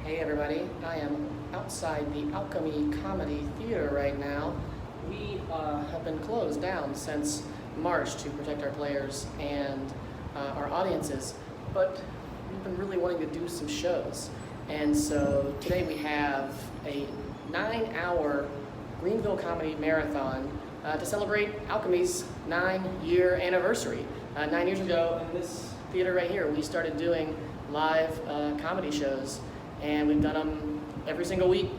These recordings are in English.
Hey everybody, I am outside the Alchemy Comedy Theater right now. We have been closed down since March to protect our players and our audiences, but we've been really wanting to do some shows. And so today we have a 9-hour Greenville Comedy Marathon to celebrate Alchemy's 9-year anniversary. 9 years ago in this theater right here, we started doing live comedy shows, and we've done them every single week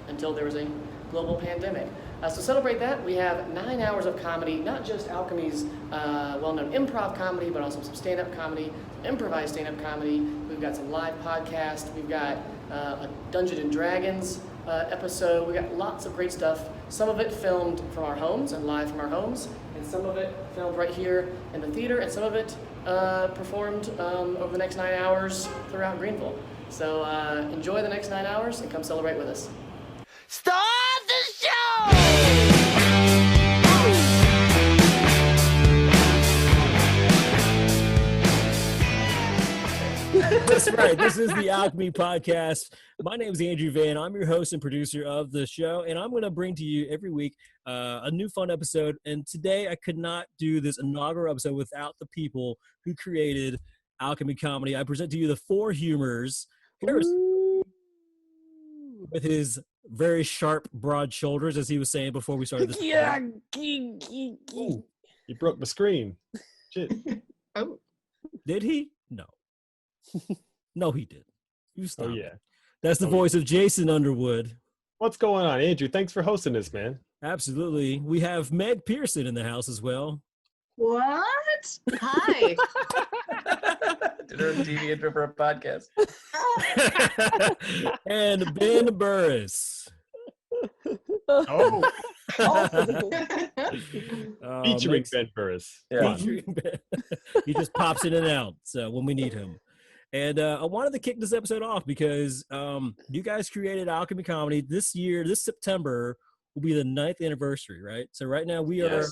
until there was a global pandemic. So celebrate that, we have 9 hours of comedy, not just Alchemy's well-known improv comedy, but also some stand-up comedy, some improvised stand-up comedy. We've got some live podcasts. We've got a Dungeons and Dragons episode. We've got lots of great stuff. Some of it filmed from our homes and live from our homes, and some of it filmed right here in the theater, and some of it performed over the next 9 hours throughout Greenville. So enjoy the next 9 hours and come celebrate with us. Start the show! That's right. This is the Alchemy Podcast. My name is Andrew Van. I'm your host and producer of the show, and I'm going to bring to you every week a new fun episode. And today I could not do this inaugural episode without the people who created Alchemy Comedy. I present to you the four humors. Harrison, with his very sharp, broad shoulders, as he was saying before we started this. Yeah. Ooh, you broke my screen. Shit. Oh. Did he? No. No, he did. You stop. Oh, yeah. That's the voice of Jason Underwood. What's going on, Andrew? Thanks for hosting this, man. Absolutely. We have Meg Pearson in the house as well. What? Hi. Did her TV intro for a podcast. And Ben Burris. Oh, featuring makes- Ben Burris. Yeah. featuring Ben. He just pops in and out when we need him. And I wanted to kick this episode off because you guys created Alchemy Comedy. This September, will be the 9th anniversary, right? So right now we are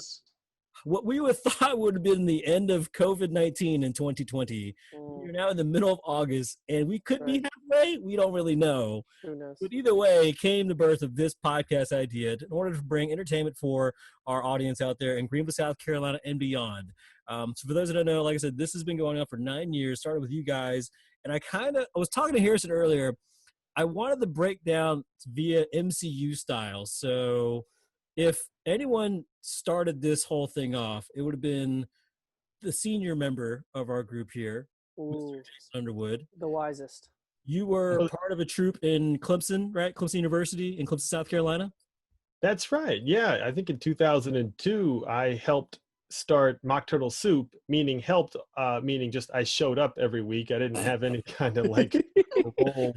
what we would thought would have been the end of COVID-19 in 2020. We're now in the middle of August, and we could be halfway. We don't really know. Who knows? But either way, came the birth of this podcast idea in order to bring entertainment for our audience out there in Greenville, South Carolina, and beyond. So for those that don't know, like I said, this has been going on for 9 years, started with you guys. And I was talking to Harrison earlier. I wanted to break down via MCU style. So if anyone started this whole thing off, it would have been the senior member of our group here, Mr. Jason Underwood. The wisest. You were part of a troupe in Clemson, right? Clemson University in Clemson, South Carolina? That's right. Yeah, I think in 2002, I helped start Mock Turtle Soup, meaning just I showed up every week. I didn't have any kind of like role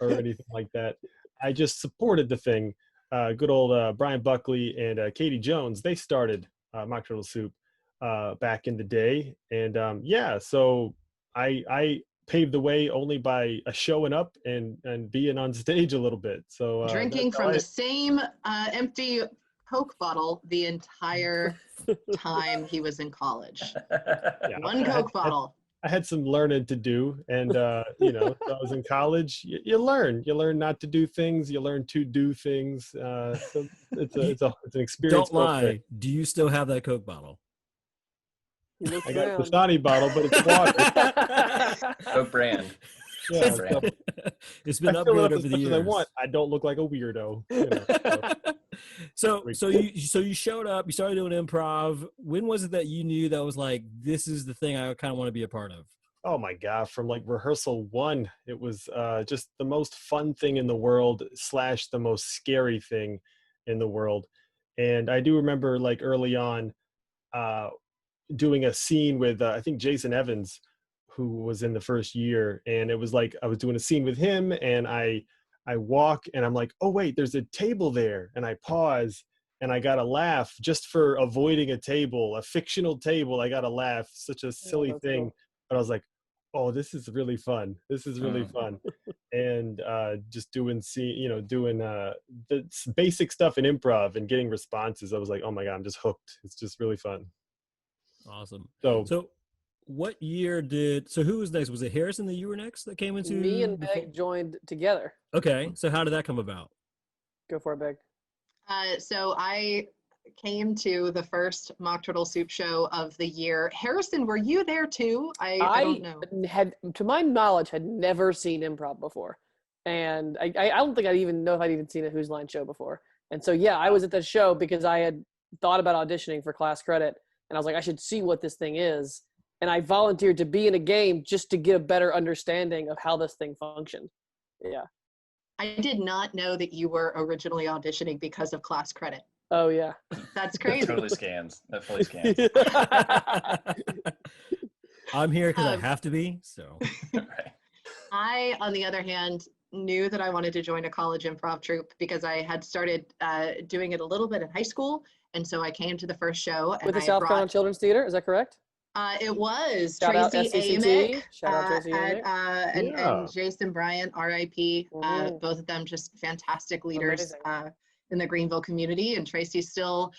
or anything like that. I just supported the thing. Good old Brian Buckley and Katie Jones, they started Mock Turtle Soup back in the day. And so I paved the way only by showing up and being on stage a little bit. So drinking from the same empty Coke bottle the entire time he was in college. Yeah, One Coke bottle. I had some learning to do, and so I was in college. You learn not to do things. You learn to do things. So it's an experience. Don't lie. Do you still have that Coke bottle? I got the Dasani bottle, but it's water. Coke brand. Yeah, Coke brand. It's been I fill it upgraded up over as the much years. as I want. I don't look like a weirdo. So you showed up. You started doing improv. When was it that you knew that was like, this is the thing I kind of want to be a part of? Oh my God, from like rehearsal one, it was just the most fun thing in the world / the most scary thing in the world. And I do remember like early on doing a scene with, I think Jason Evans, who was in the first year. And it was like, I was doing a scene with him, and I walk and I'm like, oh wait, there's a table there. And I pause and I got to laugh just for avoiding a fictional table. I got to laugh. Such a silly thing. Cool. But I was like, oh, this is really fun. This is really fun. And just doing the basic stuff in improv and getting responses. I was like, oh my God, I'm just hooked. It's just really fun. Awesome. So what year so who was next? Was it Harrison that you were next that came into? Me and Meg joined together. Okay, so how did that come about? Go for it, Meg. So I came to the first Mock Turtle Soup show of the year. Harrison, were you there too? I don't know. Had, to my knowledge, had never seen improv before. And I don't think I'd even know if I'd even seen a Who's Line show before. And so, yeah, I was at the show because I had thought about auditioning for class credit. And I was like, I should see what this thing is. And I volunteered to be in a game just to get a better understanding of how this thing functioned. Yeah. I did not know that you were originally auditioning because of class credit. Oh, yeah. That's crazy. Totally scans. That fully scans. I'm here because I have to be, so. Right. I, on the other hand, knew that I wanted to join a college improv troupe because I had started doing it a little bit in high school. And so I came to the first show. And With the I South Carolina Children's Theater, is that correct? It was Shout out Tracy SCCT. Amick Shout out Tracy Amick. and Jason Bryant, RIP. Both of them just fantastic leaders in the Greenville community. And Tracy's still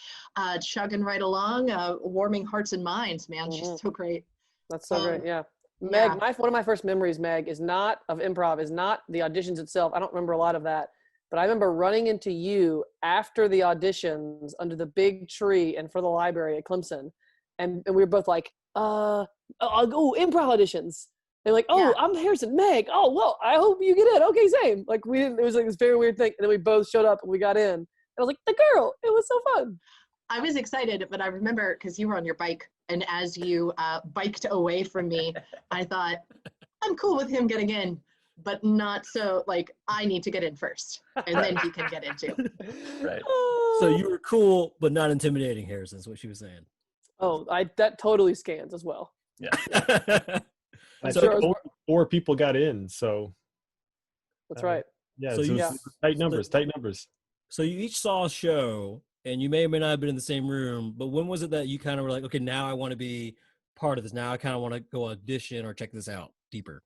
chugging right along, warming hearts and minds, man. She's so great. That's so great, yeah. Meg, one of my first memories, Meg, is not of improv, is not the auditions itself. I don't remember a lot of that. But I remember running into you after the auditions under the big tree and for the library at Clemson. And we were both like, I'll go improv auditions. They're like, I'm Harrison, Meg. Oh, well, I hope you get in. Okay, same. Like it was like this very weird thing. And then we both showed up and we got in. And I was like, the girl, it was so fun. I was excited, but I remember because you were on your bike, and as you biked away from me, I thought, I'm cool with him getting in, but not so, like, I need to get in first, and then he can get in too. Right. So you were cool, but not intimidating, Harrison, is what she was saying. Oh, that totally scans as well. Yeah. I So- think only 4 people got in, so That's right. yeah, So so you- tight numbers. So you each saw a show, and you may or may not have been in the same room, but when was it that you kind of were like, okay, now I want to be part of this. Now I kind of want to go audition or check this out deeper.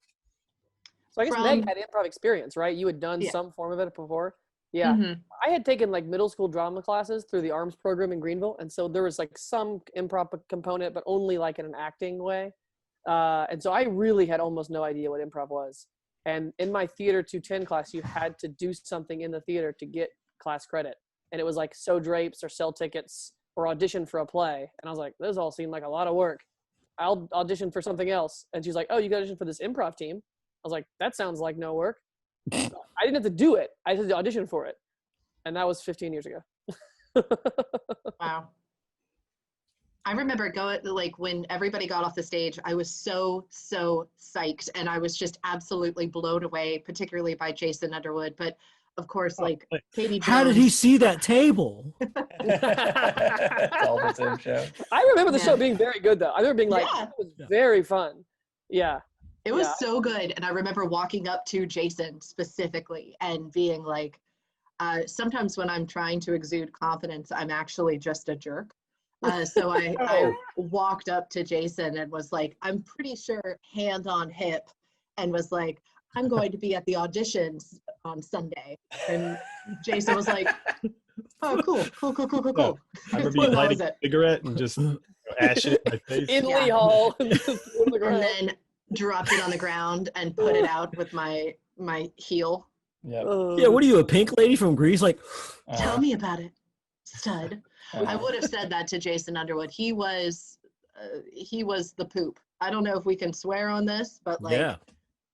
So I guess Meg had improv experience, right? You had done some form of it before. Yeah. Mm-hmm. I had taken like middle school drama classes through the ARMS program in Greenville. And so there was like some improv component, but only like in an acting way. And so I really had almost no idea what improv was. And in my theater 210 class, you had to do something in the theater to get class credit. And it was like sew drapes or sell tickets or audition for a play. And I was like, those all seem like a lot of work. I'll audition for something else. And she's like, oh, you got to audition for this improv team. I was like, that sounds like no work. I didn't have to do it. I had to audition for it. And that was 15 years ago. Wow. I remember going, like, when everybody got off the stage, I was so psyched. And I was just absolutely blown away, particularly by Jason Underwood. But of course, like, Katie Jones. How did he see that table? It's all the same show. I remember the show being very good, though. I remember being like, it was very fun. Yeah. It was so good. And I remember walking up to Jason specifically and being like, sometimes when I'm trying to exude confidence, I'm actually just a jerk. So I walked up to Jason and was like, I'm pretty sure hand on hip, and was like, I'm going to be at the auditions on Sunday. And Jason was like, oh, cool. I remember you lighting a cigarette and just ashing it in my face. In Lee Hall. And then dropped it on the ground and put it out with my heel. Yep. Yeah, what are you, a pink lady from Greece? Like, Tell me about it, stud. I would have said that to Jason Underwood. He was the poop. I don't know if we can swear on this, but like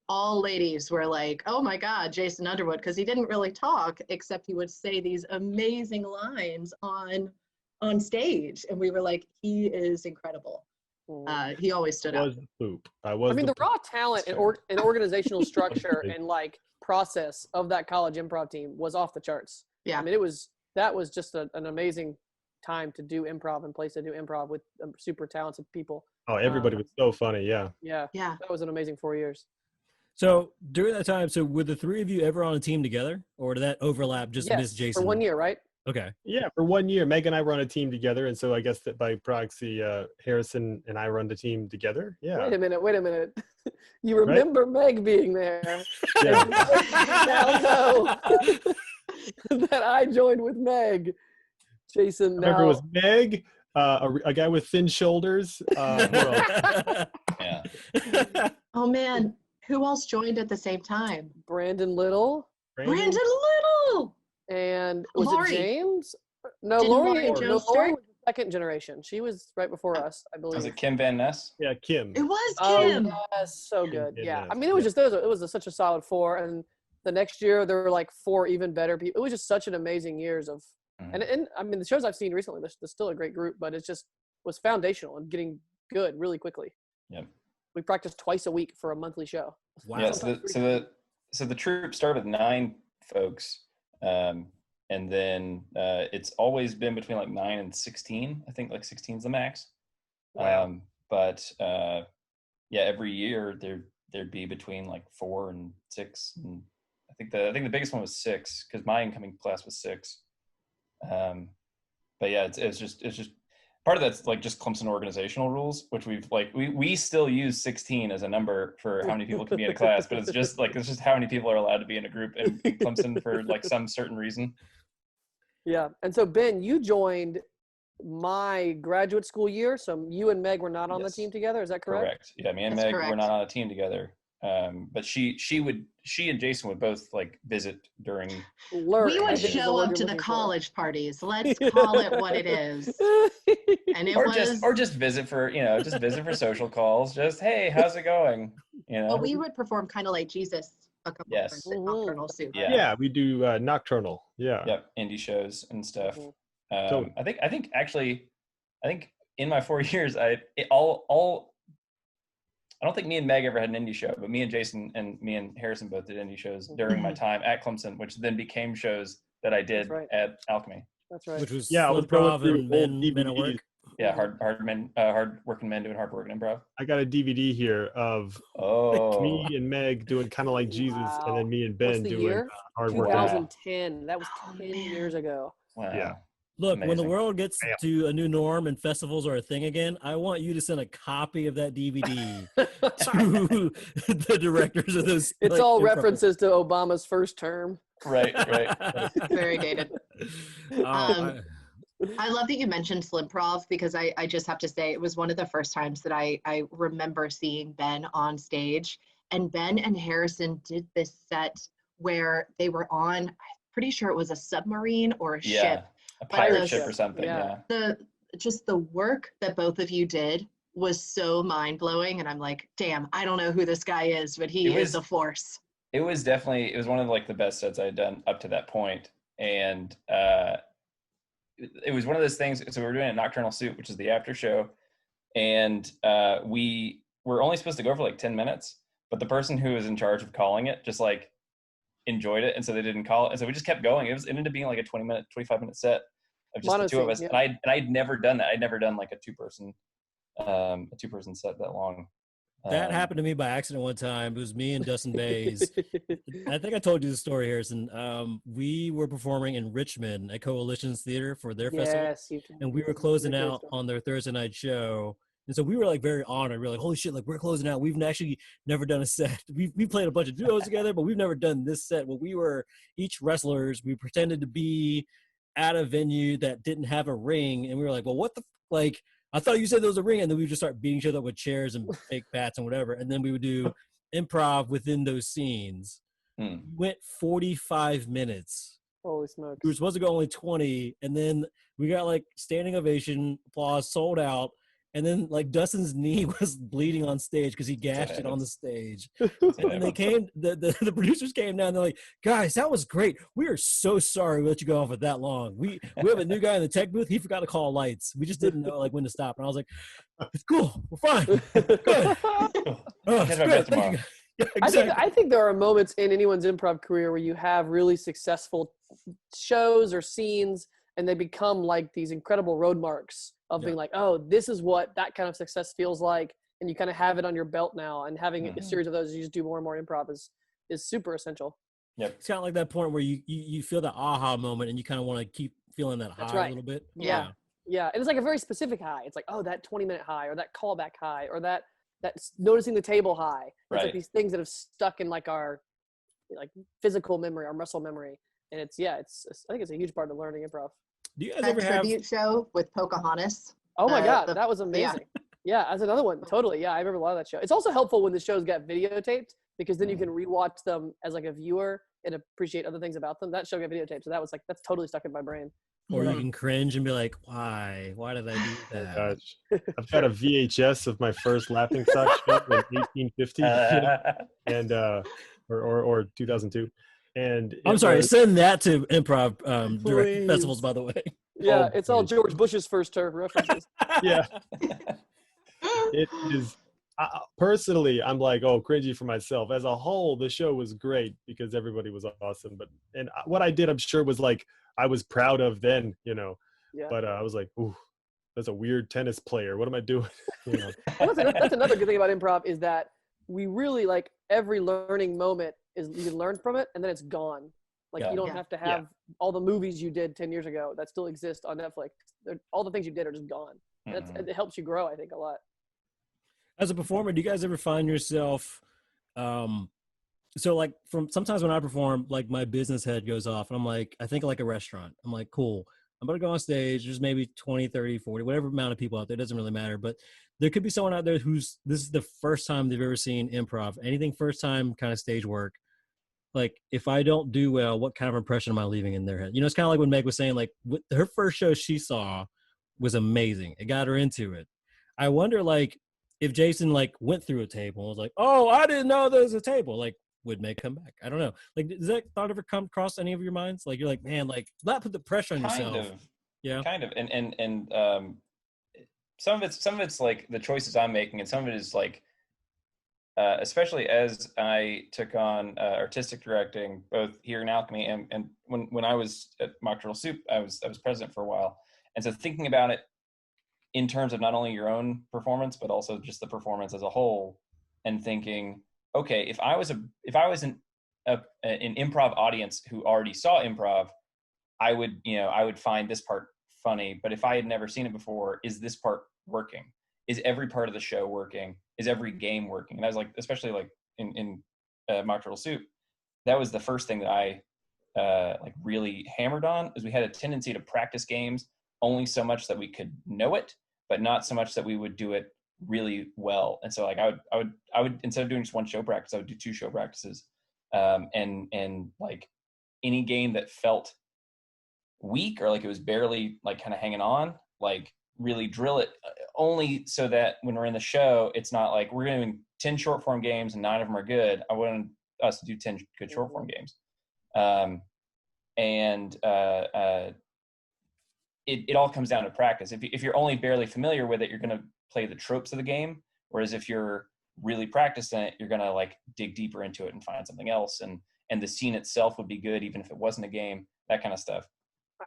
all ladies were like, oh my God, Jason Underwood, because he didn't really talk, except he would say these amazing lines on stage. And we were like, he is incredible. He always stood out. Was the poop. I mean, the raw talent and organizational structure and like process of that college improv team was off the charts. Yeah. I mean, that was just an amazing time to do improv and place to do improv with super talented people. Oh, everybody was so funny. Yeah. Yeah. That was an amazing 4 years. so during that time, so were the three of you ever on a team together, or did that overlap just Miss Jason? For 1 year, right? Okay. Yeah, for 1 year, Meg and I were on a team together, and so I guess that by proxy, Harrison and I run the team together. Yeah. Wait a minute. You remember Meg being there? Yeah. Now know that I joined with Meg. Jason. I remember it was Meg, a guy with thin shoulders. Who else? Yeah. Oh man, who else joined at the same time? Brandon Little Brandon Little. and was Lori. it James? No, Didn't Lori. Lori No, Jones Lori start? was the second generation. She was right before us, I believe. Was it Kim Van Ness? Yeah, Kim. It was Oh Kim. yes, so Kim good. did Yeah, that, I mean it was just it was such a solid 4, and the next year there were like 4 even better people. It was just such an amazing years of, and I mean the shows I've seen recently, there's still a great group, but it just was foundational and getting good really quickly. Yep. We practiced twice a week for a monthly show. Wow. Yeah. So the troupe started with 9 folks, and then it's always been between like 9 and 16. I think like 16 is the max. Wow. But yeah, every year there'd be between like 4 and 6, and I think the biggest one was 6 because my incoming class was 6. But yeah, it's just part of that's like just Clemson organizational rules, which we still use 16 as a number for how many people can be in a class, but it's just how many people are allowed to be in a group in Clemson for like some certain reason. Yeah, and so Ben, you joined my graduate school year, so you and Meg were not on the Yes. team together. Is that correct? Correct. Yeah, me and That's Meg were correct. not on a team together. But she and Jason would both like visit during. Learn. We I would think is the show word up you're to the looking for. college parties. Let's call it what it is. And it was just visit for social calls. Just hey, how's it going? You know. well, we would perform kind of like Jesus a couple Yes. times at Nocturnal Soup. Yeah. Yeah, we do Nocturnal. Yeah. Yep, indie shows and stuff. Mhm. Totally. I think in my 4 years, I don't think me and Meg ever had an indie show, but me and Jason and me and Harrison both did indie shows during my time at Clemson, which then became shows that I did That's right. at Alchemy. That's right. Which was Yeah, I was going improv through and old men at work. DVDs. Yeah, hard working men doing hard work and improv. I got a DVD here of Oh, me and Meg doing kind of like Jesus, and then me and What's Ben the doing year? hard work. Wow. 2010. That was 10 man. years ago. wow. Yeah. Look, when the Amazing. world gets Bam. to a new norm and festivals are a thing again, I want you to send a copy of that DVD to the directors of those. It's like, all improv- references to Obama's first term. Right. Very dated. I- I love that you mentioned Slimprov because I just have to say it was one of the first times that I remember seeing Ben on stage. And Ben and Harrison did this set where they were on, I'm pretty sure it was a submarine or a Yeah, ship. a pirate those- ship or something. yeah. Yeah. The work that both of you did was so mind-blowing. And I'm like, damn, I don't know who this guy is, but he It is was- a force. It was one of like the best sets I had done up to that point, and it was one of those things. So we were doing a Nocturnal Soup, which is the after show, and we were only supposed to go for like 10 minutes, but the person who was in charge of calling it just like enjoyed it, and so they didn't call it, and so we just kept going. It ended up being like a 25-minute set of just the two of us, Mono scene, and I'd never done that. I'd never done like a two-person set that long. that happened to me by accident one time. It was me and Dustin Bays. I think I told you the story, Harrison. We were performing in Richmond at Coalition's Theater for their festival, Yes, you and we were closing out on their Thursday night show. And so we were like very honored. We were like, holy shit, like we're closing out. We've actually never done a set. We played a bunch of duos together, but we've never done this set. Well, we were each wrestlers. We pretended to be at a venue that didn't have a ring. And we were like, well, what the, like, I thought you said there was a ring. And then we would just start beating each other up with chairs and fake bats and whatever. And then we would do improv within those scenes. We went 45 minutes. Holy smokes. We were supposed to go only 20. And then we got like standing ovation, applause, sold out. And then like Dustin's knee was bleeding on stage because he gashed it on the stage. And they came, the producers came down. They're like, guys, that was great. We are so sorry we let you go on for that long. We have a new guy in the tech booth. He forgot to call lights. We just didn't know like when to stop. And I was like, it's cool. We're fine. Good. Oh, it's Catch my great. breath Thank tomorrow. you. Yeah, exactly. I think there are moments in anyone's improv career where you have really successful shows or scenes and they become like these incredible road marks of being like, oh, this is what that kind of success feels like. And you kind of have it on your belt now, and having a series of those, you just do more and more improv is super essential. Yep. It's kind of like that point where you feel that aha moment and you kind of want to keep feeling that That's high right. a little bit. Yeah. Yeah. And it's like a very specific high. It's like, oh, that 20-minute high, or that callback high, or that noticing the table high. It's Right. like these things that have stuck in like our like physical memory, our muscle memory. And I think it's a huge part of learning improv. Do you guys That ever have? tribute show with Pocahontas Oh my God, the- that was amazing. Yeah, that's another one. Totally. Yeah, I remember a lot of that show. It's also helpful when the shows get videotaped because then you can rewatch them as like a viewer and appreciate other things about them. That show got videotaped, so that was like that's totally stuck in my brain. Or you can cringe and be like, why? Why did I do Oh that? gosh, I've got a VHS of my first laughing stock show in 1850, and or 2002, and I'm it sorry, was- send that to improv direct Please. festivals, by the way. Yeah, it's all please. George Bush's first term references. yeah, it is. Personally, I'm like, oh, cringy for myself. As a whole, the show was great because everybody was awesome. But what I did, I'm sure, was like I was proud of then, Yeah. But I was like, ooh, that's a weird tennis player. What am I doing? Well, that's another good thing about improv is that we really like every learning moment is you can learn from it and then it's gone. Like you don't have to have all the movies you did 10 years ago that still exist on Netflix. All the things you did are just gone. And it helps you grow, I think, a lot. As a performer, do you guys ever find yourself so like from sometimes when I perform, like my business head goes off and I'm like, I think like a restaurant. I'm like, cool. I'm going to go on stage. There's maybe 20, 30, 40, whatever amount of people out there. It doesn't really matter. But there could be someone out there this is the first time they've ever seen improv, anything first time kind of stage work. Like if I don't do well, what kind of impression am I leaving in their head? It's kind of like when Meg was saying, like her first show she saw was amazing. It got her into it. I wonder like if Jason like went through a table and was like, oh, I didn't know there was a table. Like, would Meg come back? I don't know. Like, does that thought ever come across any of your minds? Like, you're like, man, like, not put the pressure on yourself. Kind of. And some of it's like the choices I'm making, and some of it is like, especially as I took on artistic directing, both here in Alchemy and when I was at Mock Turtle Soup, I was president for a while, and so thinking about it in terms of not only your own performance but also just the performance as a whole, and thinking, okay, if I was an improv audience who already saw improv, I would find this part funny. But if I had never seen it before, is this part working? Is every part of the show working? Is every game working? And I was like, especially like in Mock Turtle Soup, that was the first thing that I like really hammered on, is we had a tendency to practice games only so much that we could know it, but not so much that we would do it really well. And so like I would instead of doing just one show practice, I would do 2 show practices, and like any game that felt weak or like it was barely like kind of hanging on, like really drill it, only so that when we're in the show, it's not like we're doing 10 short form games and 9 of them are good. I wanted us to do 10 good short form games. It all comes down to practice. If you're only barely familiar with it, you're going to play the tropes of the game. Whereas if you're really practicing it, you're going to like dig deeper into it and find something else. And the scene itself would be good, even if it wasn't a game, that kind of stuff.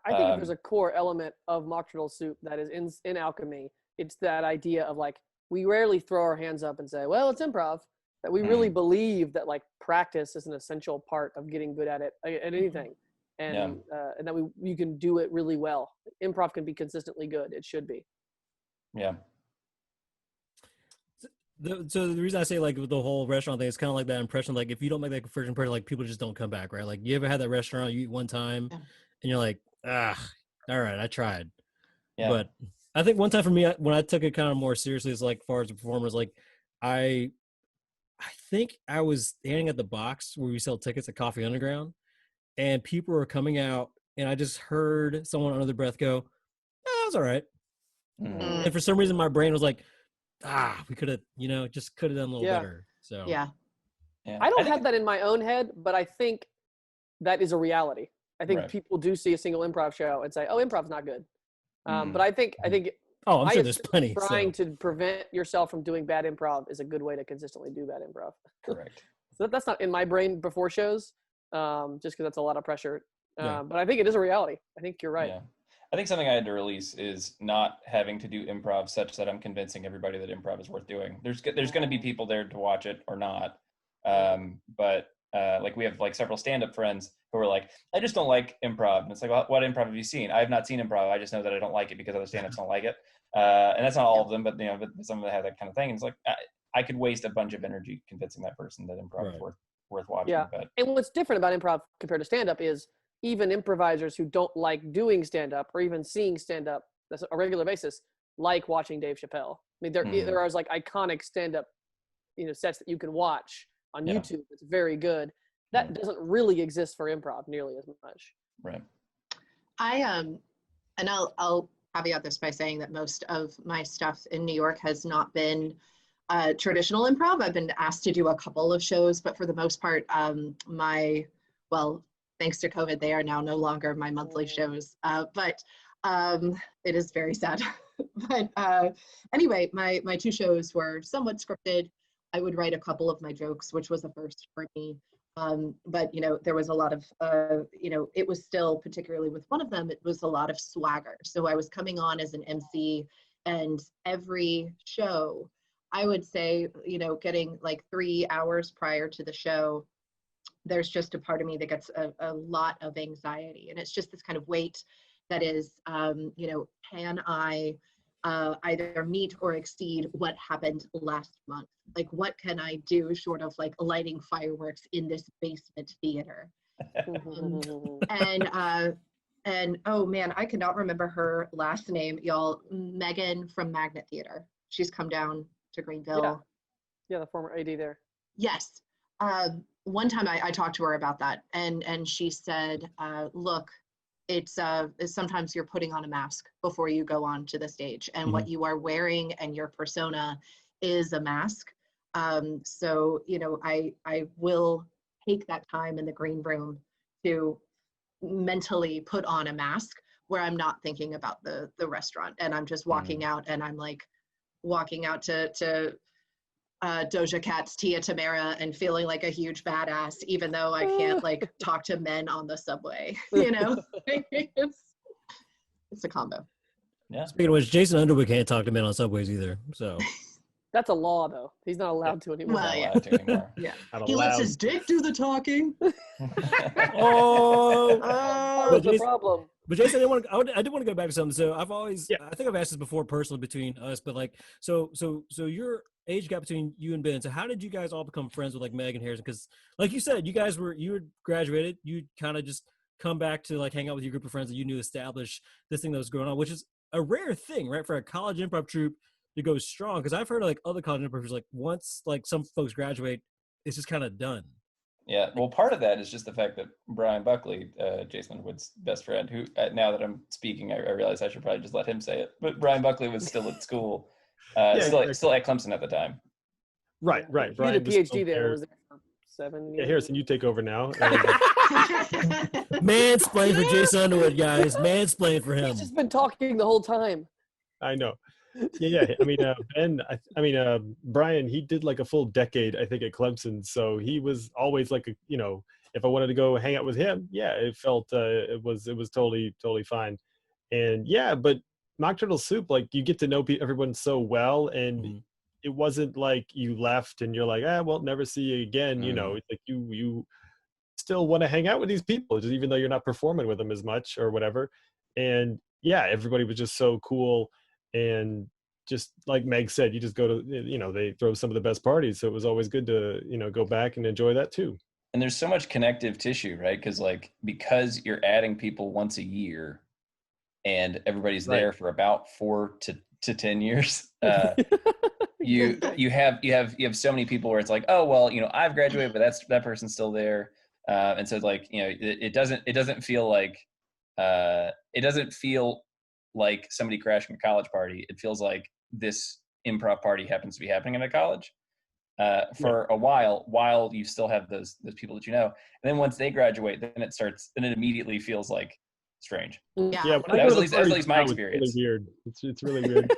I think if there's a core element of Mock Turtle Soup that is in Alchemy, it's that idea of like, we rarely throw our hands up and say, well, it's improv. That we really believe that like practice is an essential part of getting good at it, at anything. And that you can do it really well. Improv can be consistently good. It should be. Yeah. So the reason I say like with the whole restaurant thing, it's kind of like that impression. Like if you don't make that first impression, like people just don't come back, right? Like you ever had that restaurant you eat one time, and you're like, all right, I tried. Yeah. But I think one time for me, when I took it kind of more seriously, is like far as the performers, like I think I was standing at the box where we sell tickets at Coffee Underground, and people were coming out, and I just heard someone under their breath go, that was all right. And for some reason, my brain was like, we could have, just could have done a little better. So yeah. I don't have that in my own head, but I think that is a reality. I think people do see a single improv show and say, oh, improv's not good. But I think I'm sure there's plenty. Trying to prevent yourself from doing bad improv is a good way to consistently do bad improv. Correct. So that's not in my brain before shows, just because that's a lot of pressure. But I think it is a reality. I think you're right. Yeah. I think something I had to release is not having to do improv such that I'm convincing everybody that improv is worth doing. There's going to be people there to watch it or not. But like we have like several stand-up friends who are like, I just don't like improv. And it's like, well, what improv have you seen? I have not seen improv. I just know that I don't like it because other stand-ups don't like it. And that's not all of them, but but some of them have that kind of thing. And it's like, I could waste a bunch of energy convincing that person that improv is worth watching. Yeah. But and what's different about improv compared to stand-up is even improvisers who don't like doing stand-up or even seeing stand-up on a regular basis like watching Dave Chappelle. I mean, there are like iconic stand-up, sets that you can watch on YouTube. It's very good. That doesn't really exist for improv nearly as much. Right. And I'll caveat this by saying that most of my stuff in New York has not been traditional improv. I've been asked to do a couple of shows, but for the most part, thanks to COVID, they are now no longer my monthly shows. But it is very sad. But anyway, my 2 shows were somewhat scripted. I would write a couple of my jokes, which was a first for me. But there was a lot of it was still, particularly with one of them, it was a lot of swagger. So I was coming on as an MC, and every show, I would say, getting like 3 hours prior to the show, there's just a part of me that gets a lot of anxiety, and it's just this kind of weight that is, can I either meet or exceed what happened last month? Like, what can I do short of like lighting fireworks in this basement theater? And oh man, I cannot remember her last name, y'all. Megan from Magnet Theater. She's come down to Greenville. Yeah, the former AD there. Yes. One time I talked to her about that, and she said, look, it's sometimes you're putting on a mask before you go on to the stage, and what you are wearing and your persona is a mask. So I will take that time in the green room to mentally put on a mask where I'm not thinking about the restaurant, and I'm just walking out, and I'm like walking out to Doja Cat's Tia Tamara and feeling like a huge badass, even though I can't like talk to men on the subway. It's a combo. Yeah. Speaking of which, Jason Underwood can't talk to men on subways either. So that's a law, though. He's not allowed to anymore. Well, Not allowed to anymore. Yeah, Not he allowed. lets his dick do the talking. oh, That but was the Jason, problem. but Jason, I did want to go back to something. So I've always, Yeah. I think I've asked this before personally between us, but like, so your age gap between you and Ben. So how did you guys all become friends with like Meg and Harrison? Because like you said, you were graduated. You kind of just come back to like hang out with your group of friends that you knew establish this thing that was going on, which is a rare thing, right? For a college improv troupe to go strong. Because I've heard like other college improv like once like some folks graduate, it's just kind of done. Yeah, well, part of that is just the fact that Brian Buckley, Jason Wood's best friend, who now that I'm speaking, I realize I should probably just let him say it. But Brian Buckley was still at school, still at Clemson at the time. Right. He Brian did a was still PhD there. there. Was there for 7 years. Yeah, Harrison, you take over now. Mansplain for Jason Underwood, guys. Mansplain for him. He's just been talking the whole time. I know. Yeah. I mean, Ben. Brian. He did like a full decade, I think, at Clemson. So he was always like if I wanted to go hang out with him, yeah, it felt it was totally fine. And yeah, but Mock Turtle Soup, like you get to know everyone so well, and it wasn't like you left and you're like, well, never see you again. It's like you still want to hang out with these people, just even though you're not performing with them as much or whatever. And yeah, everybody was just so cool. And just like Meg said, you just go to, they throw some of the best parties. So it was always good to, go back and enjoy that too. And there's so much connective tissue, right? Because you're adding people once a year and everybody's there for about 4 to 10 years. You have so many people where it's like, oh, well, I've graduated, but that person's still there. And so like, it doesn't feel like somebody crashing a college party. It feels like this improv party happens to be happening in a college for a while you still have those people that and then once they graduate, then it immediately feels like strange. Yeah, that was at least my experience. It's really weird. It's really weird.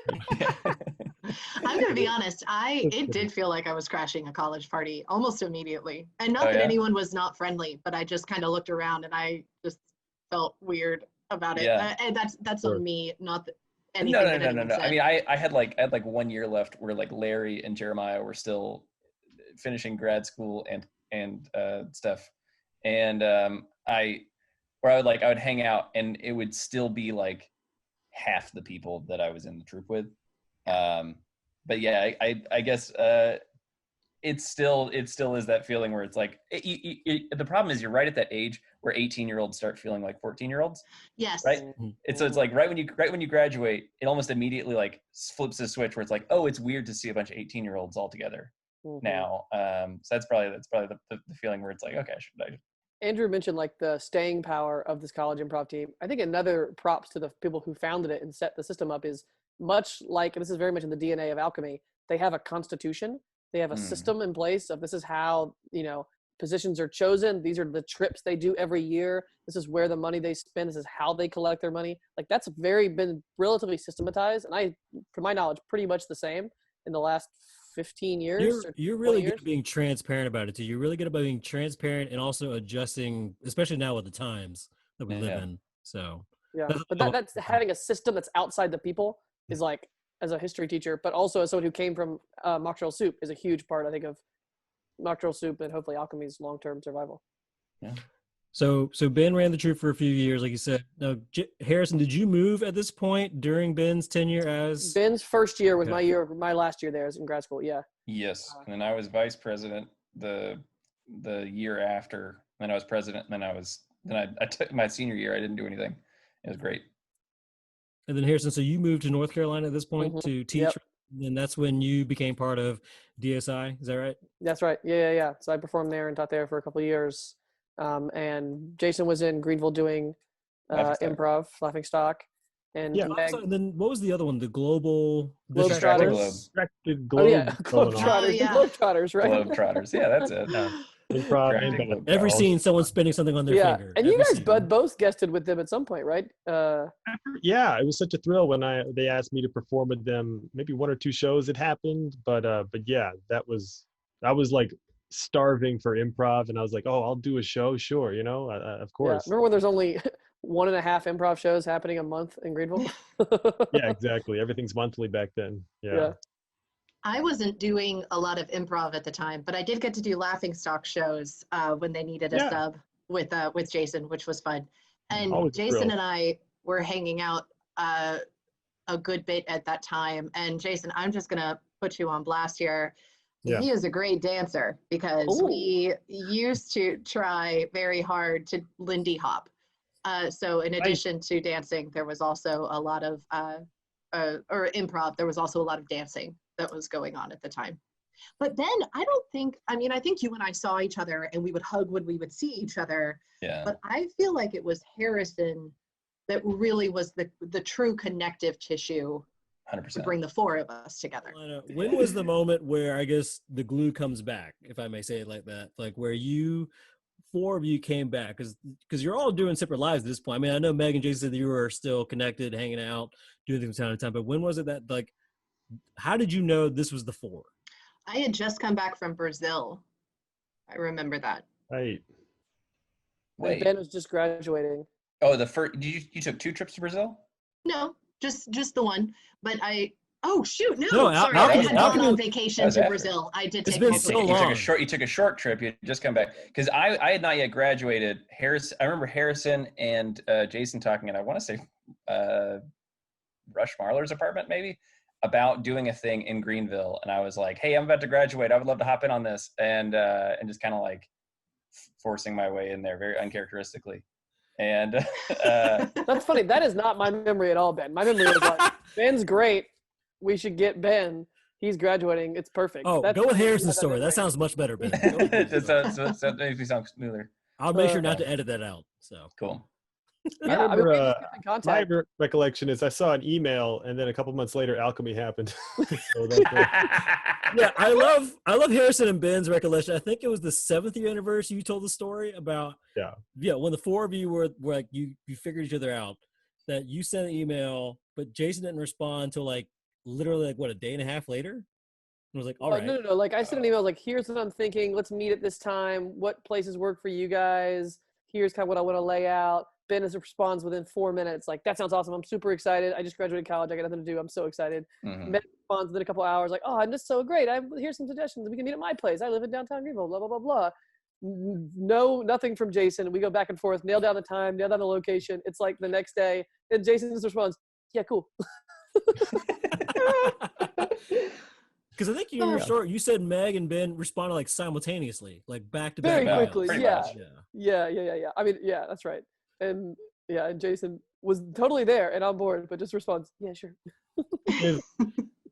I'm gonna be honest, it did feel like I was crashing a college party almost immediately, and not that anyone was not friendly, but I just kind of looked around and I just felt weird about it. And that's on me, not that anything. No. I mean, I had like 1 year left where like Larry and Jeremiah were still finishing grad school and stuff, and I would hang out and it would still be like half the people that I was in the troupe with. But yeah, I guess it still is that feeling where it's like the problem is you're right at that age where 18-year-olds start feeling like 14-year-olds, Yes. right? So it's like right when you graduate, it almost immediately like flips the switch where it's like, oh, it's weird to see a bunch of 18-year-olds all together now. So that's probably the feeling where it's like, okay, Andrew mentioned like the staying power of this college improv team. I think another props to the people who founded it and set the system up is much like, and this is very much in the DNA of Alchemy, they have a constitution. They have a system in place of this is how, positions are chosen. These are the trips they do every year. This is where the money they spend. This is how they collect their money. Like that's been relatively systematized. And from my knowledge, pretty much the same in the last 15 years. You're really good at being transparent about it too. You're really good about being transparent and also adjusting, especially now with the times that we live in. So yeah, but that's having a system that's outside the people is like, as a history teacher, but also as someone who came from mock drill soup is a huge part, I think, of mock drill soup and hopefully Alchemy's long-term survival. Yeah. So Ben ran the troupe for a few years, like you said. Now, Harrison, did you move at this point during Ben's tenure as? Ben's first year was my last year there as in grad school. Yeah. Yes, and then I was vice president the year after. Then I was president, and then I took my senior year. I didn't do anything. It was great. And then Harrison, so you moved to North Carolina at this point to teach, and that's when you became part of DSI. Is that right? That's right. Yeah. So I performed there and taught there for a couple of years. And Jason was in Greenville doing improv, Laughing Stock. And and then what was the other one? The Globetrotters. Globetrotters. Yeah. Globetrotters, right? Globetrotters. Yeah, that's it. Improv. Every scene, someone's spinning something on their finger. And you guys both guested with them at some point, right? Yeah, it was such a thrill when they asked me to perform with them. Maybe one or two shows had happened, but yeah, I was like starving for improv, and I was like, oh, I'll do a show, sure, of course. Yeah. Remember when there's only 1.5 improv shows happening a month in Greenville? Yeah, exactly. Everything's monthly back then. Yeah. I wasn't doing a lot of improv at the time, but I did get to do Laughing Stock shows when they needed a sub with Jason, which was fun. And Jason and I were hanging out a good bit at that time. And Jason, I'm just gonna put you on blast here. Yeah. He is a great dancer because we used to try very hard to Lindy hop. So in addition to dancing, there was also a lot of or improv. There was also a lot of dancing that was going on at the time. But then I think you and I saw each other and we would hug when we would see each other. Yeah. But I feel like it was Harrison that really was the true connective tissue 100%. To bring the four of us together. When was the moment where I guess the glue comes back, if I may say it like that, like where four of you came back? Because you're all doing separate lives at this point. I mean, I know Meg and Jason said that you were still connected, hanging out, doing things from time to time, but when was it that, like, how did you know this was the four? I had just come back from Brazil. I remember that. Right. Wait. Ben was just graduating. Oh, the first, you took 2 trips to Brazil? No, just the one. But sorry, I had gone on vacation to Brazil. I did take it. So long. You took a short trip. You had just come back. Because I had not yet graduated. I remember Harrison and Jason talking, and I want to say Rush Marler's apartment maybe, about doing a thing in Greenville. And I was like, hey, I'm about to graduate. I would love to hop in on this. And just kind of like forcing my way in there very uncharacteristically. And that's funny. That is not my memory at all, Ben. My memory is like, Ben's great. We should get Ben. He's graduating. It's perfect. Oh, go with Harrison's story. That sounds much better, Ben. That makes me sound smoother. I'll make sure not to edit that out. So cool. I remember my recollection is I saw an email, and then a couple months later, Alchemy happened. Yeah, I love Harrison and Ben's recollection. I think it was the 7th year anniversary. You told the story about when the four of you were like you figured each other out. That you sent an email, but Jason didn't respond until like literally like what, a day and a half later. And I was like, all right. No. Like I sent an email like, here's what I'm thinking. Let's meet at this time. What places work for you guys? Here's kind of what I want to lay out. Ben responds within 4 minutes. Like, that sounds awesome. I'm super excited. I just graduated college. I got nothing to do. I'm so excited. Mm-hmm. Ben responds within a couple hours. Like, oh, I'm just so great. Here's some suggestions. We can meet at my place. I live in downtown Greenville, blah, blah, blah, blah. No, nothing from Jason. We go back and forth, nail down the time, nail down the location. It's like the next day. And Jason just responds, yeah, cool. Because I think in your story, you said Meg and Ben responded like simultaneously, like back to back. Very quickly, pretty yeah. much. Yeah. I mean, yeah, that's right. And Jason was totally there and on board, but just responds, yeah, sure.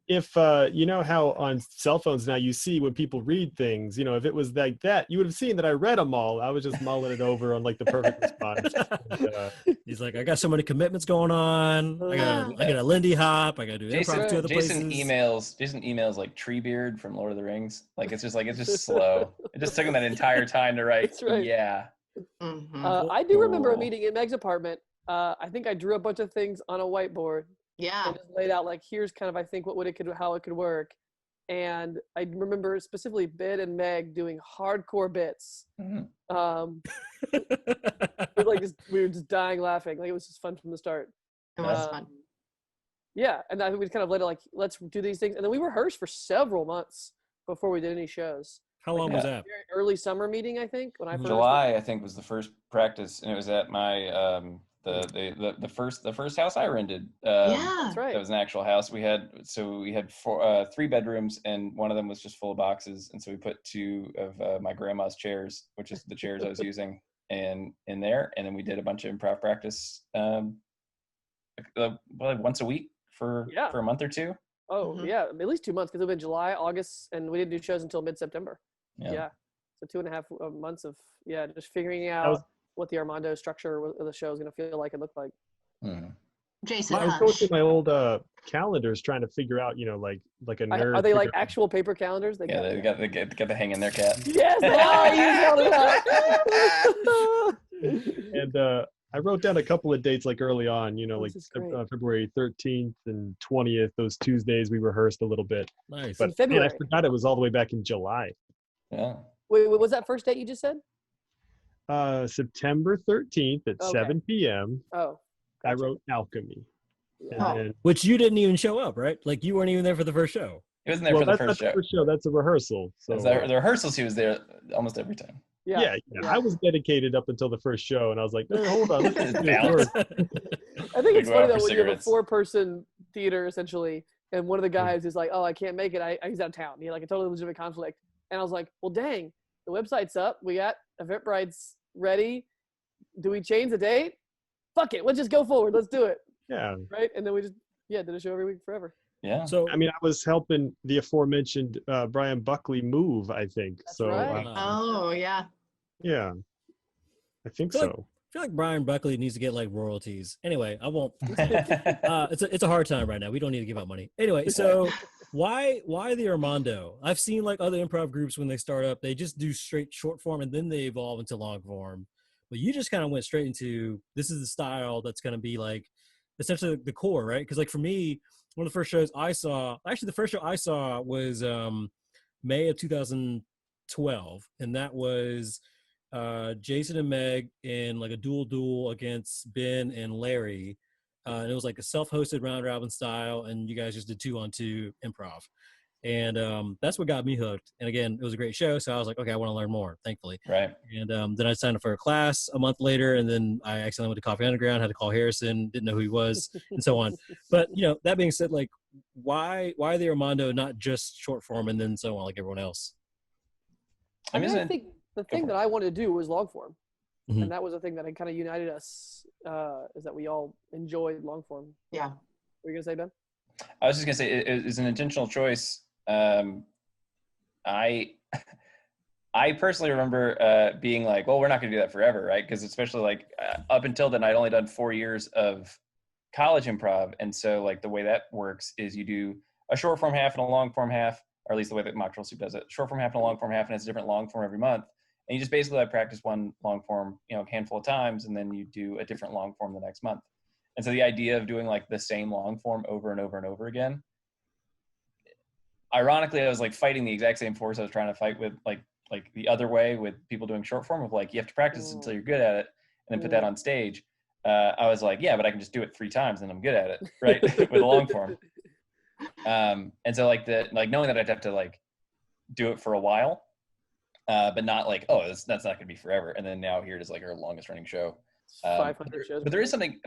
If you know how on cell phones now you see when people read things, if it was like that, you would have seen that I read them all. I was just mulling it over on like the perfect response. And, He's like, I got so many commitments going on. I got a Lindy Hop. I got to do improv to other Jason places. emails like Treebeard from Lord of the Rings. Like it's just slow. It just took him that entire time to write. That's right. Yeah. I do remember a meeting in Meg's apartment. I think I drew a bunch of things on a whiteboard. Yeah. And just laid out like, here's kind of, I think how it could work. And I remember specifically Ben and Meg doing hardcore bits. We were just dying laughing. Like it was just fun from the start. It was fun. Yeah. And I think we kind of laid it like, let's do these things. And then we rehearsed for several months before we did any shows. How long was that? Very early summer meeting, I think. When I first July, I think, was the first practice, and it was at my the first house I rented. That's right. That was an actual house. We had 3 bedrooms, and one of them was just full of boxes, and so we put 2 of my grandma's chairs, which is the chairs I was using, in there, and then we did a bunch of improv practice, once a week for a month or 2. Oh yeah, at least 2 months, because it was July, August, and we didn't do shows until mid-September. Yeah. So 2.5 months of just figuring out what the Armando structure of the show is going to feel like and look like. Jason, I was going through my old calendars trying to figure out, like a nerd. Are they like actual paper calendars? They got the hang in their cat. Yes, you yelled it out. And I wrote down a couple of dates like early on, like February 13th and 20th, those Tuesdays we rehearsed a little bit. Nice. But man, I forgot it was all the way back in July. Yeah. Wait, what was that first date you just said? September 13th at 7 p.m. Oh. Gotcha. I wrote Alchemy. Yeah. Which you didn't even show up, right? Like you weren't even there for the first show. He wasn't there for the first show. That's a rehearsal. So the rehearsals, he was there almost every time. Yeah. I was dedicated up until the first show, and I was like, no, hold on. Let's just do it. I think it's funny though when you have a 4-person theater essentially, and one of the guys is like, "Oh, I can't make it. He's out of town." He had like a totally legitimate conflict, and I was like, "Well, dang, the website's up. We got Eventbrite's ready. Do we change the date? Fuck it. Let's just go forward. Let's do it." Yeah. Right, and then we just did a show every week forever. Yeah. So I mean, I was helping the aforementioned Brian Buckley move, I think. That's so. right. Oh yeah. Yeah. I think I so. feel like Brian Buckley needs to get like royalties. Anyway, I won't. It's a hard time right now. We don't need to give out money. Anyway, so why the Armando? I've seen like other improv groups when they start up, they just do straight short form and then they evolve into long form. But you just kind of went straight into this is the style that's going to be like essentially the core, right? Because like for me, one of the first shows I saw, actually the first show I saw was May of 2012, and that was Jason and Meg in like a duel against Ben and Larry. And it was like a self-hosted round robin style, and you guys just did 2-on-2 improv. And that's what got me hooked. And again, it was a great show, so I was like, okay, I want to learn more, thankfully. Right. And then I signed up for a class a month later, and then I accidentally went to Coffee Underground, had to call Harrison, didn't know who he was, and so on. But, that being said, like, why the Armando, not just short form and then so on like everyone else? I think the thing that I wanted to do was long form. Mm-hmm. And that was the thing that kind of united us, is that we all enjoyed long form. Yeah. What were you going to say, Ben? I was just going to say it's an intentional choice. I personally remember being like, well, we're not going to do that forever, right? Because especially like up until then, I'd only done 4 years of college improv. And so like the way that works is you do a short form half and a long form half, or at least the way that Mock Drill Soup does it. Short form half and a long form half, and it's a different long form every month. And you just basically like practice one long form, a handful of times, and then you do a different long form the next month. And so the idea of doing like the same long form over and over and over again, ironically, I was like fighting the exact same force I was trying to fight with like the other way with people doing short form of like, you have to practice until you're good at it and then put that on stage. I was like, yeah, but I can just do it 3 times and I'm good at it. Right. With a long form. And so like knowing that I'd have to like do it for a while, but not like, oh, that's not going to be forever. And then now here it is like our longest running show. 500 shows. But there is something,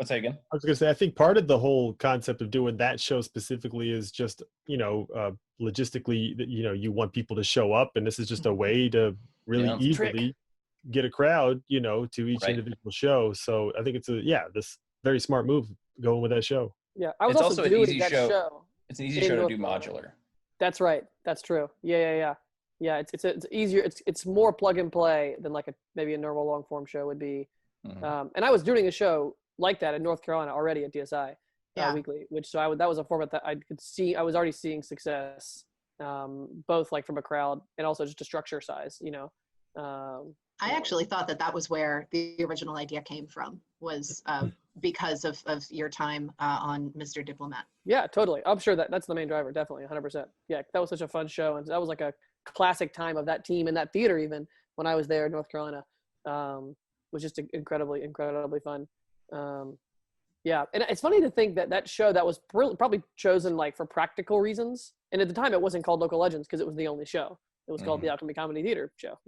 What's that again? I was going to say, I think part of the whole concept of doing that show specifically is just, logistically, you want people to show up, and this is just a way to really Yeah. easily get a crowd, to each Right. individual show. So I think it's this very smart move going with that show. Yeah, I was It's also also an doing easy that show. show. It's an easy in show to North do Carolina. modular. That's right. That's true. Yeah. It's easier. It's more plug and play than like maybe a normal long form show would be. Mhm. And I was doing a show like that in North Carolina already at DSI weekly, which that was a format that I could see. I was already seeing success, both like from a crowd and also just a structure size. I actually thought that was where the original idea came from, was because of your time on Mr. Diplomat. Yeah, totally. I'm sure that's the main driver. Definitely, 100%. Yeah, that was such a fun show, and that was like a classic time of that team and that theater. Even when I was there in North Carolina, was just incredibly fun. Yeah, and it's funny to think that show that was probably chosen like for practical reasons, and at the time it wasn't called Local Legends because it was the only show. It was called the Alchemy Comedy Theater show.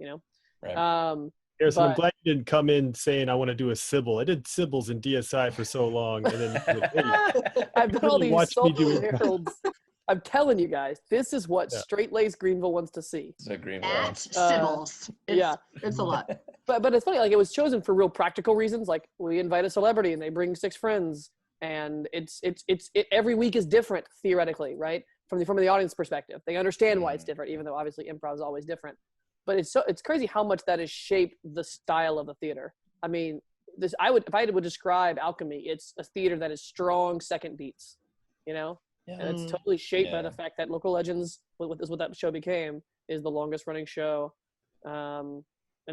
Right. Harrison, I'm glad you didn't come in saying I want to do a Sybil. I did Sybils in DSI for so long, and then I've done all these watch me do Soul Heralds. I'm telling you guys, this is what Yeah. straight-laced Greenville wants to see. It's a Greenville. At Sybil's. It's a lot. But it's funny, like it was chosen for real practical reasons. Like we invite a celebrity and they bring 6 friends, and it's every week is different theoretically, right? From the audience perspective, they understand why it's different, even though obviously improv is always different. But it's crazy how much that has shaped the style of the theater. I mean, if I would describe Alchemy, it's a theater that is strong second beats, Yeah. and it's totally shaped by Yeah. the fact that Local Legends, what that show became, is the longest running show, and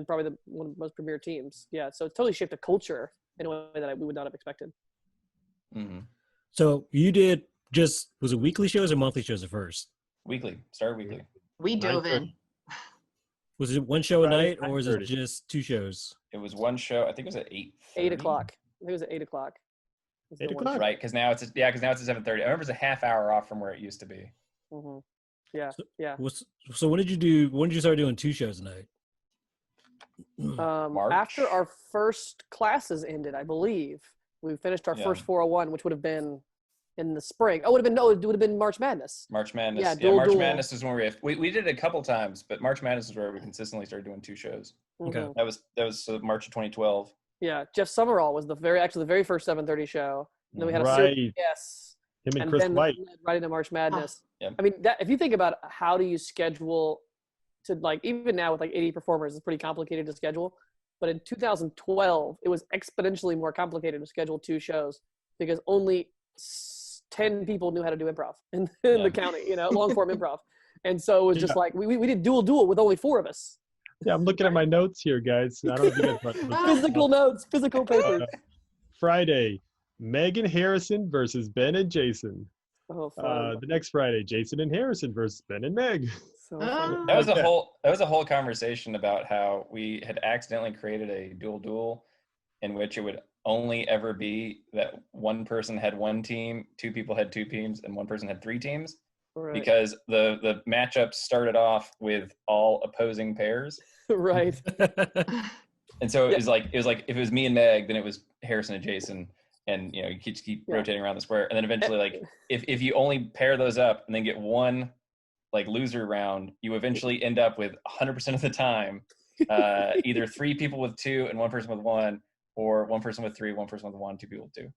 probably one of the most premier teams. Yeah, so it's totally shaped the culture in a way that we would not have expected. Mm-hmm. So you did was it weekly shows or monthly shows at first? Weekly. Start weekly. We dove in. Was it one show a Friday, night, or was it 9:30. just 2 shows? It was one show. I think it was at 8. 8 o'clock. I think it was at 8 o'clock. Was the 8 one o'clock? show. Right, because now it's at 7:30. I remember it's a half hour off from where it used to be. Mhm. Yeah, So- yeah. So when did you start doing 2 shows a night? March? After our first classes ended, I believe we finished our Yeah. first 401, which would have been in the spring. Oh, it would have been March Madness. March Madness. Yeah, Yeah, March dual. Madness is when we did it a couple times, but March Madness is where we consistently started doing 2 shows. Okay. Mhm. That was March of 2012. Yeah, Jeff Summerall was the very first 7:30 show. And then we had a Right. series of guests, Him and and Chris then White. led right into March Madness. Yeah. I mean, if you think about how do you schedule to, like, even now with like 80 performers, it's pretty complicated to schedule. But in 2012, it was exponentially more complicated to schedule 2 shows because only 10 people knew how to do improv in Yeah. the county, long form improv. And so it was just Yeah. like, we did dual with only 4 of us. Yeah, I'm looking at my notes here, guys. I don't know if you guys want Physical notes, physical papers. Friday, Megan Harrison versus Ben and Jason. Oh, fun. The next Friday, Jason and Harrison versus Ben and Meg. So fun. That was Okay. that was a whole conversation about how we had accidentally created a dual in which it would only ever be that one person had 1 team, 2 people had 2 teams, and 1 person had 3 teams. Right. Because the matchups started off with all opposing pairs. Right. And so it was like if it was me and Meg, then it was Harrison and Jason, and you keep Yeah. rotating around the square, and then eventually like if you only pair those up and then get one like loser round, you eventually end up with 100% of the time either 3 people with 2 and 1 person with 1, or 1 person with 3, 1 person with 1, 2 people with 2.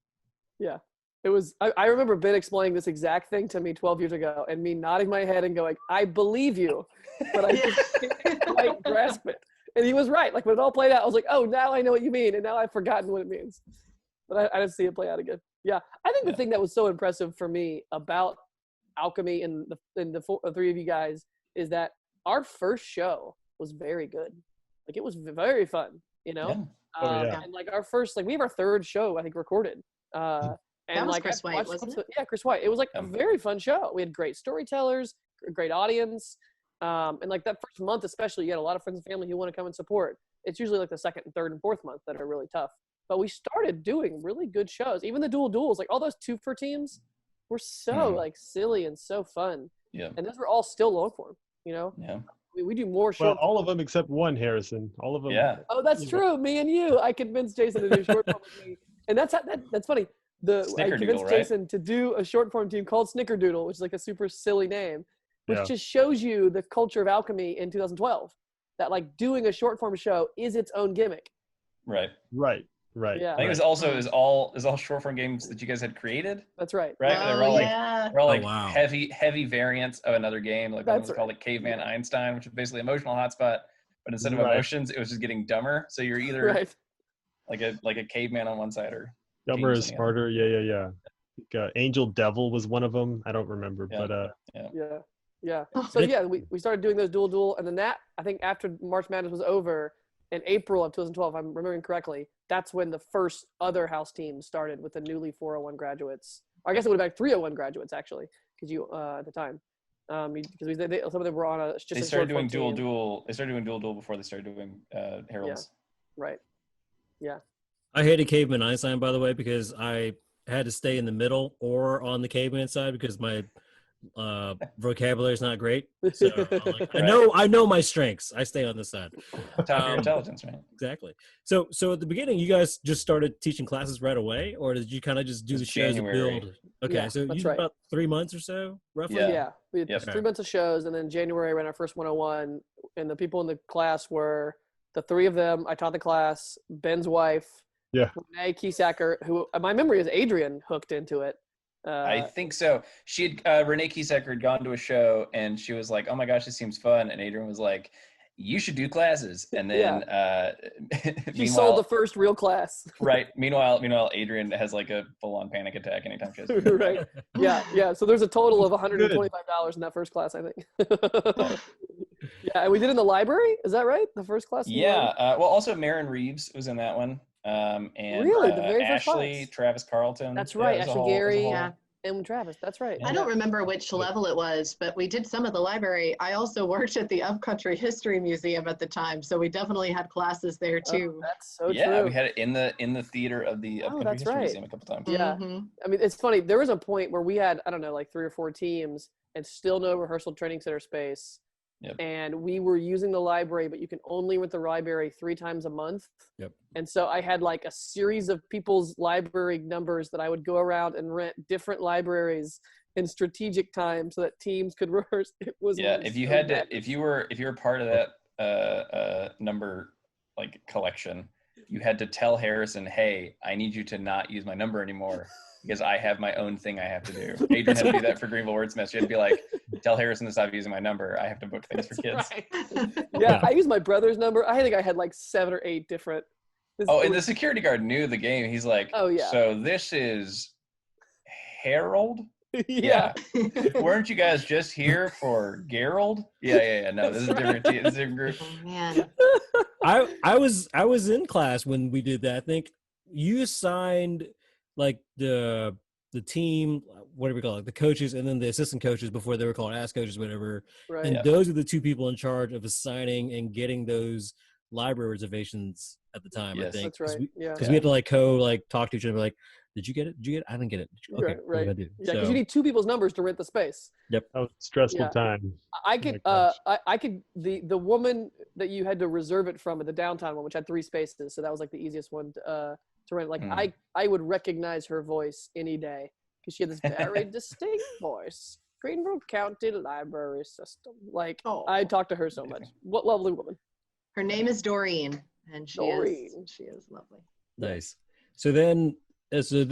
Yeah. It was, I remember Ben explaining this exact thing to me 12 years ago and me nodding my head and going, I believe you, but I just can't quite grasp it. And he was right. Like when it all played out, I was like, oh, now I know what you mean. And now I've forgotten what it means. But I didn't see it play out again. Yeah. I think the thing that was so impressive for me about Alchemy and the 3 of you guys is that our first show was very good. Like it was very fun, Yeah. Oh, yeah. And like our first, like we have our 3rd show, I think, recorded. And That was like Chris I White, watched wasn't clips of- Yeah, Chris White. It was like a Yeah. very fun show. We had great storytellers, great audience. And like that first month, especially, you had a lot of friends and family who want to come and support. It's usually like the 2nd and 3rd and 4th month that are really tough. But we started doing really good shows. Even the duels, like all those 2-for teams were so Mhm. like silly and so fun. Yeah. And those were all still long form, Yeah. we do more Well, short. all of them except one, Harrison. All of them. Yeah. Oh, that's Yeah. true. Me and you. I convinced Jason to do short form with me. And that's funny. I Snickerdoodle, convinced right? Jason to do a short form team called Snickerdoodle, which is like a super silly name, which Yeah. just shows you the culture of Alchemy in 2012. That like doing a short form show is its own gimmick. Right. Right. Yeah. I think it was also it was all short form games that you guys had created, That's right. right? They were all yeah. wow. heavy variants of another game. Like one That's was called like Caveman Einstein, which is basically emotional hotspot, but instead of Right. emotions, it was just getting dumber. So you're either Right. like a caveman on one side or Dumber is genius on the other. smarter. Yeah. Angel Devil was one of them. I don't remember, Yeah. but Yeah. So yeah, we started doing those dual, and then that I think after March Madness was over in April of 2012, if I'm remembering correctly, that's when the first other house team started with the newly 401 graduates. Or I guess it would have been 301 graduates actually, because you at the time, because some of them were on a just They a started short doing form team. dual. They started doing dual before they started doing Heralds. Right. Yeah. I hated Caveman Einstein, by the way, because I had to stay in the middle or on the caveman side because my vocabulary is not great. So like, I know my strengths. I stay on this side. Top of your intelligence, right? Exactly. So at the beginning, you guys just started teaching classes right away, or did you kind of just do It was the shows and January. build? Okay, Yeah, so you that's did right. about 3 months or so, roughly. Yeah. We had Yep. 3 months of shows, and then January I ran our first 101, and the people in the class were the three of them. I taught the class, Ben's wife, Renee Kiesacker, who my memory is Adrian hooked into it. I think so. She had Renee Kiesacker had gone to a show and she was like, "Oh my gosh, this seems fun." And Adrian was like, "You should do classes." And then she sold the first real class. Right. Meanwhile, Adrian has like a full-on panic attack anytime she has Right. Yeah. So there's a total of $125 in that first class, I think. Yeah, and we did it in the library. Is that right? The first class. Yeah. Well, also Marin Reeves was in that one. And really, the very first Ashley, class. Travis Carlton. That's right. Yeah, Ashley Gary and Travis. That's right. I don't remember which level it was, but we did some of the library. I also worked at the Upcountry History Museum at the time, so we definitely had classes there too. That's so true. Yeah, we had it in the theater of the Upcountry History Museum a couple times. Yeah. Mhm. I mean, it's funny. There was a point where we had, I don't know, like 3 or 4 teams and still no rehearsal training center space. Yep. And we were using the library, but you can only rent the library 3 times a month. Yep. And so I had like a series of people's library numbers that I would go around and rent different libraries in strategic time so that teams could rehearse. It was if you had to, if you were part of that number like collection, you had to tell Harrison, "Hey, I need you to not use my number anymore because I have my own thing I have to do." Adrian had to do that for Greenville Wordsmiths. You had to be like, "Tell Harrison to stop using my number. I have to book things for kids." Right. Yeah, I used my brother's number. I think I had like 7 or 8 different. And the security guard knew the game. He's like, "Oh yeah, so this is Harold." Yeah. Weren't you guys just here for Gerald? Yeah. No, this is a different team. This is a different group. Oh, man. I was in class when we did that. I think you assigned like the team, whatever we call it, the coaches, and then the assistant coaches before they were called ass coaches, whatever. Right. And those are the 2 people in charge of assigning and getting those library reservations at the time. I Yes. think That's right. because we had to like talk to each other, like, "Did you get it? Did you get it? I didn't get it." Okay, what Right. do I do? Yeah, because you need 2 people's numbers to rent the space. that was a stressful Yeah. time. I could, gosh. I could, the woman that you had to reserve it from at the downtown one, which had 3 spaces, so that was like the easiest one to rent. Like I would recognize her voice any day because she had this very distinct voice. Greenville County Library System. Like I talked to her so much. What lovely woman. Her name is Doreen, and she is lovely. Nice. So then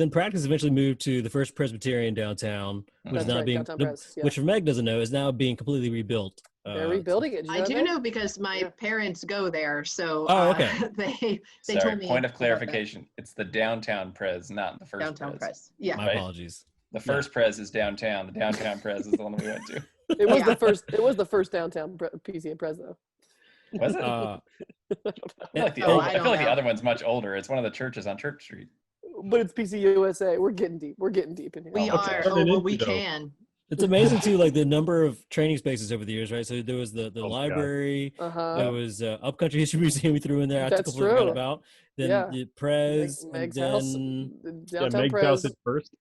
practice eventually moved to the First Presbyterian downtown, which That's is now right, being, Downtown Press, yeah. which for Meg doesn't know, is now being completely rebuilt. They're rebuilding it. Did you I know do that? know because my parents go there, so okay. they Sorry, told me. point of about that. clarification. It's the downtown Pres, not the first Downtown Pres. Press. Yeah. My Right. apologies. The first Pres is downtown. The downtown Pres is the one that we went to. It was Yeah. the first. It was the first downtown PCA Pres though. Was it? Uh, I feel like I the don't know. other one's much older. It's one of the churches on Church Street. But it's PC USA. We're getting deep. We're getting deep in here. We Okay. are. Turn Oh, it well, we into, though. can. it's amazing too, like the number of training spaces over the years, right? So there was the Oh, library, Uh-huh. there was Upcountry History Museum we threw in there. I That's totally forgot true. about. Then Yeah. the Prez, Meg's and house, then the Yeah, downtown Meg's Pres. house at first.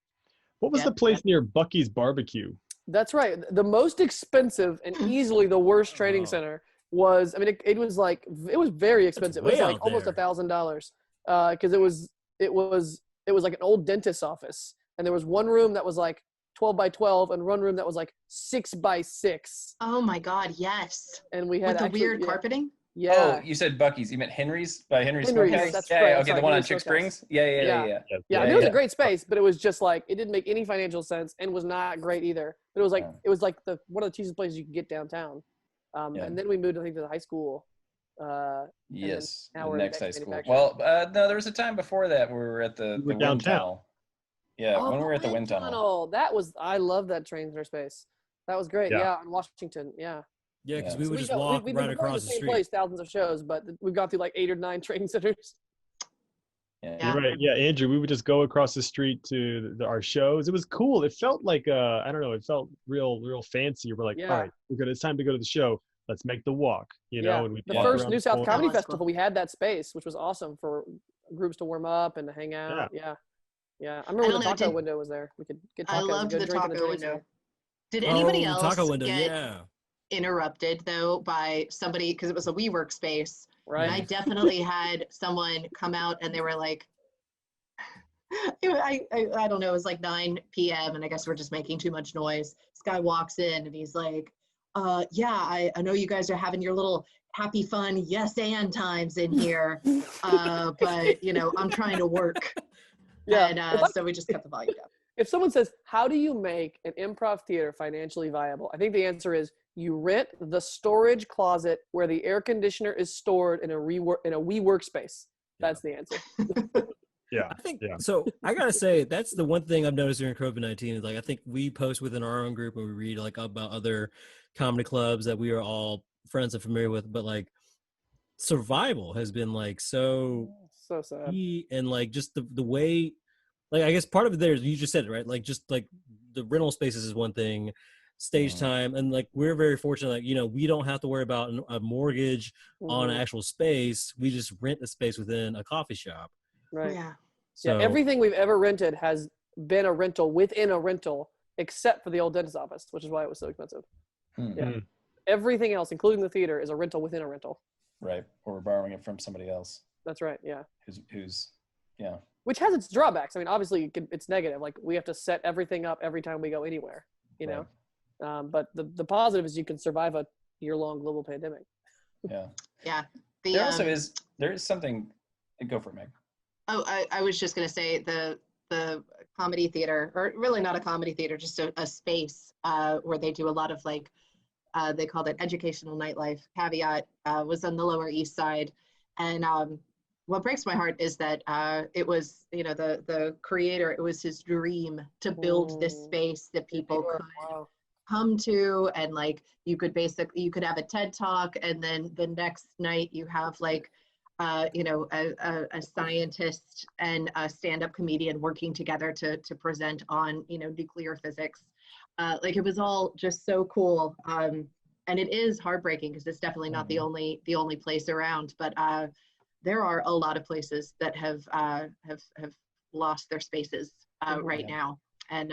What was Yeah. the place near Bucky's Barbecue? That's right. The most expensive and easily the worst training Oh. center was. I mean, it was like it was very expensive. It was way like out almost there. $1,000 because it was it was like an old dentist's office, and there was one room that was like 12 by 12 and one room that was like 6 by 6. Oh my God, yes. And we had With the actually, weird carpeting? Yeah. Oh, you said Bucky's. You meant Henry's by Henry's Henry's, Smokehouse? that's yeah, right. yeah, okay, Sorry, the one on Henry's Chick Smokehouse. Springs? Yeah. Yeah, I mean, it was a great space, but it was just like, it didn't make any financial sense and was not great either. But it was like one of the cheapest places you could get downtown. And then we moved, I think, to the high school. Yes, now the we're next at high school. manufacturing. Well, no, there was a time before that where we were at the wind downtown. tunnel. Yeah, when we were at the wind tunnel. That was, I love that train center space. That was great. Yeah. Yeah, in Washington. Yeah. Yeah, because Yeah. we So would just walk we've right been going to across the the same street. place, thousands of shows, but we've gone through like 8 or 9 training centers. Yeah. You're right. Yeah, Andrew, we would just go across the street to our shows. It was cool. It felt like I don't know. It felt real fancy. We're like, Yeah. all right, it's time to go to the show. Let's make the walk. You know, and we The walk first around New the South corner. Comedy That was Festival, cool. we had that space, which was awesome for groups to warm up and to hang out. Yeah. I remember when the taco window was there. We could get tacos I and loved go the drink in the taco train window. center. Did anybody the else taco window, get interrupted though by somebody, because it was a WeWork space? Right. And I definitely had someone come out and they were like, I don't know, it was like 9 p.m. and I guess we're just making too much noise. This guy walks in and he's like, yeah, I know you guys are having your little happy fun yes and times in here, but you know, I'm trying to work. Yeah. And so we just cut the volume down. If someone says, how do you make an improv theater financially viable? I think the answer is you rent the storage closet where the air conditioner is stored in a WeWork space. That's the answer. Yeah. I think Yeah. so. I gotta say that's the one thing I've noticed during COVID-19 is like I think we post within our own group and we read like about other comedy clubs that we are all friends and familiar with, but like survival has been like so sad. key, and like just the way, like I guess part of it there is you just said it right, like just like the rental spaces is one thing, stage time, and like we're very fortunate, like you know we don't have to worry about a mortgage on an actual space. We just rent a space within a coffee shop. Right. Yeah. So Everything we've ever rented has been a rental within a rental, except for the old dentist office, which is why it was so expensive. Yeah. Everything else, including the theater, is a rental within a rental. Right. Or we're borrowing it from somebody else That's right. Yeah. who's yeah. Which has its drawbacks. I mean, obviously it's negative. Like we have to set everything up every time we go anywhere, you know? But the positive is you can survive a year-long global pandemic. Yeah. Yeah. There is something, go for it, Meg. Oh, I was just going to say the comedy theater, or really not a comedy theater, just a space where they do a lot of like, they called it educational nightlife. Caveat was on the Lower East Side. And what breaks my heart is that it was, you know, the creator, it was his dream to build this space that people could come to. And like, you could have a TED Talk, and then the next night you have like, you know, a scientist and a stand-up comedian working together to present on, you know, nuclear physics. Like it was all just so cool. And it is heartbreaking because it's definitely not the only place around, but there are a lot of places that have lost their spaces right now. And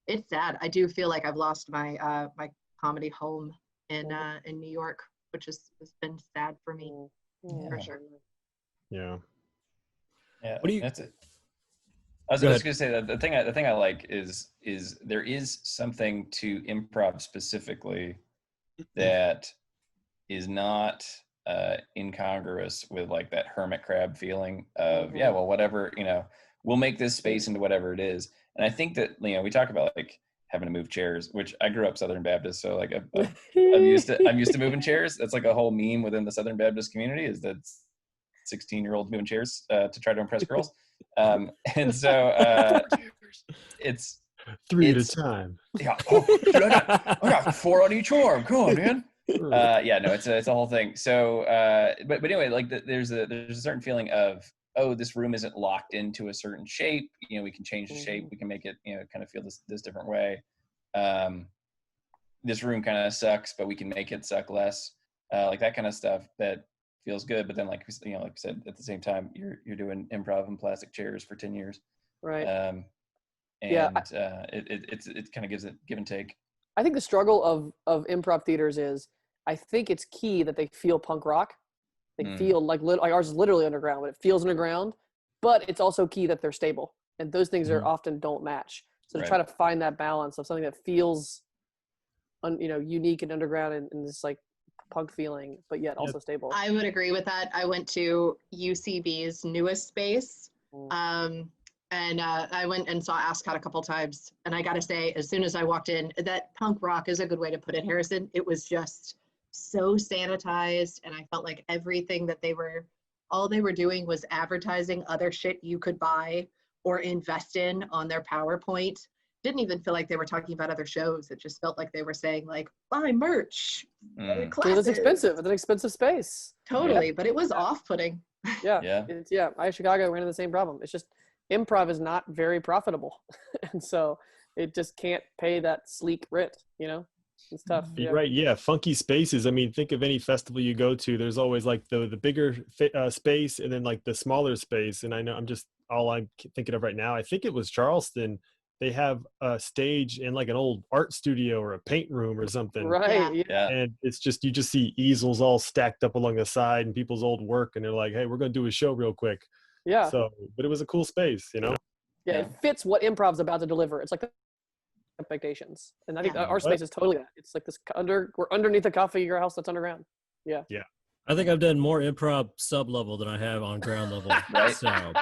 it's sad. I do feel like I've lost my my comedy home in New York, which has been sad for me. For sure. Yeah. Yeah. What do you? That's it. I was just gonna say that the thing I like is there is something to improv specifically that is not incongruous with like that hermit crab feeling of well, whatever, you know, we'll make this space into whatever it is. And I think that, you know, we talk about like having to move chairs, which I grew up Southern Baptist, so like I'm used to moving chairs. That's like a whole meme within the Southern Baptist community, is that 16-year-olds moving chairs to try to impress girls. And so it's 3 at a time. Yeah. Oh, I got 4 on each arm. Come on, man. Yeah, no, it's a whole thing. So, but anyway, like there's a certain feeling of, oh, this room isn't locked into a certain shape. You know, we can change the shape. We can make it, you know, kind of feel this different way. This room kind of sucks, but we can make it suck less. Like that kind of stuff that feels good. But then, like you know, like I said, at the same time, you're doing improv in plastic chairs for 10 years. Right. And it kind of gives it give and take. I think the struggle of improv theaters is, I think it's key that they feel punk rock. They feel like ours is literally underground, but it feels underground. but it's also key that they're stable, and those things are Mhm. often don't match. So to Right. try to find that balance of something that feels, unique and underground and this like punk feeling, but yet also stable. I would agree with that. I went to UCB's newest space. And I went and saw ASCOT a couple times. And I got to say, as soon as I walked in, that punk rock is a good way to put it, Harrison. It was just so sanitized. And I felt like everything that all they were doing was advertising other shit you could buy or invest in on their PowerPoint. Didn't even feel like they were talking about other shows. It just felt like they were saying like, buy merch. Because it's expensive. It's an expensive space. Totally. But it was off-putting. Yeah. I Chicago ran into the same problem. It's just improv is not very profitable. And so it just can't pay that sleek rent, It's tough. You're right. Yeah. Funky spaces. I mean, think of any festival you go to, there's always like the bigger space and then like the smaller space. And I know all I'm thinking of right now, I think it was Charleston. They have a stage in like an old art studio or a paint room or something. Right. Yeah. And it's just, you just see easels all stacked up along the side and people's old work. And they're like, hey, we're going to do a show real quick. Yeah. So, but it was a cool space, Yeah, it fits what improv's about to deliver. It's like the expectations. And I think our space is totally that. It's like this we're underneath a coffee house that's underground. Yeah. I think I've done more improv sub-level than I have on ground level. Right. So,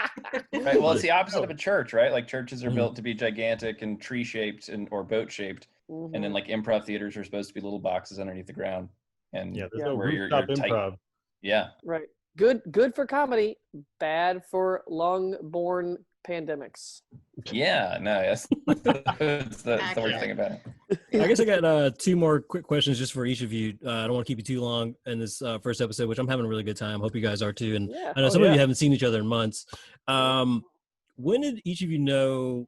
Right. Well, it's the opposite of a church, right? Like churches are built to be gigantic and tree-shaped or boat-shaped, and then like improv theaters are supposed to be little boxes underneath the ground. And there's no where rooftop you're tight. improv. Yeah. Right. Good for comedy, bad for long-born pandemics. Yeah. No. That's the worst thing about it. I guess I got 2 more quick questions just for each of you. I don't want to keep you too long in this first episode, which I'm having a really good time. Hope you guys are too. And I know some of you haven't seen each other in months. When did each of you know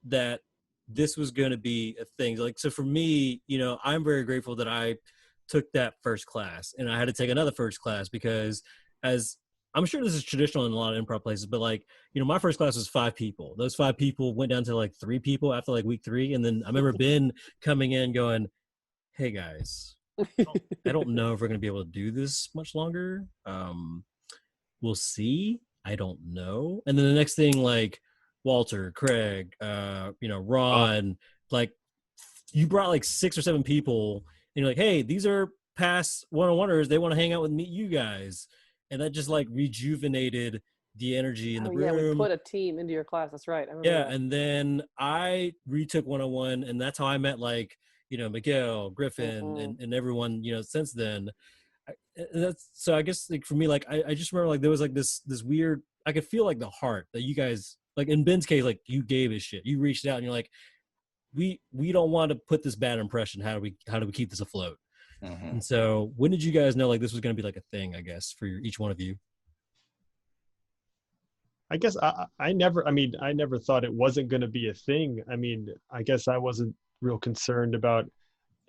that this was going to be a thing? Like, so for me, I'm very grateful that I took that first class and I had to take another first class because as I'm sure this is traditional in a lot of improv places, but like, my first class was 5 people. Those 5 people went down to like 3 people after like week 3. And then I remember Ben coming in going, hey guys, I don't know if we're going to be able to do this much longer. We'll see. I don't know. And then the next thing, like Walter, Craig, Ron, like you brought like 6 or 7 people and you're like, hey, these are past one-on-oneers. They want to hang out with you guys. And that just like rejuvenated the energy in the room. Yeah, we put a team into your class. That's right. I remember that. And then I retook 101, and that's how I met like Miguel, Griffin, and everyone since then. So I guess like for me, like I just remember like there was like this weird. I could feel like the heart that you guys like in Ben's case, like you gave a shit. You reached out and you're like, we don't want to put this bad impression. How do we keep this afloat? And so when did you guys know like this was going to be like a thing, I guess, for each one of you? I guess I never thought it wasn't going to be a thing. I mean, I guess I wasn't real concerned about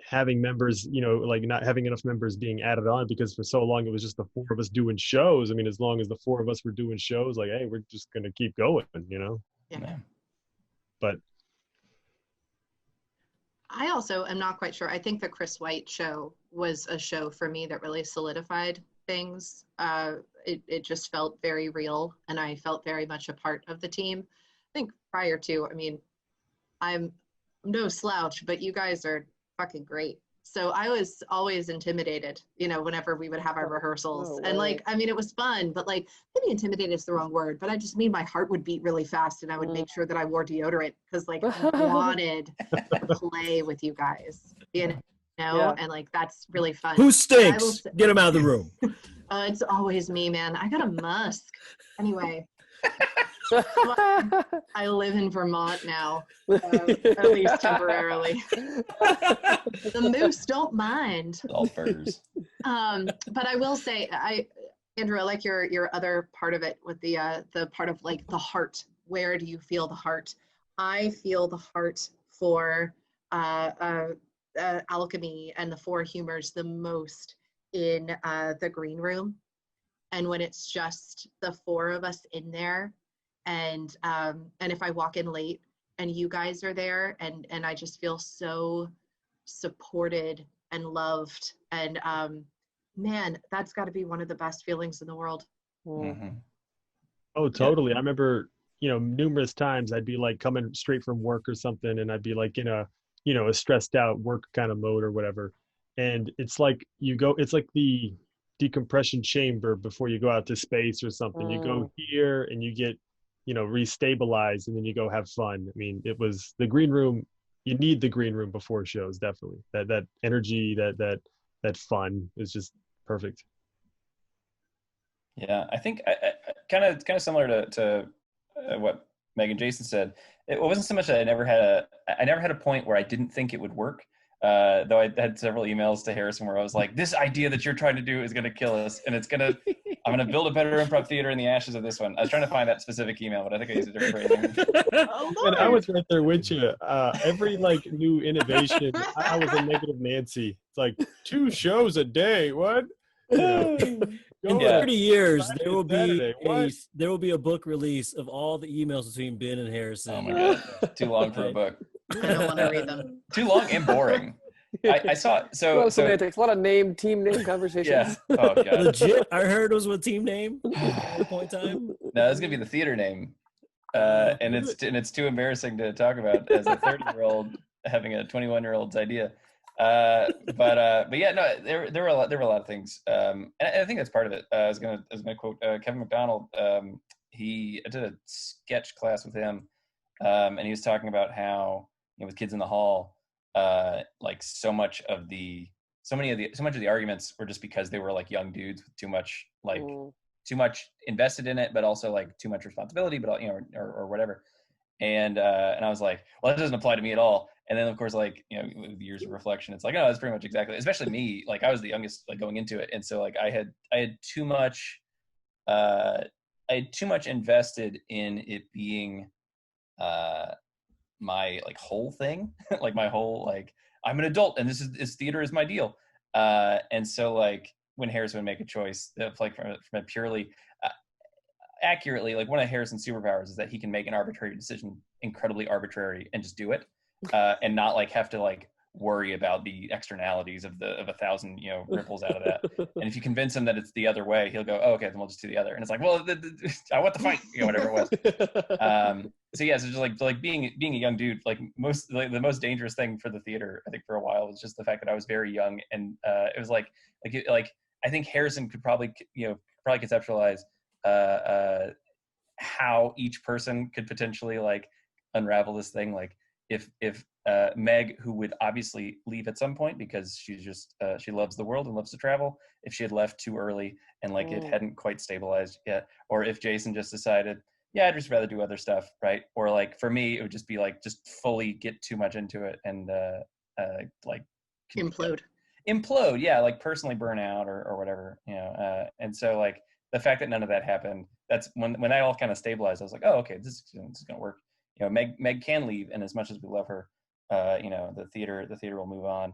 having members, like not having enough members being added on because for so long it was just the 4 of us doing shows. I mean, as long as the 4 of us were doing shows, like, hey, we're just going to keep going, Yeah. But I also am not quite sure. I think the Chris White show was a show for me that really solidified things. It just felt very real, and I felt very much a part of the team. I think prior to, I'm no slouch, but you guys are fucking great. So I was always intimidated, whenever we would have our rehearsals. And like, it was fun, but like maybe intimidated is the wrong word, but I just mean my heart would beat really fast and I would make sure that I wore deodorant because like I wanted to play with you guys, and like, that's really fun. Who stinks? Get him out of the room. It's always me, man. I got a musk. Anyway. I live in Vermont now, at least temporarily. The moose don't mind. All furs. But I will say, Andrew, I like your other part of it with the part of like the heart. Where do you feel the heart? I feel the heart for Alchemy and the 4 humors the most in the green room, and when it's just the 4 of us in there. And if I walk in late and you guys are there and I just feel so supported and loved, and man, that's got to be one of the best feelings in the world. Oh, totally. I remember, numerous times I'd be like coming straight from work or something, and I'd be like in a, a stressed out work kind of mode or whatever. And it's like it's like the decompression chamber before you go out to space or something. You go Mm. here and you get, restabilized, and then you go have fun. I mean, it was the green room. You need the green room before shows, definitely. That energy, that fun is just perfect. Yeah, I think kind of similar to what Meg and Jason said. It wasn't so much that I never had a point where I didn't think it would work. Though I had several emails to Harrison where I was like, "This idea that you're trying to do is going to kill us, and I'm going to build a better improv theater in the ashes of this one." I was trying to find that specific email, but I think I used a different phrasing. And I was right there with you. Every like new innovation, I was a negative Nancy. It's like 2 shows a day. What? In Yeah. 30 years, Friday there will and be Saturday, what? there will be a book release of all the emails between Ben and Harrison. Oh my god, too long for a book. I don't want to read them. Too long and boring. I saw a so lot of semantics, a lot of team name conversations. yeah. Oh god. Legit, I heard it was with team name at one point in time. No, it's gonna be the theater name, and it's too embarrassing to talk about as a 30-year-old having a 21-year-old's idea. But yeah, no, there were a lot of things, and I think that's part of it. I was gonna quote Kevin McDonald. I did a sketch class with him, and he was talking about how with Kids in the Hall, like so much of the arguments were just because they were like young dudes with too much invested in it, but also like too much responsibility, but or whatever. And I was like, well, that doesn't apply to me at all. And then of course, like, with years of reflection, it's like, oh, that's pretty much exactly, especially me, like I was the youngest, like going into it. And so like I had too much invested in it being my like whole thing, like my whole, like, I'm an adult and this theater is my deal. And so like when Harrison would make a choice, like from a purely accurately, like one of Harrison's superpowers is that he can make an arbitrary decision incredibly arbitrary and just do it, and not like have to like worry about the externalities of 1,000 ripples out of that. And if you convince him that it's the other way, he'll go, oh, okay, then we'll just do the other. And it's like, well, I want the fight, whatever it was. So yeah, so just like being a young dude, like the most dangerous thing for the theater, I think for a while, was just the fact that I was very young, and it was like I think Harrison could probably conceptualize how each person could potentially like unravel this thing. Like if Meg, who would obviously leave at some point because she's just she loves the world and loves to travel, if she had left too early and like it hadn't quite stabilized yet, or if Jason just decided, yeah, I'd just rather do other stuff, right? Or like for me, it would just be like just fully get too much into it and like implode, yeah, like personally burn out or whatever, and so like the fact that none of that happened, that's when that all kind of stabilized. I was like, oh, okay, this is gonna work. Meg can leave, and as much as we love her, the theater will move on,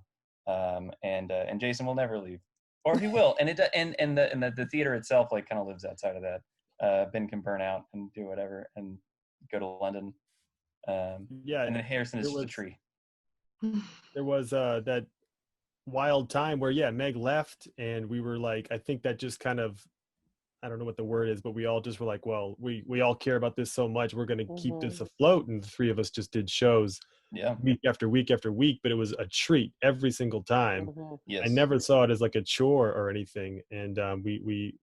and Jason will never leave, or he will, and the theater itself like kind of lives outside of that. Ben can burn out and do whatever and go to London, Yeah, and then Harrison is just a tree. There was that wild time where Meg left, and we were like, I think that just kind of, I don't know what the word is, but we all just were like, well, we all care about this so much, we're going to keep this afloat. And the 3 of us just did shows week after week after week, but it was a treat every single time. Yes. I never saw it as like a chore or anything. And we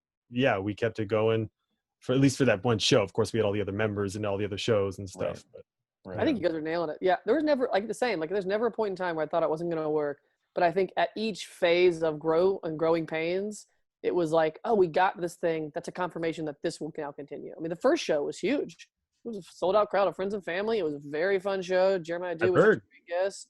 kept it going for at least for that one show. Of course, we had all the other members and all the other shows and stuff. Right. But, I think you guys are nailing it. Yeah, there was never, like the same, like there's never a point in time where I thought it wasn't going to work. But I think at each phase of growing pains, it was like, oh, we got this thing. That's a confirmation that this will now continue. I mean, the first show was huge. It was a sold-out crowd of friends and family. It was a very fun show. Jeremiah D was a great guest.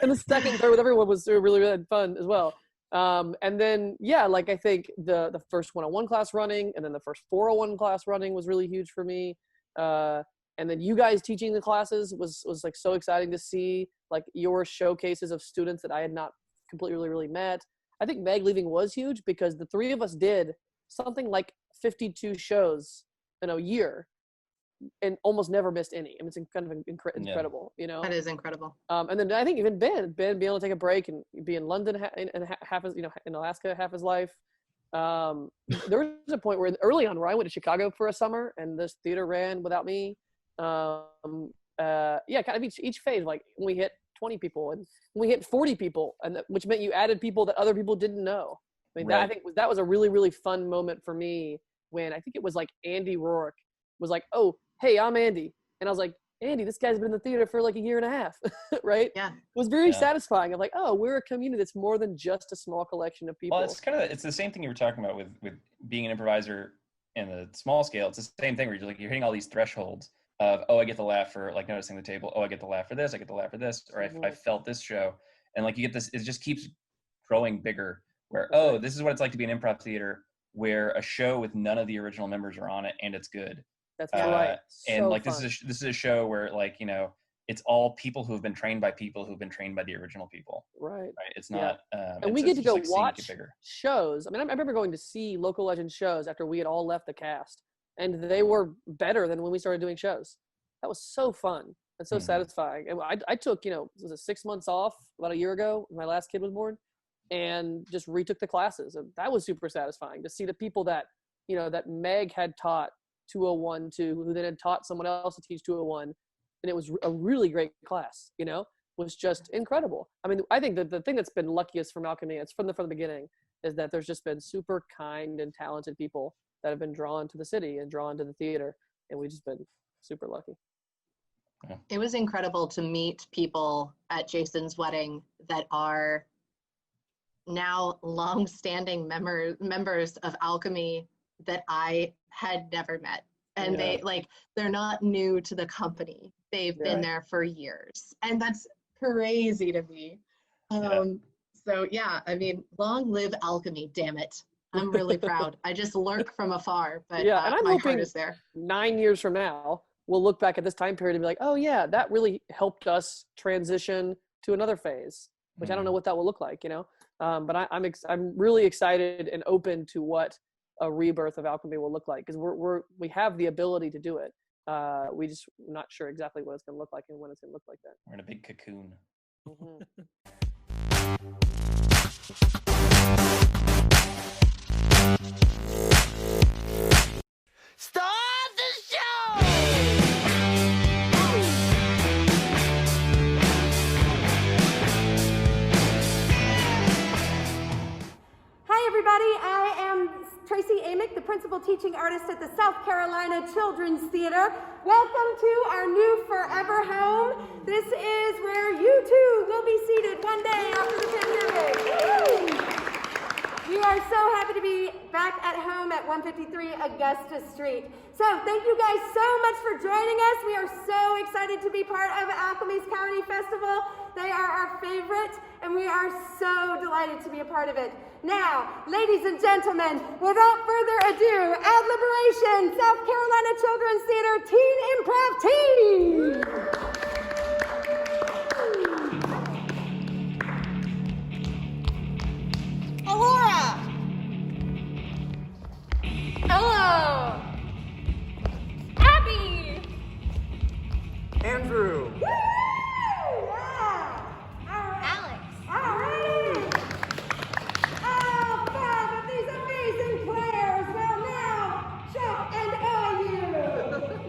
And the second, third with everyone was really, really fun as well. And then, like I think the first one-on-one class running and then the first 401 class running was really huge for me. And then you guys teaching the classes was like so exciting to see, like your showcases of students that I had not completely really met. I think Meg leaving was huge because the 3 of us did something like 52 shows in a year and almost never missed any. I mean, it's kind of incredible, That is incredible. And then I think even Ben being able to take a break and be in London and half his, in Alaska half his life. There was a point where early on where I went to Chicago for a summer and this theater ran without me. Yeah, kind of each phase, like when we hit 20 people and when we hit 40 people, and which meant you added people that other people didn't know. I mean, Right. I think that was a really, really fun moment for me when I think it was like Andy Rourke was like, "Oh, hey, I'm Andy." And I was like, "Andy, this guy's been in the theater for like a year and a half," right? Yeah. It was very Yeah. satisfying. I'm like, "Oh, we're a community that's more than just a small collection of people." Well, it's the same thing you were talking about with being an improviser in the small scale. It's the same thing where you're hitting all these thresholds of, oh, I get the laugh for like noticing the table. Oh, I get the laugh for this. I get the laugh for this. Or I felt this show. And like you get this, it just keeps growing bigger where, oh, this is what it's like to be an improv theater where a show with none of the original members are on it and it's good. That's right. And So like fun. this is a show where like, you know, it's all people who have been trained by people who've been trained by the original people. Right. Right. It's Yeah. not And we it's get to just go like seeing it get watch bigger. shows. I mean, I remember going to see local legend shows after we had all left the cast, and they were better than when we started doing shows. That was so fun and so satisfying. And I took, was it 6 months off about a year ago when my last kid was born, and just retook the classes. And that was super satisfying to see the people that, that Meg had taught 201 to, who then had taught someone else to teach 201. And it was a really great class, was just incredible. I mean, I think that the thing that's been luckiest from Alchemy, it's from the beginning, is that there's just been super kind and talented people that have been drawn to the city and drawn to the theater. And we've just been super lucky. It was incredible to meet people at Jason's wedding that are now long-standing members of Alchemy that I had never met. And they're not new to the company. They've been there for years. And that's crazy to me. So yeah, I mean, long live Alchemy, damn it. I'm really proud. I just lurk from afar, but and I'm my hoping heart is there. 9 years from now, we'll look back at this time period and be like, oh yeah, that really helped us transition to another phase, which I don't know what that will look like, but I'm really excited and open to what a rebirth of Alchemy will look like, because we have the ability to do it. We just not sure exactly what it's going to look like and when it's going to look like that. We're in a big cocoon. Start the show! Hi everybody, I am Tracy Amick, the principal teaching artist at the South Carolina Children's Theater. Welcome to our new forever home. This is where you too will be seated one day after the pandemic. Woo! We are so happy to be back at home at 153 Augusta Street. So thank you guys so much for joining us. We are so excited to be part of Alchemy's Comedy Festival. They are our favorite, and we are so delighted to be a part of it. Now, ladies and gentlemen, without further ado, Adliberation, South Carolina Children's Theater Teen Improv Team! Alora! Hello! Abby! Andrew! Woo! Yeah! Alex! All right! Oh, fun with these amazing players! Well, now, Chuck and you,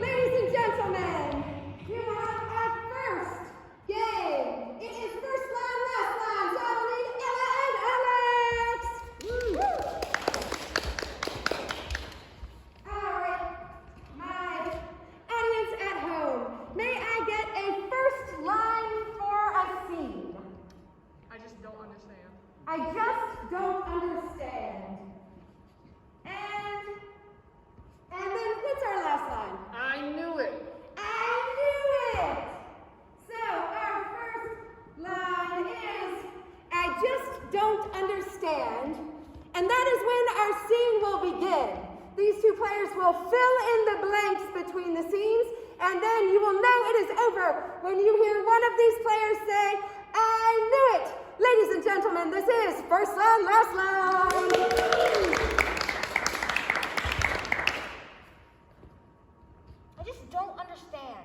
ladies and gentlemen, you have our first game. It is first line, last line, so I need Ella and Alex! Woo! All right, my audience at home, may I get a first line for a scene? I just don't understand. I just don't understand. And then what's our last line? I knew it. I knew it! So our first line is, I just don't understand. And that is when our scene will begin. These two players will fill in the blanks between the scenes, and then you will know it is over when you hear one of these players say, I knew it! Ladies and gentlemen, this is first line, last line. I just don't understand.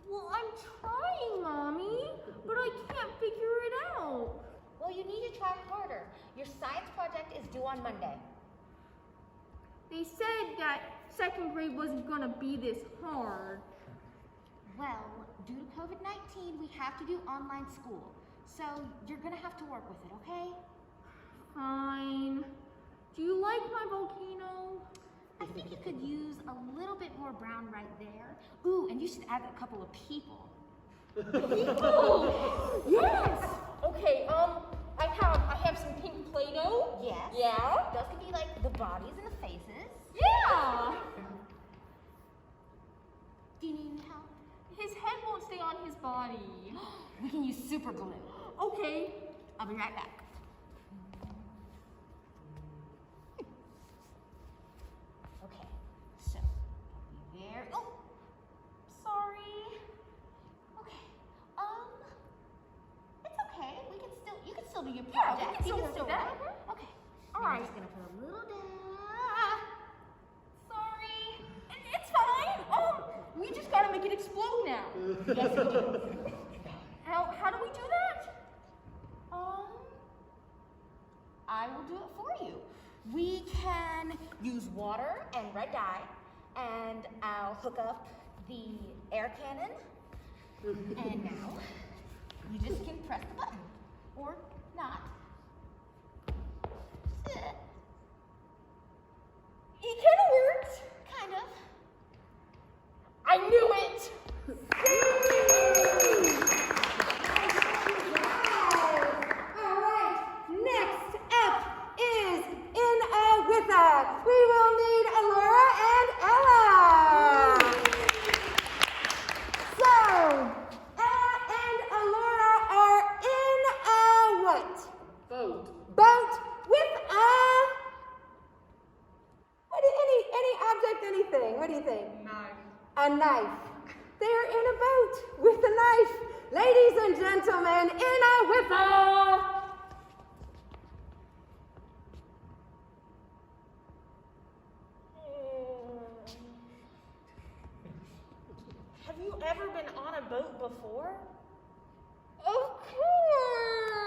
Well, I'm trying, Mommy, but I can't figure it out. Well, you need to try harder. Your science project is due on Monday. They said that second grade wasn't gonna be this hard. Well, due to COVID-19, we have to do online school. So you're gonna have to work with it, okay? Fine. Do you like my volcano? I think you could use a little bit more brown right there. Ooh, and you should add a couple of people. People? Yes! Okay, I have some pink Play-Doh. Yes. Yeah. Those could be like the bodies and the faces. Yeah. Do you need any help? His head won't stay on his body. We can use super glue. Okay. I'll be right back. Okay, so be very. Oh, sorry. Okay. It's okay. You can still do your project. Yeah, we can still work with that. Okay. All Now right. I'm just gonna put a little down. Sorry. It's fine. We just gotta make it explode now. Yes, we do. How do we do that? I will do it for you. We can use water and red dye, and I'll hook up the air cannon. And now, you just can press the button, or not. It kind of worked. Kind of. I knew it. All right, next up is In a With a. We will need Alora and Ella. So, Ella and Alora are in a what? Boat. Boat with any object, anything. What do you think? Knife. A knife. They're in a boat with a knife. Ladies and gentlemen, in a with a. Have you ever been on a boat before? Of course.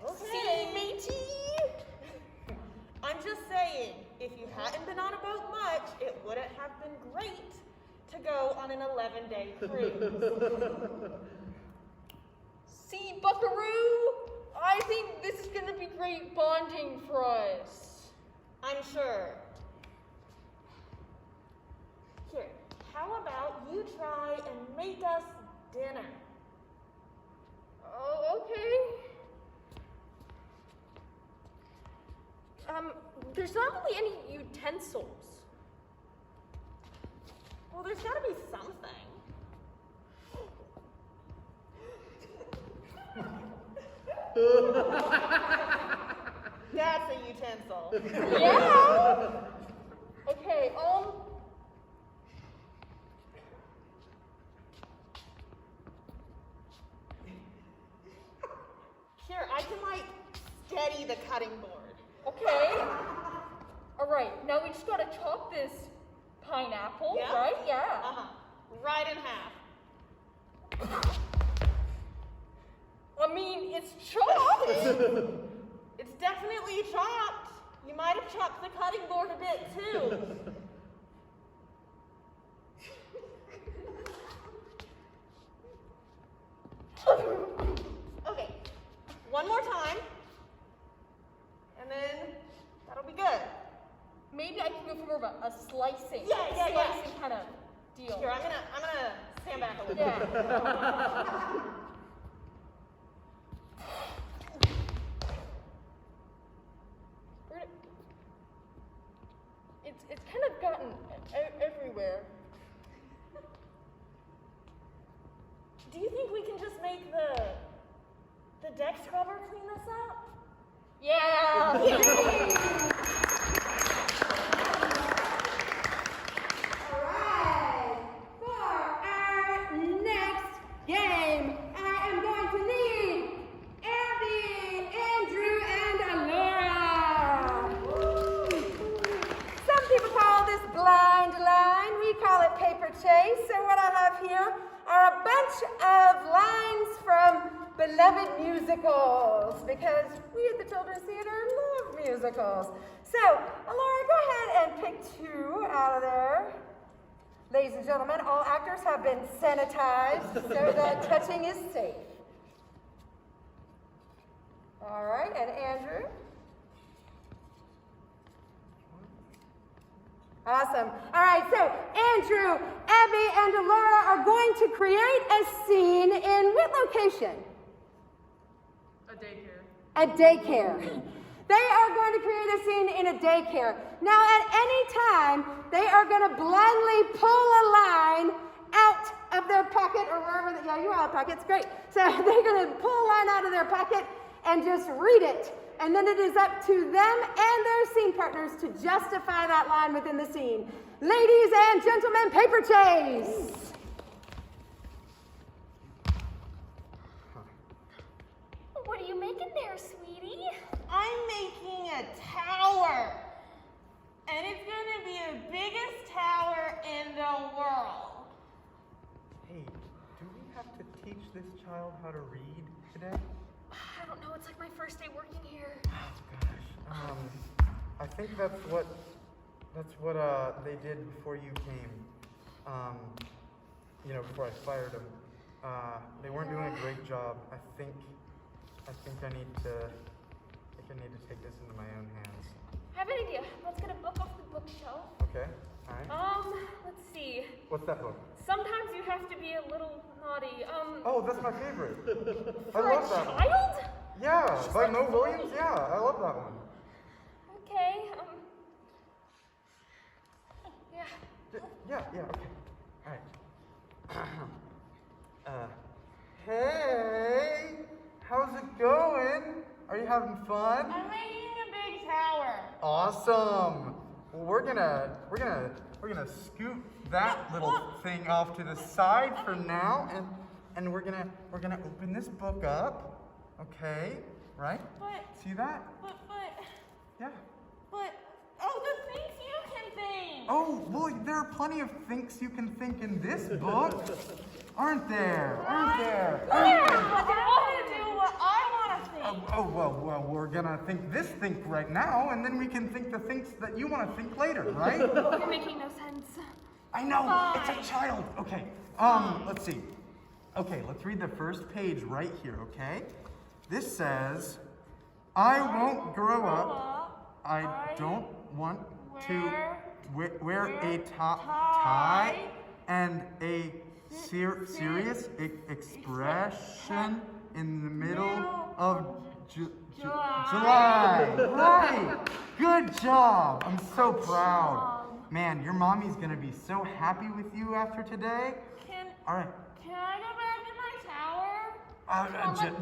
Okay. See, matey? I'm just saying, if you hadn't been on a boat much, it wouldn't have been great to go on an 11-day cruise. See, buckaroo? I think this is going to be great bonding for us. I'm sure. Here, how about you try and make us dinner? Oh, okay. There's not really any utensils. Well, there's gotta be something. That's a utensil. Yeah. Okay, here, I can like steady the cutting board. Okay. All right. Now we just gotta chop this pineapple, Yeah? right? Yeah. Uh-huh. Right in half. I mean, it's chopped. It's definitely chopped. You might have chopped the cutting board a bit too. Okay, one more time. And then that'll be good. Maybe I can go for more of a slicing. Yeah. Slicing kind of deal. Here, I'm gonna stand back a little Yeah. bit. It's kind of gotten everywhere. Do you think we can just make the deck scrubber clean this up? Yeah. All right, for our next game, I am going to need Andy, Andrew, and Alora. Some people call this blind line. We call it paper chase. So what I have here are a bunch of lines from beloved musicals, because we at the Children's Theater love musicals. So, Laura, go ahead and pick 2 out of there. Ladies and gentlemen, all actors have been sanitized so that touching is safe. All right, and Andrew? Awesome. All right, so Andrew, Abby, and Laura are going to create a scene in what location? A daycare. A daycare. They are going to create a scene in a daycare. Now, at any time, they are going to blindly pull a line out of their pocket or wherever. Yeah, you all have pockets. Great. So they're going to pull a line out of their pocket and just read it. And then it is up to them and their scene partners to justify that line within the scene. Ladies and gentlemen, paper chase. What are you making there, sweetie? I'm making a tower. And it's gonna be the biggest tower in the world. Hey, do we have to teach this child how to read today? I don't know, it's like my first day working here. Oh gosh. I think that's what they did before you came. Before I fired them. They weren't doing a great job. I think I need to take this into my own hands. I have an idea. Let's get a book off the bookshelf. Okay. All right. Let's see. What's that book? Sometimes you have to be a little naughty. Oh, that's my favorite. I For a love that one. child? Yeah, She's by like Mo 20. Williams. Yeah, I love that one. Okay. Yeah. Yeah, okay. All right. Hey, how's it going? Are you having fun? I'm making a big tower. Awesome. Well, we're gonna scoot that little thing off to the side for now, and we're gonna open this book up. Okay, right? But See that? Yeah. the things you can think. Oh, well, there are plenty of things you can think in this book, aren't there? Aren't there? Yeah, but I want to do what I want to think. Well, we're gonna think this think right now, and then we can think the things that you want to think later, right? You're making no sense. I know, it's a child. Okay, let's see. Okay, let's read the first page right here, okay? This says, I won't grow up. I don't want to wear a tie and a serious expression in the middle of July. Right. Good job. I'm so proud. Man, your mommy's gonna be so happy with you after today. All right. Can I go back in my tower?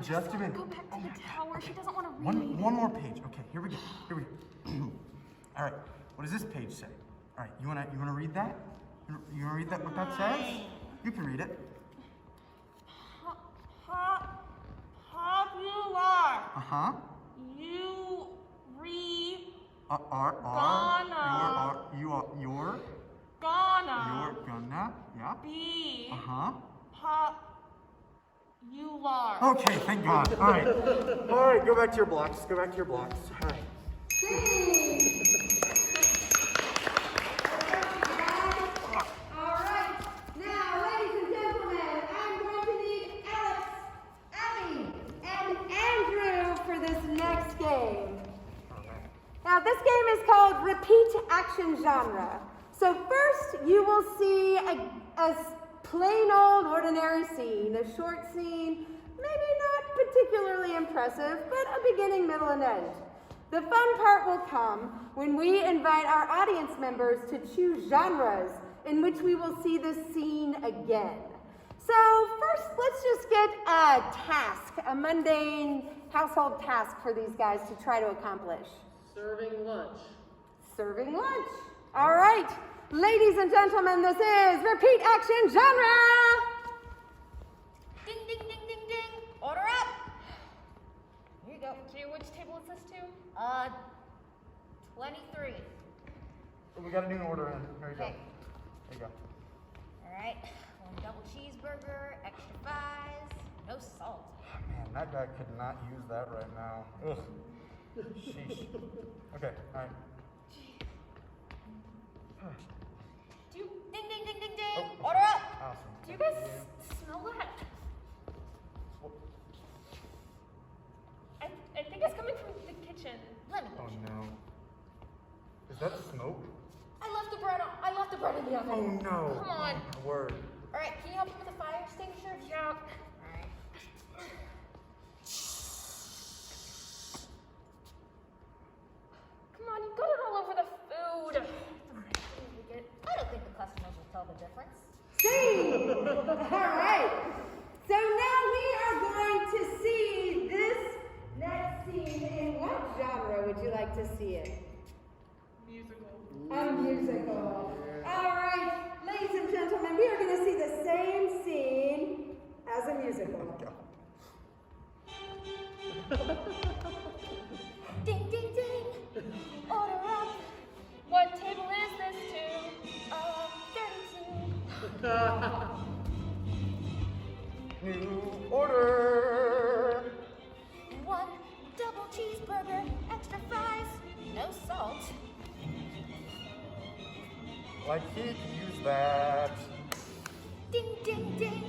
Just a minute. Go back to the tower. She doesn't want to read. One more page. Okay, here we go. All right. What does this page say? All right. You wanna read that? You wanna read that? What that says? You can read it. Popular. Uh-huh. You You're gonna, yeah. be Uh-huh. popular. Okay, thank God. All right. All right, go back to your blocks. Go back to your blocks. All right. All right. Now, ladies and gentlemen, I'm going to need Alex, Abby, and Andrew for this next game. Now, this game is called Repeat Action Genre. So first, you will see a plain old ordinary scene, a short scene, maybe not particularly impressive, but a beginning, middle, and end. The fun part will come when we invite our audience members to choose genres in which we will see this scene again. So first, let's just get a task, a mundane household task for these guys to try to accomplish. Serving lunch. Serving lunch. All right. Ladies and gentlemen, this is Repeat Action Genre. Ding, ding, ding, ding, ding. Order up. Here you go. Which table is this to? 23. We got a new order in. Here you go. Okay. There you go. All right. 1 double cheeseburger, extra fries, no salt. Man, that guy could not use that right now. Ugh. Sheesh. Okay, alright. Ding, ding, ding, ding, ding. Oh, Order up. Awesome. Do you Thank guys smell that? I think it's coming from the kitchen. Let me. Oh no. Is that smoke? I left the bread on. I left the bread in the oven. Oh no. Come on. Oh, my word. All right, can you help me with the fire extinguisher? Yeah. All right. Come on, you got it all over the food. I don't think the customers will tell the difference. All right. So now we are going to see this next scene. In what genre would you like to see it? Musical. A musical. All right, ladies and gentlemen, we are going to see the same scene as a musical. Ding, ding, ding. Order up. What table is this to? 32. New order. 1 double cheeseburger, extra fries, no salt. Like he could use that. Ding, ding, ding.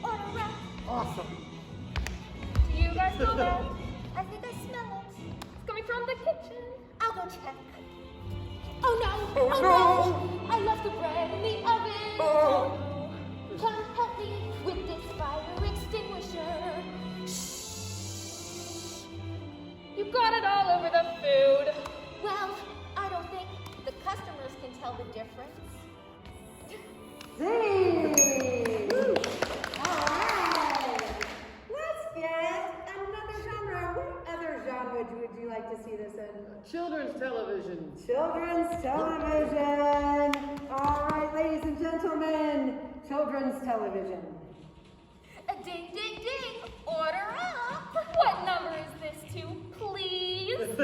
Order up. Awesome. Do you guys know that? I think I smell it. It's coming from the kitchen. I'll go check. Oh no! Oh, no! I left the bread in the oven! Oh. Come help me with this fire extinguisher. You got it all over the food. Well, I don't think the customers can tell the difference. Sing! All right. Let's get another genre. What other genre would you like to see this in? Children's television. Children's television. All right, ladies and gentlemen, children's television. Ding, ding, ding! Order up! What number is this to, please? It's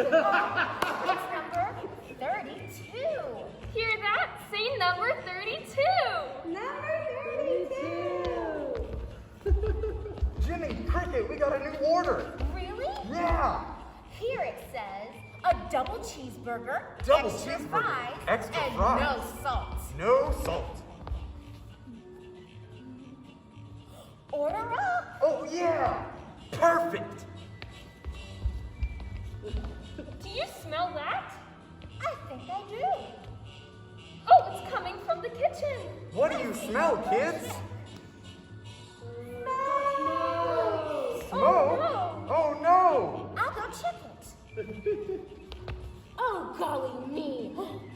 number 32. Hear that? Say number 32. Number 32. Jimmy, Cricket, we got a new order. Really? Yeah. Here it says a double cheeseburger, Double extra cheeseburger, fries, extra and fries. no salt. No salt. Order up! Oh yeah. Perfect. Do you smell that? I think I do. Oh, it's coming from the kitchen. What do you smell, kids? Smoke. Oh no. I'll go check it. Oh, golly me.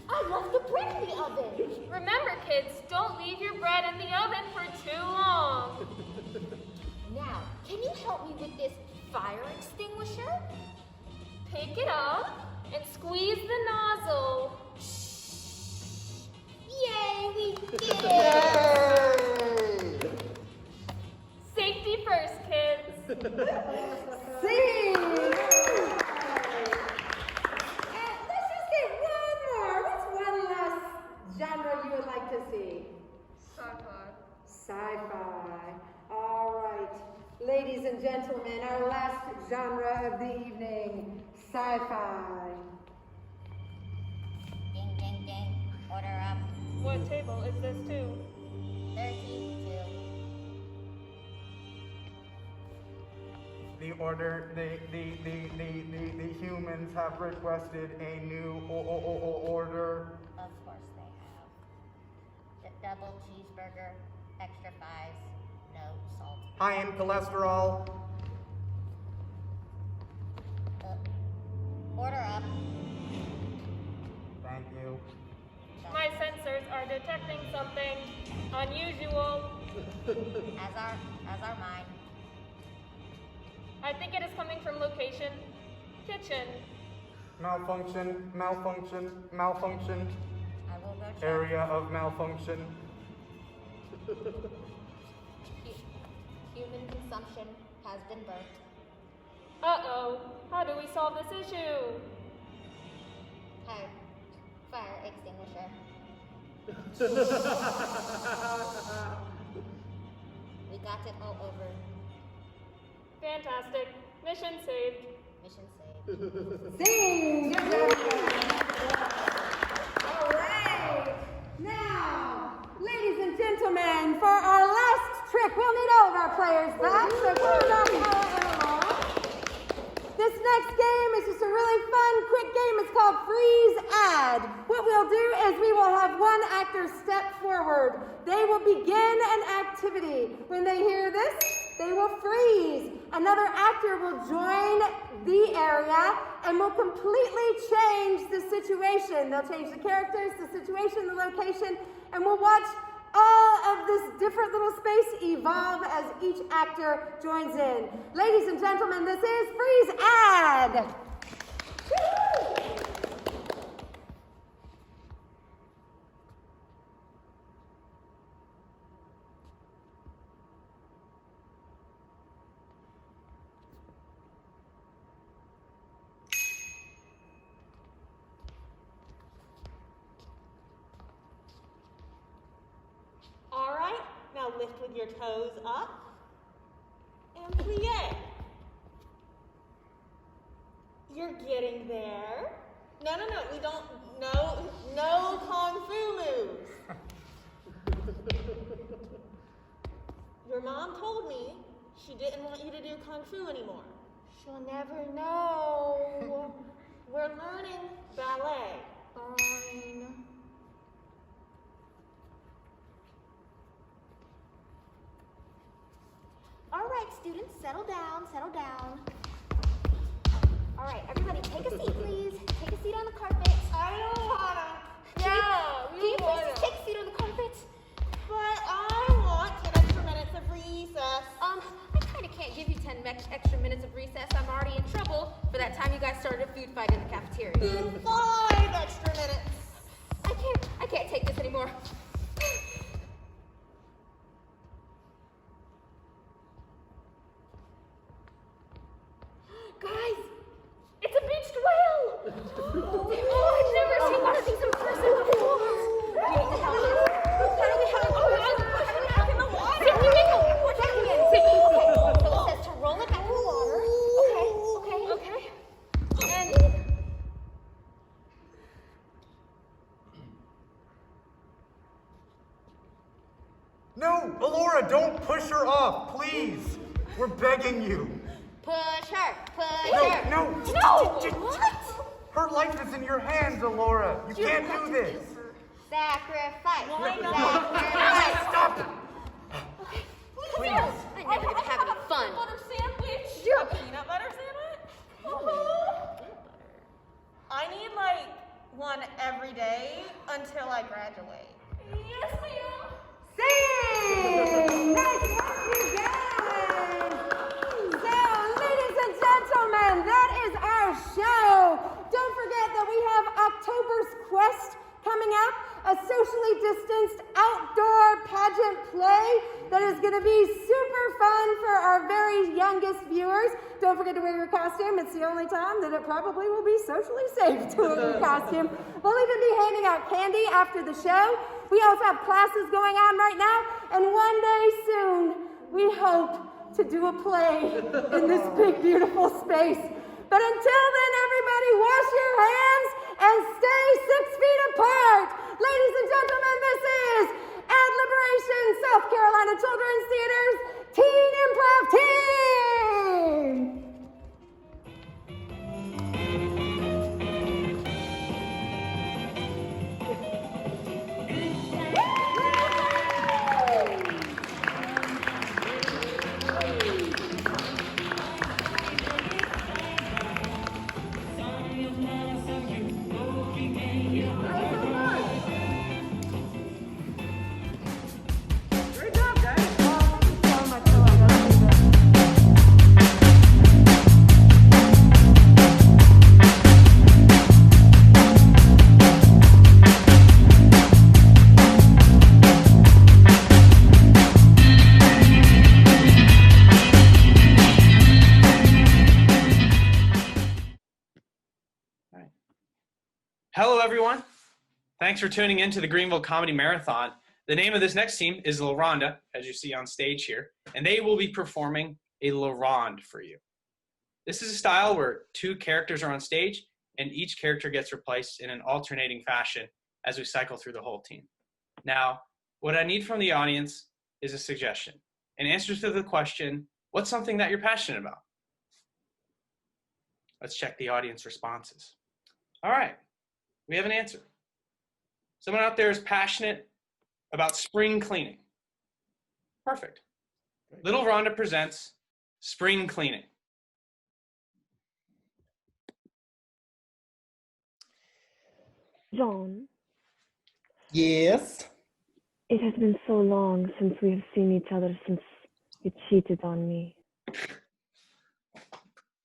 I left the bread in the oven. Remember, kids, don't leave your bread in the oven for too long. Now, can you help me with this fire extinguisher? Pick it up and squeeze the nozzle. Yay, we did it! Yay. Safety first, kids. Sing! Let's just get one more. What's one last genre you would like to see? Sci-fi. Sci-fi. All right. Ladies and gentlemen, our last genre of the evening, sci-fi. Ding, ding, ding. Order up. What table is this to? 32. The order, the humans have requested a new order. Of course they have. The double cheeseburger, extra fries, no salt. High in cholesterol. Order up. Thank you. My sensors are detecting something unusual. As are mine. I think it is coming from location kitchen. Malfunction. I will go check. Area of malfunction. Human consumption has been burnt. Uh-oh. How do we solve this issue? Fire extinguisher. We got it all over. Fantastic. Mission saved. Mission saved. Sing! All right. Now, ladies and gentlemen, for our last trick, we'll need all of our players back, so come on along. This next game is just a really fun, quick game. It's called Freeze Ad. What we'll do is we will have one actor step forward. They will begin an activity. When they hear this, they will freeze. Another actor will join the area and will completely change the situation. They'll change the characters, the situation, the location, and we'll watch all of this different little space evolve as each actor joins in. Ladies and gentlemen, this is Freeze Ad. Woo! All right, now lift with your toes up and plie. You're getting there. No, we don't, no Kung Fu moves. Your mom told me she didn't want you to do Kung Fu anymore. She'll never know. We're learning ballet. Fine. All right, students, settle down, settle down. All right, everybody, take a seat, please. Take a seat on the carpet. I don't wanna. Can you please take a seat on the carpet? But I want 10 extra minutes of recess. I kind of can't give you 10 extra minutes of recess. I'm already in trouble for that time you guys started a food fight in the cafeteria. 5 extra minutes. I can't take this anymore. Guys, it's a beached whale! Oh, I've never seen one of these in person before. We need to help it. How do we help it in the water? We're taking it. Okay, so it says to roll it back in the water. Okay. And... No, Alora, don't push her off, please. We're begging you. Push her. No. What? Her life is in your hands, Alora. You can't do this. Sacrifice. Why not? Sacrifice. Stop. Please. I never get to have any fun. Butter sandwich? Yeah. A peanut butter sandwich? I need one every day until I graduate. Yes, ma'am. Sing! Nice work, you guys! So, ladies and gentlemen, that is our show. Don't forget that we have October's Quest coming up, a socially distanced outdoor pageant play that is going to be super fun for our very youngest viewers. Don't forget to wear your costume. It's the only time that it probably will be socially safe to wear your costume. We'll even be handing out candy after the show. We also have classes going on right now, and one day soon, we hope to do a play in this big, beautiful space. But until then, everybody, wash your hands and stay 6 feet apart. Ladies and gentlemen, this is Adliberation, South Carolina Children's Theater's Teen Improv Team. Hello, everyone. Thanks for tuning in to the Greenville Comedy Marathon. The name of this next team is Lil Rhonda, as you see on stage here, and they will be performing a Lil Rhonda for you. This is a style where 2 characters are on stage and each character gets replaced in an alternating fashion as we cycle through the whole team. Now, what I need from the audience is a suggestion. An answer to the question, what's something that you're passionate about? Let's check the audience responses. All right, we have an answer. Someone out there is passionate about spring cleaning. Perfect. Lil Rhonda presents spring cleaning. John, Yes. it has been so long since we have seen each other since you cheated on me.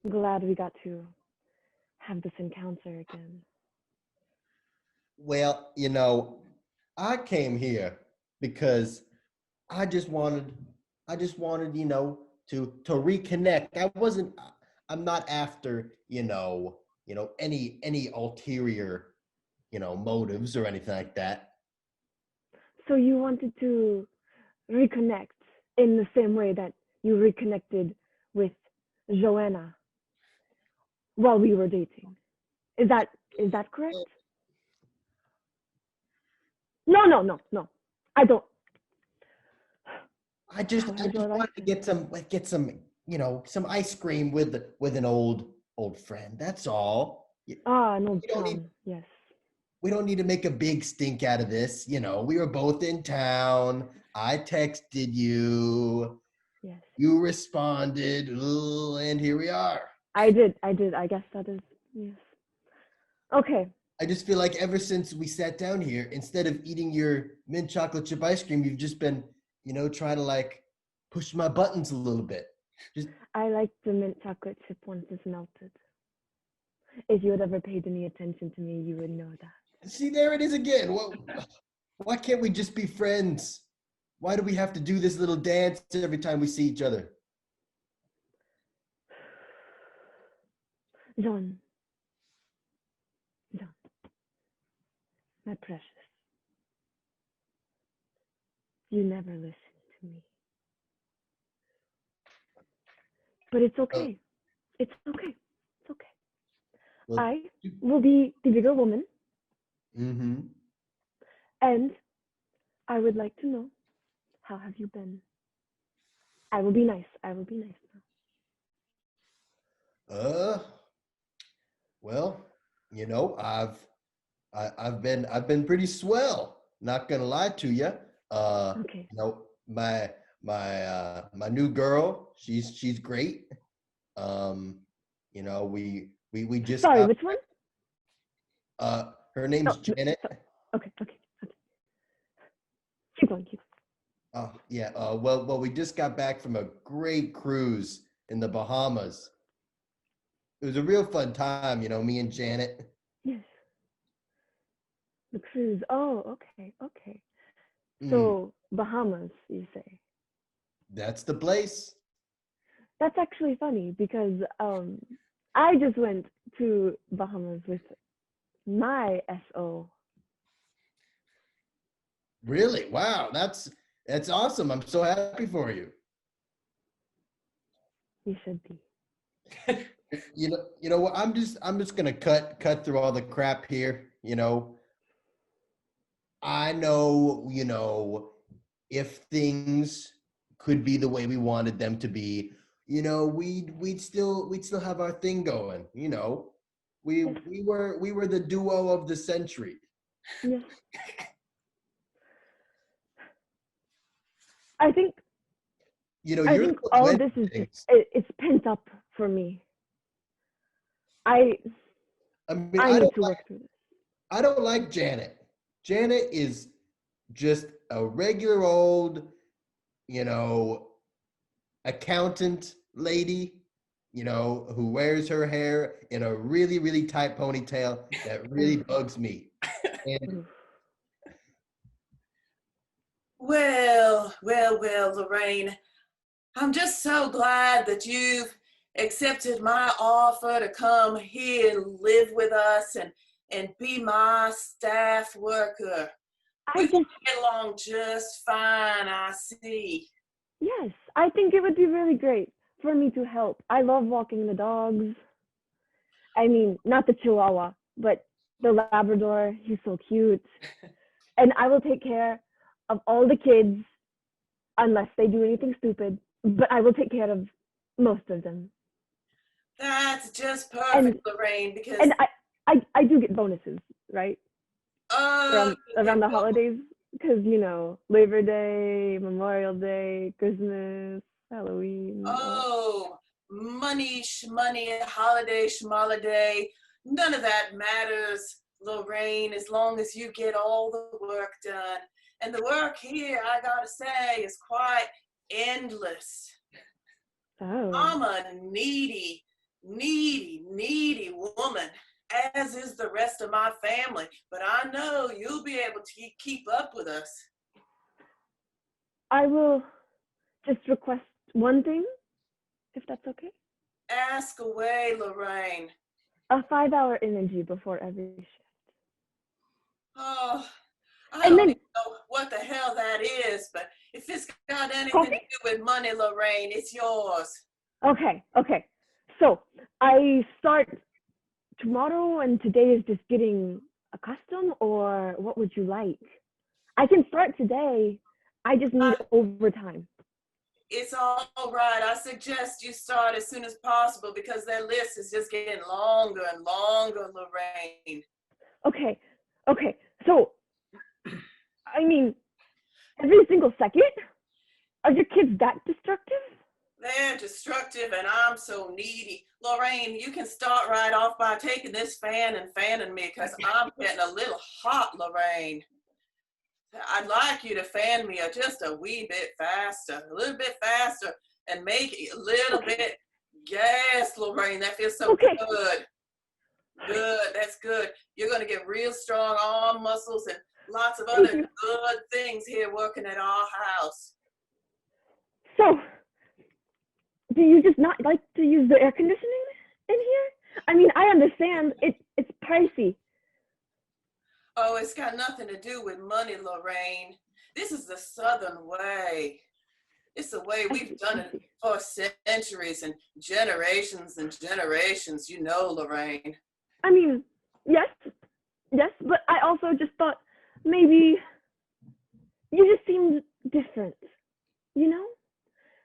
I'm glad we got to have this encounter again. Well, I came here because I just wanted, to reconnect. I'm not after, any ulterior, motives or anything like that. So you wanted to reconnect in the same way that you reconnected with Joanna while we were dating. Is that correct? No. I don't. I just wanted to get some, some ice cream with an old friend. That's all. No, John. Yes. We don't need to make a big stink out of this. We were both in town. I texted you. Yes. You responded, and here we are. I did. I guess that is, yes. Okay. I just feel like ever since we sat down here, instead of eating your mint chocolate chip ice cream, you've just been, trying to push my buttons a little bit. I like the mint chocolate chip once it's melted. If you had ever paid any attention to me, you would know that. See, there it is again. Why can't we just be friends? Why do we have to do this little dance every time we see each other? John, my precious, you never listened to me. But it's okay. It's okay. It's okay. Well, I will be the bigger woman. Mm-hmm. And I would like to know, how have you been? I will be nice. now. Well, I've been pretty swell. Not gonna lie to you. Okay. My new girl, she's great. We just Sorry, which one? Her name's Janet. Okay. Keep going. Oh yeah. Well, we just got back from a great cruise in the Bahamas. It was a real fun time, me and Janet. Yes. The cruise. Oh, okay. So Bahamas, you say? That's the place. That's actually funny because I just went to Bahamas with my SO. Really? Wow, that's awesome. I'm so happy for you. You should be. You know what? I'm just gonna cut through all the crap here. I know, if things could be the way we wanted them to be, we'd still have our thing going. We were the duo of the century. Yeah. I think all of this is it's pent up for me. I need to work through this. I don't like Janet. Janet is just a regular old, accountant lady, who wears her hair in a really, really tight ponytail that really bugs me. And Well, Lorraine, I'm just so glad that you've accepted my offer to come here and live with us and be my staff worker. We get along just fine, I see. Yes, I think it would be really great for me to help. I love walking the dogs. I mean, not the Chihuahua, but the Labrador. He's so cute. And I will take care of all the kids unless they do anything stupid. But I will take care of most of them. That's just perfect, Lorraine, because... And I do get bonuses, right? Around the holidays. Because, you know, Labor Day, Memorial Day, Christmas, Halloween. Oh, money, shmoney, holiday, shmoliday. None of that matters, Lorraine, as long as you get all the work done. And the work here, I gotta say, is quite endless. Oh. I'm a needy woman, as is the rest of my family. But I know you'll be able to keep up with us. I will just request one thing, if that's okay. Ask away, Lorraine. A 5-hour energy before every shift. Oh, I don't even know what the hell that is, but if it's got anything to do with money, Lorraine, it's yours. Okay. So I start tomorrow and today is just getting accustomed, or what would you like? I can start today. I just need overtime. It's all right. I suggest you start as soon as possible because their list is just getting longer and longer, Lorraine. Okay. So, I mean, every single second? Are your kids that destructive? They're destructive and I'm so needy. Lorraine, you can start right off by taking this fan and fanning me because I'm getting a little hot, Lorraine. I'd like you to fan me just a wee bit faster, a little bit faster, and make it a little bit gas, Lorraine. That feels so good. Good, that's good. You're going to get real strong arm muscles and lots of other good things here working at our house. So, do you just not like to use the air conditioning in here? I mean, I understand it's pricey. Oh, it's got nothing to do with money, Lorraine. This is the Southern way. It's the way we've done it for centuries and generations, you know, Lorraine. I mean, yes, but I also just thought maybe you just seemed different, you know?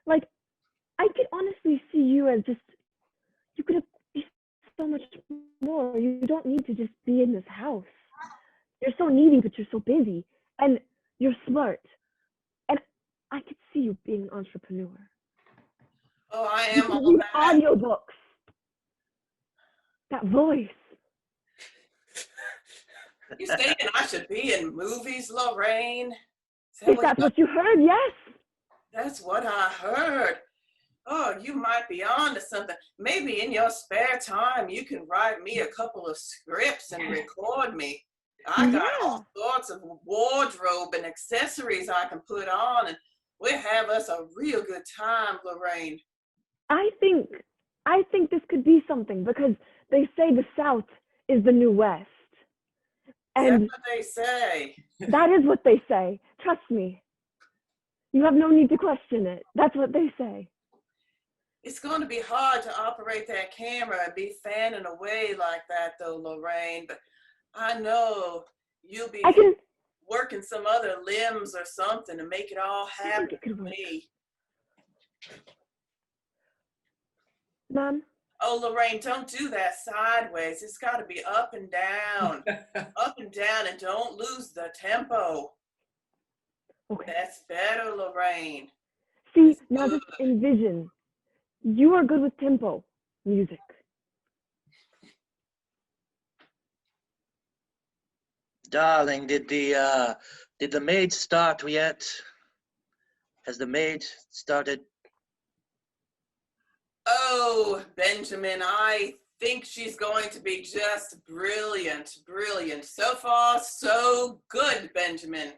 Like, I could honestly see you as just, you could be so much more. You don't need to just be in this house. You're so needy, but you're so busy. And you're smart. And I could see you being an entrepreneur. Oh, I You am could all read that. audiobooks. That voice. You saying I should be in movies, Lorraine? If that's what you heard, yes. That's what I heard. Oh, you might be on to something. Maybe in your spare time, you can write me a couple of scripts and record me. I got all sorts of wardrobe and accessories I can put on, and we'll have us a real good time, Lorraine. I think this could be something because they say the South is the new West. And that's what they say. That is what they say. Trust me. You have no need to question it. That's what they say. It's going to be hard to operate that camera and be fanning away like that, though, Lorraine. But I know you'll be working some other limbs or something to make it all happen for me. Mom? Oh, Lorraine, don't do that sideways. It's got to be up and down. Up and down, and don't lose the tempo. Okay. That's better, Lorraine. See, now just envision. You are good with tempo music. Darling, did the maid start yet? Has the maid started? Oh, Benjamin, I think she's going to be just brilliant. So far, so good, Benjamin.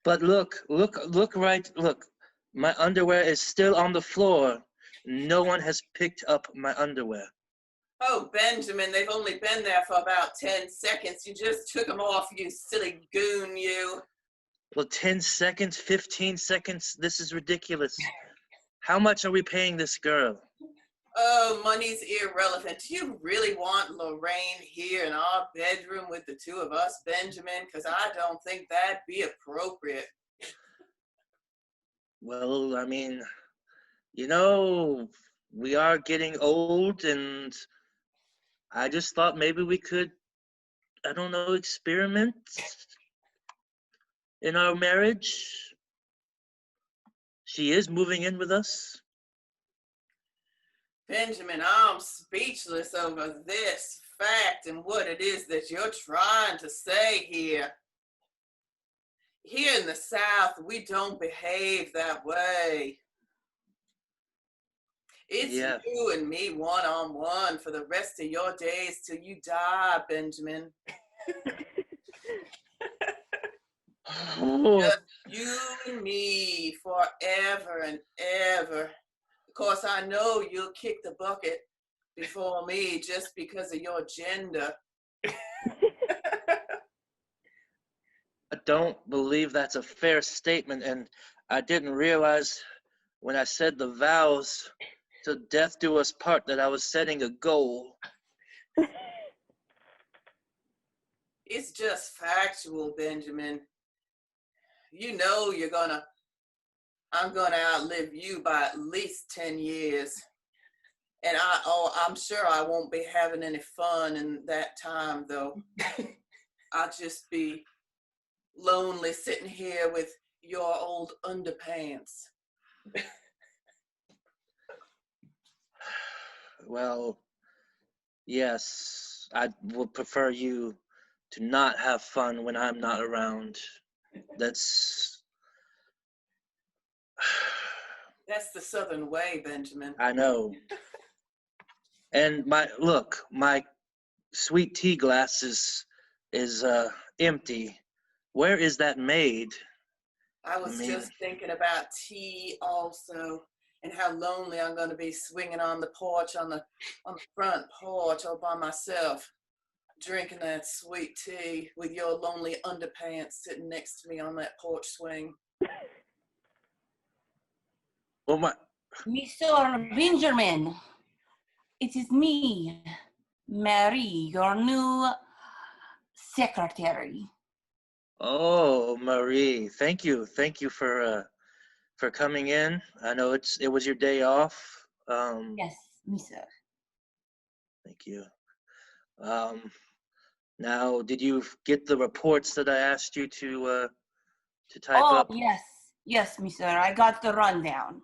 But look, my underwear is still on the floor. No one has picked up my underwear. Oh, Benjamin, they've only been there for about 10 seconds. You just took them off, you silly goon, you. Well, 10 seconds, 15 seconds, this is ridiculous. How much are we paying this girl? Oh, money's irrelevant. Do you really want Lorraine here in our bedroom with the two of us, Benjamin? Because I don't think that'd be appropriate. Well, I mean, you know, we are getting old, and I just thought maybe we could, I don't know, experiment in our marriage. She is moving in with us. Benjamin, I'm speechless over this fact and what it is that you're trying to say here. Here in the South, we don't behave that way. It's you and me one-on-one for the rest of your days till you die, Benjamin. Just you and me forever and ever. Of course, I know you'll kick the bucket before me just because of your gender. I don't believe that's a fair statement, and I didn't realize when I said the vows till death do us part that I was setting a goal. It's just factual, Benjamin. You know I'm gonna outlive you by at least 10 years. And I'm sure I won't be having any fun in that time, though. I'll just be lonely sitting here with your old underpants. Well, yes, I would prefer you to not have fun when I'm not around. That's the Southern way, Benjamin. I know. And my sweet tea glass is empty. Where is that made? I was just thinking about tea also, and how lonely I'm going to be swinging on the porch, on the front porch all by myself, drinking that sweet tea with your lonely underpants sitting next to me on that porch swing. Well, Mr. Benjamin, it is me, Mary, your new secretary. Oh, Marie, thank you for coming in. I know it was your day off. Yes, Mr. Thank you. Now, did you get the reports that I asked you to type up? Oh, yes, Mr. I got the rundown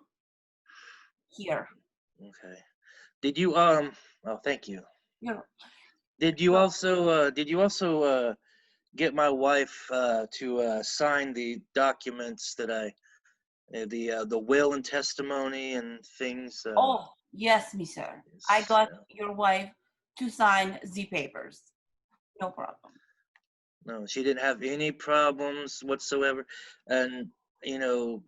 here. Okay. Did you oh, thank you. Did you also get my wife to sign the documents that the will and testimony and things? Oh, yes, Mr. I got your wife to sign the papers. No problem. No, she didn't have any problems whatsoever, and you know,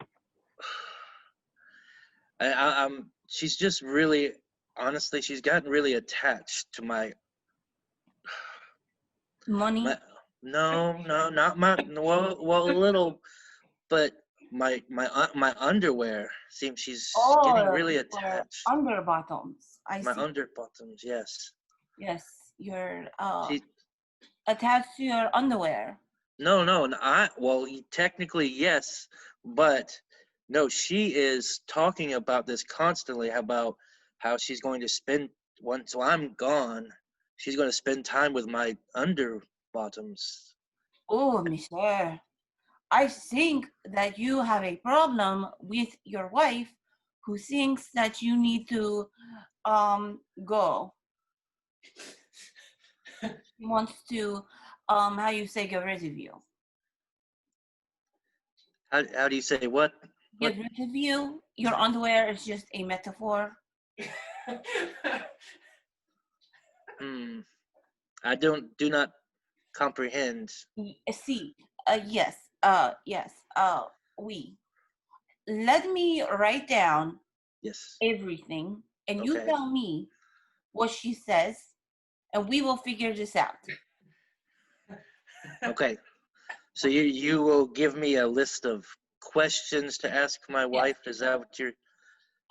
she's just really, honestly, she's gotten really attached to my money. No, not my. Well, a little, but my underwear seems she's getting really attached. Under bottoms. My under bottoms, yes. Yes, you're attached to your underwear. No, well, technically yes, but no, she is talking about this constantly, about how she's going to spend, once I'm gone, she's going to spend time with my under bottoms. Oh, Mister, I think that you have a problem with your wife, who thinks that you need to go. She wants to how you say, get rid of you. How do you say what? Get rid of you? Your underwear is just a metaphor. I do not comprehend. See, yes, we. Let me write down everything, and you tell me what she says, and we will figure this out. Okay. So you will give me a list of questions to ask my wife? Is that what you're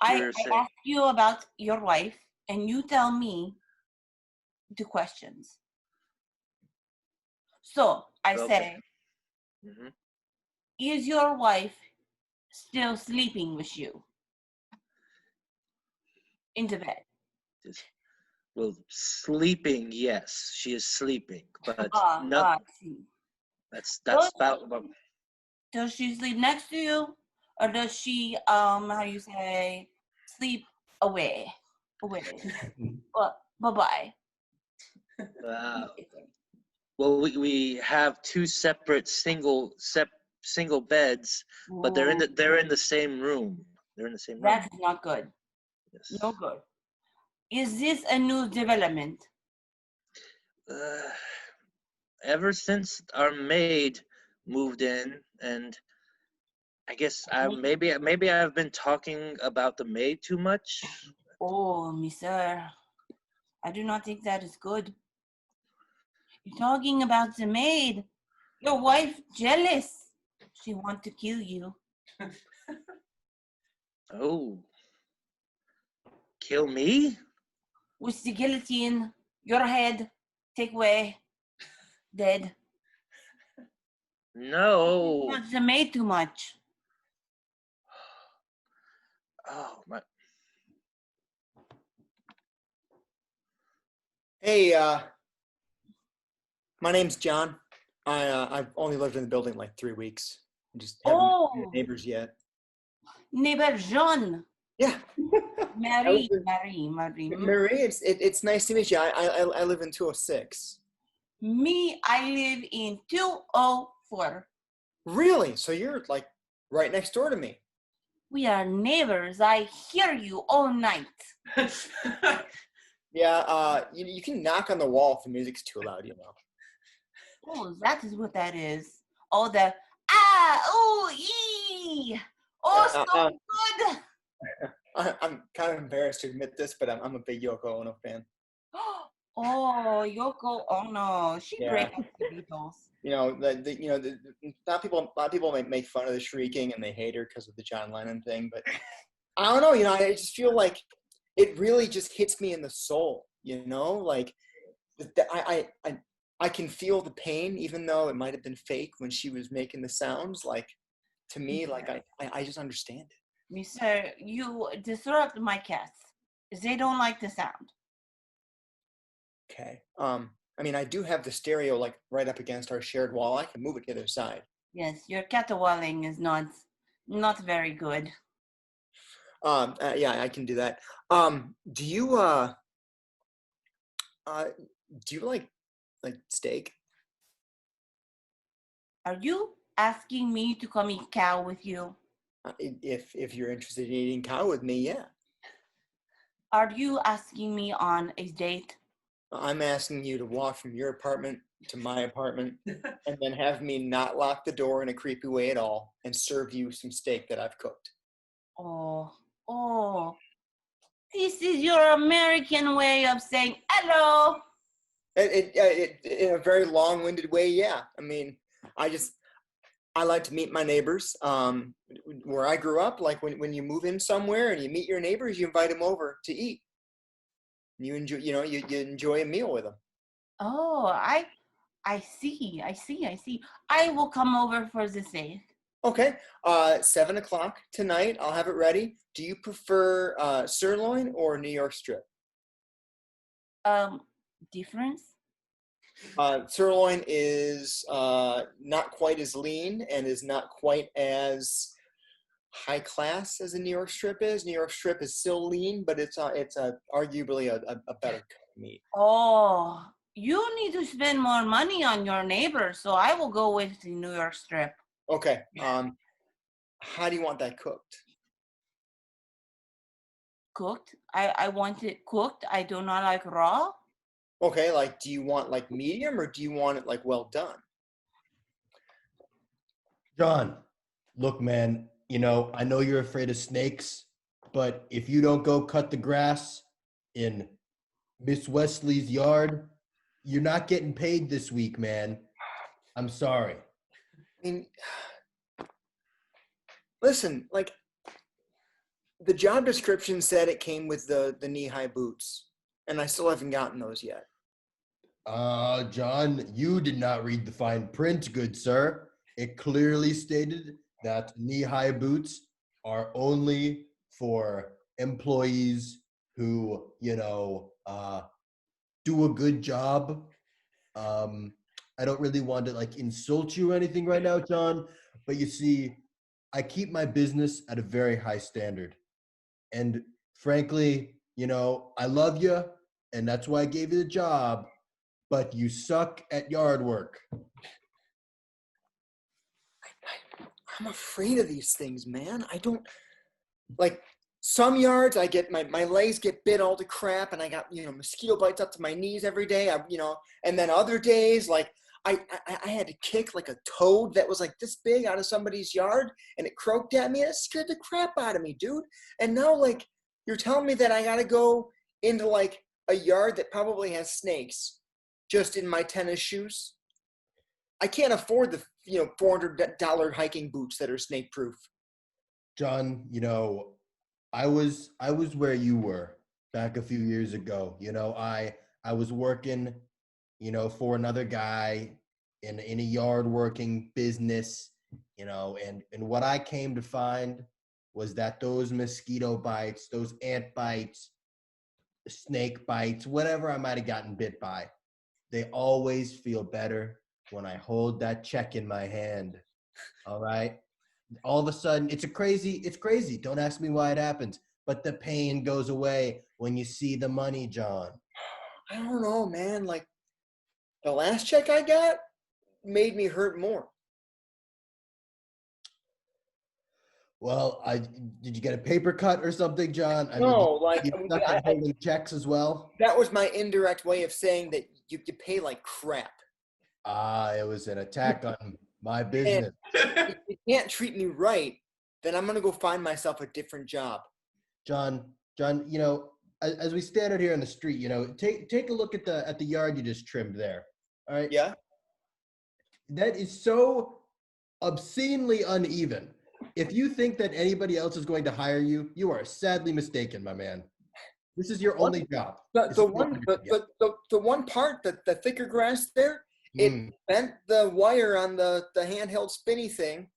I saying? asked you about your wife. and you tell me the questions. So I say, is your wife still sleeping with you in the bed? Well, sleeping, yes, she is sleeping, but that's about. Does she sleep next to you, or does she how do you say, sleep away? Bye-bye. Well, we have two separate single beds, but they're in the same room. They're in the same room. That is not good. Yes. No good. Is this a new development? Ever since our maid moved in, and I guess maybe I've been talking about the maid too much. Oh, mister, I do not think that is good. You're talking about the maid. Your wife jealous. She want to kill you. Oh. Kill me? With the guillotine, your head, take away, dead. No. Not the maid too much. Oh my. Hey, my name's John. I've only lived in the building like 3 weeks. I just haven't met neighbors yet. Neighbor John. Yeah. Marie. Marie, it's nice to meet you. I live in 206. Me, I live in 204. Really? So you're like right next door to me. We are neighbors. I hear you all night. Yeah, you can knock on the wall if the music's too loud, you know. Oh, that is what that is. Oh, the ee. Oh, so good. I'm kind of embarrassed to admit this, but I'm a big Yoko Ono fan. Oh, Yoko Ono. She break up the Beatles. You know, a lot of people make fun of the shrieking and they hate her because of the John Lennon thing, but I don't know. You know, I just feel like it really just hits me in the soul. You know, like I can feel the pain, even though it might have been fake when she was making the sounds. Like to me, like I just understand it. Mister, you disrupt my cats. They don't like the sound. Okay. I mean, I do have the stereo like right up against our shared wall. I can move it to the other side. Yes, your caterwauling is not very good. Yeah, I can do that. Do you like steak? Are you asking me to come eat cow with you? If you're interested in eating cow with me, yeah. Are you asking me on a date? I'm asking you to walk from your apartment to my apartment and then have me not lock the door in a creepy way at all and serve you some steak that I've cooked. Oh. This is your American way of saying hello. It in a very long-winded way, yeah. I mean, I like to meet my neighbors. Where I grew up, like when you move in somewhere and you meet your neighbors, you invite them over to eat. You enjoy, you enjoy a meal with them. Oh, I see. I will come over for the date. Okay. 7 o'clock tonight. I'll have it ready. Do you prefer sirloin or New York strip? Difference? Sirloin is not quite as lean and is not quite as high class as a New York strip is. New York strip is still lean, but it's arguably a better cut of meat. Oh, you need to spend more money on your neighbor, so I will go with the New York strip. Okay. How do you want that cooked? Cooked? I want it cooked. I do not like raw. Okay, like do you want like medium or do you want it like well done? John, look, man, I know you're afraid of snakes, but if you don't go cut the grass in Miss Wesley's yard, you're not getting paid this week, man. I'm sorry. I mean, listen, like, The job description said it came with the knee-high boots, and I still haven't gotten those yet. John, you did not read the fine print, good sir. It clearly stated that knee-high boots are only for employees who, do a good job. I don't really want to like insult you or anything right now, John, but you see, I keep my business at a very high standard. And frankly, I love you, and that's why I gave you the job, but you suck at yard work. I'm afraid of these things, man. I don't, like, some yards I get, my legs get bit all to crap, and I got, mosquito bites up to my knees every day, and then other days, like, I had to kick like a toad that was like this big out of somebody's yard, and it croaked at me. It scared the crap out of me, dude. And now, like, you're telling me that I gotta go into like a yard that probably has snakes just in my tennis shoes? I can't afford the $400 hiking boots that are snake proof. John, I was where you were back a few years ago. I was working for another guy in a yard working business, and what I came to find was that those mosquito bites, those ant bites, snake bites, whatever I might have gotten bit by, they always feel better when I hold that check in my hand. All right. All of a sudden, it's crazy. Don't ask me why it happens, but the pain goes away when you see the money, John. I don't know, man. Like, the last check I got made me hurt more. Well, did you get a paper cut or something, John? You stuck at holding checks as well? That was my indirect way of saying that you pay like crap. It was an attack on my business. If you can't treat me right, then I'm gonna go find myself a different job. John, as we stand out here on the street, take a look at the yard you just trimmed there. All right. Yeah. That is so obscenely uneven. If you think that anybody else is going to hire you, you are sadly mistaken, my man. This is your only job. The one part, the thicker grass there, it bent the wire on the handheld spinny thing.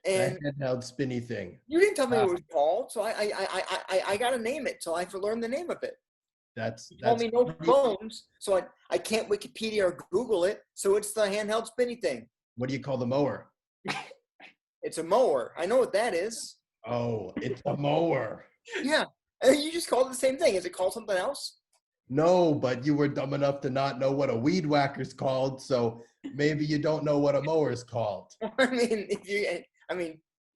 And the handheld spinny thing. You didn't tell me what it was called, so I got to name it till I learn the name of it. You told me no phones, so I can't Wikipedia or Google it, so it's the handheld spinny thing. What do you call the mower? It's a mower. I know what that is. Oh, it's a mower. Yeah. You just called it the same thing. Is it called something else? No, but you were dumb enough to not know what a weed whacker's called, so maybe you don't know what a mower's called.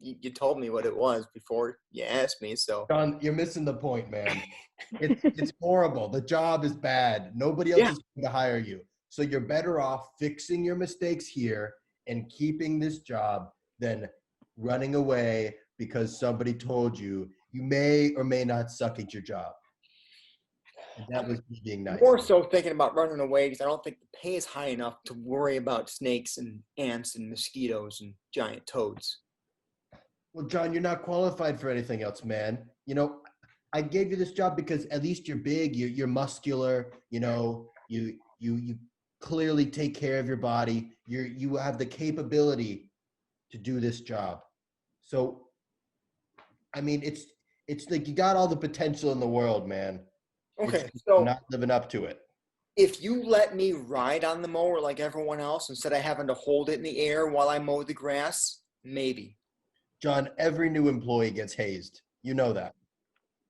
You told me what it was before you asked me, so. John, you're missing the point, man. It's horrible. The job is bad. Nobody else is going to hire you. So you're better off fixing your mistakes here and keeping this job than running away because somebody told you may or may not suck at your job. And that was me being nice. More so thinking about running away because I don't think the pay is high enough to worry about snakes and ants and mosquitoes and giant toads. Well, John, you're not qualified for anything else, man. I gave you this job because at least you're big, you're muscular, you clearly take care of your body. You have the capability to do this job. So, it's like you got all the potential in the world, man. Okay, so not living up to it. If you let me ride on the mower like everyone else instead of having to hold it in the air while I mow the grass, maybe. John, every new employee gets hazed. You know that.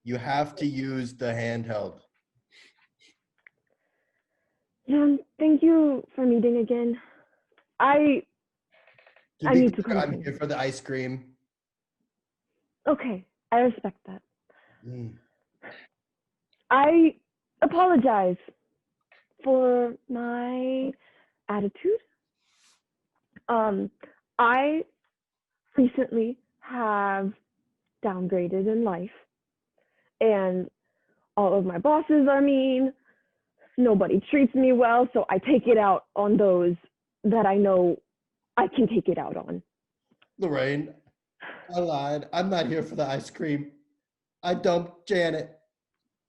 You have to use the handheld. John, thank you for meeting again. I need to continue. I'm here for the ice cream. Okay, I respect that. I apologize for my attitude. I recently have downgraded in life, and all of my bosses are mean. Nobody treats me well, so I take it out on those that I know I can take it out on. Lorraine, I lied. I'm not here for the ice cream. I dumped Janet.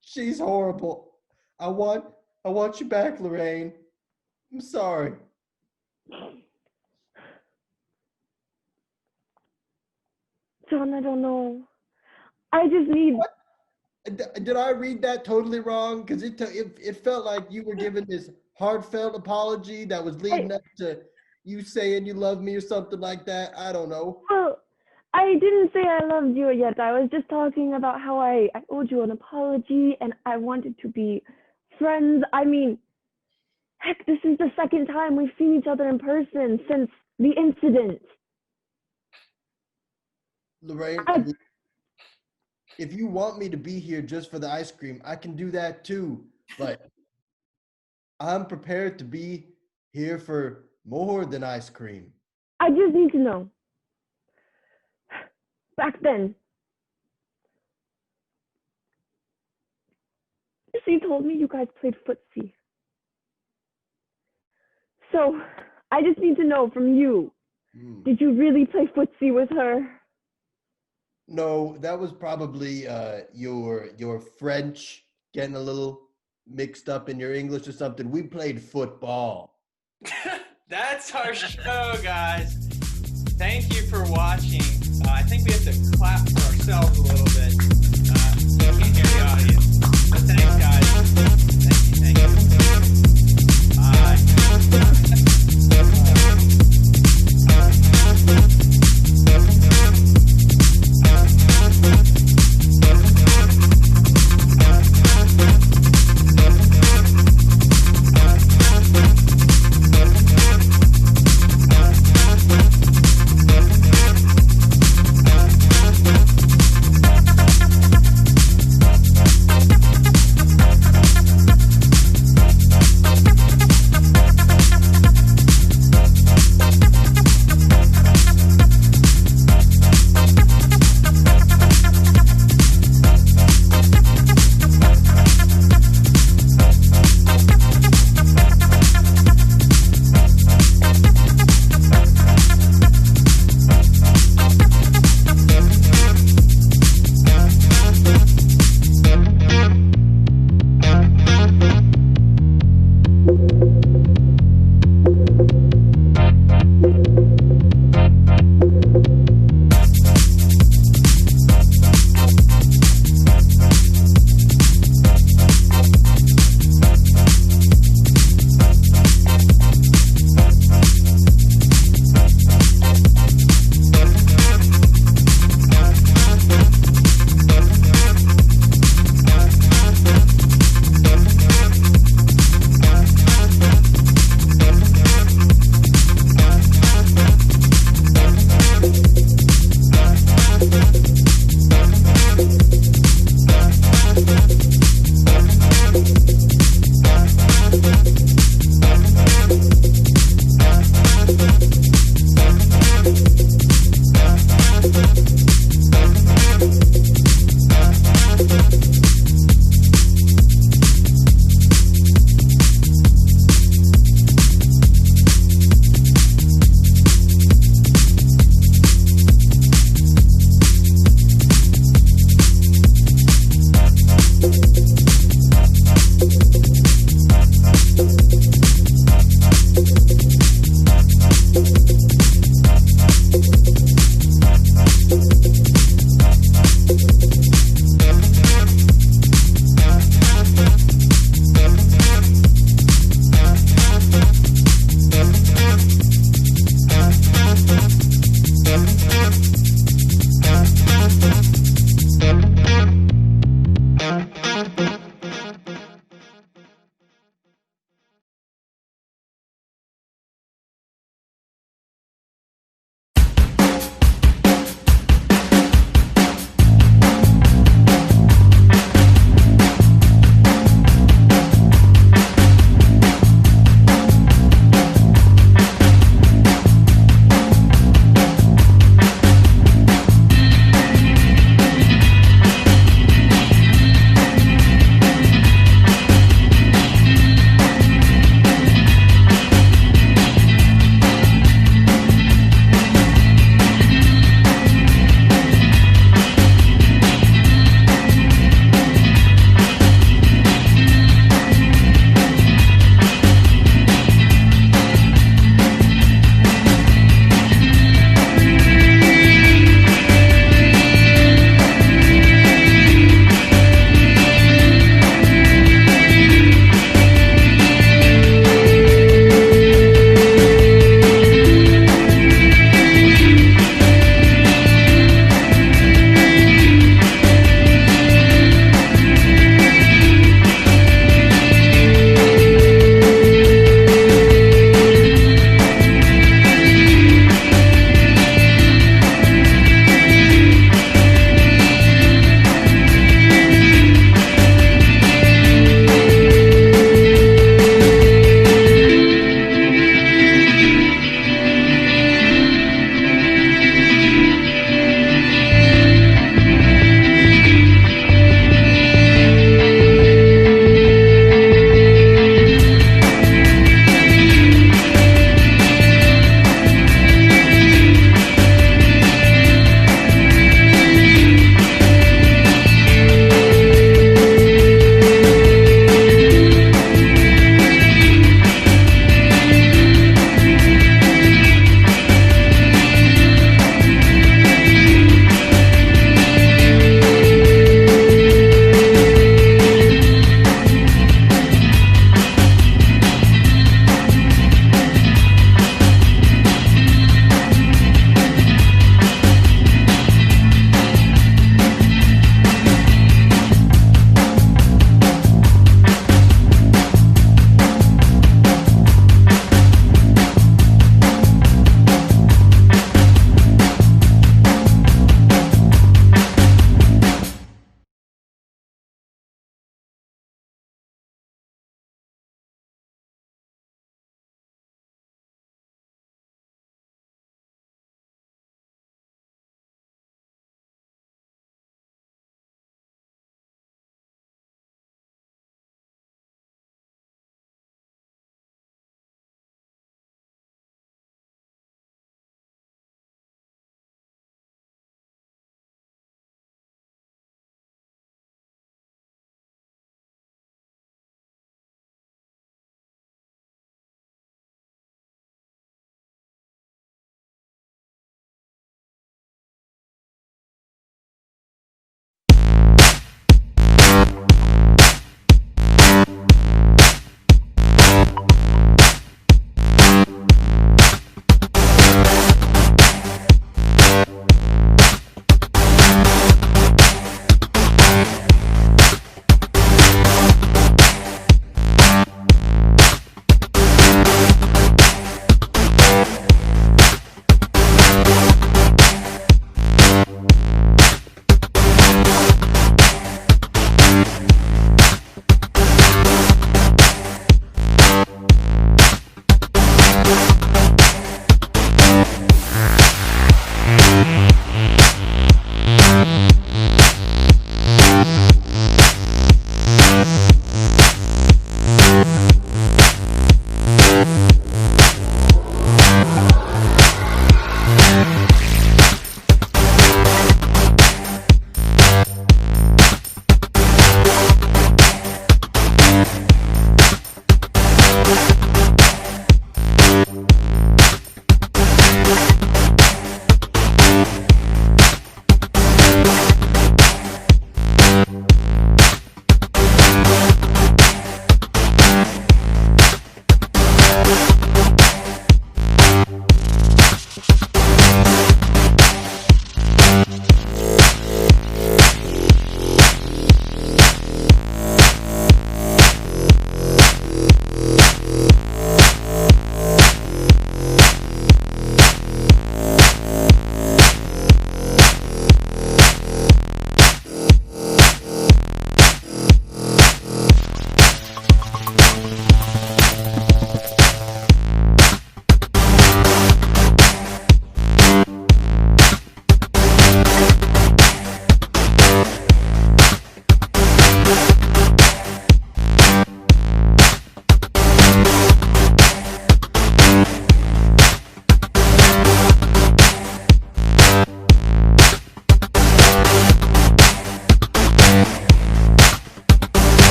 She's horrible. I want you back, Lorraine. I'm sorry. John, I don't know. I just need. What? Did I read that totally wrong? Because it felt like you were giving this heartfelt apology that was leading up to you saying you love me or something like that. I don't know. Well, I didn't say I loved you yet. I was just talking about how I owed you an apology and I wanted to be friends. I mean, heck, this is the second time we've seen each other in person since the incident. Lorraine, if you want me to be here just for the ice cream, I can do that too. But I'm prepared to be here for more than ice cream. I just need to know. Back then, she told me you guys played footsie. So I just need to know from you, did you really play footsie with her? No, that was probably your French getting a little mixed up in your English or something. We played football. That's our show, guys. Thank you for watching. I think we have to clap for ourselves a little bit. You can't hear the audience. But thanks, guys. Thank you.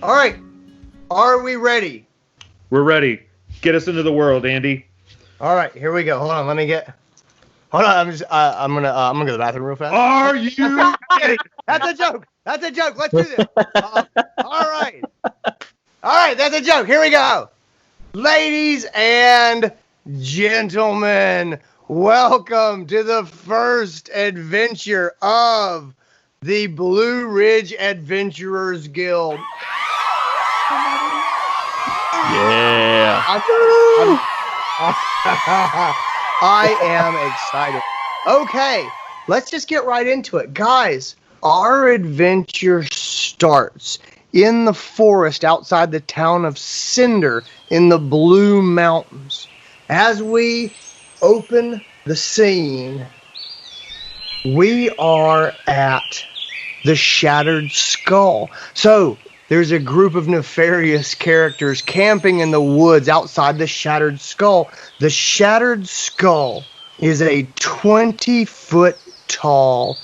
All right. Are we ready? We're ready. Get us into the world, Andy. All right, here we go. Hold on, let me get. Hold on, I'm gonna go to the bathroom real fast. Are you kidding? That's a joke. That's a joke. Let's do this. All right. That's a joke. Here we go. Ladies and gentlemen, welcome to the first adventure of the Blue Ridge Adventurers Guild. Yeah. I am excited. Okay, let's just get right into it. Guys, our adventure starts in the forest outside the town of Cinder in the Blue Mountains. As we open the scene, we are at the Shattered Skull. So, there's a group of nefarious characters camping in the woods outside the Shattered Skull. The Shattered Skull is a 20-foot tall,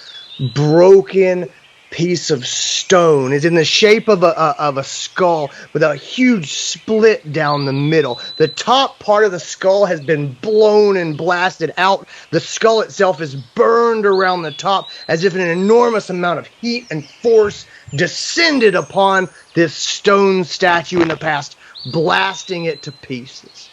broken piece of stone. It's in the shape of a skull with a huge split down the middle. The top part of the skull has been blown and blasted out. The skull itself is burned around the top as if an enormous amount of heat and force descended upon this stone statue in the past, blasting it to pieces.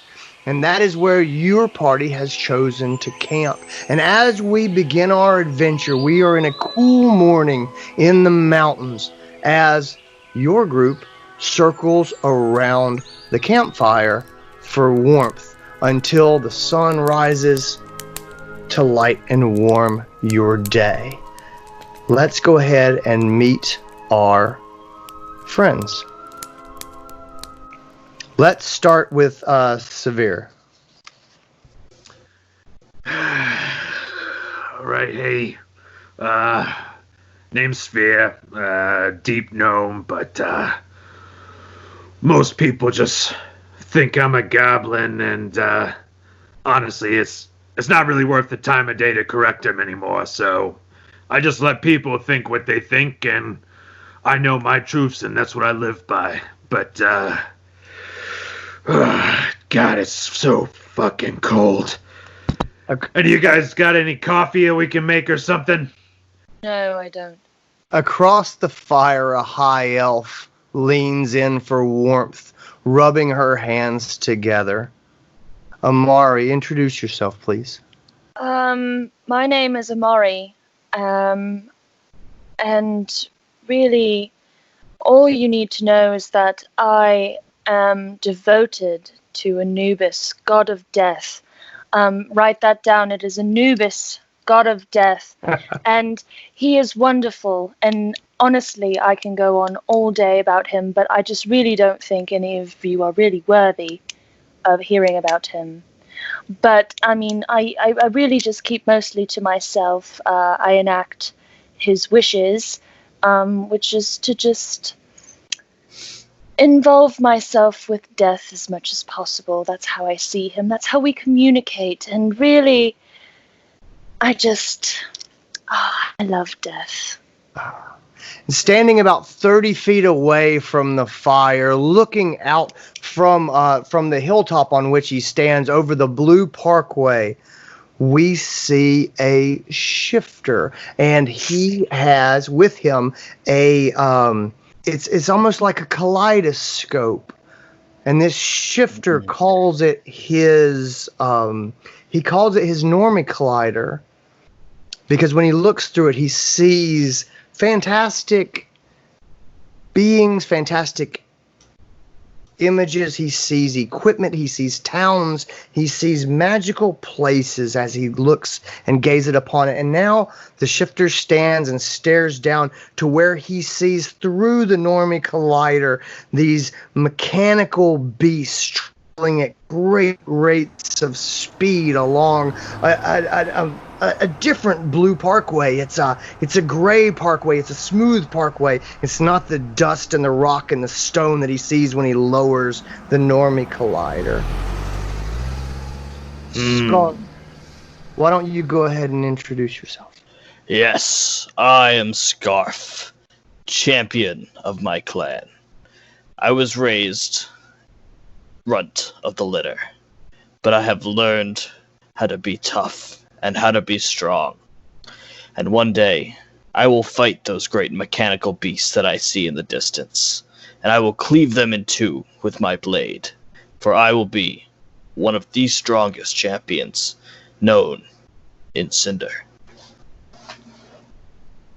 And that is where your party has chosen to camp. And as we begin our adventure, we are in a cool morning in the mountains as your group circles around the campfire for warmth until the sun rises to light and warm your day. Let's go ahead and meet our friends. Let's start with Severe. All right, hey. Name's Sphere. Deep gnome, but most people just think I'm a goblin, and honestly, it's not really worth the time of day to correct them anymore. So I just let people think what they think, and I know my truths, and that's what I live by. But God, it's so fucking cold. And you guys got any coffee that we can make or something? No, I don't. Across the fire, a high elf leans in for warmth, rubbing her hands together. Amari, introduce yourself, please. My name is Amari. And really, all you need to know is that I am devoted to Anubis, god of death. Write that down. It is Anubis, god of death. And he is wonderful. And honestly, I can go on all day about him, but I just really don't think any of you are really worthy of hearing about him. But, I mean, I really just keep mostly to myself. I enact his wishes, which is to just involve myself with death as much as possible. That's how I see him. That's how we communicate. And really, I love death. Standing about 30 feet away from the fire, looking out from the hilltop on which he stands over the Blue Parkway, we see a shifter, and he has with him a it's almost like a kaleidoscope, and this shifter calls it his normie collider, because when he looks through it, he sees fantastic beings, fantastic images, he sees equipment, he sees towns, he sees magical places as he looks and gazes upon it. And now the shifter stands and stares down to where he sees through the normie collider these mechanical beasts traveling at great rates of speed along a different blue parkway. It's a gray parkway. It's a smooth parkway. It's not the dust and the rock and the stone that he sees when he lowers the normie collider. Scott, why don't you go ahead and introduce yourself? Yes, I am Scarf, champion of my clan. I was raised runt of the litter, but I have learned how to be tough and how to be strong. And one day, I will fight those great mechanical beasts that I see in the distance, and I will cleave them in two with my blade, for I will be one of the strongest champions known in Cinder.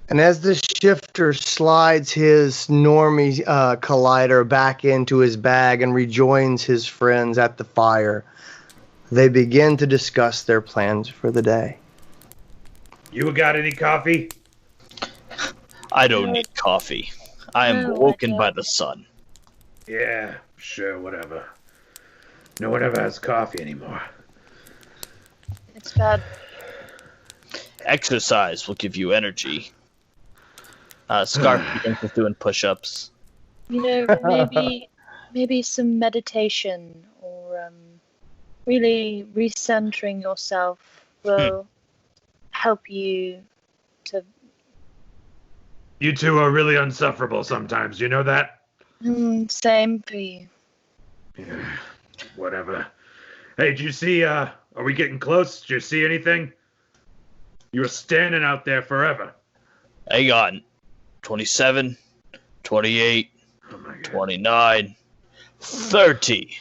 And as the shifter slides his normie collider back into his bag and rejoins his friends at the fire, they begin to discuss their plans for the day. You got any coffee? I don't need coffee. I am woken by the sun. Yeah, sure, whatever. No one ever has coffee anymore. It's bad. Exercise will give you energy. Scarf begins with doing push-ups. You know, maybe some meditation or really recentering yourself will help you to. You two are really unsufferable sometimes, you know that? Same for you. Yeah, whatever. Hey, did you see, are we getting close? Did you see anything? You were standing out there forever. Hang on. 27, 28, 29, 30.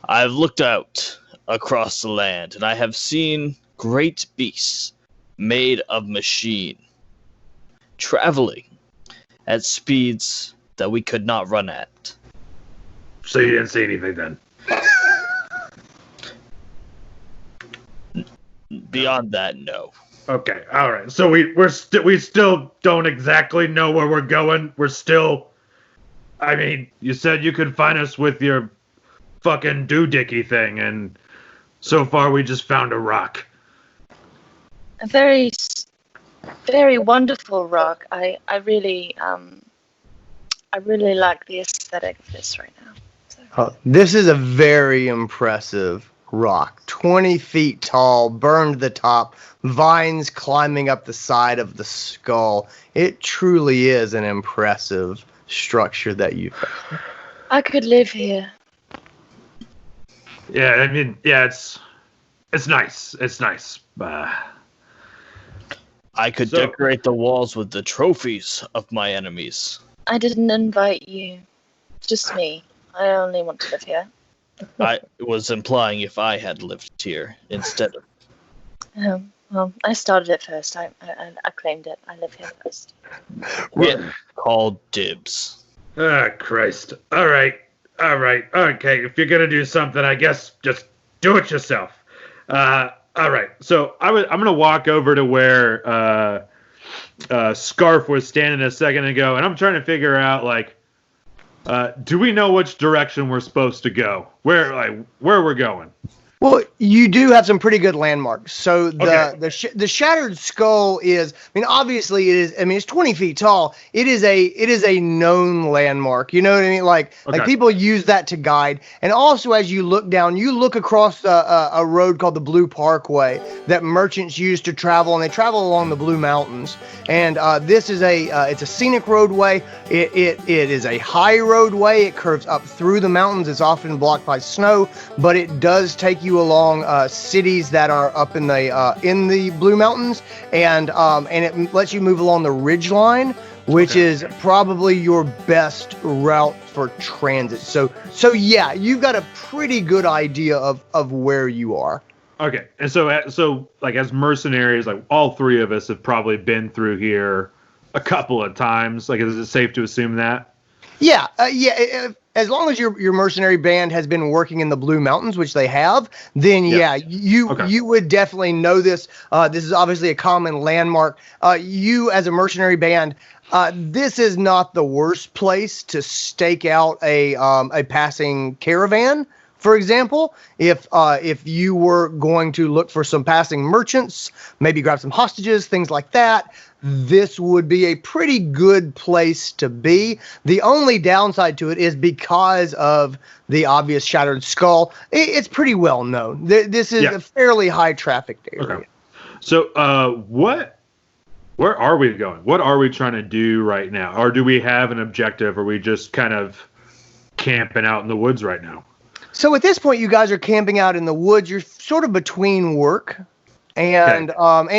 I've looked out across the land, and I have seen great beasts made of machine, traveling at speeds that we could not run at. So you didn't see anything then? Beyond that, no. Okay, all right. So we still don't exactly know where we're going. We're still. I mean, you said you could find us with your fucking doohickey thing, and so far we just found a rock. A very, very wonderful rock. I really like the aesthetic of this right now. So. This is a very impressive rock. 20 feet tall, burned to the top, vines climbing up the side of the skull. It truly is an impressive structure that you found. I could live here. Yeah, I mean, yeah, it's nice. It's nice. I could decorate the walls with the trophies of my enemies. I didn't invite you. Just me. I only want to live here. I was implying if I had lived here instead of. Well, I started it first. I claimed it. I live here first. Get called dibs. Ah, Christ. All right. Okay, if you're gonna do something, I guess just do it yourself. All right. So I'm gonna walk over to where Scarf was standing a second ago, and I'm trying to figure out like. Do we know which direction we're supposed to go? Where we're going? Well, you do have some pretty good landmarks. So the shattered skull is, I mean, obviously it is. I mean, it's 20 feet tall. It is a known landmark. You know what I mean? Like people use that to guide. And also, as you look down, you look across a road called the Blue Parkway that merchants use to travel, and they travel along the Blue Mountains. And this is it's a scenic roadway. It is a high roadway. It curves up through the mountains. It's often blocked by snow, but it does take you along cities that are up in the Blue Mountains, and it lets you move along the ridge line, which is probably your best route for transit. So yeah, you've got a pretty good idea of where you are. Okay, and so like as mercenaries, like all three of us have probably been through here a couple of times. Like, is it safe to assume that? Yeah, as long as your mercenary band has been working in the Blue Mountains, which they have, then you would definitely know this. This is obviously a common landmark. You as a mercenary band, this is not the worst place to stake out a passing caravan. For example, if you were going to look for some passing merchants, maybe grab some hostages, things like that, this would be a pretty good place to be. The only downside to it is because of the obvious shattered skull, it's pretty well known. This is a fairly high trafficked area. Okay. So what Where are we going? What are we trying to do right now? Or do we have an objective? Or are we just kind of camping out in the woods right now? So at this point, you guys are camping out in the woods. You're sort of between work, and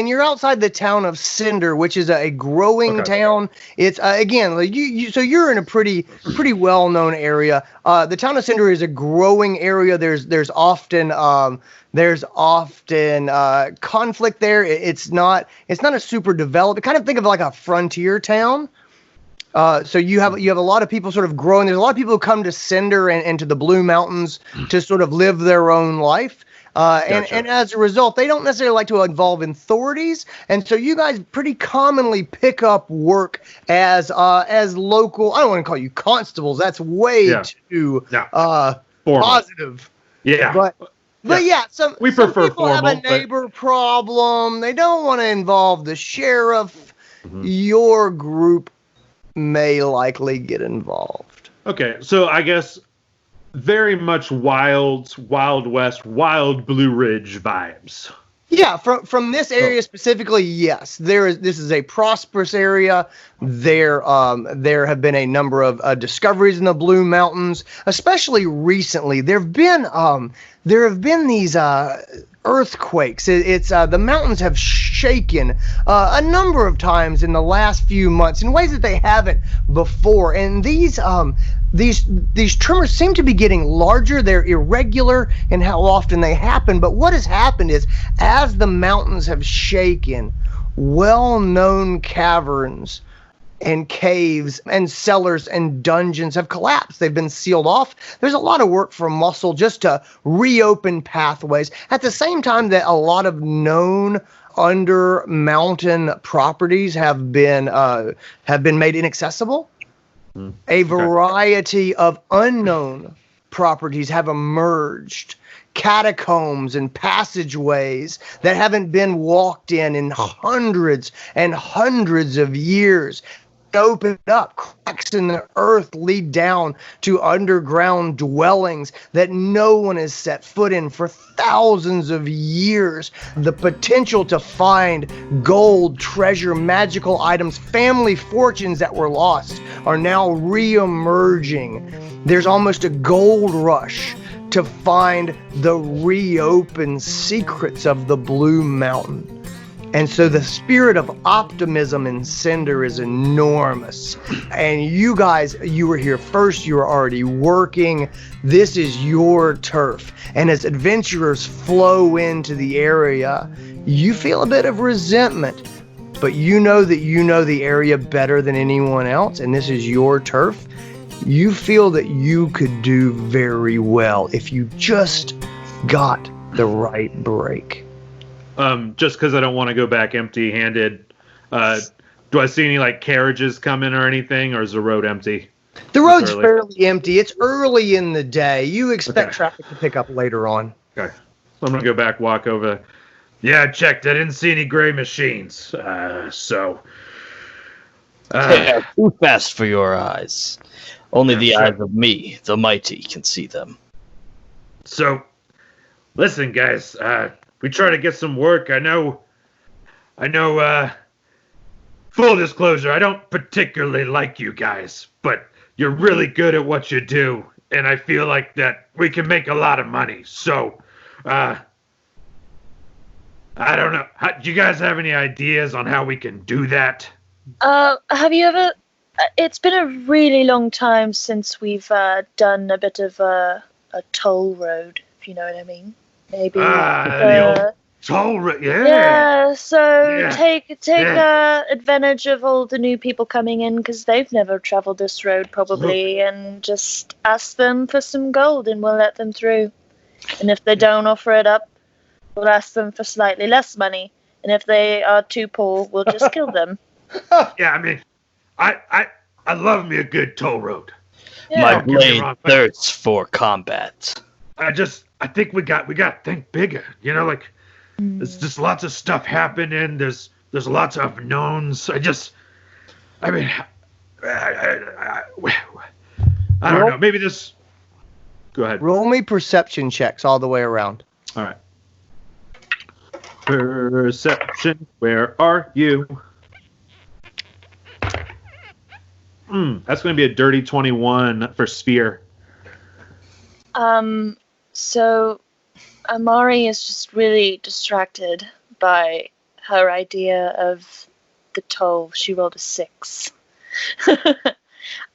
you're outside the town of Cinder, which is a growing town. It's again, like so you're in a pretty well-known area. The town of Cinder is a growing area. There's often conflict there. It's not a super developed. Kind of think of like a frontier town. So you have a lot of people sort of growing. There's a lot of people who come to Cinder and to the Blue Mountains to sort of live their own life. And as a result, they don't necessarily like to involve authorities. And so you guys pretty commonly pick up work as local. I don't want to call you constables. That's way too positive. Yeah. But yeah, some prefer people have formal, a neighbor problem. They don't want to involve the sheriff. Your group may likely get involved. Okay, so I guess very much Wild West, Wild Blue Ridge vibes. Yeah, from this area specifically, yes. This is a prosperous area. There have been a number of discoveries in the Blue Mountains, especially recently. There have been these earthquakes. It's the mountains have shaken a number of times in the last few months in ways that they haven't before. And these tremors seem to be getting larger. They're irregular in how often they happen. But what has happened is, as the mountains have shaken, well-known caverns and caves and cellars and dungeons have collapsed. They've been sealed off. There's a lot of work for Muscle just to reopen pathways. At the same time that a lot of known under mountain properties have been made inaccessible. A variety of unknown properties have emerged. Catacombs and passageways that haven't been walked in hundreds and hundreds of years. Open up, cracks in the earth lead down to underground dwellings that no one has set foot in for thousands of years. The potential to find gold, treasure, magical items, family fortunes that were lost are now re-emerging. There's almost a gold rush to find the reopened secrets of the Blue Mountain. And so the spirit of optimism in Cinder is enormous. And you guys, you were here first. You were already working. This is your turf. And as adventurers flow into the area, you feel a bit of resentment. But you know that you know the area better than anyone else. And this is your turf. You feel that you could do very well if you just got the right break. Just because I don't want to go back empty-handed, do I see any like carriages coming or anything, or is the road empty? The road's fairly empty. It's early in the day. You expect traffic to pick up later on. Okay. So I'm gonna go back, walk over. Yeah, I checked. I didn't see any gray machines. Too fast for your eyes. Only the eyes of me, the mighty, can see them. So, listen, guys. We try to get some work. I know, full disclosure, I don't particularly like you guys, but you're really good at what you do, and I feel like that we can make a lot of money. So, I don't know. Do you guys have any ideas on how we can do that? Have you ever... It's been a really long time since we've done a bit of a toll road, if you know what I mean. Maybe the old toll road, take advantage of all the new people coming in because they've never traveled this road probably, and just ask them for some gold and we'll let them through. And if they don't offer it up, we'll ask them for slightly less money. And if they are too poor, we'll just kill them. Yeah, I mean, I love me a good toll road. Yeah. My blade thirsts for combat. I think we got to think bigger. You know, like there's just lots of stuff happening. There's lots of unknowns. I don't know. Maybe this. Go ahead. Roll me perception checks all the way around. All right. Perception. Where are you? That's going to be a dirty 21 for Sphere. So Amari is just really distracted by her idea of the toll. She rolled a 6.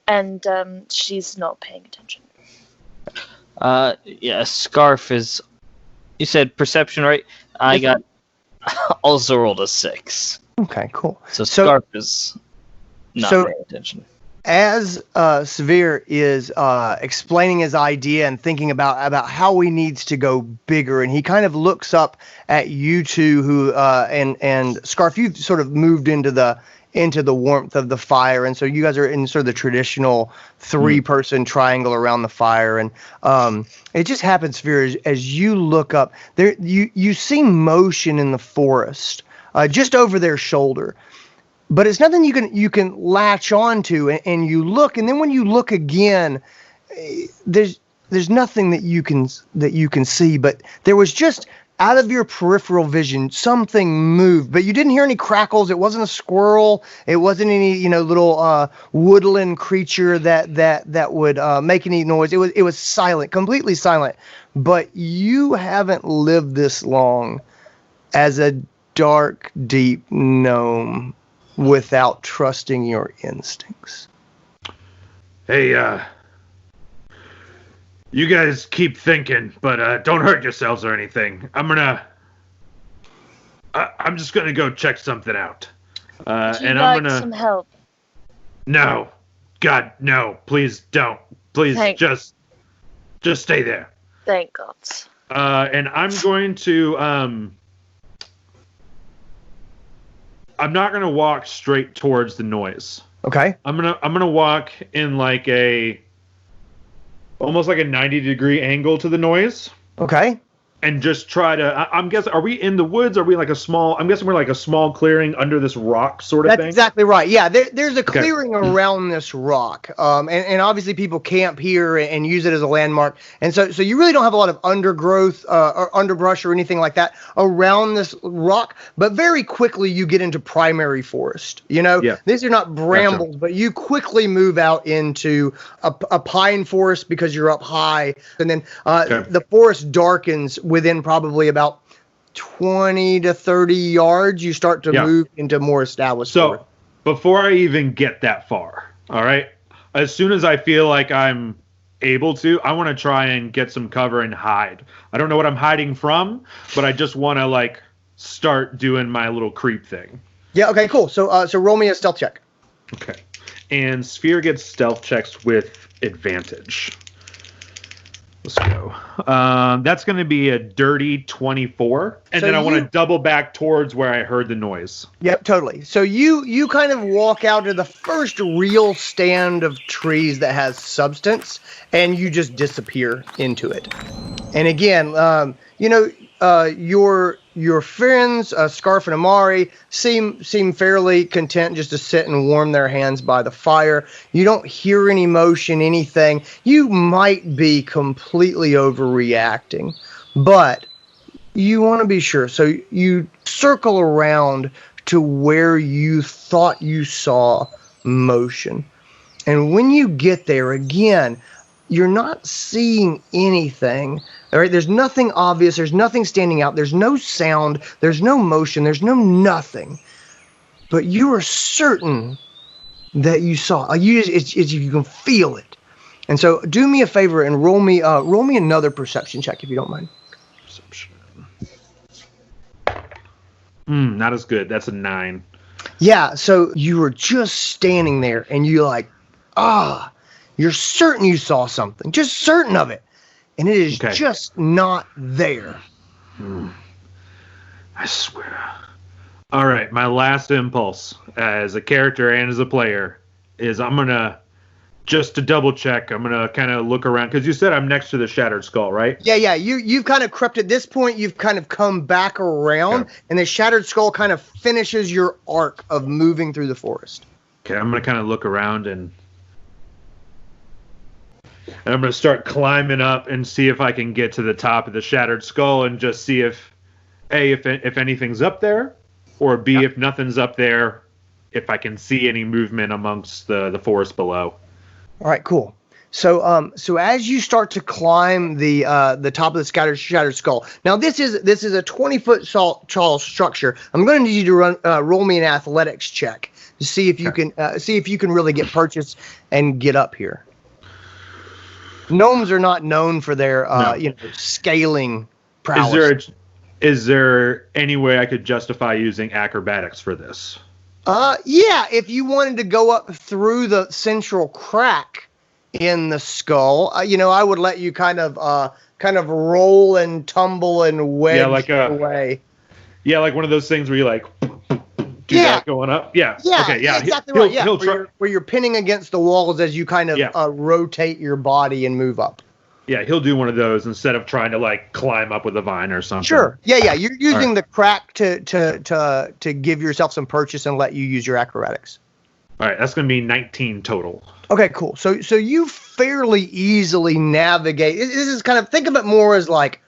And she's not paying attention. Yeah, Scarf is... You said perception, right? I got also rolled a 6. Okay, cool. So Scarf is not paying attention. As Severe is explaining his idea and thinking about how he needs to go bigger, and he kind of looks up at you two, who and Scarf, you've sort of moved into the warmth of the fire, and so you guys are in sort of the traditional 3-person triangle around the fire, and it just happens, Severe, as you look up there, you see motion in the forest just over their shoulder. But it's nothing you can latch onto, and you look, and then when you look again, there's nothing that you can see. But there was just out of your peripheral vision, something moved, but you didn't hear any crackles. It wasn't a squirrel. It wasn't any little woodland creature that would make any noise. It was silent, completely silent. But you haven't lived this long as a dark, deep gnome without trusting your instincts. Hey, you guys keep thinking, but don't hurt yourselves or anything. I'm just gonna go check something out. Do you like some help? No, God, no! Please don't. Please, just stay there. Thank God. And I'm going to I'm not gonna walk straight towards the noise. Okay. I'm gonna walk in like almost like a 90-degree angle to the noise. Okay. And just try to. I'm guessing. Are we in the woods? Are we like a small? I'm guessing we're like a small clearing under this rock sort of thing. That's exactly right. Yeah, there's a clearing around this rock, and obviously people camp here and use it as a landmark. And so you really don't have a lot of undergrowth or underbrush or anything like that around this rock. But very quickly you get into primary forest. These are not brambles, but you quickly move out into a pine forest because you're up high, and then the forest darkens within probably about 20 to 30 yards. You start to move into more established forest. Before I even get that far, all right, as soon as I feel like I'm able to, I want to try and get some cover and hide. I don't know what I'm hiding from, but I just want to like start doing my little creep thing. Yeah, okay, cool. So roll me a stealth check. Okay. And Sphere gets stealth checks with advantage. Let's go. That's going to be a dirty 24. And then I want to double back towards where I heard the noise. Yep, totally. So you kind of walk out to the first real stand of trees that has substance, and you just disappear into it. And again, your friends, Scarf and Amari, seem fairly content just to sit and warm their hands by the fire. You don't hear any motion, anything. You might be completely overreacting, but you want to be sure. So you circle around to where you thought you saw motion. And when you get there, again, you're not seeing anything. All right, there's nothing obvious. There's nothing standing out. There's no sound. There's no motion. There's no nothing. But you are certain that you saw. You can feel it. And so, do me a favor and roll me another perception check if you don't mind. Perception. Not as good. That's a 9. Yeah. So you were just standing there, and you're like, you're certain you saw something. Just certain of it. And it is just not there. I swear. All right, my last impulse as a character and as a player is I'm going to, just to double check, I'm going to kind of look around. Because you said I'm next to the Shattered Skull, right? Yeah. You've kind of crept at this point. You've kind of come back around. And the Shattered Skull kind of finishes your arc of moving through the forest. Okay, I'm going to kind of look around and I'm going to start climbing up and see if I can get to the top of the Shattered Skull and just see if A, if anything's up there, or B, if nothing's up there, if I can see any movement amongst the forest below. All right, cool. So so as you start to climb the top of the shattered skull. Now this is a 20-foot tall structure. I'm going to need you to roll me an athletics check to see if you can really get purchase and get up here. Gnomes are not known for their scaling prowess. Is there any way I could justify using acrobatics for this? Yeah, if you wanted to go up through the central crack in the skull, I would let you kind of roll and tumble and wedge away. Yeah, like one of those things where you like do that going up. Yeah. Yeah. Okay. Yeah. Exactly right. Yeah. Where you're pinning against the walls as you kind of rotate your body and move up. Yeah, he'll do one of those instead of trying to like climb up with a vine or something. Sure. Yeah. You're using the crack to give yourself some purchase and let you use your acrobatics. All right, that's going to be 19 total. Okay, cool. So you fairly easily navigate. This is kind of, think of it more as like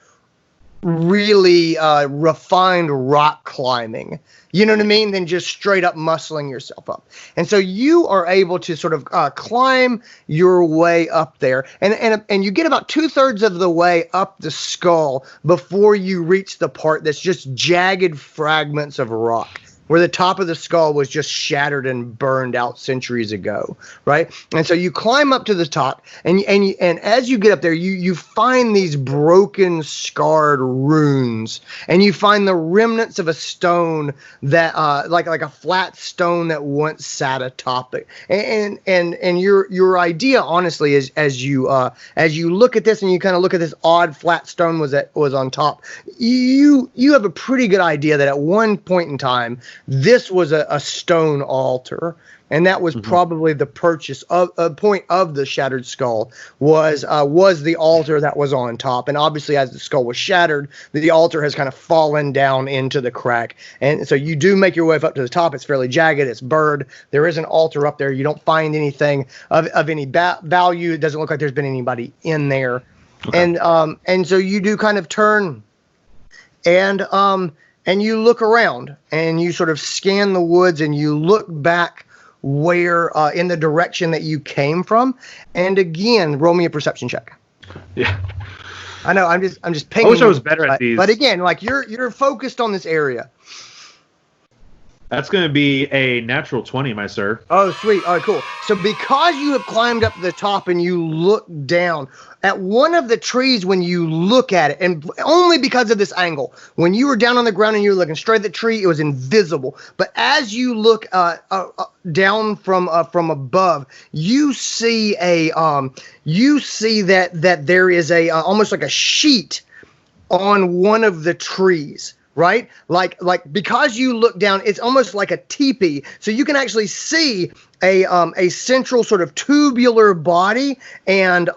really refined rock climbing. You know what I mean? Than just straight up muscling yourself up. And so you are able to sort of climb your way up there, and you get about 2/3 of the way up the skull before you reach the part that's just jagged fragments of rock, where the top of the skull was just shattered and burned out centuries ago, right? And so you climb up to the top, and as you get up there, you find these broken, scarred runes, and you find the remnants of a stone that, like a flat stone that once sat atop it. And your idea, honestly, is as you look at this and you kind of look at this odd flat stone was on top, you have a pretty good idea that at one point in time, this was a stone altar, and that was probably the purchase of a point of the shattered skull was the altar that was on top. And obviously, as the skull was shattered, the altar has kind of fallen down into the crack. And so you do make your way up to the top. It's fairly jagged. It's burred. There is an altar up there. You don't find anything of any value. It doesn't look like there's been anybody in there. Okay. And so you do kind of turn and you look around and you sort of scan the woods and you look back where in the direction that you came from. And again, roll me a perception check. Yeah. I know, I'm just pinging. I wish I was better at these. But again, like you're focused on this area. That's going to be a natural 20, my sir. Oh, sweet. All right, cool. So because you have climbed up the top and you look down at one of the trees, when you look at it, and only because of this angle, when you were down on the ground and you were looking straight at the tree, it was invisible. But as you look down from above, you see that there is a almost like a sheet on one of the trees. Right? Like because you look down, it's almost like a teepee. So you can actually see a central sort of tubular body, and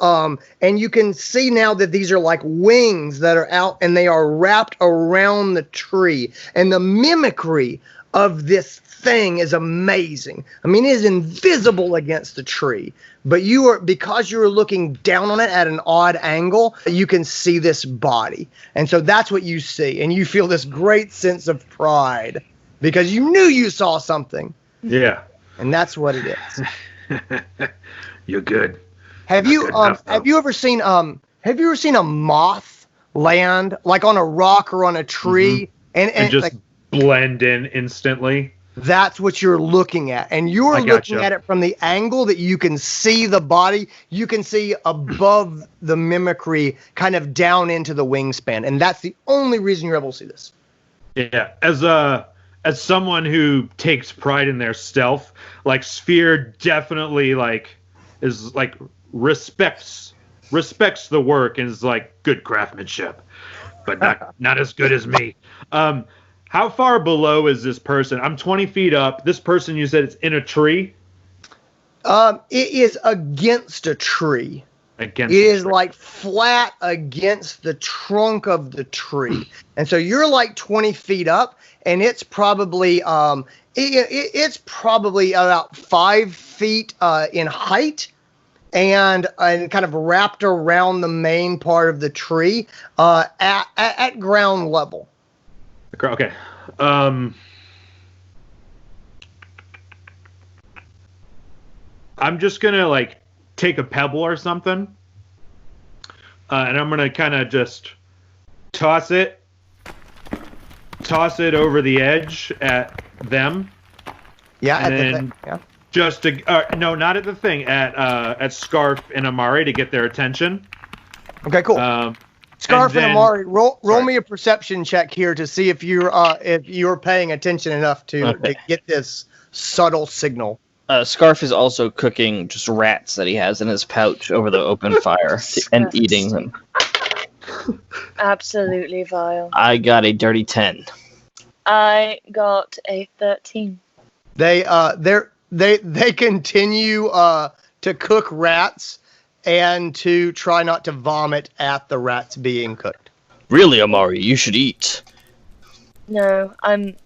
you can see now that these are like wings that are out and they are wrapped around the tree. And the mimicry of this thing is amazing. I mean, it is invisible against the tree, but because you're looking down on it at an odd angle, you can see this body. And so that's what you see, and you feel this great sense of pride because you knew you saw something. Yeah. And that's what it is. You're good. Have you ever seen a moth land like on a rock or on a tree and just like, blend in instantly? That's what you're looking at. And you're looking at it from the angle that you can see the body. You can see above the mimicry kind of down into the wingspan. And that's the only reason you're able to see this. Yeah. As someone who takes pride in their stealth, like Sphere definitely is respects the work and is like good craftsmanship, but not as good as me. How far below is this person? I'm 20 feet up. This person, you said it's in a tree? It is against a tree. It is like flat against the trunk of the tree. And so you're like 20 feet up, and it's probably it's probably about 5 feet in height, and kind of wrapped around the main part of the tree at ground level. Okay. I'm just gonna like take a pebble or something, and I'm gonna kind of just toss it over the edge at them. Yeah, and at the then thing. Yeah. just to no, not at the thing, at Scarf and Amari to get their attention. Okay, cool. Scarf and then- Amari, roll me a perception check here to see if you're paying attention enough to get this subtle signal. Scarf is also cooking just rats that he has in his pouch over the open fire and eating them. Absolutely vile. I got a dirty 10. I got a 13. They continue to cook rats and to try not to vomit at the rats being cooked. Really, Amari, you should eat. No, I'm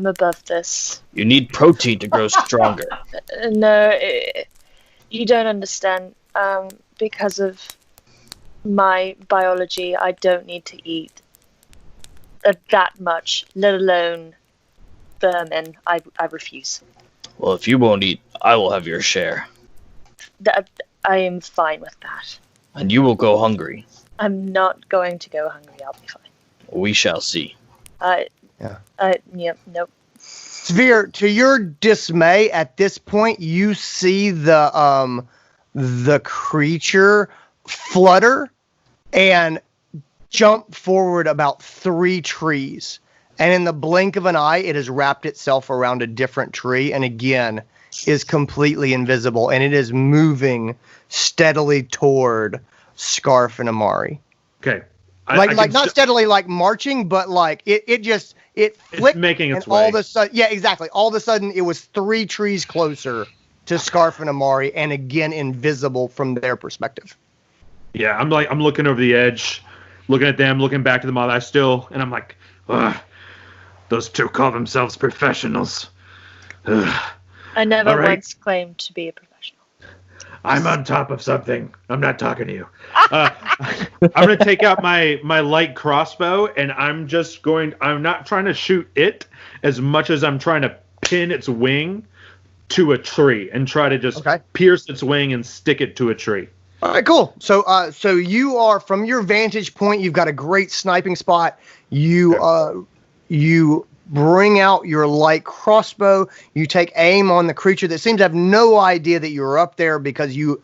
above this. You need protein to grow stronger. No, you don't understand. Because of my biology, I don't need to eat that much, let alone vermin. I refuse. Well, if you won't eat, I will have your share. I am fine with that. And you will go hungry. I'm not going to go hungry. I'll be fine. We shall see. Nope. Sphere, to your dismay, at this point, you see the creature flutter and jump forward about 3 trees. And in the blink of an eye, it has wrapped itself around a different tree and again is completely invisible. And it is moving steadily toward Scarf and Amari. Okay. Not steadily like marching, but like it flicked making its and way. all of a sudden, yeah, exactly. All of a sudden it was 3 trees closer to Scarf and Amari and again invisible from their perspective. Yeah, I'm looking over the edge, looking at them, looking back to the mother. And I'm like, ugh, those two call themselves professionals. Ugh. I never All right. once claimed to be a professional. I'm on top of something. I'm not talking to you. I'm going to take out my light crossbow, and I'm not trying to shoot it as much as I'm trying to pin its wing to a tree and try to just pierce its wing and stick it to a tree. All right, cool. So you are, from your vantage point, you've got a great sniping spot. You bring out your light crossbow. You take aim on the creature that seems to have no idea that you're up there because you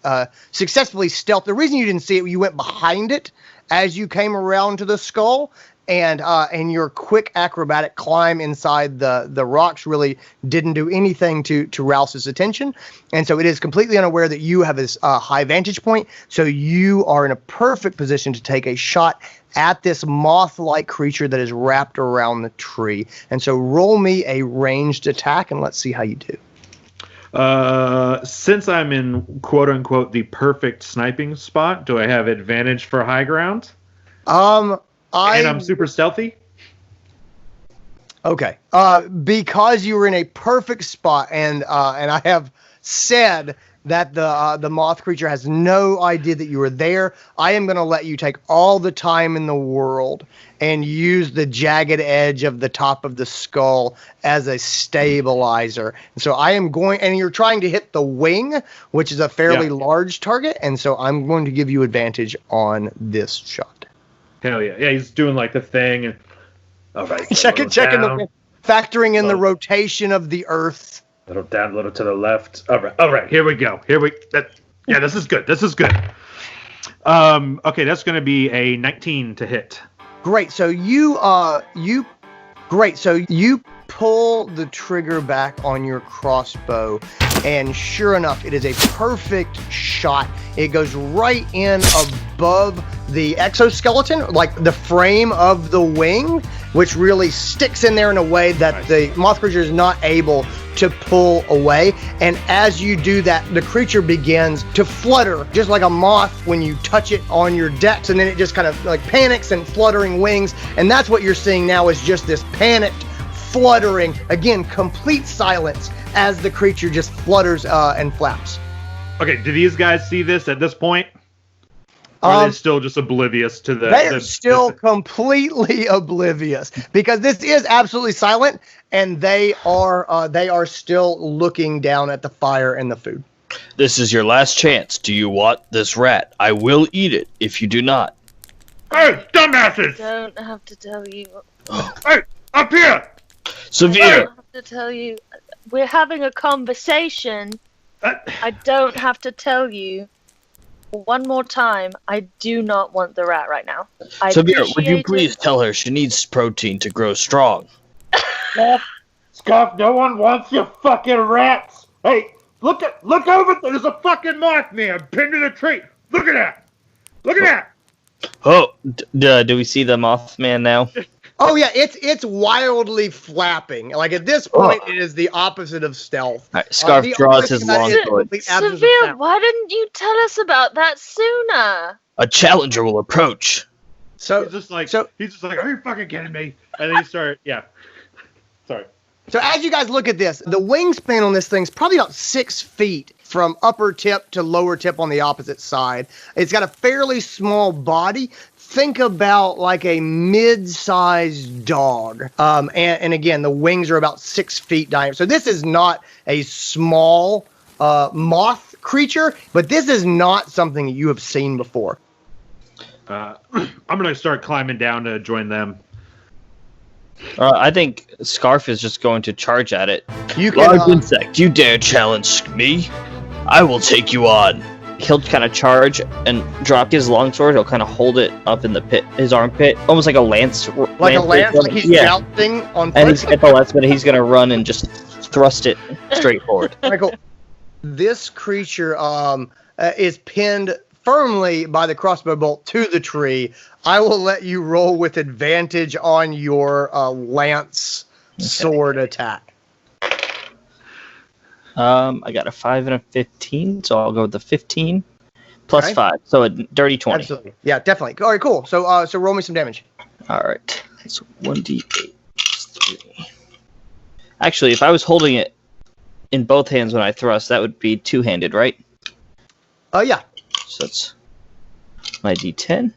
successfully stealthed. The reason you didn't see it, you went behind it as you came around to the skull, and your quick acrobatic climb inside the rocks really didn't do anything to rouse his attention. And so it is completely unaware that you have this high vantage point. So you are in a perfect position to take a shot at this moth-like creature that is wrapped around the tree. And so roll me a ranged attack and let's see how you do. Since I'm in quote unquote the perfect sniping spot, do I have advantage for high ground? And I'm super stealthy? Okay. Because you were in a perfect spot, and I have said that the moth creature has no idea that you were there, I am going to let you take all the time in the world and use the jagged edge of the top of the skull as a stabilizer. And so I am going, and you're trying to hit the wing, which is a fairly large target, and so I'm going to give you advantage on this shot. Hell yeah. Yeah, he's doing like the thing. And, all right. Checking factoring in the rotation of the earth. A little down, a little to the left. All right. Here we go. This is good. Okay, that's going to be a 19 to hit. Great. So you pull the trigger back on your crossbow, and sure enough, it is a perfect shot. It goes right in above the exoskeleton, like the frame of the wing, which really sticks in there in a way that the moth creature is not able to pull away. And as you do that, the creature begins to flutter, just like a moth when you touch it on your decks, and then it just kind of like panics and fluttering wings. And that's what you're seeing now, is just this panicked fluttering, again, complete silence as the creature just flutters and flaps. Okay, do these guys see this at this point? Are they still just oblivious to the? They are still completely oblivious because this is absolutely silent, and they are still looking down at the fire and the food. This is your last chance. Do you want this rat? I will eat it if you do not. Hey, dumbasses! I don't have to tell you. Hey, up here! Severe! I don't have to tell you. We're having a conversation. I don't have to tell you. One more time, I do not want the rat right now. Severe, would you appreciate please it. tell her she needs protein to grow strong? Scarf, no one wants your fucking rats. Hey, look over there. There's a fucking Mothman pinned to the tree. Look at that. Look at that. Oh, do we see the Mothman now? Oh yeah, it's wildly flapping. Like at this point, it is the opposite of stealth. All right, Scarf The draws only his thing that long is sword. complete absence of Severe, sound. why didn't you tell us about that sooner? A challenger will approach. So he's just like, are you fucking kidding me? And then he started, yeah. Sorry. So as you guys look at this, the wingspan on this thing's probably about 6 feet from upper tip to lower tip on the opposite side. It's got a fairly small body. Think about like a mid-sized dog. And again, the wings are about 6 feet diameter. So this is not a small moth creature, but this is not something you have seen before. I'm going to start climbing down to join them. I think Scarf is just going to charge at it. You can, Large insect, you dare challenge me? I will take you on. He'll kind of charge and drop his longsword. He'll kind of hold it up in the pit, his armpit, almost like a lance. Like a lance, like he's jousting on foot. And he's got the lance, but he's going to run and just thrust it straight forward. Michael, this creature is pinned firmly by the crossbow bolt to the tree. I will let you roll with advantage on your lance sword attack. I got a 5 and a 15, so I'll go with the 15 plus 5, so a dirty 20. Absolutely. Yeah, definitely. All right, cool. So roll me some damage. All right. That's 1d8 plus 3. Actually, if I was holding it in both hands when I thrust, that would be two-handed, right? Oh, yeah. So that's my d10.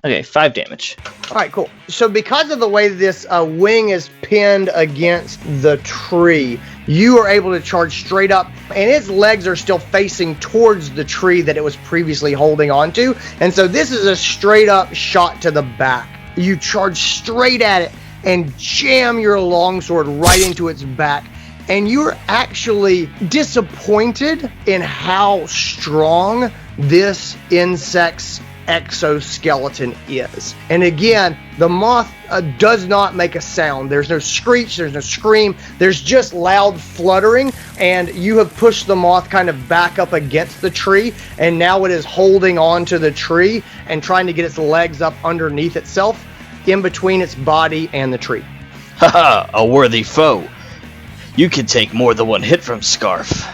Okay, 5 damage. All right, cool. So because of the way this wing is pinned against the tree, you are able to charge straight up, and its legs are still facing towards the tree that it was previously holding onto. And so this is a straight up shot to the back. You charge straight at it and jam your longsword right into its back. And you're actually disappointed in how strong this insect's exoskeleton is. And again, the moth does not make a sound. There's no screech, there's no scream, there's just loud fluttering, and you have pushed the moth kind of back up against the tree, and now it is holding on to the tree and trying to get its legs up underneath itself, in between its body and the tree. Haha, a worthy foe. You can take more than one hit from Scarf.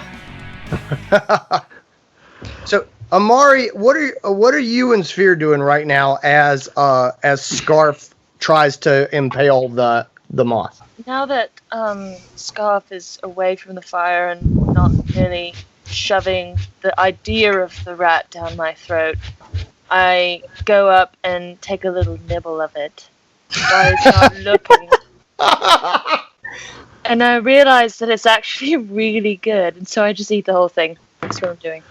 So Amari, what are you and Sphere doing right now as Scarf tries to impale the moth? Now that Scarf is away from the fire and not really shoving the idea of the rat down my throat, I go up and take a little nibble of it while it's not looking. And I realize that it's actually really good, and so I just eat the whole thing. That's what I'm doing.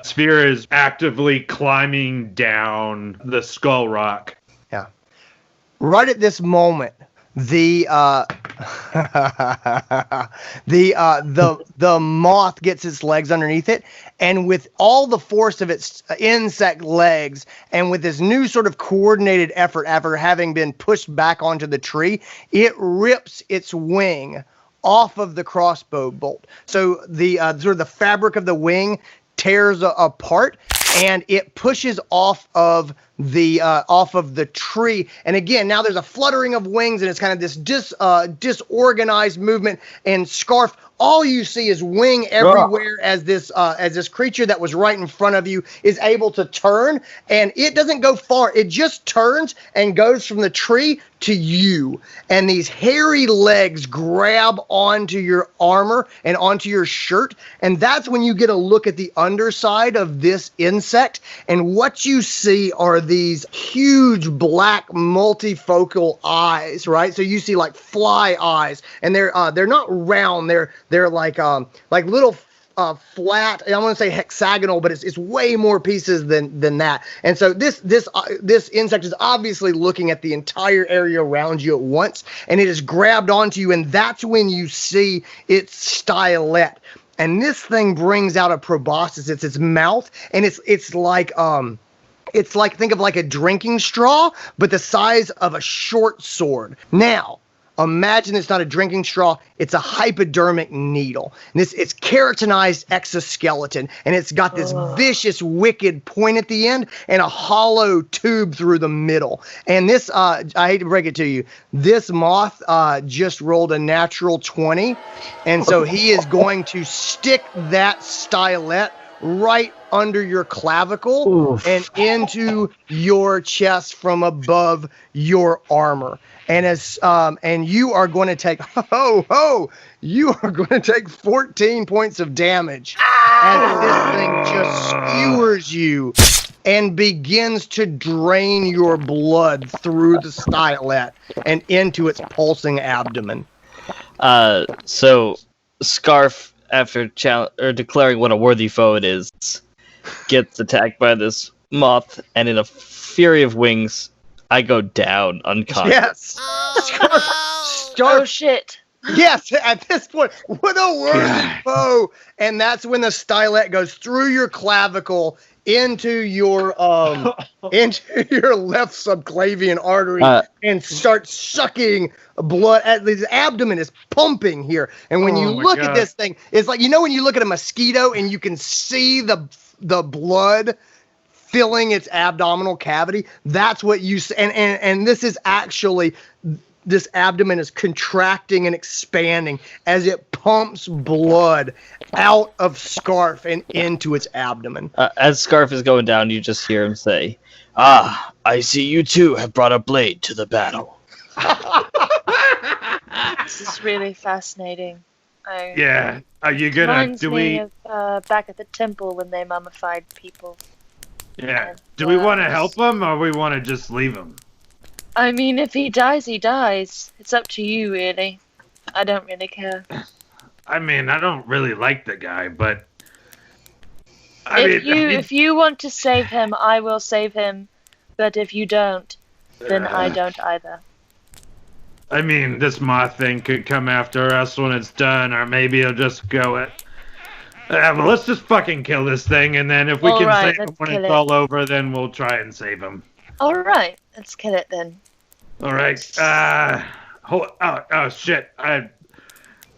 Sphere is actively climbing down the skull rock. Yeah. Right at this moment, the moth gets its legs underneath it, and with all the force of its insect legs, and with this new sort of coordinated effort after having been pushed back onto the tree, it rips its wing off of the crossbow bolt. So the sort of the fabric of the wing tears apart, and it pushes off of the tree. And again, now there's a fluttering of wings, and it's kind of this disorganized movement. And Scarf, all you see is wing everywhere as this creature that was right in front of you is able to turn, and it doesn't go far. It just turns and goes from the tree to you, and these hairy legs grab onto your armor and onto your shirt, and that's when you get a look at the underside of this insect, and what you see are these huge black multifocal eyes, right? So you see like fly eyes, and they're not round, they're like little flat, I want to say hexagonal, but it's way more pieces than that. And so this insect is obviously looking at the entire area around you at once, and it is grabbed onto you, and that's when you see its stylet. And this thing brings out a proboscis. It's its mouth, and it's like think of like a drinking straw, but the size of a short sword. Now, imagine it's not a drinking straw, it's a hypodermic needle. And it's keratinized exoskeleton, and it's got this vicious, wicked point at the end and a hollow tube through the middle. And this, I hate to break it to you, this moth just rolled a natural 20, and so he is going to stick that stylet right under your clavicle and into your chest from above your armor. And and you are going to take you are going to take 14 points of damage as this thing just skewers you and begins to drain your blood through the stylet and into its pulsing abdomen. So Scarf, after declaring what a worthy foe it is, gets attacked by this moth, and in a fury of wings, I go down unconscious. Yes. Oh shit. Yes, at this point, what a worthy foe. And that's when the stylet goes through your clavicle into your left subclavian artery and starts sucking blood. His abdomen is pumping here. And when you look at this thing, it's like, when you look at a mosquito and you can see the blood filling its abdominal cavity, that's what you see. And this is actually, this abdomen is contracting and expanding as it pumps blood out of Scarf and into its abdomen. As Scarf is going down, you just hear him say, "Ah, I see you too have brought a blade to the battle." This is really fascinating. Yeah, are you gonna, reminds me of back at the temple when they mummified people. Yeah, do we want to help him, or we want to just leave him? I mean, if he dies, he dies. It's up to you, really. I don't really care. I mean, I don't really like the guy, but if you want to save him, I will save him. But if you don't, then I don't either. I mean, this moth thing could come after us when it's done, or maybe he'll just go it. Well, let's just fucking kill this thing, and then if we can save him when it's all over, then we'll try and save him. All right, let's kill it then. All right. Oh shit!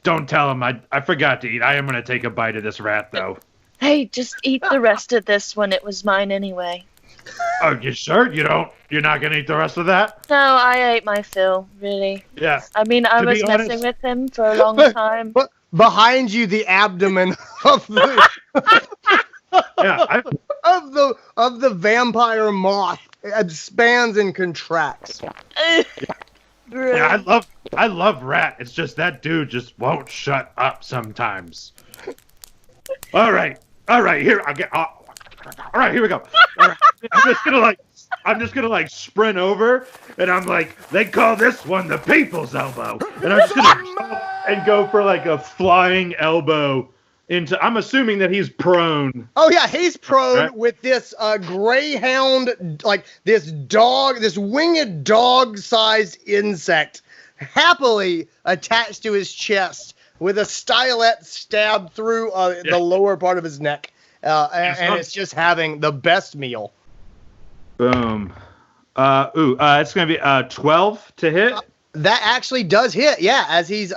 Don't tell him. I forgot to eat. I am gonna take a bite of this rat, though. Hey, just eat the rest of this one. It was mine anyway. Oh, you sure? You're not gonna eat the rest of that? No, I ate my fill. Really. Yeah. I mean, I was messing with him for a long time. Behind you, the abdomen of the of the vampire moth expands and contracts. Yeah, I love Rat. It's just that dude just won't shut up sometimes. All right, here I get. All right, here we go. All right, I'm just gonna sprint over, and I'm like, they call this one the people's elbow, and I'm just gonna and go for like a flying elbow into. I'm assuming that he's prone. Oh yeah, he's prone with this greyhound, like this winged dog-sized insect, happily attached to his chest with a stylet stabbed through the lower part of his neck, and it's just having the best meal. Boom. It's gonna be 12 to hit. That actually does hit. Yeah, as he's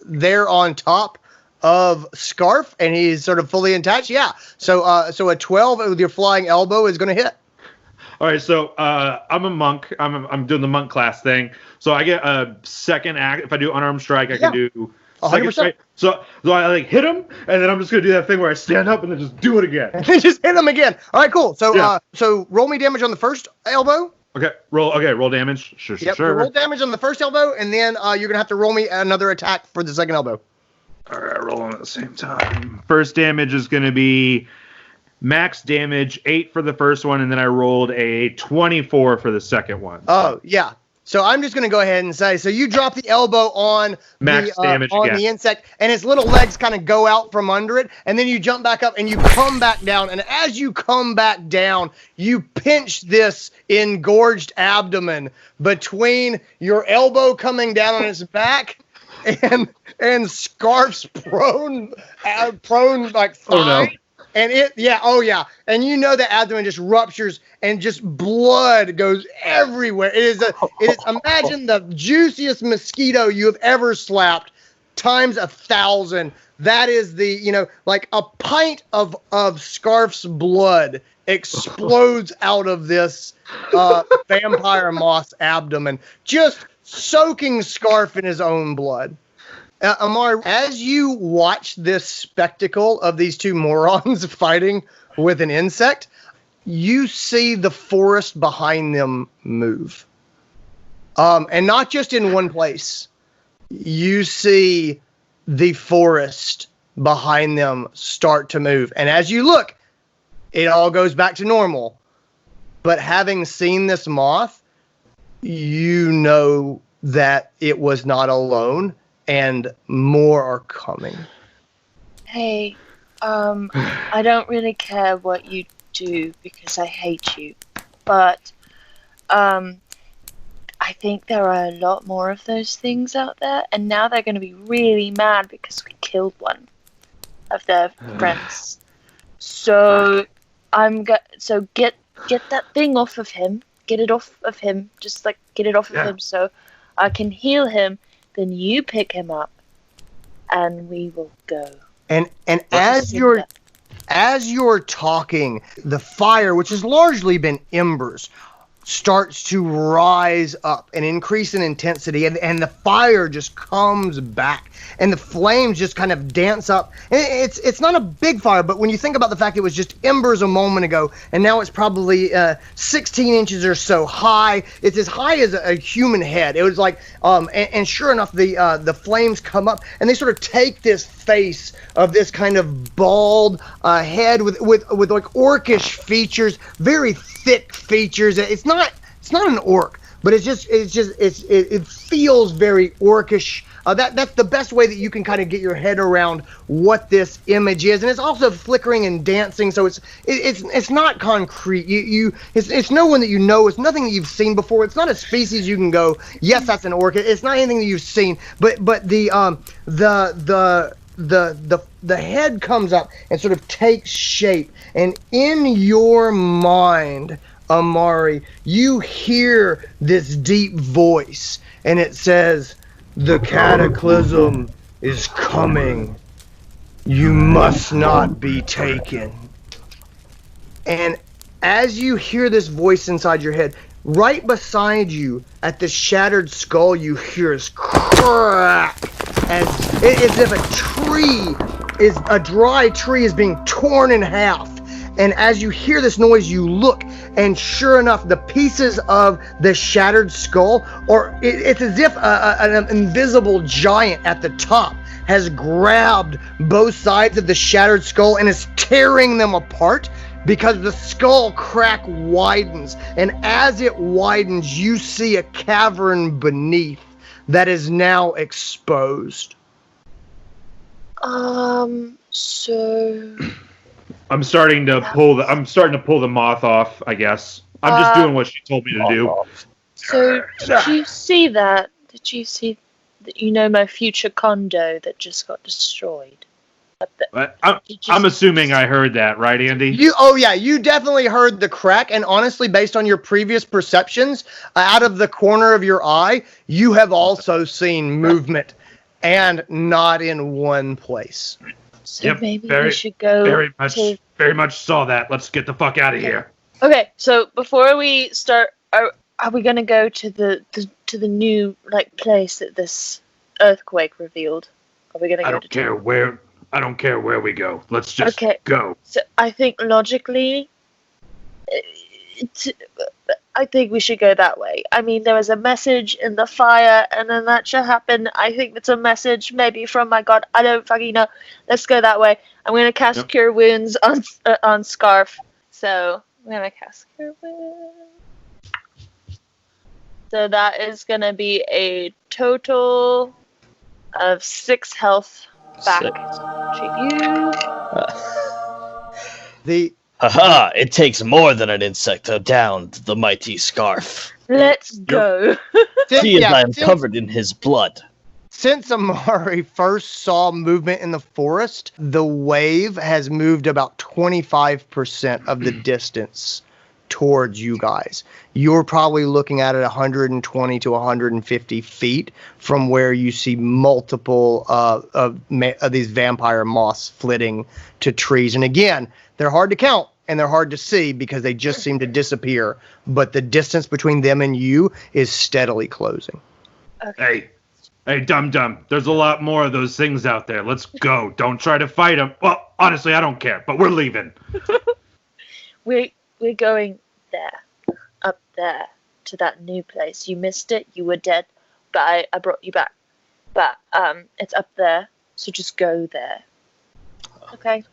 there on top of Scarf and he's sort of fully attached. Yeah. So a 12 with your flying elbow is gonna hit. All right. So I'm a monk. I'm doing the monk class thing. So I get a second act. If I do unarmed strike, I can do 100%. Right? So I like hit him, and then I'm just gonna do that thing where I stand up and then just do it again. And then just hit him again. All right, cool. So so roll me damage on the first elbow. Okay, roll damage. Sure. So roll damage on the first elbow, and then you're gonna have to roll me another attack for the second elbow. All right, rolling at the same time. First damage is gonna be max damage 8 for the first one, and then I rolled a 24 for the second one. Oh yeah. So I'm just gonna go ahead and say, so you drop the elbow on max damage on the insect, and its little legs kind of go out from under it, and then you jump back up and you come back down, and as you come back down, you pinch this engorged abdomen between your elbow coming down on its back and Scarf's prone like thigh. Oh no. And and you know the abdomen just ruptures and just blood goes everywhere. It is imagine the juiciest mosquito you have ever slapped times 1,000. That is like a pint of Scarf's blood explodes out of this vampire moss abdomen, just soaking Scarf in his own blood. Amar, as you watch this spectacle of these two morons fighting with an insect, you see the forest behind them move. And not just in one place. You see the forest behind them start to move. And as you look, it all goes back to normal. But having seen this moth, you know that it was not alone. And more are coming. Hey, I don't really care what you do because I hate you. But, I think there are a lot more of those things out there, and now they're going to be really mad because we killed one of their friends. So, get that thing off of him. Get it off of him. Just, get it off of him so I can heal him. Then you pick him up, and we will go. And as you're talking, the fire, which has largely been embers, starts to rise up and increase in intensity, and the fire just comes back, and the flames just kind of dance up. It's not a big fire, but when you think about the fact it was just embers a moment ago, and now it's probably 16 inches or so high. It's as high as a human head. It was like, and sure enough, the flames come up, and they sort of take this face of this kind of bald head with like orcish features, very thick features. It's not an orc, but it feels very orcish. That's the best way that you can kind of get your head around what this image is, and it's also flickering and dancing, so it's not concrete. It's no one that you know. It's nothing that you've seen before. It's not a species you can go, yes, that's an orc. It's not anything that you've seen, but the head comes up and sort of takes shape, and in your mind, Amari, you hear this deep voice, and it says, "The cataclysm is coming. You must not be taken." And as you hear this voice inside your head, right beside you at the shattered skull, you hear this crack as if a dry tree is being torn in half. And as you hear this noise, you look, and sure enough, the pieces of the shattered skull, it's as if an invisible giant at the top has grabbed both sides of the shattered skull and is tearing them apart, because the skull crack widens. And as it widens, you see a cavern beneath that is now exposed. So I'm starting to pull the moth off, I guess. I'm just doing what she told me to do. So did you see that? Did you see that, my future condo that just got destroyed? I'm assuming I heard that, right, Andy? You definitely heard the crack, and honestly, based on your previous perceptions, out of the corner of your eye, you have also seen movement, and not in one place. So maybe we should go. Very much saw that. Let's get the fuck out of here. Okay, so before we start, are we gonna go to the new place that this earthquake revealed? Are we gonna go? I don't care where. I don't care where we go. Let's just go. So I think logically, I think we should go that way. I mean, there was a message in the fire, and then that should happen. I think it's a message maybe from my god. I don't fucking know. Let's go that way. I'm gonna cast Cure Wounds on Scarf. So I'm gonna cast Cure Wounds. So that is gonna be a total of 6 health back to you. Haha, it takes more than an insect to down the mighty Scarf. Let's go. See as I am covered in his blood. Since Amari first saw movement in the forest, the wave has moved about 25% of the distance towards you guys. You're probably looking at it 120 to 150 feet from where you see multiple of these vampire moths flitting to trees. And again, they're hard to count and they're hard to see because they just seem to disappear. But the distance between them and you is steadily closing. Hey, dum-dum, there's a lot more of those things out there. Let's go. Don't try to fight them. Well, honestly, I don't care, but we're leaving. We're going there, up there, to that new place. You missed it, you were dead, but I brought you back. But it's up there, so just go there. Okay?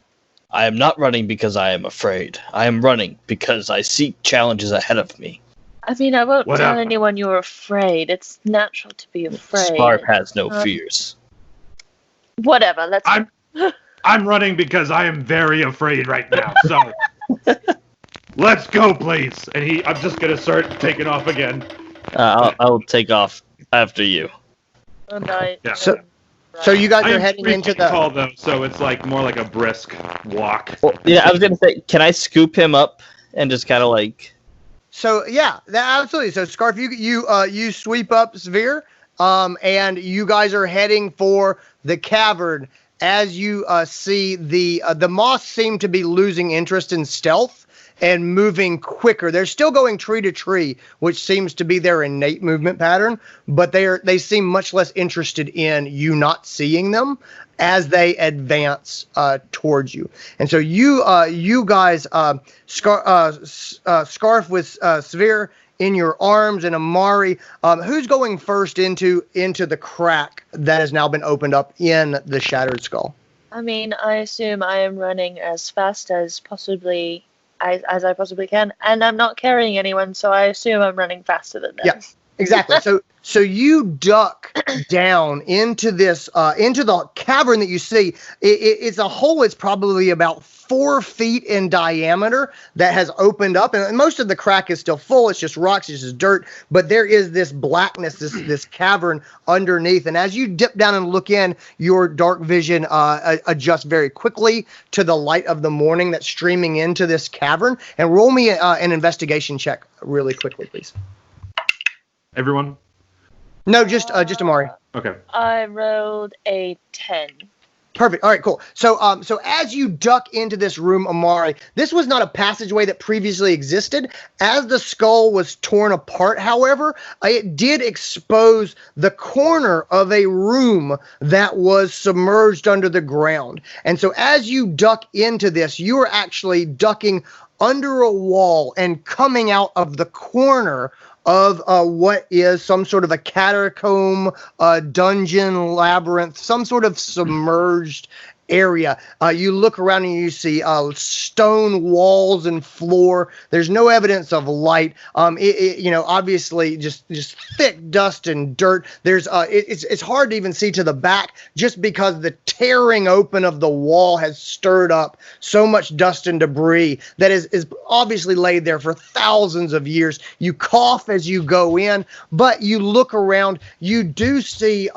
I am not running because I am afraid. I am running because I seek challenges ahead of me. I mean, I won't tell anyone you're afraid. It's natural to be afraid. Scarf has no fears. Whatever, let's... I'm running because I am very afraid right now, so... Let's go, please. And I'm just gonna start taking off again. I'll take off after you. Oh, nice. Yeah. So you guys are heading into the... tall, though, so it's like more like a brisk walk. Well, yeah, I was gonna say, can I scoop him up and just kind of like... So yeah, absolutely. So Scarf, you sweep up Severe, and you guys are heading for the cavern. As you see the moths seem to be losing interest in stealth and moving quicker. They're still going tree to tree, which seems to be their innate movement pattern, but they seem much less interested in you not seeing them as they advance towards you. And so you guys, Scarf with Severe in your arms, and Amari, who's going first into the crack that has now been opened up in the Shattered Skull? I mean, I assume I am running as fast as possibly as I possibly can, and I'm not carrying anyone, so I assume I'm running faster than them. Yes, exactly. So you duck down into this into the cavern that you see. It's a hole. It's probably about 4 feet in diameter that has opened up, and most of the crack is still full. It's just rocks, it's just dirt, but there is this blackness, this cavern underneath. And as you dip down and look in, your dark vision adjusts very quickly to the light of the morning that's streaming into this cavern. And roll me an investigation check really quickly, please. Everyone? No, just Amari. Okay. I rolled a 10. Perfect. All right, cool. So as you duck into this room, Amari, this was not a passageway that previously existed. As the skull was torn apart, however, it did expose the corner of a room that was submerged under the ground. And so as you duck into this, you are actually ducking under a wall and coming out of the corner of what is some sort of a catacomb, dungeon, labyrinth, some sort of submerged area. You look around and you see stone walls and floor. There's no evidence of light. Obviously just thick dust and dirt. There's it's hard to even see to the back just because the tearing open of the wall has stirred up so much dust and debris that is obviously laid there for thousands of years. You cough as you go in, but you look around, you do see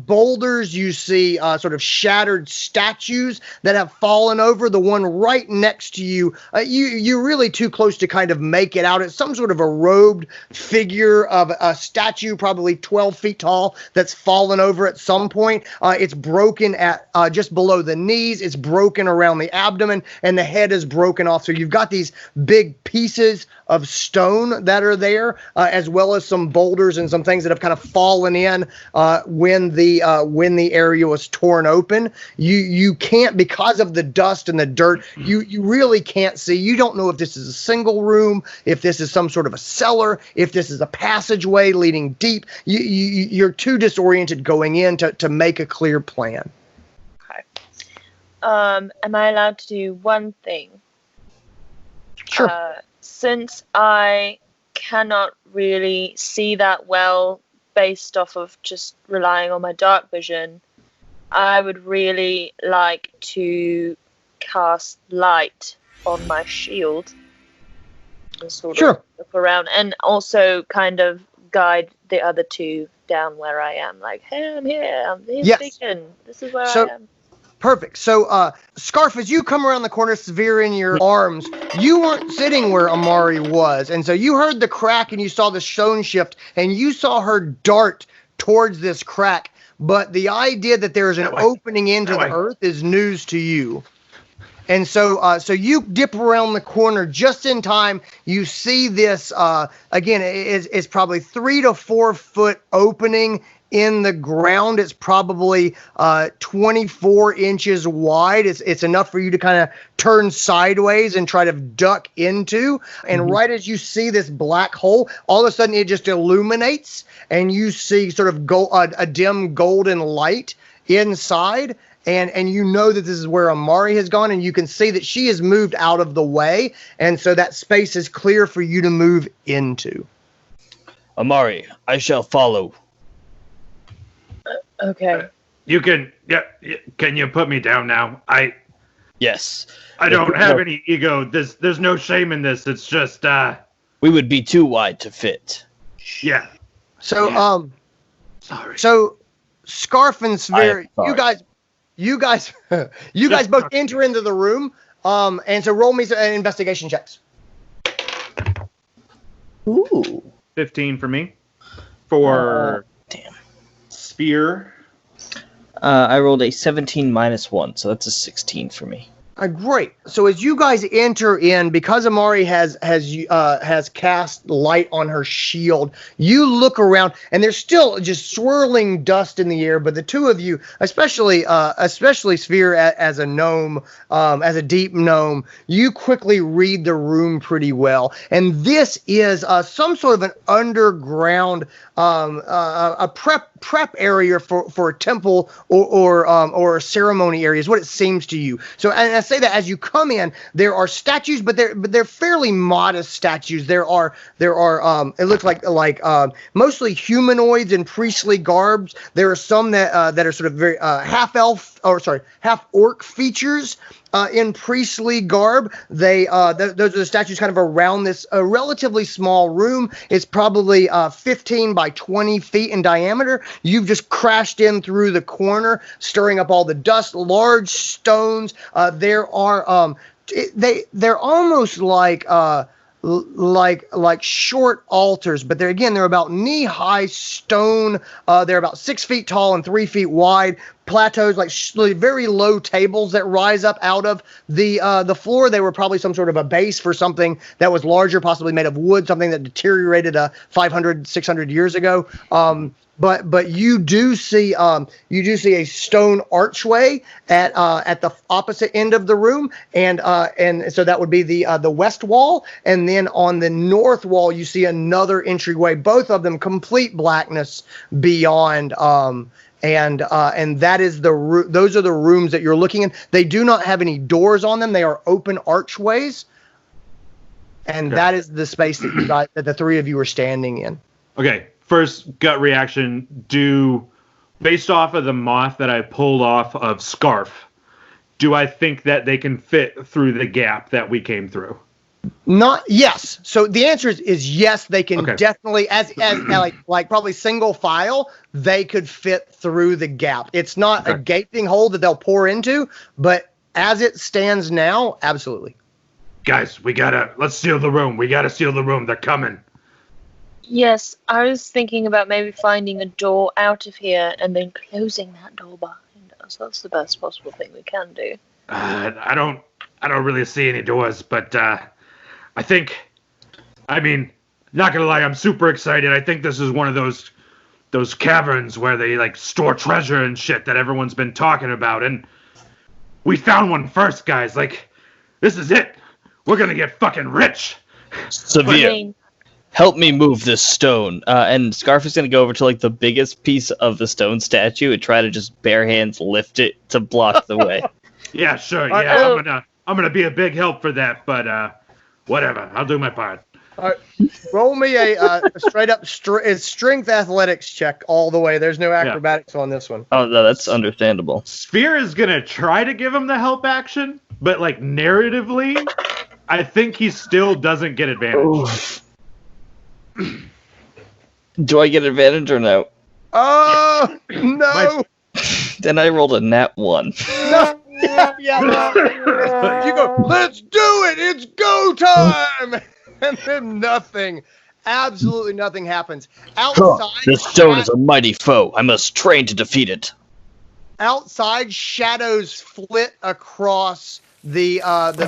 boulders, you see sort of shattered statues that have fallen over. The one right next to you, you're really too close to kind of make it out. It's some sort of a robed figure of a statue, probably 12 feet tall, that's fallen over at some point. It's broken at just below the knees. It's broken around the abdomen, and the head is broken off. So you've got these big pieces of stone that are there, as well as some boulders and some things that have kind of fallen in when the area was torn open. You can't, because of the dust and the dirt, you really can't see. You don't know if this is a single room, if this is some sort of a cellar, if this is a passageway leading deep. You're too disoriented going in to make a clear plan. Okay. Am I allowed to do one thing? Sure. Since I cannot really see that well based off of just relying on my dark vision, I would really like to cast light on my shield and sort of look around, and also kind of guide the other two down where I am. Like, hey, I'm here. Here's Beacon. This is where I am. Perfect. So, Scarf, as you come around the corner, Severe in your arms, you weren't sitting where Amari was. And so you heard the crack and you saw the stone shift and you saw her dart towards this crack. But the idea that there is an opening into the earth is news to you. And so you dip around the corner just in time. You see this, again, it's probably 3 to 4 foot opening in the ground. It's probably 24 inches wide. It's enough for you to kind of turn sideways and try to duck into. And right as you see this black hole, all of a sudden it just illuminates and you see sort of a dim golden light inside. And you know that this is where Amari has gone, and you can see that she has moved out of the way. And so that space is clear for you to move into. Amari, I shall follow. Okay. You can, can you put me down now? Yes. I don't have any ego. There's no shame in this. It's just, we would be too wide to fit. Yeah. So, sorry. So, Scarf and Sphere, you guys both enter into the room. And so roll me some investigation checks. Ooh. 15 for me. For Spear. I rolled a 17 minus 1, so that's a 16 for me. Great. So as you guys enter in, because Amari has cast light on her shield, you look around, and there's still just swirling dust in the air. But the two of you, especially Sphere as a gnome, as a deep gnome, you quickly read the room pretty well. And this is some sort of an underground, a prep area for a temple or a ceremony area is what it seems to you. So, and I say that as you come in, there are statues, but they're fairly modest statues. There are it looks like mostly humanoids in priestly garbs. There are some that are sort of very half orc features. In priestly garb. Those are the statues kind of around this relatively small room. It's probably 15 by 20 feet in diameter. You've just crashed in through the corner, stirring up all the dust. Large stones. There are they're almost like short altars, but they're about knee-high stone. They're about 6 feet tall and 3 feet wide. Plateaus, like very low tables that rise up out of the floor. They were probably some sort of a base for something that was larger, possibly made of wood, something that deteriorated 500, 600 years ago. But you do see a stone archway at the opposite end of the room, and so that would be the west wall, and then on the north wall you see another entryway. Both of them complete blackness beyond. And that is those are the rooms that you're looking in. They do not have any doors on them. They are open archways, and that is the space that that the three of you are standing in. Okay. First gut reaction, based off of the moth that I pulled off of Scarf, do I think that they can fit through the gap that we came through? Yes. So the answer is yes. They can definitely, as like probably single file, they could fit through the gap. It's not a gaping hole that they'll pour into, but as it stands now, absolutely. Guys, let's seal the room. We gotta seal the room. They're coming. Yes, I was thinking about maybe finding a door out of here and then closing that door behind us. That's the best possible thing we can do. I don't really see any doors, but I think, not gonna lie, I'm super excited. I think this is one of those caverns where they like store treasure and shit that everyone's been talking about, and we found one first, guys. Like, this is it. We're gonna get fucking rich. Severe, help me move this stone. And Scarf is gonna go over to like the biggest piece of the stone statue and try to just bare hands lift it to block the way. Yeah, sure. Yeah, I'm gonna be a big help for that, but whatever. I'll do my part. All right, roll me a straight up strength athletics check all the way. There's no acrobatics on this one. Oh no, that's understandable. Sphere is gonna try to give him the help action, but like narratively, I think he still doesn't get advantage. Do I get advantage or no? Oh no! Then I rolled a nat 1. No. You go, let's do it! It's go time! And then nothing, absolutely nothing happens. Outside, this stone is a mighty foe. I must train to defeat it. Outside, shadows flit across the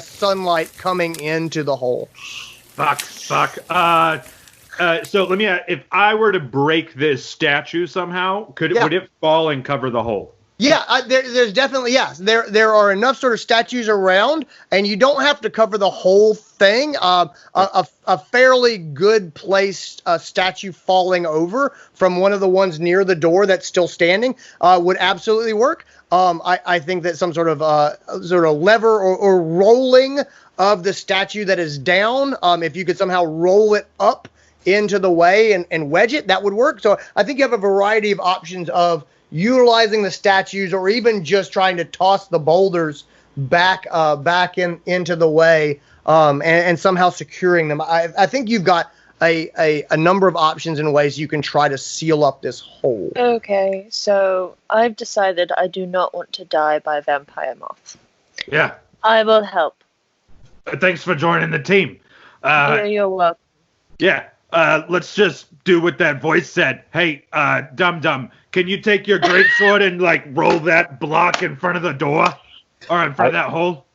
sunlight coming into the hole. Fuck. So let me ask, if I were to break this statue somehow, would it fall and cover the hole? Yeah, there's definitely, yes. There are enough sort of statues around, and you don't have to cover the whole thing. A fairly good placed statue falling over from one of the ones near the door that's still standing would absolutely work. I think that some sort of lever or rolling of the statue that is down, if you could somehow roll it up into the way and wedge it, that would work. So I think you have a variety of options of utilizing the statues, or even just trying to toss the boulders back into the way, and somehow securing them. I think you've got a number of options and ways you can try to seal up this hole. Okay, so I've decided I do not want to die by vampire moth. Yeah. I will help. Thanks for joining the team. You're welcome. Yeah. Let's just do what that voice said. Hey, Dum Dum, can you take your greatsword and like roll that block in front of the door, or in front of that hole?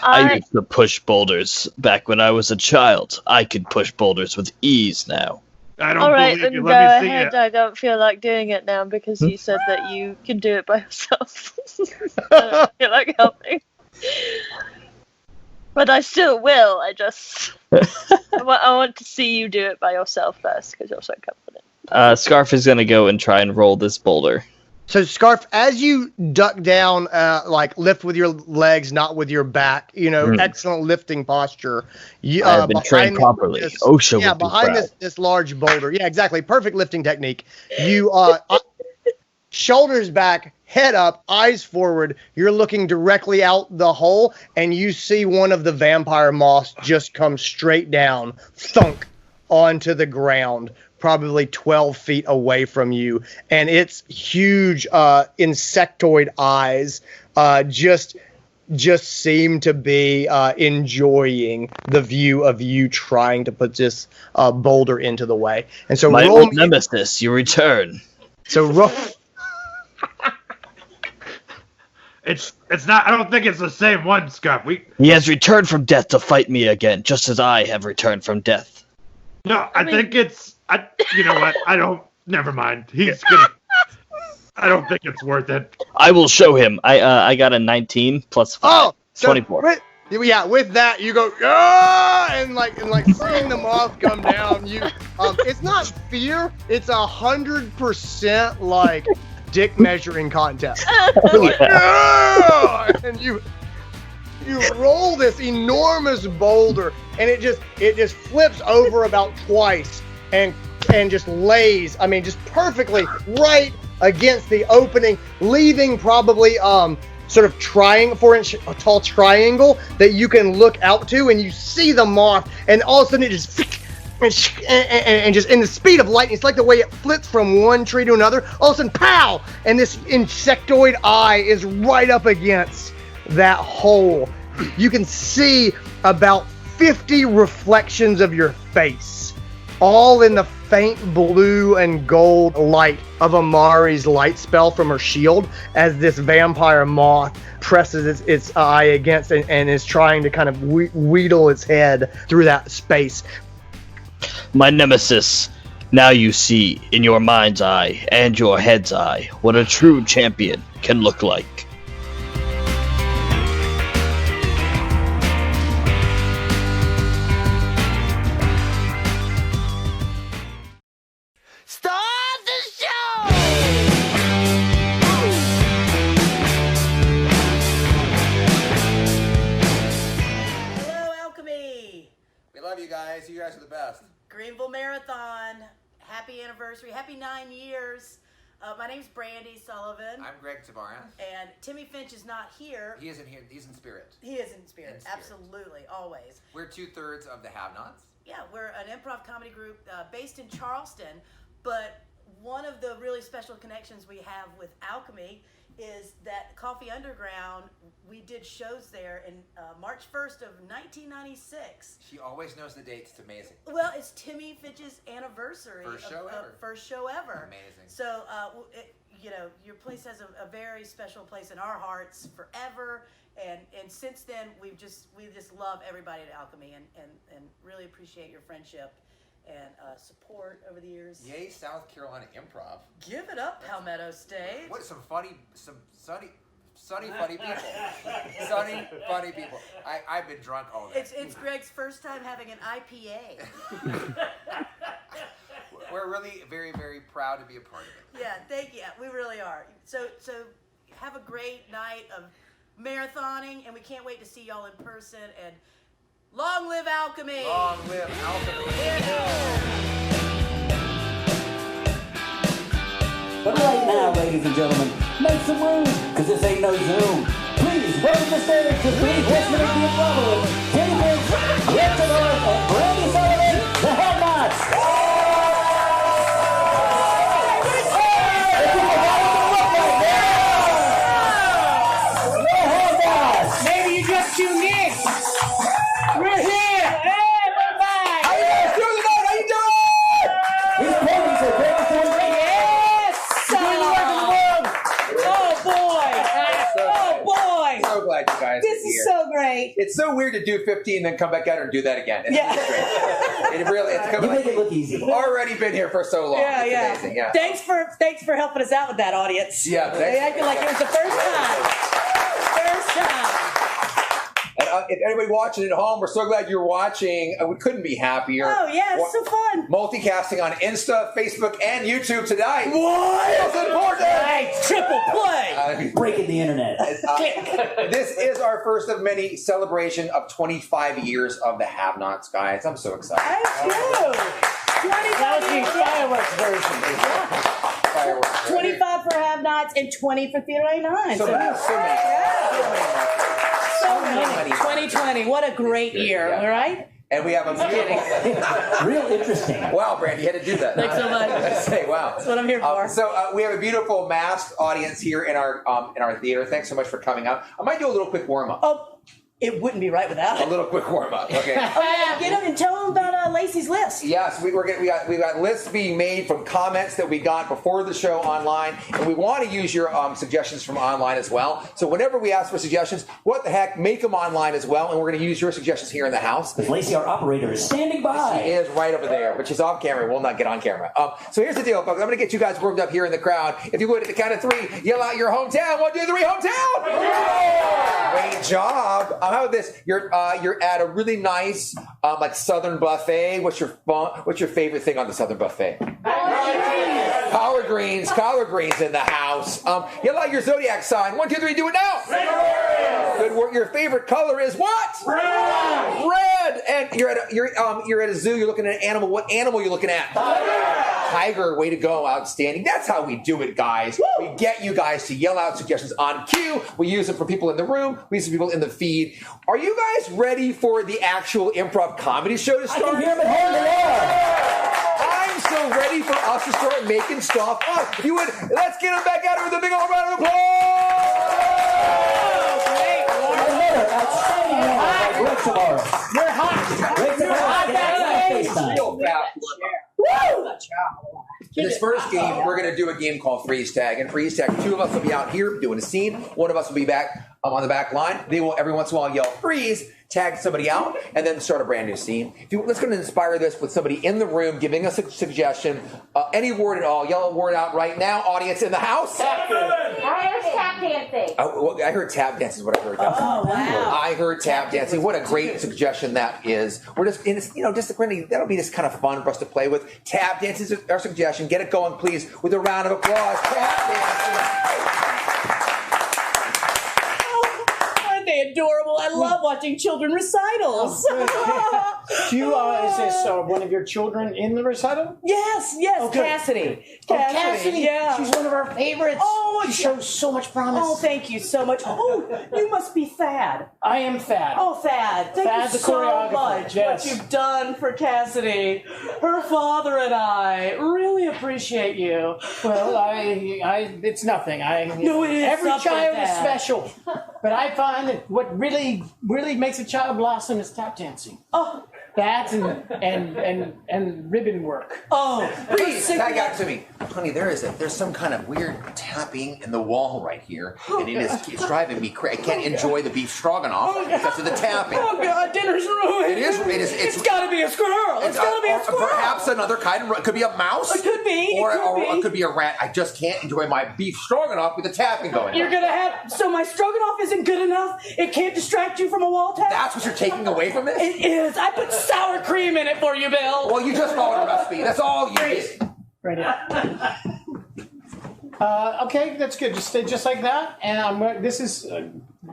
I used to push boulders back when I was a child. I can push boulders with ease now. I don't All right, believe then you. go Let me see ahead. it. I don't feel like doing it now because you said that you can do it by yourself. I don't feel like helping. But I still will. I just I want to see you do it by yourself first because you're so confident. Scarf is gonna go and try and roll this boulder. So Scarf, as you duck down, like lift with your legs, not with your back, excellent lifting posture. I have been trained properly. OSHA would be behind proud. this large boulder. Yeah, exactly. Perfect lifting technique. You shoulders back, head up, eyes forward. You're looking directly out the hole, and you see one of the vampire moths just come straight down, thunk, onto the ground, probably 12 feet away from you. And its huge insectoid eyes just seem to be enjoying the view of you trying to put this boulder into the way. And so My roll old nemesis, you return. So roll. It's not. I don't think it's the same one, Scarf. He has returned from death to fight me again, just as I have returned from death. No, I think it's. You know what? I don't. Never mind. He's gonna. I don't think it's worth it. I will show him. I got a 19 plus 5. Oh, so 24. With that you go and like seeing the moth come down. You it's not fear. It's 100% like dick measuring contest. Like, and you roll this enormous boulder, and it just flips over about twice and just lays, just perfectly right against the opening, leaving probably sort of 4-inch tall triangle that you can look out to, and you see the moth, and all of a sudden it just and just in the speed of lightning, it's like the way it flits from one tree to another. All of a sudden, pow! And this insectoid eye is right up against that hole. You can see about 50 reflections of your face, all in the faint blue and gold light of Amari's light spell from her shield, as this vampire moth presses its eye against and is trying to kind of wheedle its head through that space. My nemesis, now you see in your mind's eye and your head's eye what a true champion can look like. Start the show! Hello, Alchemy! We love you guys. You guys are the best. Greenville Marathon. Happy anniversary. Happy 9 years. My name's Brandy Sullivan. I'm Greg Tavares. And Timmy Finch is not here. He isn't here. He's in spirit. He is in spirit. Absolutely. Always. We're 2/3 of the Have-Nots. Yeah, we're an improv comedy group based in Charleston. But one of the really special connections we have with Alchemy is that Coffee Underground, we did shows there in March 1st of 1996. She always knows the dates. It's amazing. Well, it's Timmy Finch's anniversary. First show ever. First show ever. Amazing. So, your place has a very special place in our hearts forever. And since then, we just love everybody at Alchemy and really appreciate your friendship and support over the years. Yay, South Carolina Improv. Give it up, Palmetto State. What some sunny, funny people. Sunny, funny people. I've been drunk all day. It's Greg's first time having an IPA. We're really very, very proud to be a part of it. Yeah, thank you. We really are. So have a great night of marathoning, and we can't wait to see y'all in person. And long live Alchemy! Long live Alchemy! But right now, ladies and gentlemen, make some room, because this ain't no Zoom. Please, welcome to stage the three horsemen of the improv, Timmy Finch, Greg Tavares, and Brandy Sullivan, the Have-Nots. Maybe you just tuned in. We're here. Hey, we're back. How you guys doing tonight? How you doing? He's pointing to Greg. Yes. Oh boy. So glad you guys This are is here. so great. It's so weird to do 15 then come back out and do that again. It's great. It's You make it look easy. already been here for so long. Yeah, It's yeah. amazing. Yeah. Thanks for helping us out with that, audience. Yeah, They acted like it was the first time. First time. And if anybody watching at home, we're so glad you're watching. We couldn't be happier. Oh yeah, it's so fun. Multicasting on Insta, Facebook, and YouTube tonight. What? Most important. Hey, triple play. Breaking the internet. This is our first of many celebration of 25 years of the Have-Nots, guys. I'm so excited. That was the fireworks version. Fireworks. 25 for Have-Nots and 20 for Theater 89. So many. So many. 2020. What a great year, Yeah. all right? And we have a real interesting. Wow, Brandy, you had to do that. Thanks so much. Say, wow. That's what I'm here for. So we have a beautiful masked audience here in our theater. Thanks so much for coming out. I might do a little quick warm up. Oh, it wouldn't be right without it. A little quick warm up. Okay. Get him and tell him about Lacey's list. Yes, we got lists being made from comments that we got before the show online, and we want to use your suggestions from online as well. So whenever we ask for suggestions, what the heck, make them online as well, and we're going to use your suggestions here in the house. Lacey, our operator, is standing by. She is right over there, but she's off camera. We'll not get on camera. So here's the deal, folks. I'm going to get you guys warmed up here in the crowd. If you would, at the count of 3, yell out your hometown. 1, 2, 3, hometown! Yeah! Great job. How about this? You're at a really nice like Southern buffet. What's your favorite thing on the Southern buffet? Collard greens. Collard greens in the house. Yell out your zodiac sign. 1, 2, 3. Do it now. Good work. your favorite color is what? Red. Red. And you're at a zoo. You're looking at an animal. What animal are you looking at? Tiger. Way to go. Outstanding. That's how we do it, guys. We get you guys to yell out suggestions on cue. We use them for people in the room. We use them for people in the feed. Are you guys ready for the actual improv comedy show to start? I can hear them hand I'm so ready for us to start making stuff up. If you would, let's get them back out here with a big old round of applause! Great tomorrow. You're hot. Great tomorrow. Real fast. Woo! In this first game, we're going to do a game called Freeze Tag. And Freeze Tag, 2 of us will be out here doing a scene. 1 of us will be back on the back line. They will every once in a while yell freeze, tag somebody out, and then start a brand new scene. Let's go and inspire this with somebody in the room giving us a suggestion. Any word at all. Yell a word out right now. Audience in the house. I heard tap dancing. Oh, I heard tap dance is what I heard. Oh, wow. I heard tap dancing. What a great suggestion that is. We're just, that'll be just kind of fun for us to play with. Tap dance is our suggestion. Get it going, please, with a round of applause. Tap dancing. Adorable. I love watching children recitals. Do you, is this one of your children in the recital? Yes, Cassidy. Cassidy. Yeah. She's one of our favorites. Oh, she shows so much promise. Oh, thank you so much. Oh, you must be Thad. I am Thad. Oh, Thad. Thank Thad, you the so choreographer. much Yes. what you've done for Cassidy. Her father and I really appreciate you. Well, it's nothing. No, it is every something, child is Dad. special. But I find that what really makes a child blossom is tap dancing. Oh, that and ribbon work. Oh, please tag out to me, honey. There's some kind of weird tapping in the wall right here, and it's driving me crazy. I can't enjoy the beef stroganoff because of the tapping. Oh God, dinner's ruined. It's got to be a squirrel. It's got to be a squirrel. Perhaps another kind of. It could be a mouse. It could be. Or it could be a rat. I just can't enjoy my beef stroganoff with the tapping going. You're gonna have so my stroganoff isn't good enough. It can't distract you from a wall tap. That's what you're taking away from this? It is. I put sour cream in it for you, Bill. Well, you just followed a recipe. That's all you did. Right. Okay, that's good. Just stay just like that. And this is.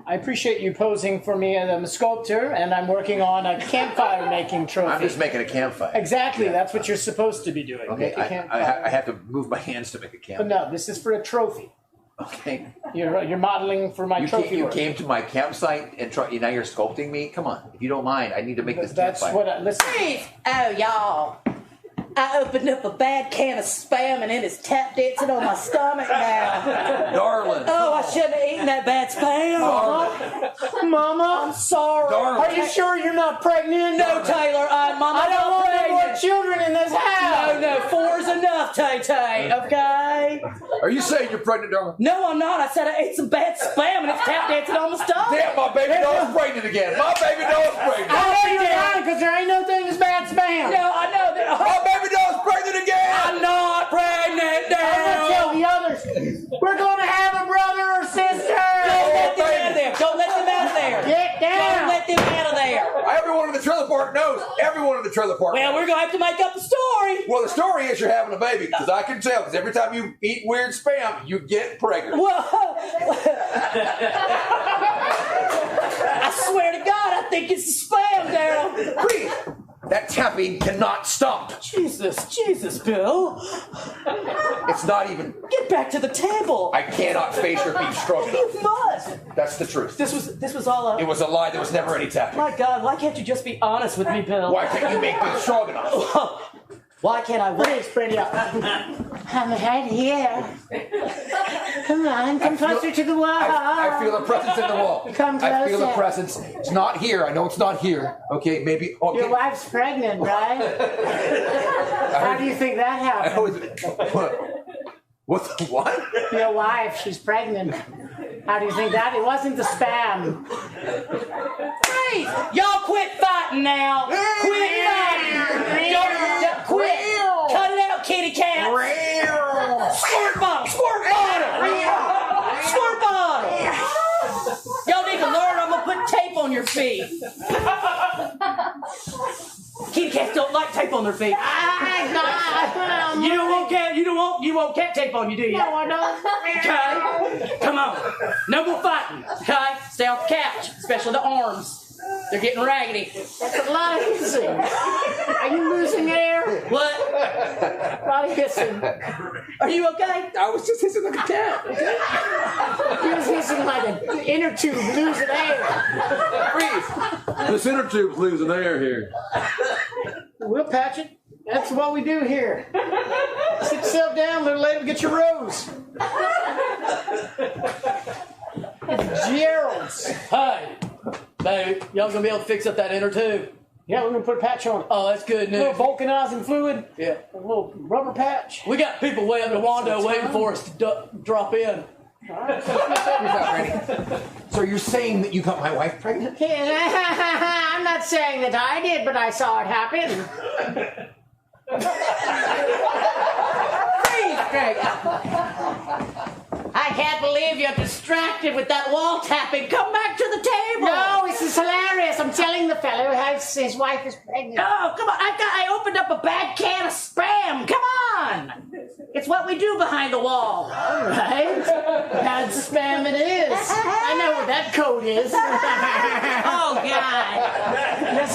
I appreciate you posing for me as a sculptor, and I'm working on a campfire making trophy. I'm just making a campfire. Exactly. Yeah. That's what you're supposed to be doing. Okay. I have to move my hands to make a campfire. But no, this is for a trophy. Okay. You're modeling for my trophy. You came to my campsite and now you're sculpting me? Come on. If you don't mind, I need to make this campfire. That's what listen. Oh, y'all. I opened up a bad can of Spam and it is tap dancing on my stomach now. Darling. Oh, I shouldn't have eaten that bad Spam. Mama. I'm sorry. Darling. Are you sure you're not pregnant? No, Taylor. Mama, I don't want any more children in this house. No, 4's enough, Tay-Tay. Okay? Are you saying you're pregnant, darling? No, I'm not. I said I ate some bad Spam and it's tap dancing on my stomach. Damn, my baby doll's pregnant again. My baby doll's pregnant. I know you're lying because there ain't no thing as bad Spam. No, I know that. My baby doll's pregnant again. I'm not pregnant now. I'm going to tell the others. We're going to have a brother or sister. Don't let them out of there. Don't let them out of there. Get down. Don't let them out of there. Everyone in the trailer park knows. Everyone in the trailer park Well, knows. we're going to have to make up a story. Well, the story is you're having a baby, because I can tell, because every time you eat weird Spam, you get pregnant. Whoa. I swear to God, I think it's Spam, Daryl. Please. That tapping cannot stop. Jesus, Bill. It's not even. Get back to the table. I cannot face your beef stroganoff. You must. That's the truth. This was all a. It was a lie. There was never any tapping. My God, why can't you just be honest with me, Bill? Why can't you make beef stroganoff? Why can't I wait? Spread it out. I'm right here. Come on, come closer to the wall. I feel a presence in the wall. Come closer. I feel a presence. It's not here. I know it's not here. Okay, maybe. Okay. Your wife's pregnant, right? How do you think that happened? What? Your wife, she's pregnant. How do you think that? It wasn't the Spam. Hey, y'all quit fighting now. Quit fighting. Y'all quit. Cut it out, kitty cat. Squirt bottle. Squirt bottle. Squirt bottle. Y'all need to learn. I'm going to put tape on your feet. Kitty cats don't like tape on their feet. I You won't cat tape on you, do you? No, I don't. Okay. Come on. No more fighting. Okay. Stay off the couch, especially the arms. They're getting raggedy. That's a lot of hissing. Are you losing air? What? A lot of hissing. Are you okay? I was just hissing like a cat. He was hissing like an inner tube losing air. Freeze. This inner tube's losing air here. We'll patch it. That's what we do here. Sit yourself down, little lady, get your rose. It's Gerald's. Hey, baby, y'all gonna be able to fix up that inner tube? Yeah, we're gonna put a patch on it. Oh, that's good news. A little vulcanizing fluid. Yeah. A little rubber patch. We got people way up in Wando waiting for us to drop in. So you're saying that you got my wife pregnant? I'm not saying that I did, but I saw it happen. Freeze, Greg. I can't believe you're distracted with that wall tapping. Come back to the table. No, this is hilarious. I'm telling the fellow his wife is pregnant. No, come on. I opened up a bad can of Spam. Come on. It's what we do behind the wall. All right. Bad Spam it is. I know where that code is. Oh, God. Yes.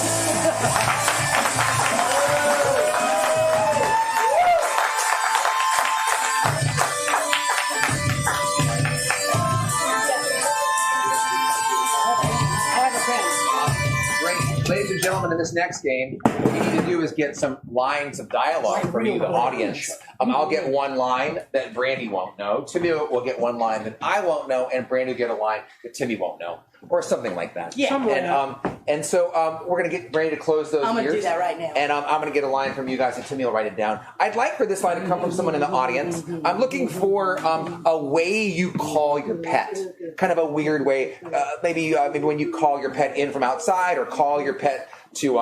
Ladies and gentlemen, in this next game, what you need to do is get some lines of dialogue from you, the audience. I'll get one line that Brandy won't know. Timmy will get one line that I won't know, and Brandy will get a line that Timmy won't know, or something like that. Yeah. And so we're going to get ready to close those I'm going to ears. do that right now. And I'm going to get a line from you guys, and Timmy will write it down. I'd like for this line to come from someone in the audience. I'm looking for a way you call your pet, kind of a weird way. Maybe when you call your pet in from outside, or call your pet to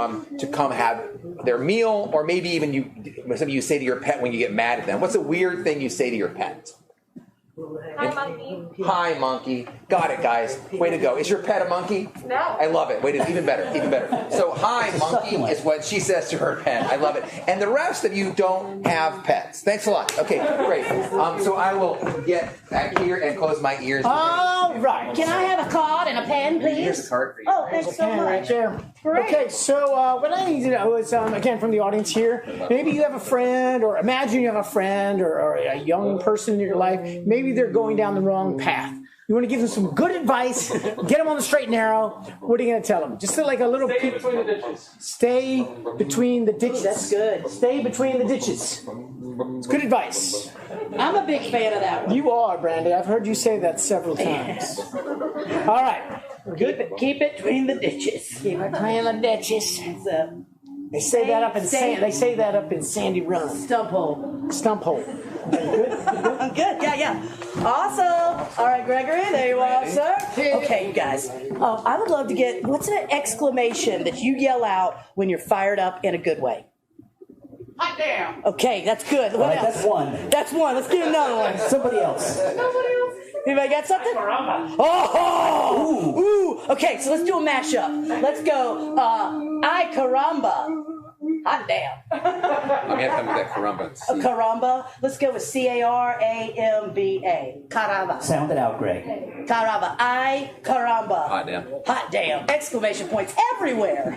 come have their meal, or maybe even something you say to your pet when you get mad at them. What's a weird thing you say to your pet? Hi, monkey. Hi, monkey. Got it, guys. Way to go. Is your pet a monkey? No. I love it. Wait, even better, even better. So, hi, monkey is what she says to her pet. I love it. And the rest of you don't have pets. Thanks a lot. Okay, great. So I will get back here and close my ears. All right. Can I have a card and a pen, please? Here's a card for you. Oh, thanks so much. Right there. Great. Okay, so what I need to know is, again, from the audience here, maybe you have a friend, or imagine you have a friend or a young person in your life. Maybe they're going down the wrong path. You want to give them some good advice, get them on the straight and narrow. What are you going to tell them? Just like a little... Stay between the ditches. Stay between the ditches. That's good. Stay between the ditches. It's good advice. I'm a big fan of that one. You are, Brandy. I've heard you say that several times. All right. Keep it between the ditches. Keep it between the ditches. They say that up in Sandy Run. Stump hole. Stump hole. I'm good. Yeah. Awesome. All right, Gregory, there you are, sir. Okay, you guys. I would love to get, what's an exclamation that you yell out when you're fired up in a good way? Hot damn. Okay, that's good. What else? That's one. That's one. Let's get another one. Somebody else. Anybody got something? Oh! Ooh! Okay, so let's do a mashup. Let's go, ay caramba. Hot damn. I'm going to come with that caramba. Caramba. Let's go with C-A-R-A-M-B-A. Caramba. Sound it out, Greg. Caramba. Ay caramba. Hot damn. Hot damn. Exclamation points everywhere.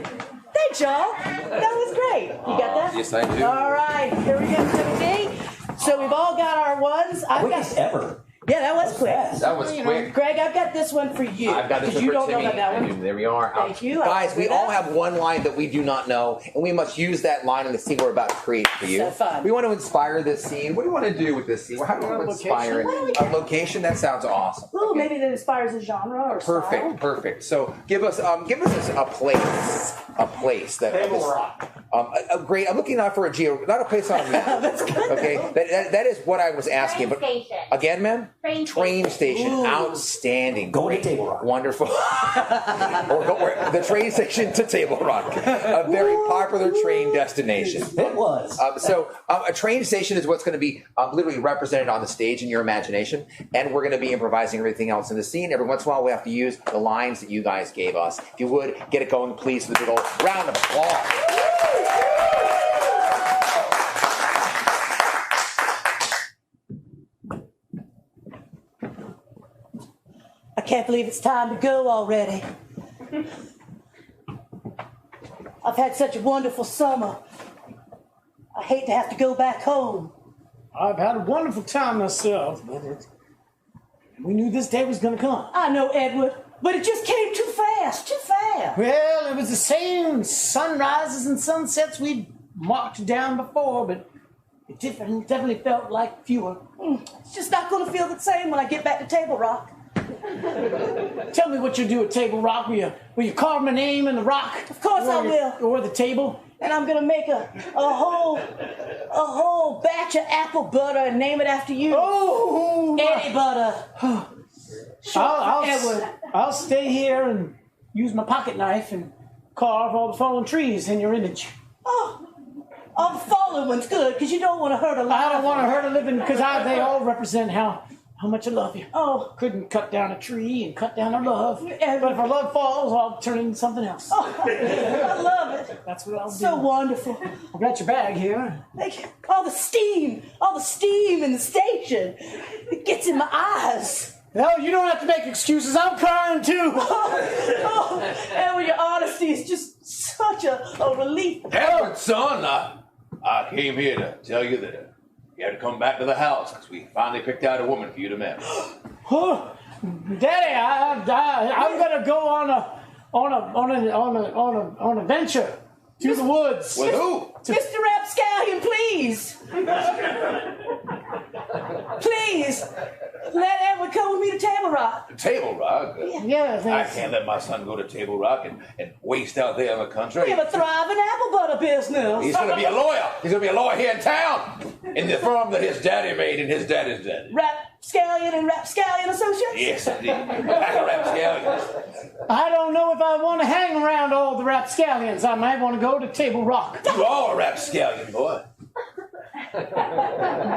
Thanks, y'all. That was great. You got that? Yes, I do. All right. Here we go, Timothy. So we've all got our ones. Quickest ever. Yeah, that was quick. That was quick. Greg, I've got this one for you. I've got this one you for don't Timmy. know that one. There we are. Thank you. Guys, we all have one line that we do not know, and we must use that line in the scene we're about to create for you. So fun. We want to inspire this scene. What do you want to do with this scene? How do we inspire it? A location? That sounds awesome. Ooh, maybe that inspires a genre or style. Perfect. So give us a place. A place that Table Rock. Great. I'm looking out for not a place on a map. That's good. Okay, that is what I was asking. Train station. Again, ma'am. Train station. Ooh. Outstanding. Go to Table Rock. Wonderful. or the train station to Table Rock. A very popular train destination. It was. So a train station is what's going to be literally represented on the stage in your imagination, and we're going to be improvising everything else in the scene. Every once in a while, we have to use the lines that you guys gave us. If you would, get it going, please, with a big old round of applause. can't believe it's time to go already. I've had such a wonderful summer. I hate to have to go back home. I've had a wonderful time myself, but we knew this day was going to come. I know, Edward, but it just came too fast, too fast. Well, it was the same sunrises and sunsets we'd marked down before, but it definitely felt like fewer. It's just not going to feel the same when I get back to Table Rock. Tell me what you do at Table Rock. Will you carve my name in the rock? Of course I will. Or the table? And I'm gonna make a whole batch of apple butter and name it after you. Oh, Eddie Butter. I'll stay here and use my pocket knife and carve all the fallen trees in your image. Oh, all the fallen ones, good, because you don't want to hurt a lot. I don't want to hurt a living because they all represent how much I love you. Oh. Couldn't cut down a tree and cut down a love. But if our love falls, I'll turn into something else. Oh, I love it. That's what I'll do. So wonderful. I've got your bag here. Thank you. All the steam in the station. It gets in my eyes. No, you don't have to make excuses. I'm crying too. And your honesty is just such a relief. Edward, son, I came here to tell you that you had to come back to the house because we finally picked out a woman for you to marry. Daddy, I'm gonna go on a venture to the woods. With who? Mr. Rapscallion, please. Please. Let Edward come with me to Table Rock. Table Rock? Yeah, I can't let my son go to Table Rock and waste out there in the country. We have a thriving apple butter business. He's going to be a lawyer. He's going to be a lawyer here in town in the firm that his daddy made and his daddy's daddy. Rapscallion and Rapscallion Associates? Yes, indeed. Pack of rapscallions. I don't know if I want to hang around all the rapscallions. I might want to go to Table Rock. You are a rapscallion, boy.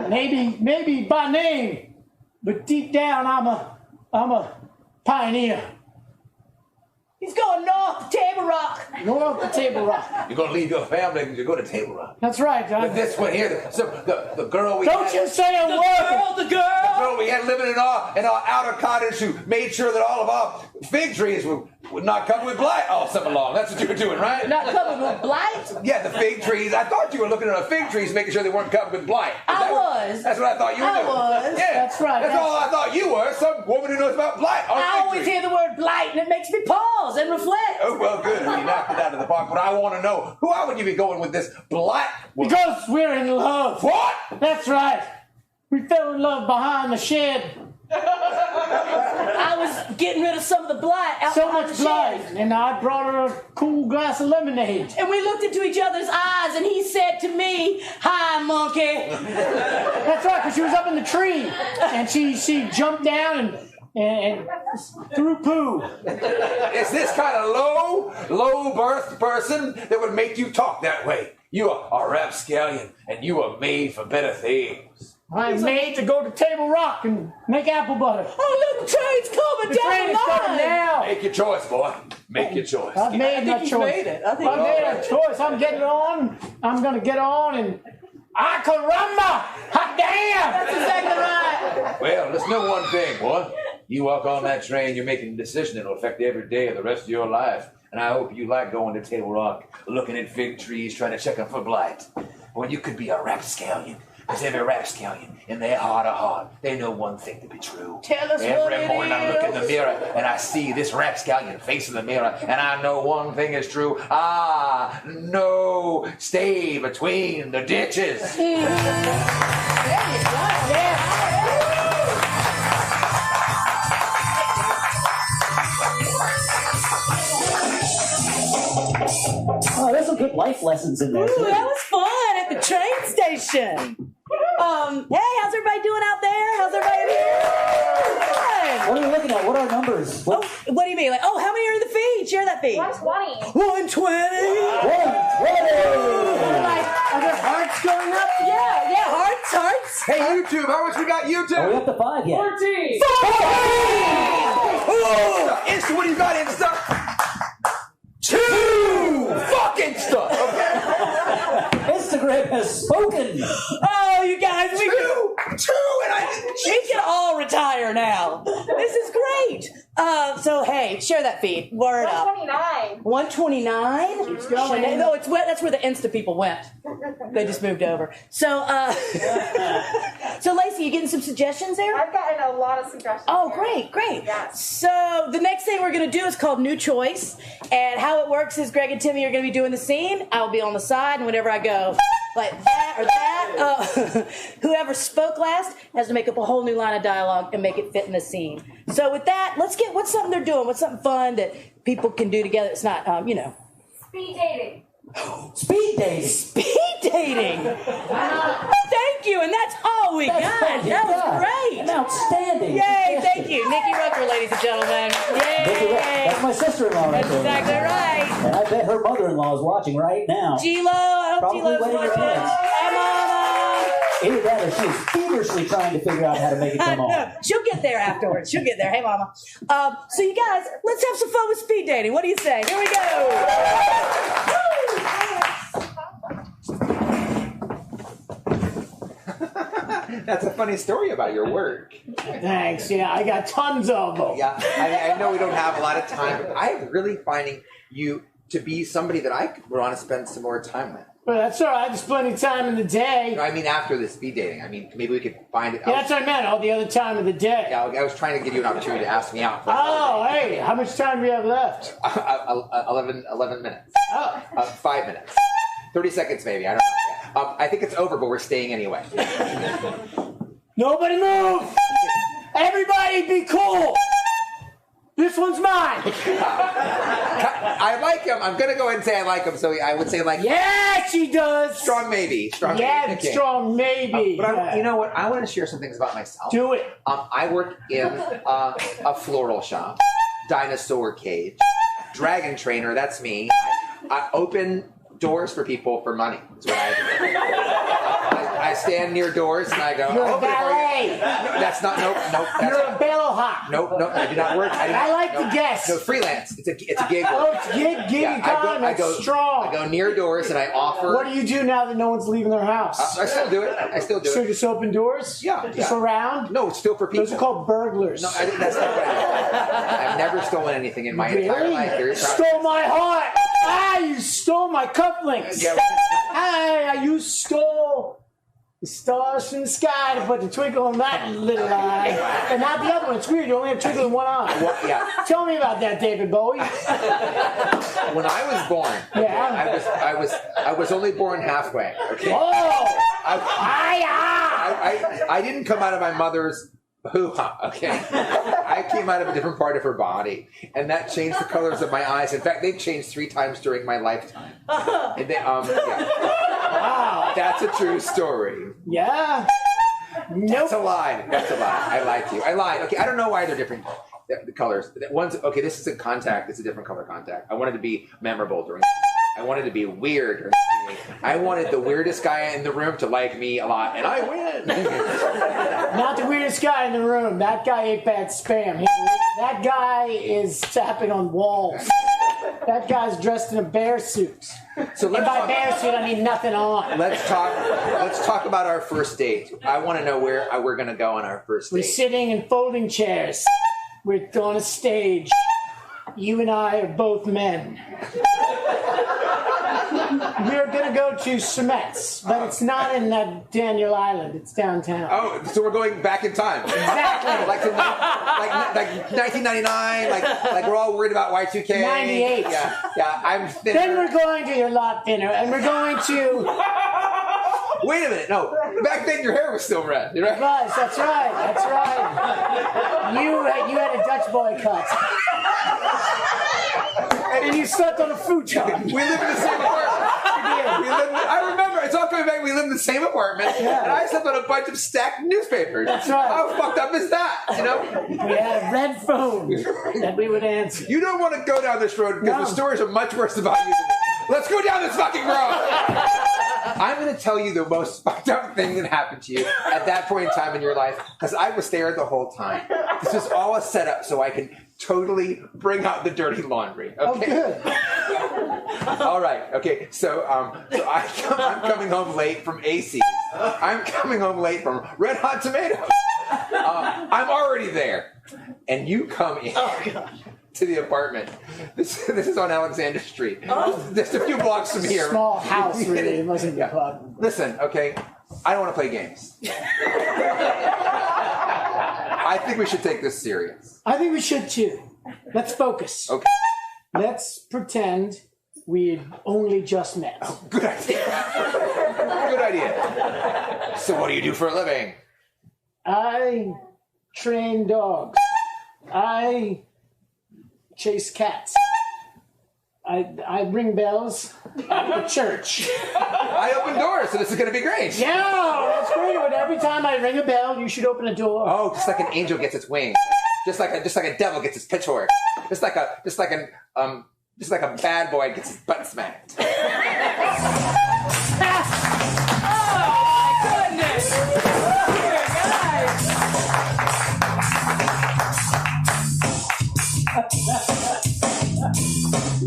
Maybe by name, but deep down I'm a pioneer. He's going north to Table Rock. North to Table Rock. You're going to leave your family and you go to Table Rock. That's right, John. But this one here, the girl we Don't had... you say a word! The girl we had living in our outer cottage who made sure that all of our fig trees would not covered with blight all summer long. That's what you were doing, right? Not covered with blight? Yeah, the fig trees. I thought you were looking at the fig trees, making sure they weren't covered with blight. That's what I thought you were doing. I was. Yeah, that's right. That's all I thought you were. Some woman who knows about blight on I fig always trees. hear the word blight and it makes me pause and reflect. Oh, well, good. You knocked it out of the park. But I want to know, why would you be going with this blight woman? Because we're in love. What? That's right. We fell in love behind the shed. I was getting rid of some of the blight out So behind much the blight. shed. And I brought her a cool glass of lemonade. And we looked into each other's eyes and he said to me, "Hi, monkey." That's right, because she was up in the tree. And she jumped down and threw poo. It's this kind of low-birth person that would make you talk that way. You are a rapscallion, and you are made for better things. I'm made to go to Table Rock and make apple butter. Oh, look, the train's coming The train is coming now. Make your choice, boy. Make your choice. I've made my he's choice. made it. I think I've made a choice. I'm getting on. I'm going to get on and... caramba! Hot damn! That's exactly right. Well, let's know one thing, boy. You walk on that train, you're making a decision that will affect every day of the rest of your life. And I hope you like going to Table Rock, looking at fig trees, trying to check them for blight. Well, you could be a rapscallion. Because every rapscallion, in their heart of heart, they know one thing to be true. Tell us what Every it morning I look in the is. mirror and I see this rapscallion face in the mirror, and I know one thing is true. No, stay between the ditches. Oh, there's some good life lessons in there. Ooh, too. that was fun at the train station. Hey, how's everybody doing out there? How's everybody in here? Good. What are we looking at? What are our numbers? What do you mean? Like, how many are in the feed? Share that feed. 120. 120. Are there hearts going up? Yeah, hearts. Hey, YouTube, how much we got YouTube? Are we up to 5 yet? 14. 14! Oh, Insta, what do you got, Insta? 2 fucking stuff. Okay. Instagram has spoken. Oh, you guys, we Two, and we can all retire now. This is great. So hey, share that feed. Word up. 129. 129. Keeps going. No, that's where the Insta people went. They just moved over. So, so Lacey, you getting some suggestions there? I've gotten a lot of suggestions. Oh, here. great. Yes. So the next thing we're going to do is called New Choice. And how it works is Greg and Timmy are going to be doing the scene. I'll be on the side, and whenever I go like that or that, whoever spoke last has to make up a whole new line of dialogue and make it fit in the scene. So with that, let's get what's something they're doing. What's something fun that people can do together? It's not, Speed dating. Speed dating. Speed dating. Thank you, and that's all we got. That was great. Outstanding. Yay! Thank you, Nikki Rucker, ladies and gentlemen. Yay! That's my sister-in-law right That's there. exactly right. And I bet her mother-in-law is watching right now. G-Lo, I hope Probably G-Lo's wetting her watching. pants. Hi, Mama. Either that or she's feverishly trying to figure out how to make it come on. No, she'll get there afterwards. She'll get there. Hey, Mama. So you guys, let's have some fun with speed dating. What do you say? Here we go. That's a funny story about your work. Thanks. Yeah, I got tons of them. Yeah, I know we don't have a lot of time, but I'm really finding you to be somebody that I would want to spend some more time with. Well, that's all right. There's plenty of time in the day. No, I mean after the speed dating. I mean, maybe we could find it. Yeah, that's what I meant. All the other time of the day. Yeah, I was trying to give you an opportunity to ask me out. For Oh, hey, how much time do we have left? 11 minutes. Oh. 5 minutes. 30 seconds maybe. I don't know. Yeah. I think it's over, but we're staying anyway. Nobody move! Everybody be cool! This one's mine! I like him. I'm going to go ahead and say I like him, so I would say like... Yeah, she does! Strong maybe. Strong yeah, maybe. Okay. strong maybe. But you know what? I want to share some things about myself. Do it. I work in a floral shop, dinosaur cage, dragon trainer, that's me. I open doors for people for money. That's what I do. I stand near doors and I go, You're a open it for you. valet. That's not, nope. You're a bellhop. Nope, I do not work. I like to guess. No, freelance. It's a gig work. Oh, it's gig economy. It's strong. I go near doors and I offer. What do you do now that no one's leaving their house? I still do it. So just open doors? Yeah. Just around? No, it's still for people. Those are called burglars. No, that's not what I do. I've never stolen anything in my entire life. Very proud. Stole my heart. You stole my cufflinks. Yeah. You stole the stars from the sky to put the twinkle in that little eye. And not the other one. It's weird. You only have twinkle in one eye. Well, yeah. Tell me about that, David Bowie. When I was born, I was only born halfway. Okay. Oh! I didn't come out of my mother's hoo-ha, okay? I came out of a different part of her body, and that changed the colors of my eyes. In fact, they've changed 3 times during my lifetime. And they, yeah. Wow. That's a true story. Yeah. Nope. That's a lie. That's a lie. I lied to you. I lied. Okay, I don't know why they're different. The colors. One's okay. This is a contact. It's a different color contact. I wanted to be memorable during. I wanted to be weird during. I wanted the weirdest guy in the room to like me a lot, and I win. Not the weirdest guy in the room. That guy ate bad spam. That guy is tapping on walls. That guy's dressed in a bear suit. So and by bear suit, I mean nothing on. Let's talk about our first date. I want to know where we're going to go on our first date. We're sitting in folding chairs. We're on a stage. You and I are both men. We're going to go to Sumet's, but it's not in Daniel Island. It's downtown. Oh, so we're going back in time. Exactly. like 1999, like we're all worried about Y2K. 98. Yeah, I'm thinner. Then we're going to your lot dinner, and we're going to... Wait a minute, no. Back then your hair was still red, right? It was, that's right. You had a Dutch boy cut. And you slept on a futon. We lived in the same apartment. I remember, it's all coming back, we lived in the same apartment, and I slept on a bunch of stacked newspapers. That's right. How fucked up is that, you know? We had a red phone that we would answer. You don't want to go down this road because the stories are much worse about you than me. Let's go down this fucking road! I'm going to tell you the most fucked up thing that happened to you at that point in time in your life, because I was there the whole time. This was all a setup so I can totally bring out the dirty laundry. Okay? Oh, good. All right. Okay. So I'm coming home late from AC's. I'm coming home late from Red Hot Tomatoes. I'm already there. and you come in to the apartment. This is on Alexander Street. Just a few blocks from here. Small house, really. It wasn't a club. Listen, okay, I don't want to play games. I think we should take this serious. I think we should too. Let's focus. Okay. Let's pretend we only just met. Good idea. Good idea. So what do you do for a living? I train dogs. I chase cats. I ring bells at the church. I open doors, so this is going to be great. Yeah, that's great. And every time I ring a bell, you should open a door. Oh, just like an angel gets its wings. Just like a devil gets its pitchfork. Just like a bad boy gets his butt smacked.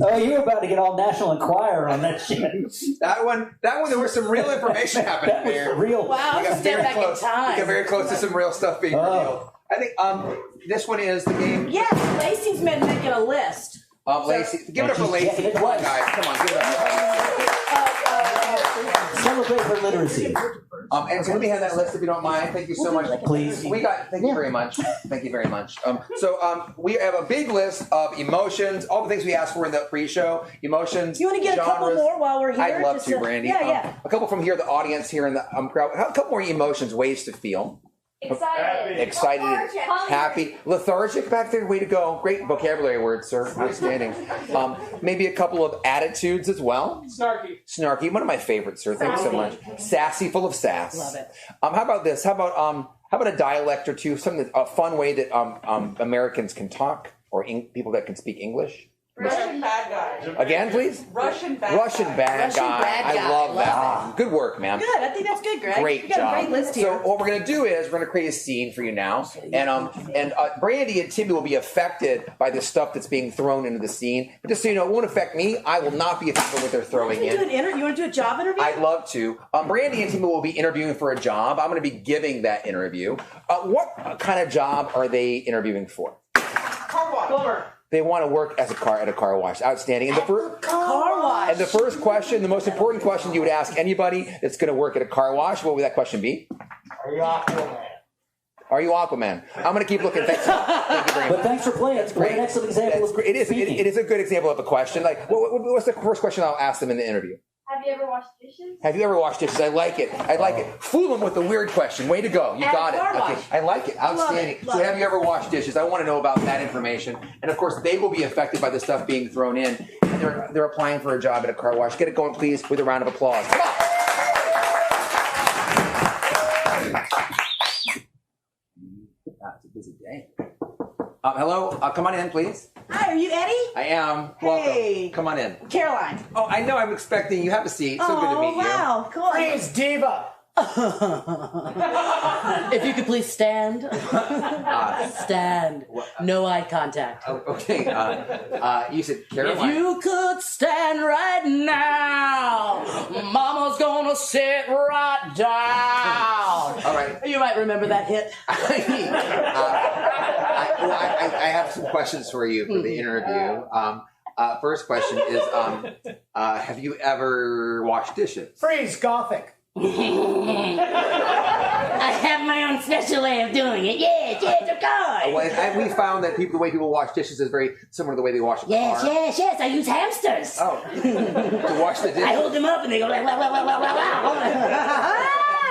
Oh, you're about to get all National Enquirer on that shit. That one, there was some real information happening there. Real. Wow, We got step very back in close. time. We got very close to some real stuff being revealed. I think this one is the game. Yes, Lacey's been making a list. Lacey, give it up for Lacey. Come on, guys. Come on, give it up for Lacey. Celebrate her literacy. And so let me have that list if you don't mind. Thank you so much. Please. Thank you very much. Thank you very much. We have a big list of emotions, all the things we asked for in the pre-show. Emotions. You want to get genres. a couple more while we're here? I'd love Just to, Brandy. Yeah. A couple from here, the audience here in the crowd. A couple more emotions, ways to feel. Excited, happy, lethargic back there. Way to go! Great vocabulary words, sir. Outstanding. Maybe a couple of attitudes as well. Snarky. One of my favorites, sir. Thanks so much. Sassy, full of sass. Love it. How about this? How about a dialect or two? Something a fun way that Americans can talk, or people that can speak English. Russian bad guy. Again, please. Russian bad bad guy. I love that. Good work, ma'am. Good. I think that's good, Greg. Great you got job. a great list here. So what we're going to do is we're going to create a scene for you now, and Brandy and Timmy will be affected by the stuff that's being thrown into the scene. But just so you know, it won't affect me. I will not be affected by what they're throwing in. You want to do a job interview? I'd love to. Brandy and Timmy will be interviewing for a job. I'm going to be giving that interview. What kind of job are they interviewing for? Car wash. They want to work at a car wash. Outstanding. And car wash. And the first question, the most important question you would ask anybody that's going to work at a car wash, what would that question be? Are you Aquaman? Are you Aquaman? I'm going to keep looking. Thank you very much. But thanks for playing. It's great. An excellent example. That's great. It is a good example of a question. Like, what's the first question I'll ask them in the interview? Have you ever washed dishes? Have you ever washed dishes? I like it. Fool them with the weird question. Way to go. You got it. Okay. I like it. Outstanding. So have you ever washed dishes? I want to know about that information. And of course, they will be affected by the stuff being thrown in. And they're applying for a job at a car wash. Get it going, please, with a round of applause. Come on. That's a busy day. Hello. Come on in, please. Hi, are you Eddie? I am. Hey. Welcome. Come on in. Caroline. Oh, I know. I'm expecting you. Have a seat. So good to meet you. Wow. Cool. Please, Diva. If you could please stand. Stand. No eye contact. Okay. You said Caroline. If you could stand right now, Mama's gonna sit right down. All right. You might remember that hit. I have some questions for you for the interview. First question is, have you ever washed dishes? Freeze, Gothic. I have my own special way of doing it. Yes, of course. Well, and we found that the way people wash dishes is very similar to the way they wash a car. Yes. I use hamsters. Oh, to wash the dishes. I hold them up and they go like, wow.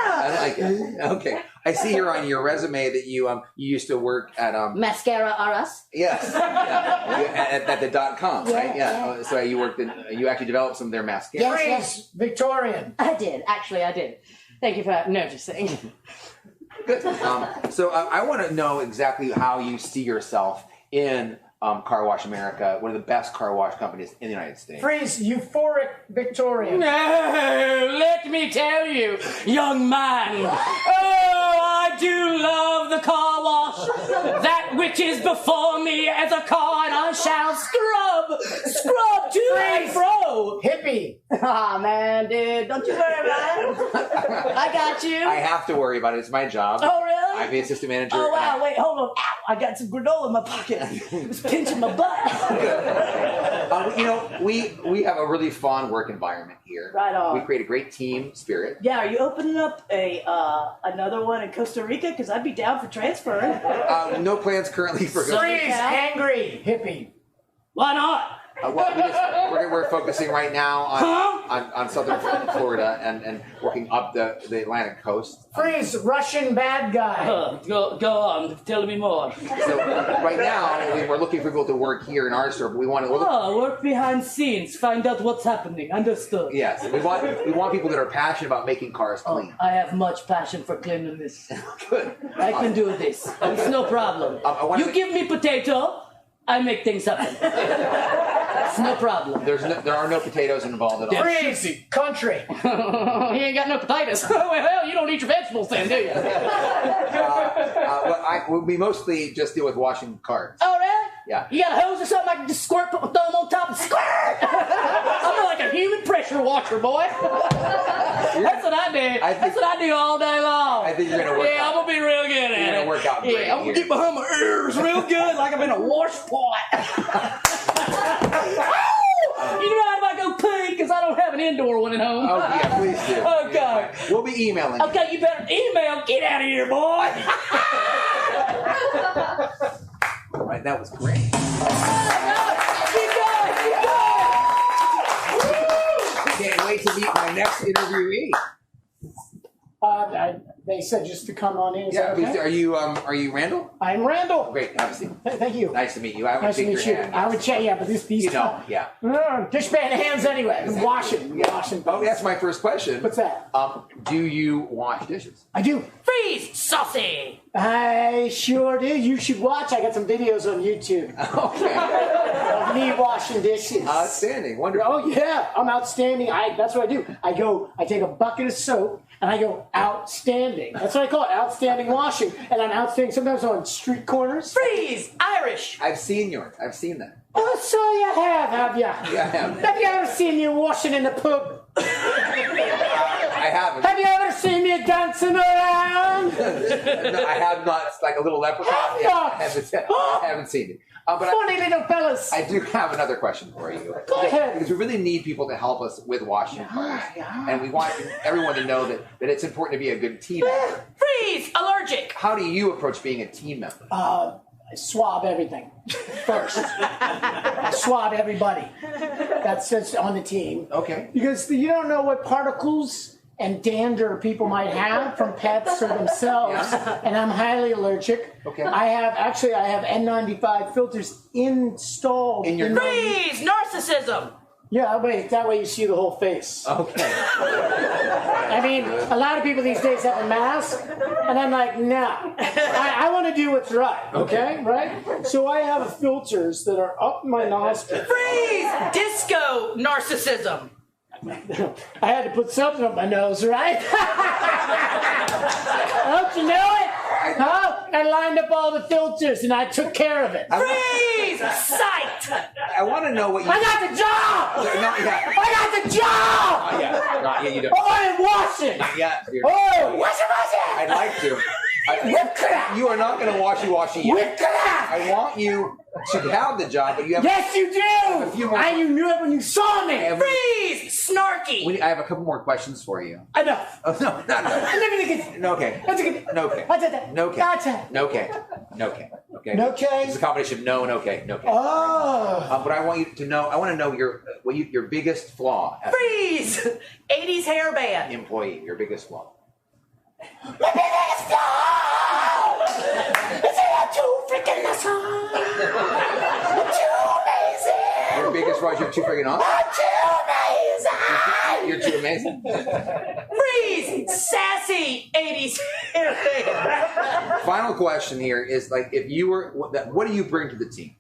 I like it. Okay. I see here on your resume that you used to work at Mascara R Us. Yes. Yeah. At the .com, right? Yeah. So you actually developed some of their mascara. Yes. Victorian. I did. Thank you for noticing. Good. So I want to know exactly how you see yourself in Car Wash America, one of the best car wash companies in the United States. Freeze, euphoric Victorian. No, let me tell you, young man. I do love the car wash. That which is before me as a car, and I shall scrub to and fro. Whoa, hippie. Ah, man, dude, don't you worry about it. I got you. I have to worry about it. It's my job. Oh, really? I'm the assistant manager. Oh, wow, wait, hold on. Ow, I got some granola in my pocket. It was pinching my butt. We have a really fun work environment here. Right on. We create a great team spirit. Yeah, are you opening up another one in Costa Rica? Because I'd be down for transferring. No plans currently for. Freeze, angry, hippie. Why not? We're focusing right now on southern Florida and working up the Atlantic coast. Freeze, Russian bad guy. Go on, tell me more. So right now, we're looking for people to work here in our store, but we want to work behind scenes, find out what's happening. Understood. Yes, we want people that are passionate about making cars clean. I have much passion for cleanliness. Good. I can do this. It's no problem. You give me potato, I make things happen. It's no problem. There are no potatoes involved at all. Freeze, country. He ain't got no potatoes. Well, you don't eat your vegetables then, do you? We mostly just deal with washing cars. Oh, really? Yeah. You got a hose or something I can just squirt, put my thumb on top and squirt? I'm like a human pressure washer, boy. That's what I do. That's what I do all day long. I think you're going to work out. Yeah, I'm going to be real good at it. You're going to work out great. Yeah, I'm going to get behind my ears real good like I'm in a wash pot. You know if I go pee because I don't have an indoor one at home. Oh, yeah, please do. Okay. We'll be emailing. Okay, you better email. Get out of here, boy. All right, that was great. Can't wait to meet my next interviewee. They said just to come on in. Is Yeah, that okay? are you Randall? I'm Randall. Great, have a seat. Thank you. Nice to meet you. I would Nice to shake meet your you. hand. I would check, yeah, but these yeah. Dish band hands anyway. I'm washing. Oh, that's my first question. What's that? Do you wash dishes? I do. Freeze, saucy. I sure do. You should watch. I got some videos on YouTube. Okay. Of me washing dishes. Outstanding. Wonderful. Oh yeah, I'm outstanding. That's what I do. I take a bucket of soap and I go outstanding. That's what I call it, outstanding washing. And I'm outstanding sometimes on street corners. Freeze, Irish. I've seen yours. I've seen that. Oh, so you have you? Yeah, I have. Have you ever seen me washing in the pub? I haven't. Have you ever seen me dancing around? No, I have not. It's like a little leprechaun. Have Yeah, not? I haven't seen it. But Funny little fellas. I do have another question for you. Go ahead. Because we really need people to help us with washing cars. And we want everyone to know that it's important to be a good team member. Freeze, allergic. How do you approach being a team member? I swab everything first. I swab everybody that's on the team. Okay. Because you don't know what particles and dander people might have from pets or themselves, and I'm highly allergic. Okay. I have N95 filters installed in your Freeze, narcissism. Yeah, that way you see the whole face. Okay. I mean, a lot of people these days have a mask, and I'm like, no. I want to do what's right, okay? Right? So I have filters that are up my nostrils. Freeze, disco narcissism. I had to put something up my nose, right? Don't you know it? Huh? I lined up all the filters and I took care of it. Freeze! Sight! I want to know what you... I got the job! Not yet. I got the job! Not yet. Not yet, you don't. Oh, I'm washing! Not yet. Oh, wash it! I'd like to. You are not going to washy yet. I want you to have the job, but you have... Yes, you do! A few more... You knew it when you saw me! Freeze! Snarky! I have a couple more questions for you. Enough. Oh, no, not enough. No, okay. Okay. No, okay. What's that? No, okay. Gotcha. No, okay. No, okay. Okay. No, okay. It's a combination of no and okay. No, okay. Oh. But I want you to know, I want to know your biggest flaw as Freeze! 80s hairband. an employee, your biggest flaw. My biggest flaw is that I'm too freaking awesome. I'm too amazing. Your biggest flaw is you're too freaking awesome? I'm too amazing. You're too amazing? Freeze! Sassy 80s hairband. Final question here is like, if you were, what do you bring to the team?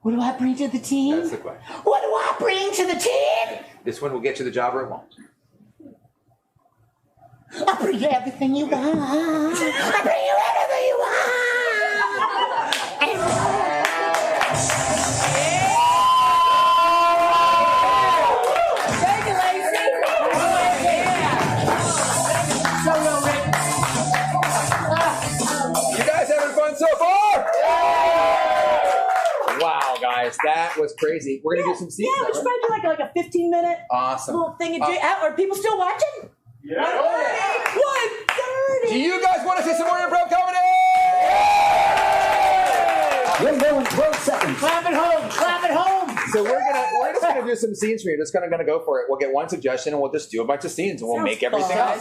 What do I bring to the team? That's the question. What do I bring to the team? This one will get you the job or it won't. I bring you everything you want. I bring you everything you want. guys, that was crazy. We're gonna do some scenes. Yeah, we should probably do like a 15-minute Awesome. little thing. Are people still watching? Yeah. 1:30. Do you guys want to see some more improv comedy? We're going 12 seconds. Clap it home. Clap it home. So we're just gonna do some scenes for you. Just kind of gonna go for it. We'll get one suggestion and we'll just do a bunch of scenes and we'll make everything up.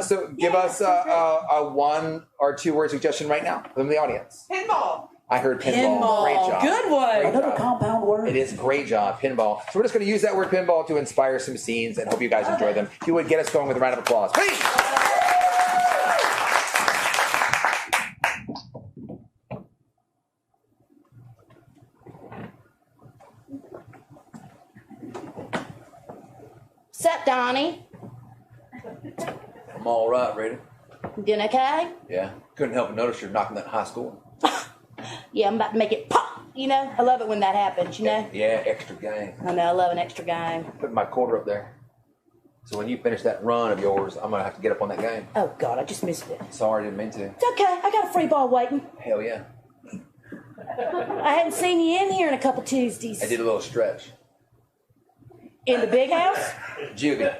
So give us a 1 or 2 word suggestion right now from the audience. Pinball. I heard pinball. Great job. Good one. Great Another job. compound word. It is great job, pinball. So we're just going to use that word pinball to inspire some scenes and hope you guys enjoy them. If you would get us going with a round of applause, please. Sup, Donnie? I'm all right, Rita. Doing okay? Yeah. Couldn't help but notice you're knocking that high score. Yeah, I'm about to make it pop. You know, I love it when that happens, you know? Yeah, extra game. I know, I love an extra game. Put my quarter up there. So when you finish that run of yours, I'm going to have to get up on that game. Oh, God, I just missed it. Sorry, didn't mean to. It's okay. I got a free ball waiting. Hell yeah. I hadn't seen you in here in a couple Tuesdays. I did a little stretch. In the big house? Juvie.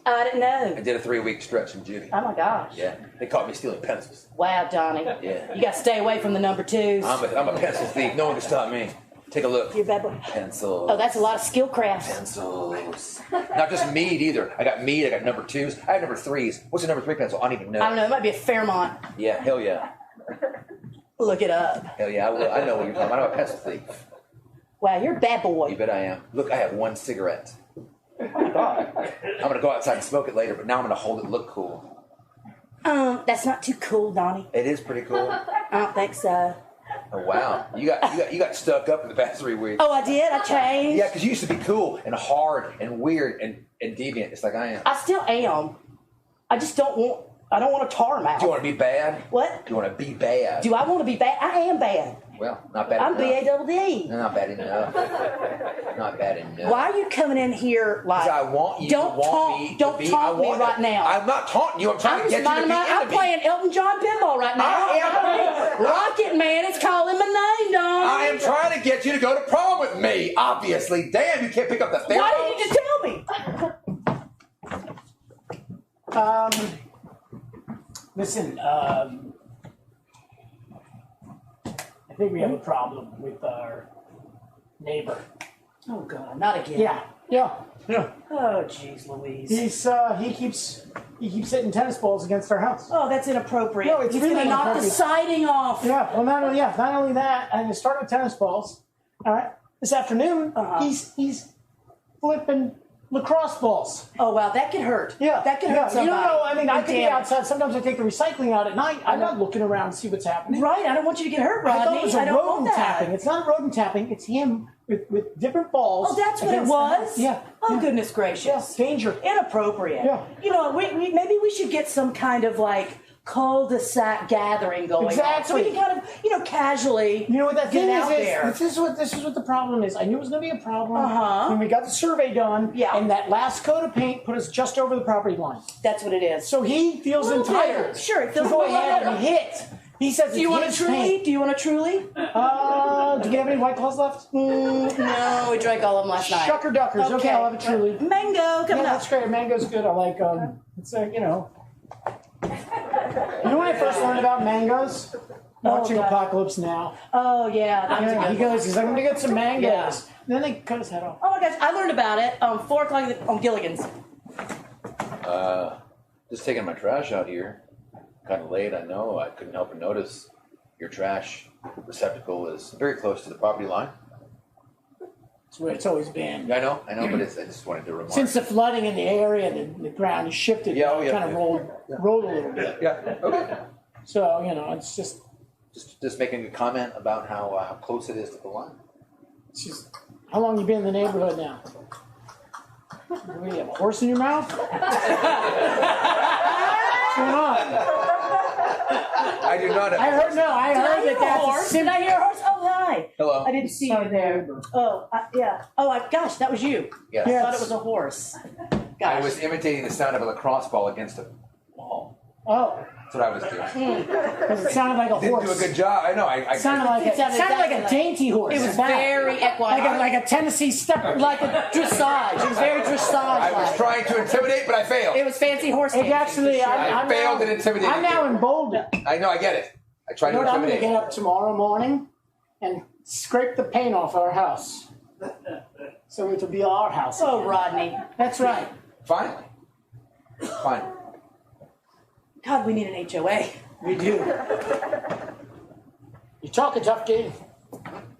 I didn't know. I did a 3-week stretch in Juvie. Oh, my gosh. Yeah. They caught me stealing pencils. Wow, Donnie. Yeah. You got to stay away from the number 2s. I'm a pencil thief. No one can stop me. Take a look. You're a bad boy. Pencils. Oh, that's a lot of skill crafts. Pencils. Not just mead either. I got mead. I got number 2s. I have number 3s. What's a number 3 pencil? I don't even know. I don't know. It might be a Fairmont. Yeah. Hell yeah. Look it up. Hell yeah. I know what you're talking about. I'm a pencil thief. Wow, you're a bad boy. You bet I am. Look, I have 1 cigarette. I'm going to go outside and smoke it later, but now I'm going to hold it look cool. That's not too cool, Donnie. It is pretty cool. I don't think so. Oh wow, you got stuck up in the past 3 weeks. Oh, I did? I changed? Yeah, because you used to be cool and hard and weird and deviant. It's like I am. I still am. I just don't want to tar mouth. Do you want to be bad? What? Do you want to be bad? Do I want to be bad? I am bad. Well, not bad I'm enough. B-A-double-D. No, not bad enough. Not bad enough. Why are you coming in here like... I want you don't to want taunt, me Don't to be... taunt me right now. I'm not taunting you. I'm trying to get you to be I'm playing Elton John pinball right now. I am. Rocket Man is calling my name, Don. I am trying to get you to go to prom with me, obviously. Damn, you can't pick up the thermos. Why didn't you just tell me? Listen, I think we have a problem with our neighbor. Oh, God, not again. Yeah. Oh, jeez, Louise. He keeps hitting tennis balls against our house. Oh, that's inappropriate. No, it's He's really gonna knock the inappropriate. siding off. Yeah, well, not only that, and it started with tennis balls. All right, this afternoon, he's flipping lacrosse balls. Oh, wow, that could hurt. Yeah, that could hurt somebody. You don't know. I mean, I could be Damn it. outside. Sometimes I take the recycling out at night. I'm not looking around to see what's happening. Right, I don't want you to get hurt, Rodney. I thought it was a I don't want rodent that. tapping. It's not rodent tapping. It's him with different balls. Oh, that's what it against the was? house. Yeah. Oh, goodness gracious. Yeah, danger. Inappropriate. Yeah. You know, maybe we should get some kind of like cul-de-sac gathering going on. Exactly. So we can kind of, casually You know what that get thing out is? there. This is what the problem is. I knew it was going to be a problem Uh-huh. when we got the survey done. Yeah. And that last coat of paint put us just over the property line. That's what it is. So he feels Well, entitled. sure, it feels to go a little ahead and better. hit. He says Do you want a his truly? paint. Do you want a truly? Do we have any White Claws left? No, we drank all of them last night. Shucker Duckers. Okay, I'll have a truly. Mango, coming up. That's great. Mango's good. I like it's you know. You know when I first learned about mangoes? Watching God. Apocalypse Now. Oh, yeah. That was a Yeah, good he one. goes, he's like, I'm going to get some mangoes. Yeah. And then they cut his head off. Oh, my gosh. I learned about it 4 o'clock on Gilligan's. Just taking my trash out here. Kind of late, I know. I couldn't help but notice your trash receptacle is very close to the property line. That's where it's always been. I know, but I just wanted to remark. Since the flooding in the area, the ground has shifted. Yeah, oh, yeah, kind of yeah. rolled a little bit. Yeah, okay. So, it's just... Just making a comment about how close it is to the line. It's just... How long you been in the neighborhood now? What, do you have a horse in your mouth? What's going on? I do not have I heard Did I that hear a that's horse? a Did I hear a horse? Oh, hi. Hello. I didn't see you there. Oh, yeah. Oh, gosh, that was you. Yes. I thought it was a horse. I was imitating the sound of a lacrosse ball against a wall. Oh. That's what I was doing. Because it sounded like a Didn't horse. do a good job. I know. It sounded like a dainty horse. It was in fact. very equine. Like a Tennessee stepper. Like a dressage. It was very dressage. I was trying to intimidate, but I failed. It was fancy horse It dancing, actually, for sure. I'm failed now, and intimidated I'm now you. emboldened. I know. I get it. I tried You know to what? I'm going to intimidate. get up tomorrow morning and scrape the paint off our house. So it'll be our house. Oh, Rodney. That's right. Finally. Fine. God, we need an HOA. We do. You're talking tough game.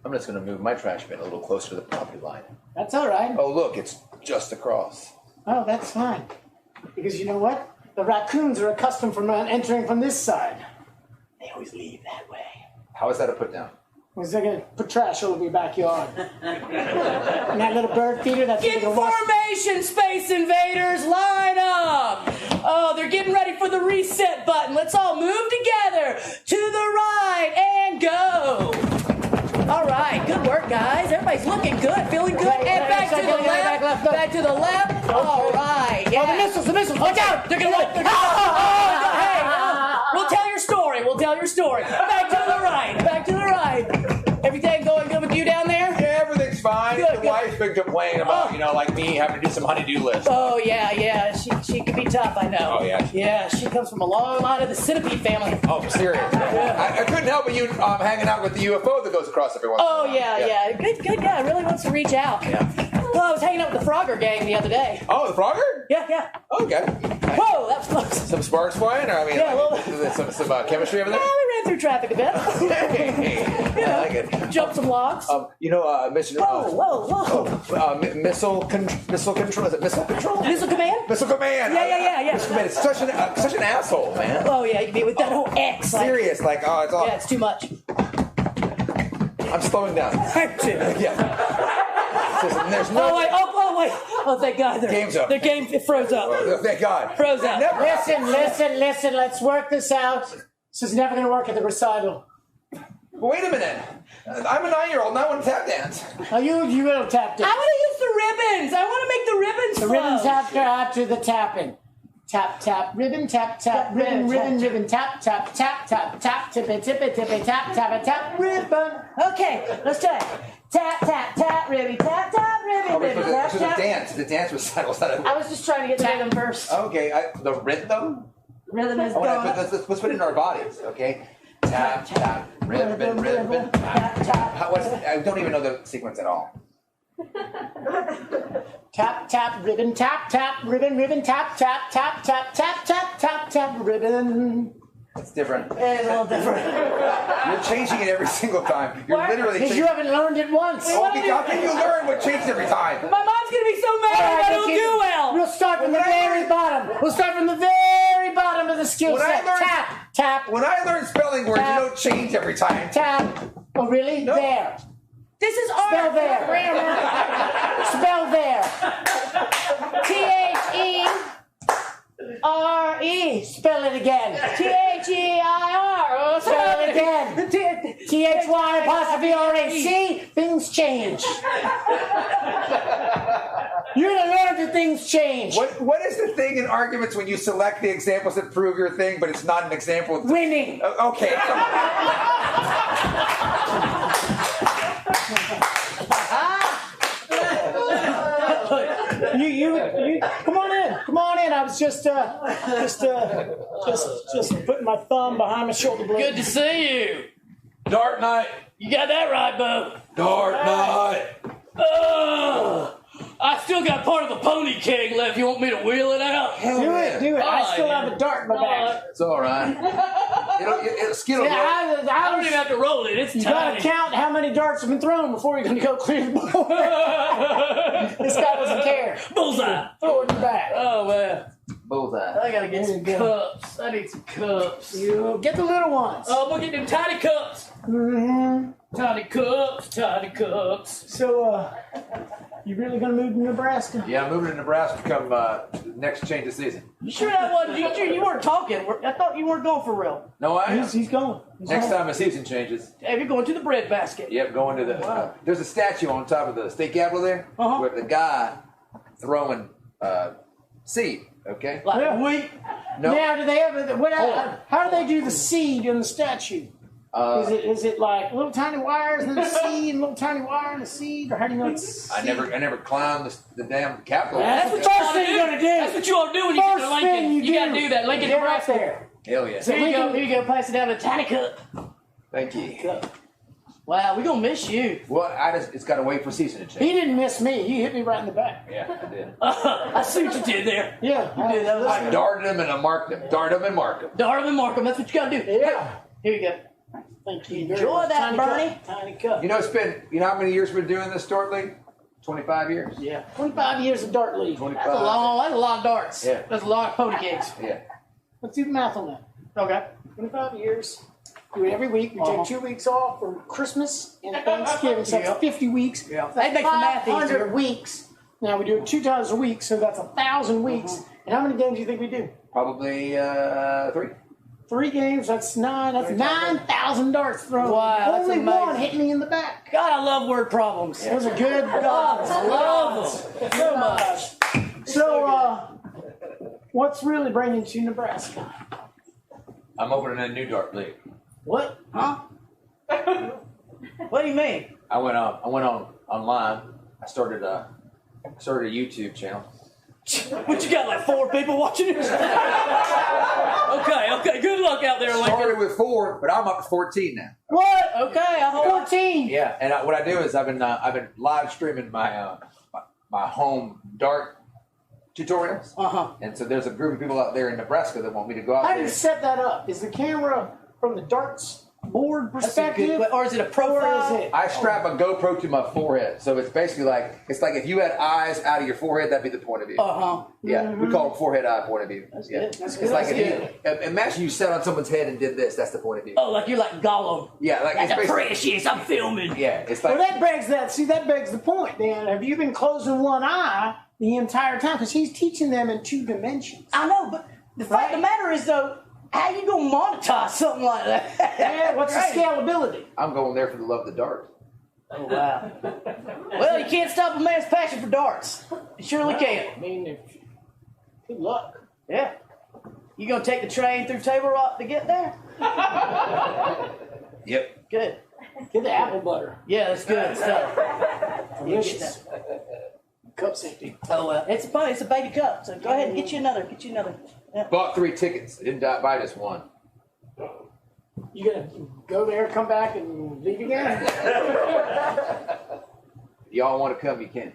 I'm just going to move my trash bin a little closer to the property line. That's all right. Oh, look, it's just across. Oh, that's fine. Because you know what? The raccoons are accustomed from entering from this side. They always leave that way. How is that a put down? Because they're going to put trash all over your backyard. And that little bird feeder, that's Get formation, Space Invaders, line up. Oh, they're getting ready for the reset button. Let's all move together to the right and go. All right, good work, guys. Everybody's looking good, feeling good. And back to the left, back to the left. All right, yeah. Oh, the missiles, watch out! They're gonna we'll tell your story. We'll tell your story. Back to the right. Back to the right. Everything going good with you down there? Yeah, everything's fine. Good, the wife's been complaining about, like me having to do some honey-do list. Oh yeah. She can be tough. I know. Oh, yeah. Yeah, she comes from a long line of the centipede family. Oh, I'm serious. I couldn't help but you hanging out with the UFO that goes across every once in a while. Yeah. Good guy. Really wants to reach out. Yeah. Well, I was hanging out with the Frogger gang the other day. Oh, the Frogger? Yeah. Okay. Whoa, that was close. Some sparks flying? Or, I mean, Yeah, some chemistry over there? Yeah, we ran through traffic a bit. I like it. Jumped some logs. Mission. Whoa. Missile control. Is it missile control? Missile command? Missile command. Yeah. Missile command. It's such an asshole, man. Oh yeah, you mean with that whole X. Serious, it's all. Yeah, it's too much. I'm slowing down. Yeah. There's no. Oh wait. Oh, thank God. Game's up. The game froze up. Oh, thank God. Froze up. Listen. Let's work this out. This is never going to work at the recital. Wait a minute. I'm a 9-year-old and I want to tap dance. Oh, you will tap dance. I want to use the ribbons. I want to make the ribbons The flow. ribbons after the tapping. Tap, ribbon, tap, ribbon, tap, tippy, tap, ribbon. Okay, let's try it. Tap, ribbon, tap, ribbon, This was a dance. The dance recital. I was just trying to get the rhythm first. Okay, the rhythm? Rhythm is going. going. Let's put it in our bodies, okay? Tap, ribbon, tap. I don't even know the sequence at all. Tap, ribbon, tap, ribbon, tap, ribbon. It's different. It's a little different. You're changing it every single time. You're literally Because changing. you haven't learned it once. How can you learn what changed every time? My mom's gonna be so mad if I don't do well. We'll start from the very bottom. We'll start from the very bottom of the skill When I set. learned- Tap. When I learn spelling words, you don't change every time. Tap. Oh, really? No. There. This is Spell art. there. Grammar. Spell there. THERE. Spell it again. THEIR. Spell it again. THY''RE. See? Things change. You're going to learn that things change. What is the thing in arguments when you select the examples that prove your thing, but it's not an example? Winning. Okay. You come on in. I was just putting my thumb behind my shoulder blade. Good to see you. Dark Knight. You got that right, Bo. Dark Knight. I still got part of the pony keg left. You want me to wheel it out? Do it. I still have a dart in my back. It's all right. It'll skittle. I don't even have to roll it. It's You tiny. gotta count how many darts have been thrown before you're gonna go clear the board. This guy doesn't care. Bullseye. Throw it in the back. Oh, man. Bullseye. I gotta get some cups. I need some cups. You get the little ones. Oh, we'll get them tiny cups. Mm-hmm. Tiny cups. So, you really gonna move to Nebraska? Yeah, I'm moving to Nebraska come next change of season. You sure that wasn't you weren't talking? I thought you weren't going for real. No, I am. He's going. Next time a season changes. Hey, you're going to the bread basket. Yep, going to the. There's a statue on top of the state capitol there with the guy throwing seed. Okay. Yeah. Wheat. No. Now, do they ever? How do they do the seed in the statue? Is it like little tiny wires and then a seed and little tiny wire and a seed, or how do you know it's? I never climbed the damn Capitol. That's what first thing you're gonna do. That's what you ought to do when you get to Lincoln. You gotta do that. Lincoln, Get Nebraska. right there. Hell yeah. So here you go. Pass it down a tiny cup. Thank you. Wow, we're gonna miss you. Well, it's got to wait for season to change. He didn't miss me. He hit me right in the back. Yeah, I did. I see what you did there. Yeah, you did. That was I darted him and I marked him. Dart him and mark him. Dart him and mark him. That's what you gotta do. Yeah. Here you go. Thank you. Enjoy that, Bernie. Tiny cup. You know, how many years we've been doing this Dart League? 25 years. Yeah. 25 years of Dart League. 25. That's a lot of darts. Yeah. That's a lot of pony cakes. Yeah. Let's do the math on that. Okay. 25 years. Do it every week. We take 2 weeks off for Christmas and Thanksgiving. So that's 50 weeks. Yeah. That's That makes the math 500 easier. weeks. Now we do it 2 times a week, so that's 1,000 weeks. And how many games do you think we do? Probably 3. 3 games. That's 9. That's 9,000 darts thrown. Wow, that's Only amazing. one hit me in the back. God, I love word problems. Those are good. I love them so much. So, what's really bringing you to Nebraska? I'm opening a new Dart League. What? Huh? What do you mean? I went on online. I started a YouTube channel. What you got, like 4 people watching it? Okay. Good luck out there, Lincoln. Started with 4, but I'm up to 14 now. What? Okay, I hold 14. Yeah, and what I do is I've been live streaming my my home dart tutorials. And so there's a group of people out there in Nebraska that want me to go out How there. do you set that up? Is the camera from the darts board perspective, or is it a profile? Or is it? I strap a GoPro to my forehead, so it's basically like if you had eyes out of your forehead, that'd be the point of view. Yeah, we call it forehead eye point of view. That's yeah. good. That's It's good. like That's imagine you sat on someone's head and did this. That's the point of view. Oh, like you're like Gollum. Yeah, like That's it's basically- precious. I'm filming. Yeah, it's like Well, that begs the point. Then, have you been closing one eye the entire time? Because he's teaching them in 2 dimensions. I know, but the fact of the matter is, though, how you gonna monetize something like that? Yeah, what's the scalability? I'm going there for the love of the dart. Oh wow. Well, you can't stop a man's passion for darts. You surely can. I mean, good luck. Yeah. You gonna take the train through Table Rock to get there? Yep. Good. Get the apple butter. Yeah, that's good stuff. Delicious. Cup's empty. Oh well, it's a baby cup. So go ahead and get you another. Yeah. Bought 3 tickets. Didn't buy just one. You gonna go there, come back, and leave again? Y'all want to come? You can.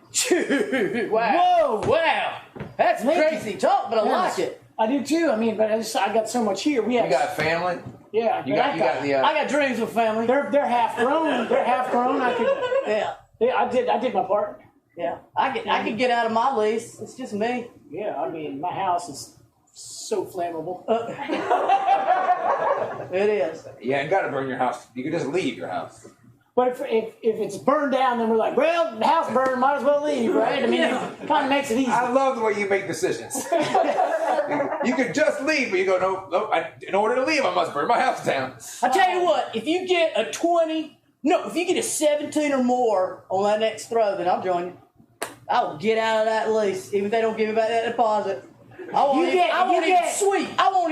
Wow. Whoa, wow. That's crazy talk, but I like it. I do too. I mean, but I got so much here. We have. You got family? Yeah. You got the. I got dreams of family. They're half grown. They're half grown. I could. Yeah. I did my part. Yeah. I could get out of my lease. It's just me. Yeah. I mean, my house is so flammable. It is. Yeah, you got to burn your house. You can just leave your house. But if it's burned down, then we're like, well, the house burned, might as well leave, right? I mean, it kind of makes it easy. I love the way you make decisions. You could just leave, but you go, no. In order to leave, I must burn my house down. I tell you what, if you get a 17 or more on that next throw, then I'll join you. I will get out of that lease, even if they don't give me back that deposit. I won't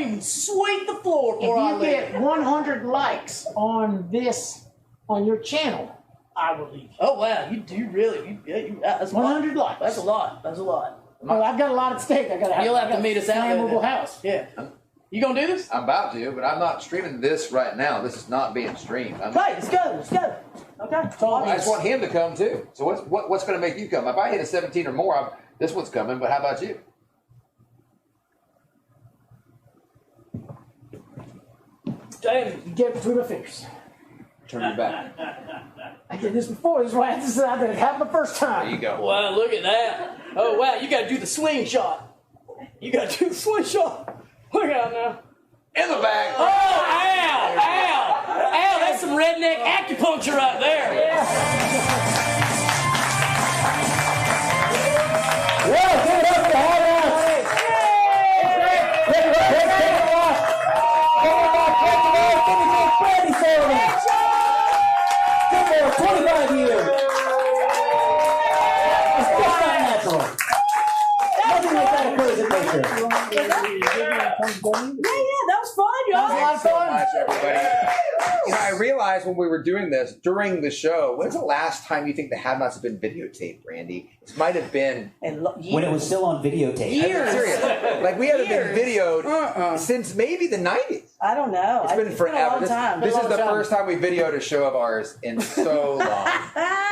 even sweep the floor before I If leave. you get 100 likes on your channel, I will leave. Oh wow, you do really? That's 100 likes. That's a lot. Well, I've got a lot at stake. You'll have to meet us out there. Flammable house. Yeah. You gonna do this? I'm about to, but I'm not streaming this right now. This is not being streamed. Hey, let's go. Okay. I just want him to come too. So what's going to make you come? If I hit a 17 or more, this one's coming. But how about you? Damn, get it between my fingers. Turn your back. I did this before. This is why I decided to have the first time. There you go. Wow, look at that. Oh wow, you gotta do the swing shot. Look out now. In the back. Oh, ow, that's some redneck acupuncture right there. Well, give it up to Harold. For 25 years. It's just not natural. Nothing like that occurs at that was fun, y'all. Thanks so much, everybody. I realized when we were doing this during the show, when's the last time you think the have-nots have been videotaped, Randy? It might have been when it was still on videotape. Years. Serious. Like we haven't been videoed since maybe the 90s. I don't know. It's been forever. A long time. This is the first time we videoed a show of ours in so long.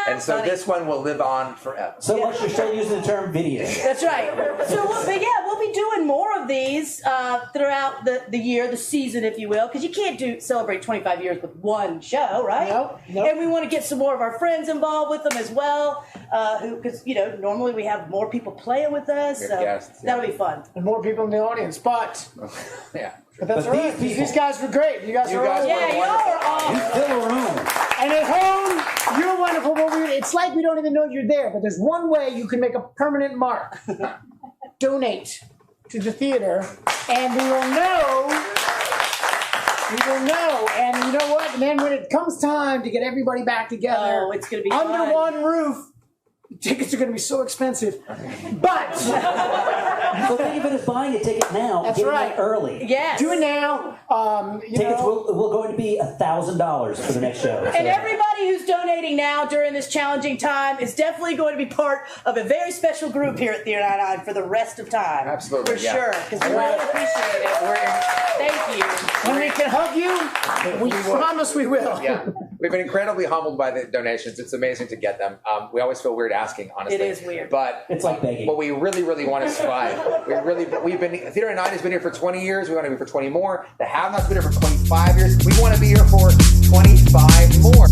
And so this one will live on forever. So much you're still using the term video. That's right. So, we'll be doing more of these throughout the year, the season, if you will, because you can't celebrate 25 years with one show, right? Nope. And we want to get some more of our friends involved with them as well, because normally we have more people playing with us, so guests, that'll be fun. And more people in the audience, but yeah. But that's all right. These guys were great. You guys were awesome. Yeah, y'all are awesome. You fill a room. And at home, you're wonderful. But it's like we don't even know you're there. But there's one way you can make a permanent mark. Donate to the theater, and we will know. We will know. And you know what? And then when it comes time to get everybody back together, it's going to be under fun. one roof. Tickets are going to be so expensive, but So think of it as buying a ticket now. That's get right. it early. Yes. Do it now. Tickets will going to be $1,000 for the next show. And everybody who's donating now during this challenging time is definitely going to be part of a very special group here at Theater 99 for the rest of time. Absolutely, For yeah. sure, because we really appreciate it. Thank you. When we can hug you, we promise we will. Yeah. We've been incredibly humbled by the donations. It's amazing to get them. We always feel weird asking, honestly. It is weird. But it's like begging. But we really, really want to strive. We've been Theater 99 has been here for 20 years. We want to be here for 20 more. The Have-Nots been here for 25 years. We want to be here for 25 more.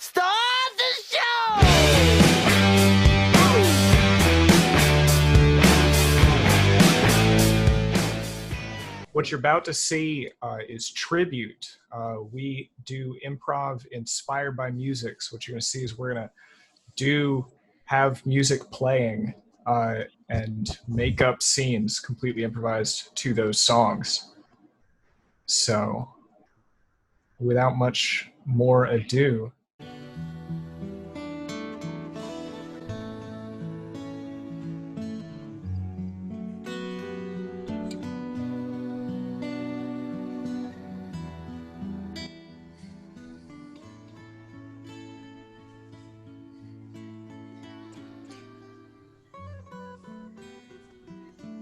Start the show! What you're about to see is tribute. We do improv inspired by music. So what you're going to see is we're going to have music playing and make up scenes completely improvised to those songs. So without much more ado,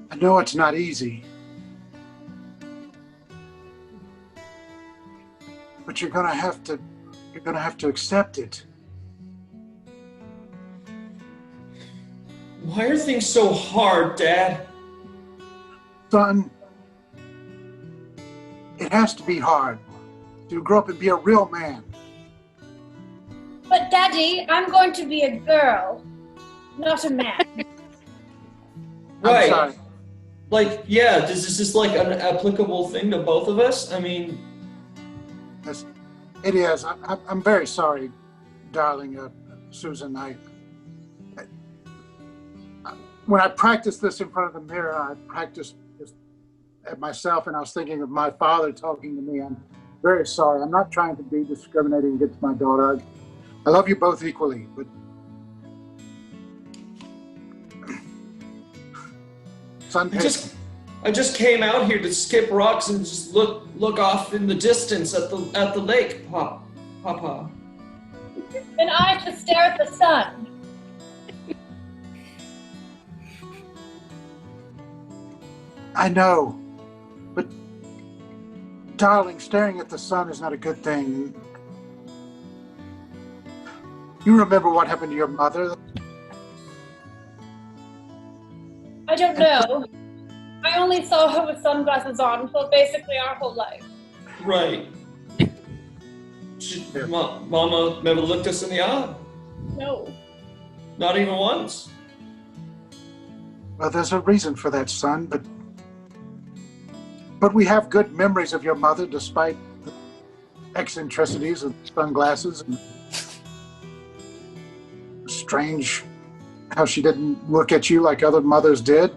I know it's not easy, but you're gonna have to accept it. Why are things so hard, Dad? Son, it has to be hard to grow up and be a real man. But Daddy, I'm going to be a girl, not a man. Right. I'm sorry. Like, yeah, is this like an applicable thing to both of us? I mean... Yes, it is. I'm very sorry, darling, Susan. When I practiced this in front of the mirror, I practiced this at myself, and I was thinking of my father talking to me. I'm very sorry. I'm not trying to be discriminating against my daughter. I love you both equally, but I just came out here to skip rocks and just look off in the distance at the lake, Papa. And I to stare at the sun. I know, but darling, staring at the sun is not a good thing. You remember what happened to your mother? I don't know. I only saw her with sunglasses on for basically our whole life. Right. Mama never looked us in the eye. No. Not even once. Well, there's a reason for that, son, but we have good memories of your mother despite the eccentricities of sunglasses and strange how she didn't look at you like other mothers did.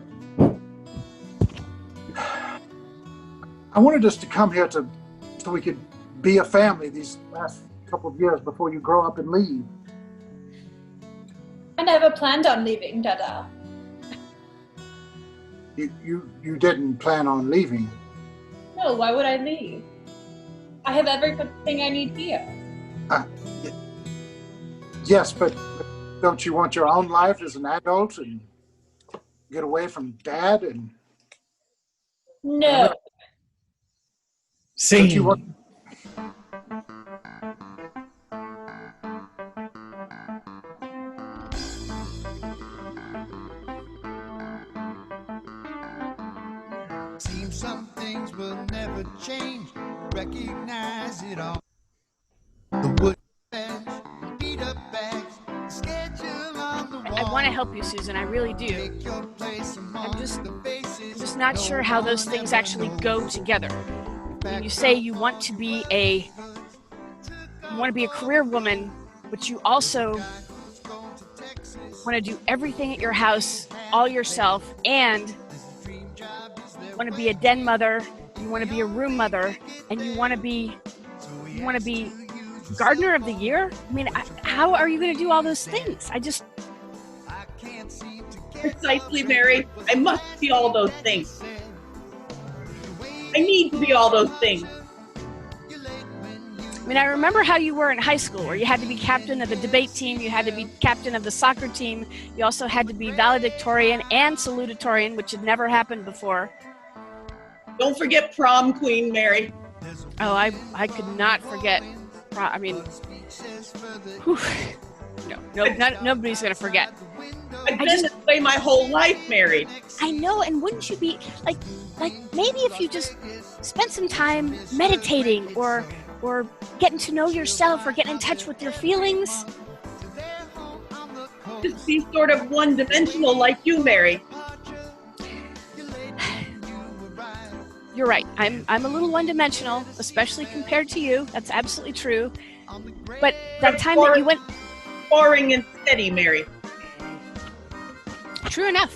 I wanted us to come here so we could be a family these last couple of years before you grow up and leave. I never planned on leaving, Dada. You didn't plan on leaving. No, why would I leave? I have everything I need here. Yes, but don't you want your own life as an adult and get away from Dad and... No. Don't you want... Seems some things will never change. Recognize it all. The wood bench, beat up bags, schedule on the wall. I want to help you, Susan. I really do. I'm just not sure how those things actually go together. When you say you want to be a career woman, but you also want to do everything at your house all yourself, and want to be a den mother, you want to be a room mother, and you want to be gardener of the year? I mean, how are you going to do all those things? Precisely, Mary. I must be all those things. I need to be all those things. I mean, I remember how you were in high school, where you had to be captain of the debate team, you had to be captain of the soccer team, you also had to be valedictorian and salutatorian, which had never happened before. Don't forget prom queen, Mary. Oh, I could not forget. I mean, whew. No, nobody's gonna forget. I've been this way my whole life, Mary. I know, and wouldn't you be like maybe if you just spent some time meditating or getting to know yourself or getting in touch with your feelings? Just be sort of one-dimensional like you, Mary. You're right. I'm a little one-dimensional, especially compared to you. That's absolutely true. But that time that you went... Boring and steady, Mary. True enough.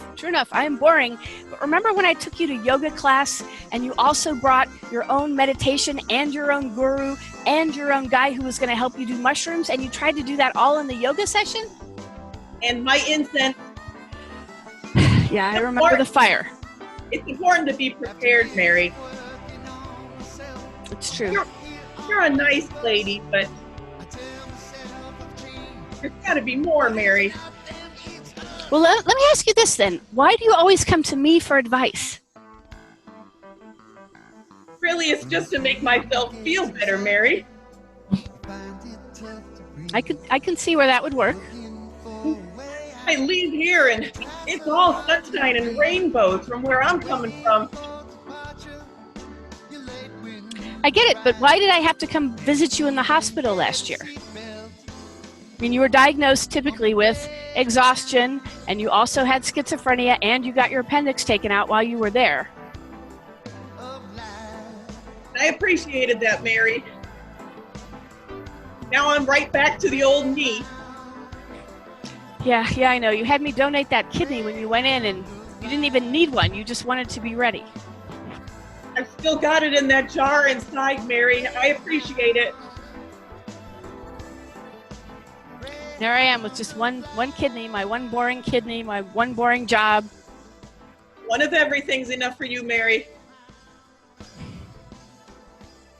I am boring. But remember when I took you to yoga class and you also brought your own meditation and your own guru and your own guy who was going to help you do mushrooms, and you tried to do that all in the yoga session? And my incense. Yeah, I remember the fire. It's important to be prepared, Mary. It's true. You're a nice lady, but there's got to be more, Mary. Well, let me ask you this then. Why do you always come to me for advice? Really, it's just to make myself feel better, Mary. I can see where that would work. I leave here and it's all sunshine and rainbows from where I'm coming from. I get it, but why did I have to come visit you in the hospital last year? I mean, you were diagnosed typically with exhaustion, and you also had schizophrenia, and you got your appendix taken out while you were there. I appreciated that, Mary. Now I'm right back to the old me. Yeah, I know. You had me donate that kidney when you went in, and you didn't even need one. You just wanted to be ready. I've still got it in that jar inside, Mary. I appreciate it. There I am with just one kidney, my one boring kidney, my one boring job. One of everything's enough for you, Mary.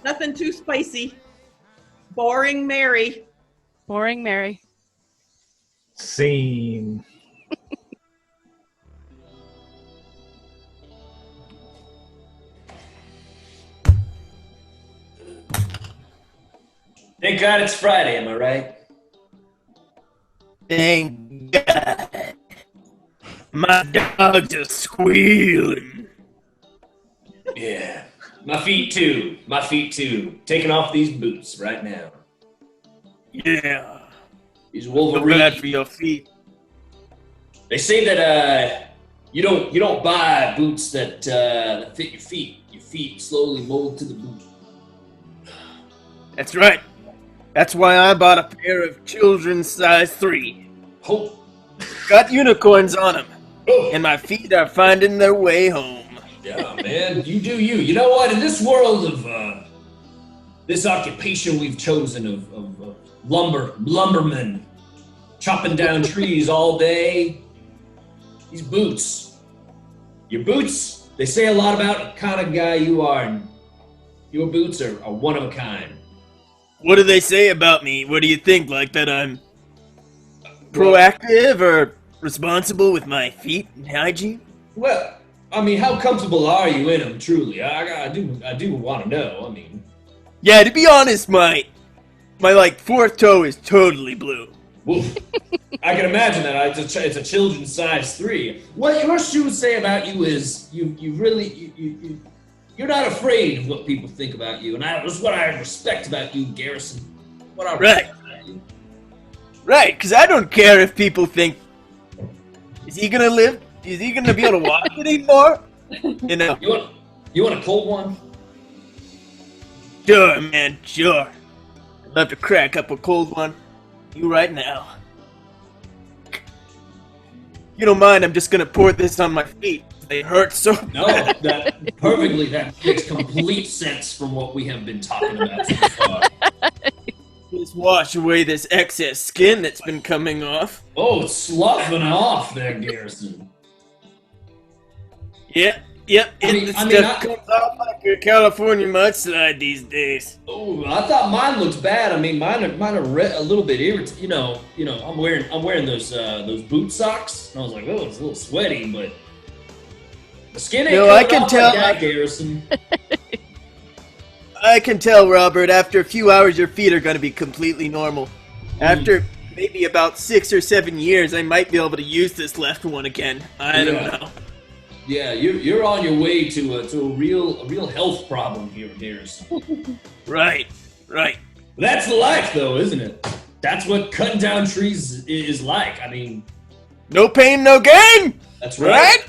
Nothing too spicy. Boring Mary. Boring Mary. Scene. Thank God it's Friday, am I right? Thank God. My dogs are squealing. Yeah. My feet too. Taking off these boots right now. Yeah. These Wolverine. Bad for your feet. They say that you don't buy boots that fit your feet. Your feet slowly mold to the boot. That's right. That's why I bought a pair of children's size 3. Oh. Got unicorns on them. Oh. And my feet are finding their way home. Yeah, man, you do you. You know what? In this world of this occupation we've chosen of lumbermen, chopping down trees all day, these boots, your boots, they say a lot about the kind of guy you are, and your boots are one of a kind. What do they say about me? What do you think? Like that I'm proactive or responsible with my feet and hygiene? Well, I mean, how comfortable are you in them, truly? I do want to know, I mean. Yeah, to be honest, my like fourth toe is totally blue. Woof. I can imagine that. It's a children's size 3. What your shoes say about you is you're not afraid of what people think about you, and that's what I respect about you, Garrison. What I respect about you. Right, because I don't care if people think, is he gonna live? Is he gonna be able to walk anymore? You know. You want a cold one? Sure, man, sure. I'd love to crack up a cold one. You right now. You don't mind, I'm just gonna pour this on my feet. They hurt so No, that makes complete sense from what we have been talking about so far. Just wash away this excess skin that's been coming off. Oh, it's sloughing off there, Garrison. Yep. Comes off like a California mudslide these days. Oh, I thought mine looks bad. I mean, mine are a little bit irritated. You know, I'm wearing those boot socks, and I was like, oh, it's a little sweaty, but the skin ain't I can tell. Like that, Garrison. I can tell, Robert. After a few hours, your feet are going to be completely normal. After maybe about 6 or 7 years, I might be able to use this left one again. I don't know. Yeah, you're on your way to a real health problem here, Harrison. Right. That's life, though, isn't it? That's what cutting down trees is like. I mean, no pain, no gain. That's right.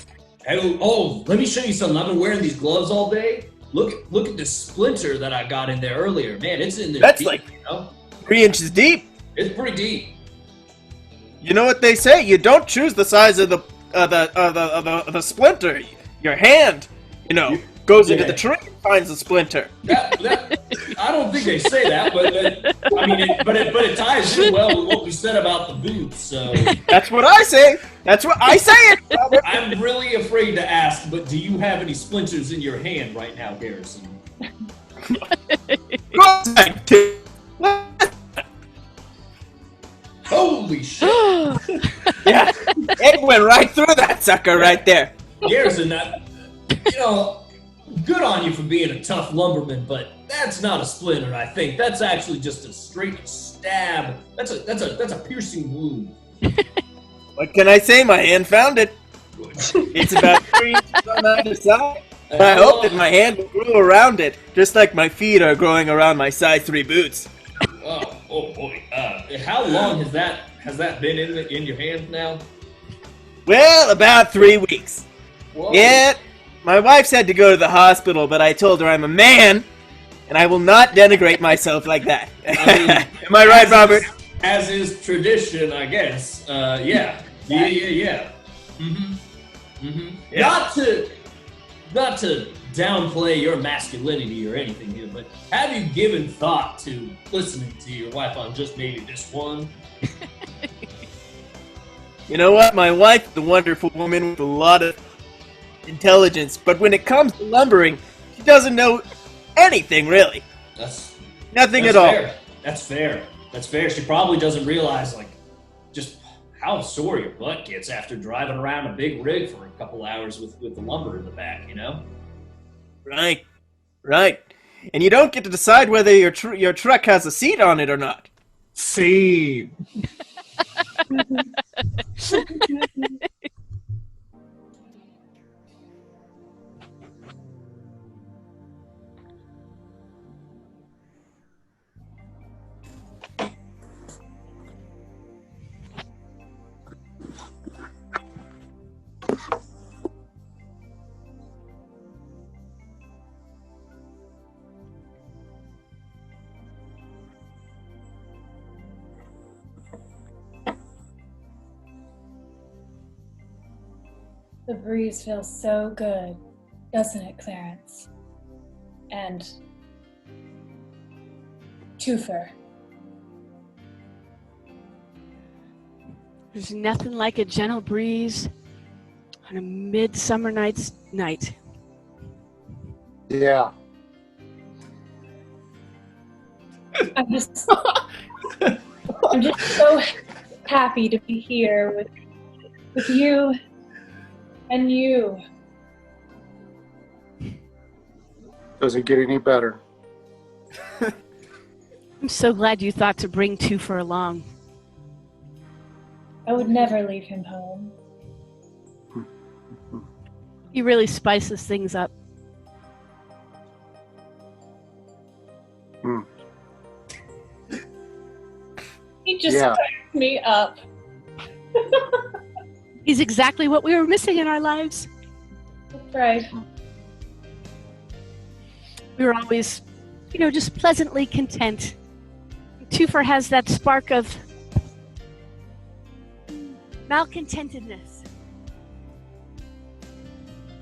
Oh, let me show you something. I've been wearing these gloves all day. Look at the splinter that I got in there earlier. Man, it's in there. That's deep, like 3 inches deep. It's pretty deep. You know what they say? You don't choose the size of the splinter. Your hand, goes into the tree and finds the splinter. I don't think they say that, but it ties in well with what we said about the boots. So that's what I say. That's what I say it. I'm really afraid to ask, but do you have any splinters in your hand right now, Harrison? Holy shit! Yeah, it went right through that sucker right there. Garrison, good on you for being a tough lumberman, but that's not a splinter. I think that's actually just a straight stab. That's a piercing wound. What can I say? My hand found it. It's about 3 inches on either side. I hope that my hand will grow around it, just like my feet are growing around my size 3 boots. Oh boy! How long has that been in your hand now? Well, about 3 weeks. Whoa. Yeah, my wife said to go to the hospital, but I told her I'm a man, and I will not denigrate myself like that. Am I right, Robert? As is tradition, I guess. Yeah. Mm-hmm. Yeah. Not to downplay your masculinity or anything here, but have you given thought to listening to your wife on just maybe this one? You know what? My wife's a wonderful woman with a lot of intelligence, but when it comes to lumbering, she doesn't know anything, really. Nothing at all. That's fair. She probably doesn't realize, just how sore your butt gets after driving around a big rig for a couple hours with the lumber in the back, Right. And you don't get to decide whether your truck has a seat on it or not. Seat. The breeze feels so good, doesn't it, Clarence? And Twofer. There's nothing like a gentle breeze on a midsummer night. Yeah. I'm just so happy to be here with you and you. Does it get any better? I'm so glad you thought to bring Twofer along. I would never leave him home. He really spices things up. He just cracks me up. He's exactly what we were missing in our lives. That's right. We were always, just pleasantly content. Twofer has that spark of malcontentedness.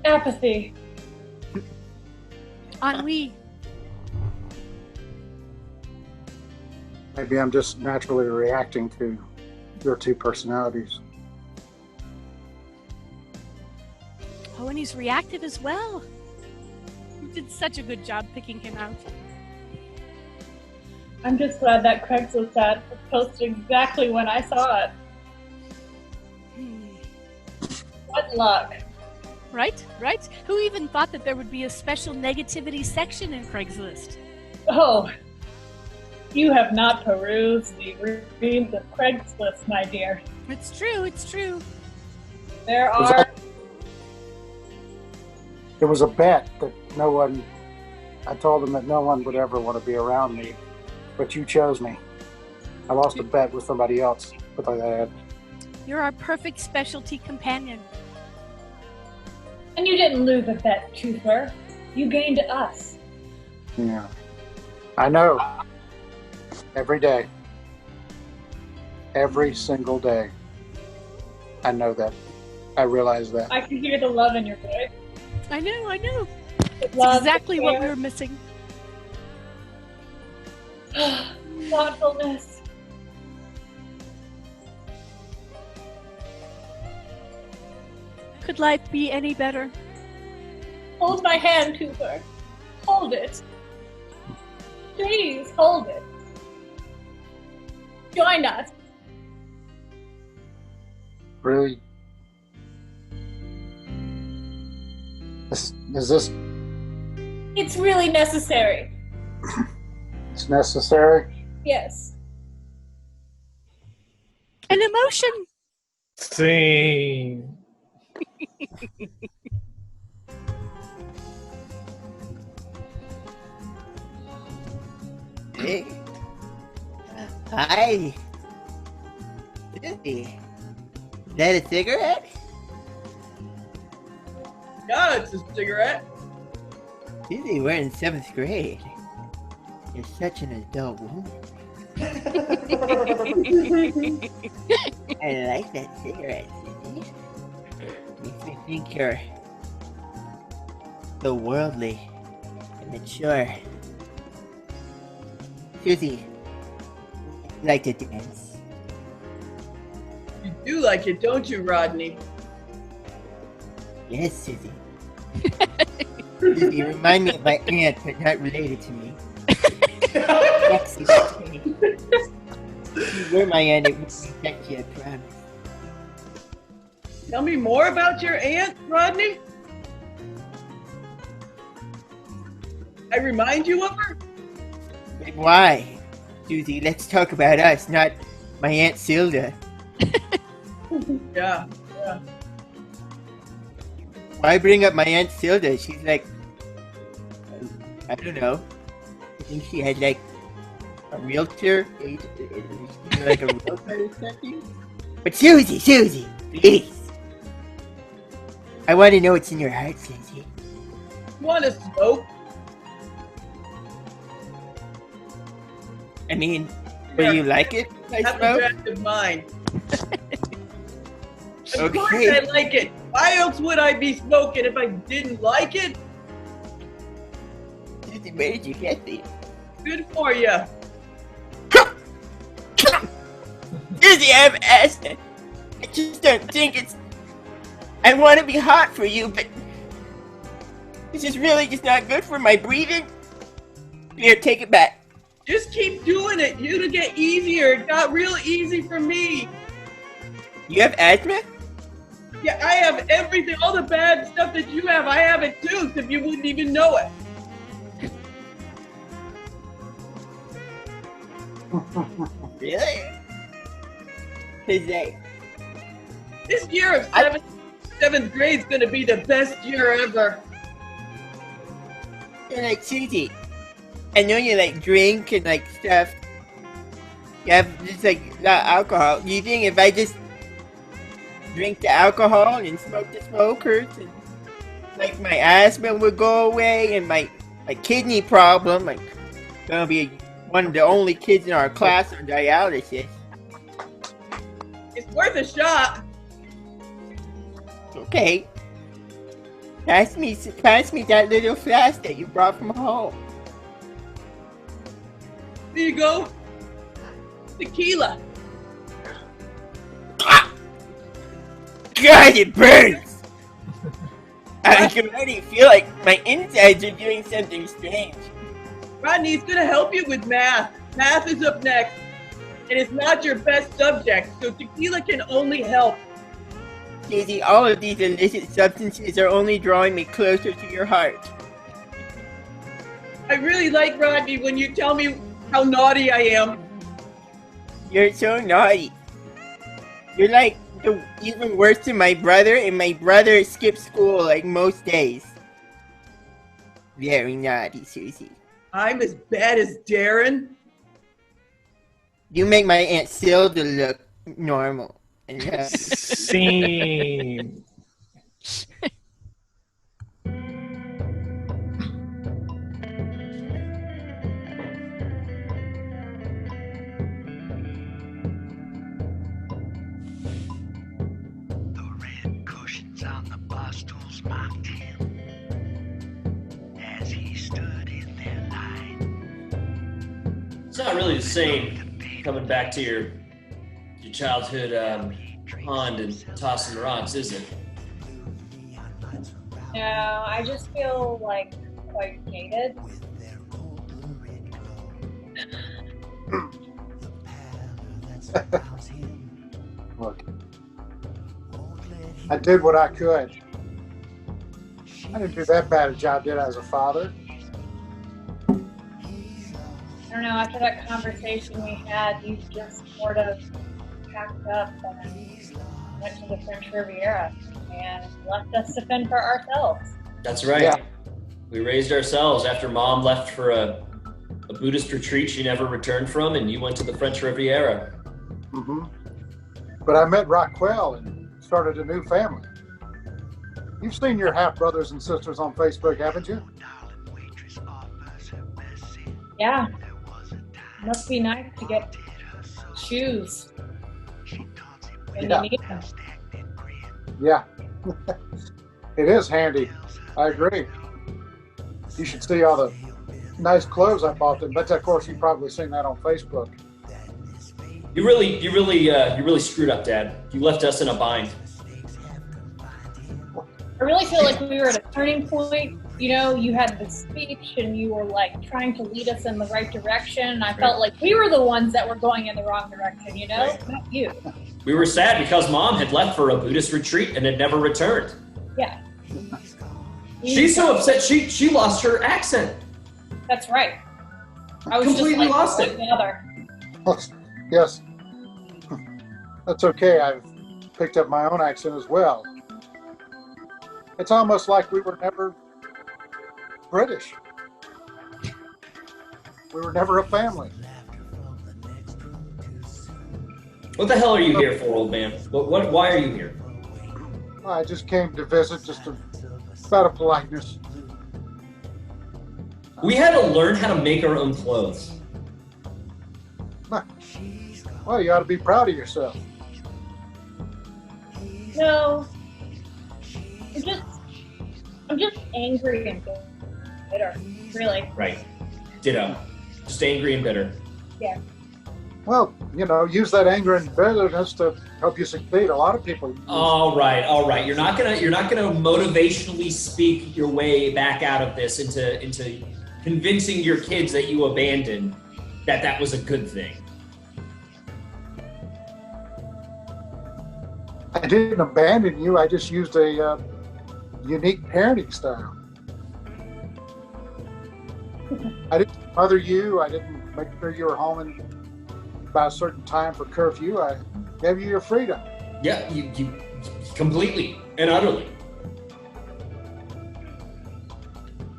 Apathy. Ennui. Maybe I'm just naturally reacting to your two personalities. Oh, and he's reactive as well. You did such a good job picking him out. I'm just glad that Craigslist ad was posted exactly when I saw it. What luck. Right? Who even thought that there would be a special negativity section in Craigslist? Oh, You have not perused the reams of Craigslist, my dear. It's true, it's true. There are. It was a bet that no one, I told them that no one would ever want to be around me, but you chose me. I lost a bet with somebody else, but I had. You're our perfect specialty companion. And you didn't lose a bet, Toother. You gained us. Yeah. I know. Every day. Every single day. I know that. I realize that. I can hear the love in your voice. I know, I know. It's Love, exactly what we care. were missing. Thoughtfulness. Could life be any better? Hold my hand, Toother. Hold it. Please, hold it. Join us. Really? Is this? It's really necessary. It's necessary? Yes. An emotion. Sing. Hey. Hi. Susie. Is that a cigarette? Yeah, it's a cigarette. Susie, we're in 7th grade. You're such an adult woman. I like that cigarette, Susie. Makes me think you're so worldly and mature. Susie, you like to dance? You do like it, don't you, Rodney? Yes, Susie. Susie, you remind me of my aunt, but not related to me. Sexy. If you were my aunt, it would be sexy, I promise. Tell me more about your aunt, Rodney. I remind you of her? But why? Susie, let's talk about us, not my Aunt Silda. Yeah. Why bring up my Aunt Silda? She's like, I don't know. I think she had like a realtor, like a realtor or something. But Susie, please. I want to know what's in your heart, Susie. You want to smoke? I mean, will you like it if I Have a smoke? draft of mine. Of Okay. course I like it. Why else would I be smoking if I didn't like it? Susie, where did you get these? Good for you. Susie, I have asthma. I just don't think it's... I want to be hot for you, but... This is really just not good for my breathing. Here, take it back. Just keep doing it. It'll get easier. It got real easy for me. You have asthma? Yeah, I have everything. All the bad stuff that you have, I have it too, if you wouldn't even know it. Really? Because This year of seventh grade's gonna be the best year ever. You're like, Susie, I know you like drink and like stuff. You have just like alcohol. Do you think if I just drink the alcohol and smoke the smokers and like my asthma would go away and my kidney problem, like gonna be one of the only kids in our class on dialysis? It's worth a shot. Okay. Pass me that little flask that you brought from home. There you go. Tequila. God, it burns! I can already feel like my insides are doing something strange. Rodney, it's gonna help you with math. Math is up next. And it's not your best subject, so tequila can only help. Daisy, all of these illicit substances are only drawing me closer to your heart. I really like, Rodney, when you tell me how naughty I am. You're so naughty. You're like even worse than my brother, and my brother skips school like most days. Very naughty, Susie. I'm as bad as Darren. You make my Aunt Silda look normal. Scene. On the bar stools mocked him as he stood in their line. It's not really the same coming back to your childhood pond and tossing rocks, is it? No, I just feel like quite jaded. Look, I did what I could. I didn't do that bad a job, did I, as a father? I don't know, after that conversation we had, you just sort of packed up and went to the French Riviera and left us to fend for ourselves. That's right. Yeah. We raised ourselves after Mom left for a Buddhist retreat she never returned from, and you went to the French Riviera. Mm-hmm. But I met Raquel and started a new family. You've seen your half-brothers and sisters on Facebook, haven't you? Yeah. Must be nice to get shoes when Yeah. you need them. Yeah. It is handy. I agree. You should see all the nice clothes I bought them. But of course, you've probably seen that on Facebook. You really screwed up, Dad. You left us in a bind. I really feel like we were at a turning point. You know, you had the speech and you were like trying to lead us in the right direction. And I felt like we were the ones that were going in the wrong direction, you know? Not you. We were sad because Mom had left for a Buddhist retreat and had never returned. Yeah. She's so upset she lost her accent. That's right. I was Completely just like lost it. the other. Yes. That's okay. I've picked up my own accent as well. It's almost like we were never British. We were never a family. What the hell are you here for, old man? Why are you here? I just came to visit, out of politeness. We had to learn how to make our own clothes. Well, you ought to be proud of yourself. No. I'm just angry and bitter, really. Right. Ditto. Just angry and bitter. Yeah. Well, use that anger and bitterness to help you succeed. A lot of people. All right. You're not gonna motivationally speak your way back out of this into convincing your kids that you abandoned that was a good thing. I didn't abandon you. I just used a unique parenting style. I didn't mother you. I didn't make sure you were home by a certain time for curfew. I gave you your freedom. Yeah, you completely and utterly.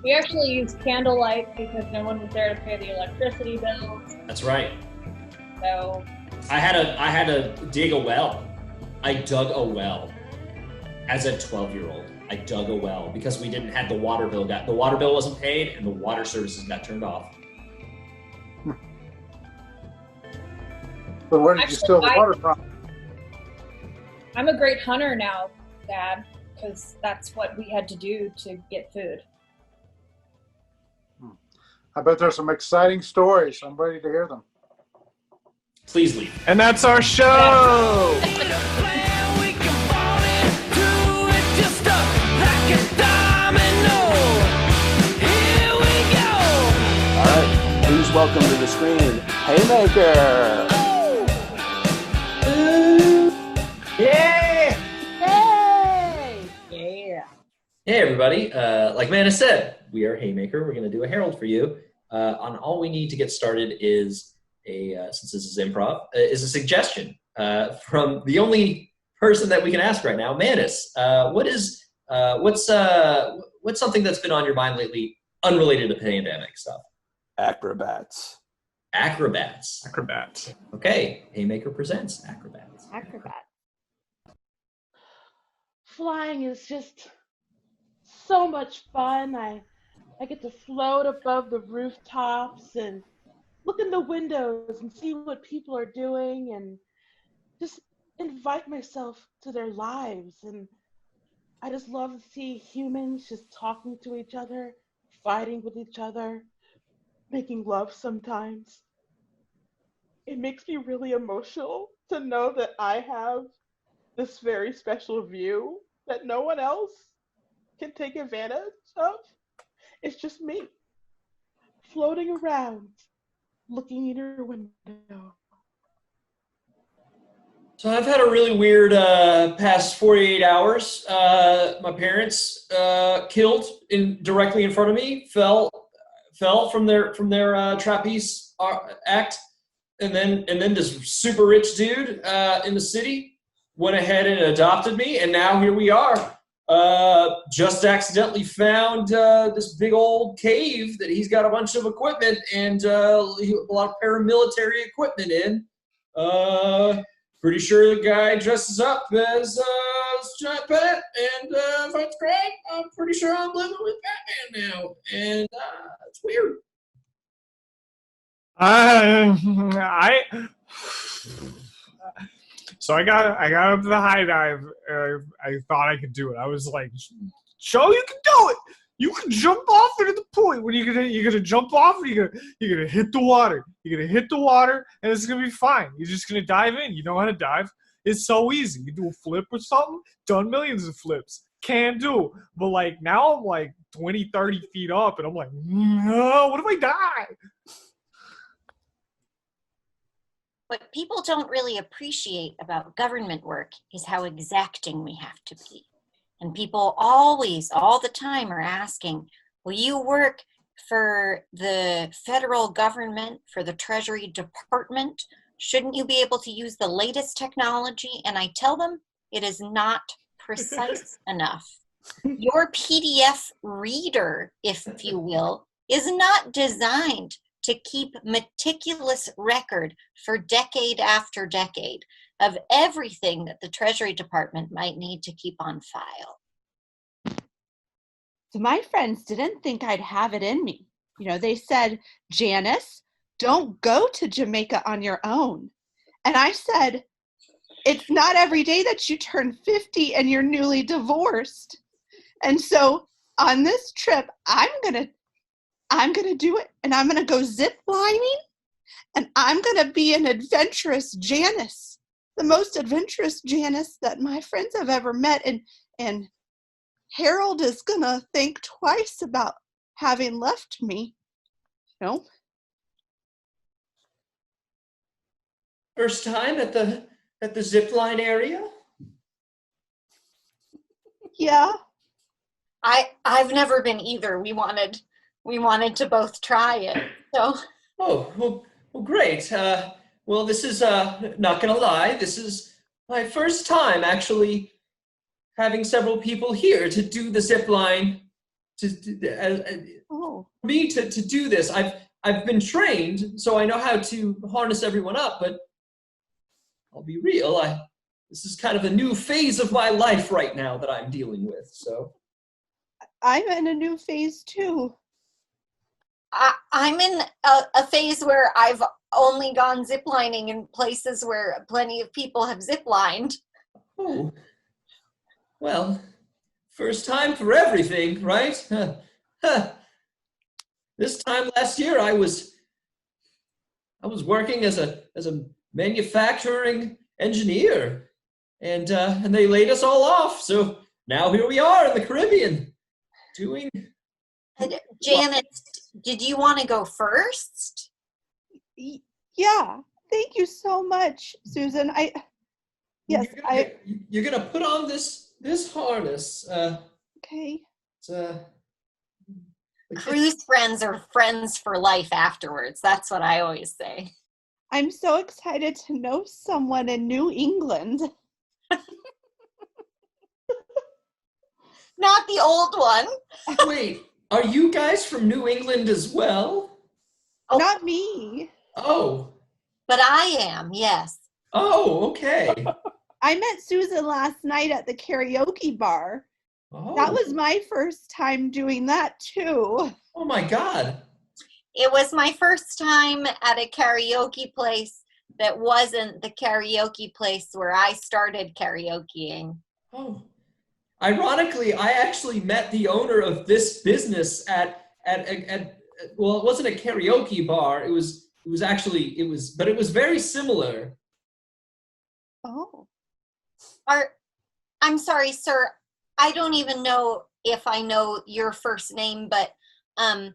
We actually used candlelight because no one was there to pay the electricity bills. That's right. So I had to dig a well. I dug a well as a 12-year-old. I dug a well because we didn't have the water bill. The water bill wasn't paid and the water services got turned off. But where did you steal the water from? I'm a great hunter now, Dad, because that's what we had to do to get food. I bet there's some exciting stories. I'm ready to hear them. Please leave. And that's our show. All right, please welcome to the screen, Haymaker. Yeah! Yay! Yeah. Hey everybody, like Mana said, we are Haymaker. We're going to do a Harold for you. on all we need to get started is since this is improv, is a suggestion from the only person that we can ask right now, Manus. What's something that's been on your mind lately, unrelated to pandemic stuff? Acrobats. Acrobats. Okay, Haymaker presents Acrobats. Flying is just so much fun. I get to float above the rooftops and look in the windows and see what people are doing and just invite myself to their lives. And I just love to see humans just talking to each other, fighting with each other, making love sometimes. It makes me really emotional to know that I have this very special view that no one else can take advantage of. It's just me, floating around, looking in your window. So I've had a really weird past 48 hours. My parents killed directly in front of me, fell from their trapeze act, and then this super rich dude in the city went ahead and adopted me, and now here we are. Just accidentally found this big old cave that he's got a bunch of equipment and a lot of paramilitary equipment in. Pretty sure the guy dresses up as Giant Pet and fights crime. I'm pretty sure I'm living with Batman now, and it's weird. So I got up to the high dive. I thought I could do it. I was like, "Show you can do it. You can jump off into the point. When you're gonna jump off, and you're gonna hit the water. You're gonna hit the water, and it's gonna be fine. You're just gonna dive in. You know how to dive. It's so easy. You do a flip or something. Done millions of flips. Can do. But like now I'm like 20, 30 feet up, and I'm like, no, what if I die? What people don't really appreciate about government work is how exacting we have to be. And people always, all the time, are asking, will you work for the federal government, for the Treasury Department? Shouldn't you be able to use the latest technology? And I tell them it is not precise enough. Your PDF reader, if you will, is not designed to keep meticulous record for decade after decade of everything that the Treasury Department might need to keep on file. So my friends didn't think I'd have it in me. You know, they said, Janice, don't go to Jamaica on your own. And I said, it's not every day that you turn 50 and you're newly divorced. And so on this trip, I'm gonna do it, and I'm gonna go zip lining, and I'm gonna be an adventurous Janice, the most adventurous Janice that my friends have ever met, and Harold is gonna think twice about having left me. You know? First time at the zip line area? Yeah. I've never been either. We wanted to both try it. So. Oh, well, great. Well, this is not gonna lie. This is my first time actually having several people here to do the zip line. For me to do this, I've been trained, so I know how to harness everyone up. But I'll be real. This is kind of a new phase of my life right now that I'm dealing with. So. I'm in a new phase too. I'm in a phase where I've only gone ziplining in places where plenty of people have ziplined. Oh, well, first time for everything, right? This time last year, I was working as a manufacturing engineer, and they laid us all off. So now here we are in the Caribbean, doing. Janet, did you want to go first? Yeah, thank you so much, Susan. You're gonna put on this harness. Okay. It's Cruise friends are friends for life afterwards. That's what I always say. I'm so excited to know someone in New England. Not the old one. Wait, are you guys from New England as well? Oh. Not me. Oh. But I am, yes. Oh, okay. I met Susan last night at the karaoke bar. Oh. That was my first time doing that too. Oh my God. It was my first time at a karaoke place that wasn't the karaoke place where I started karaokeing. Oh. Ironically, I actually met the owner of this business at well, it wasn't a karaoke bar. It was very similar. Oh. I'm sorry, sir. I don't even know if I know your first name, but Mr.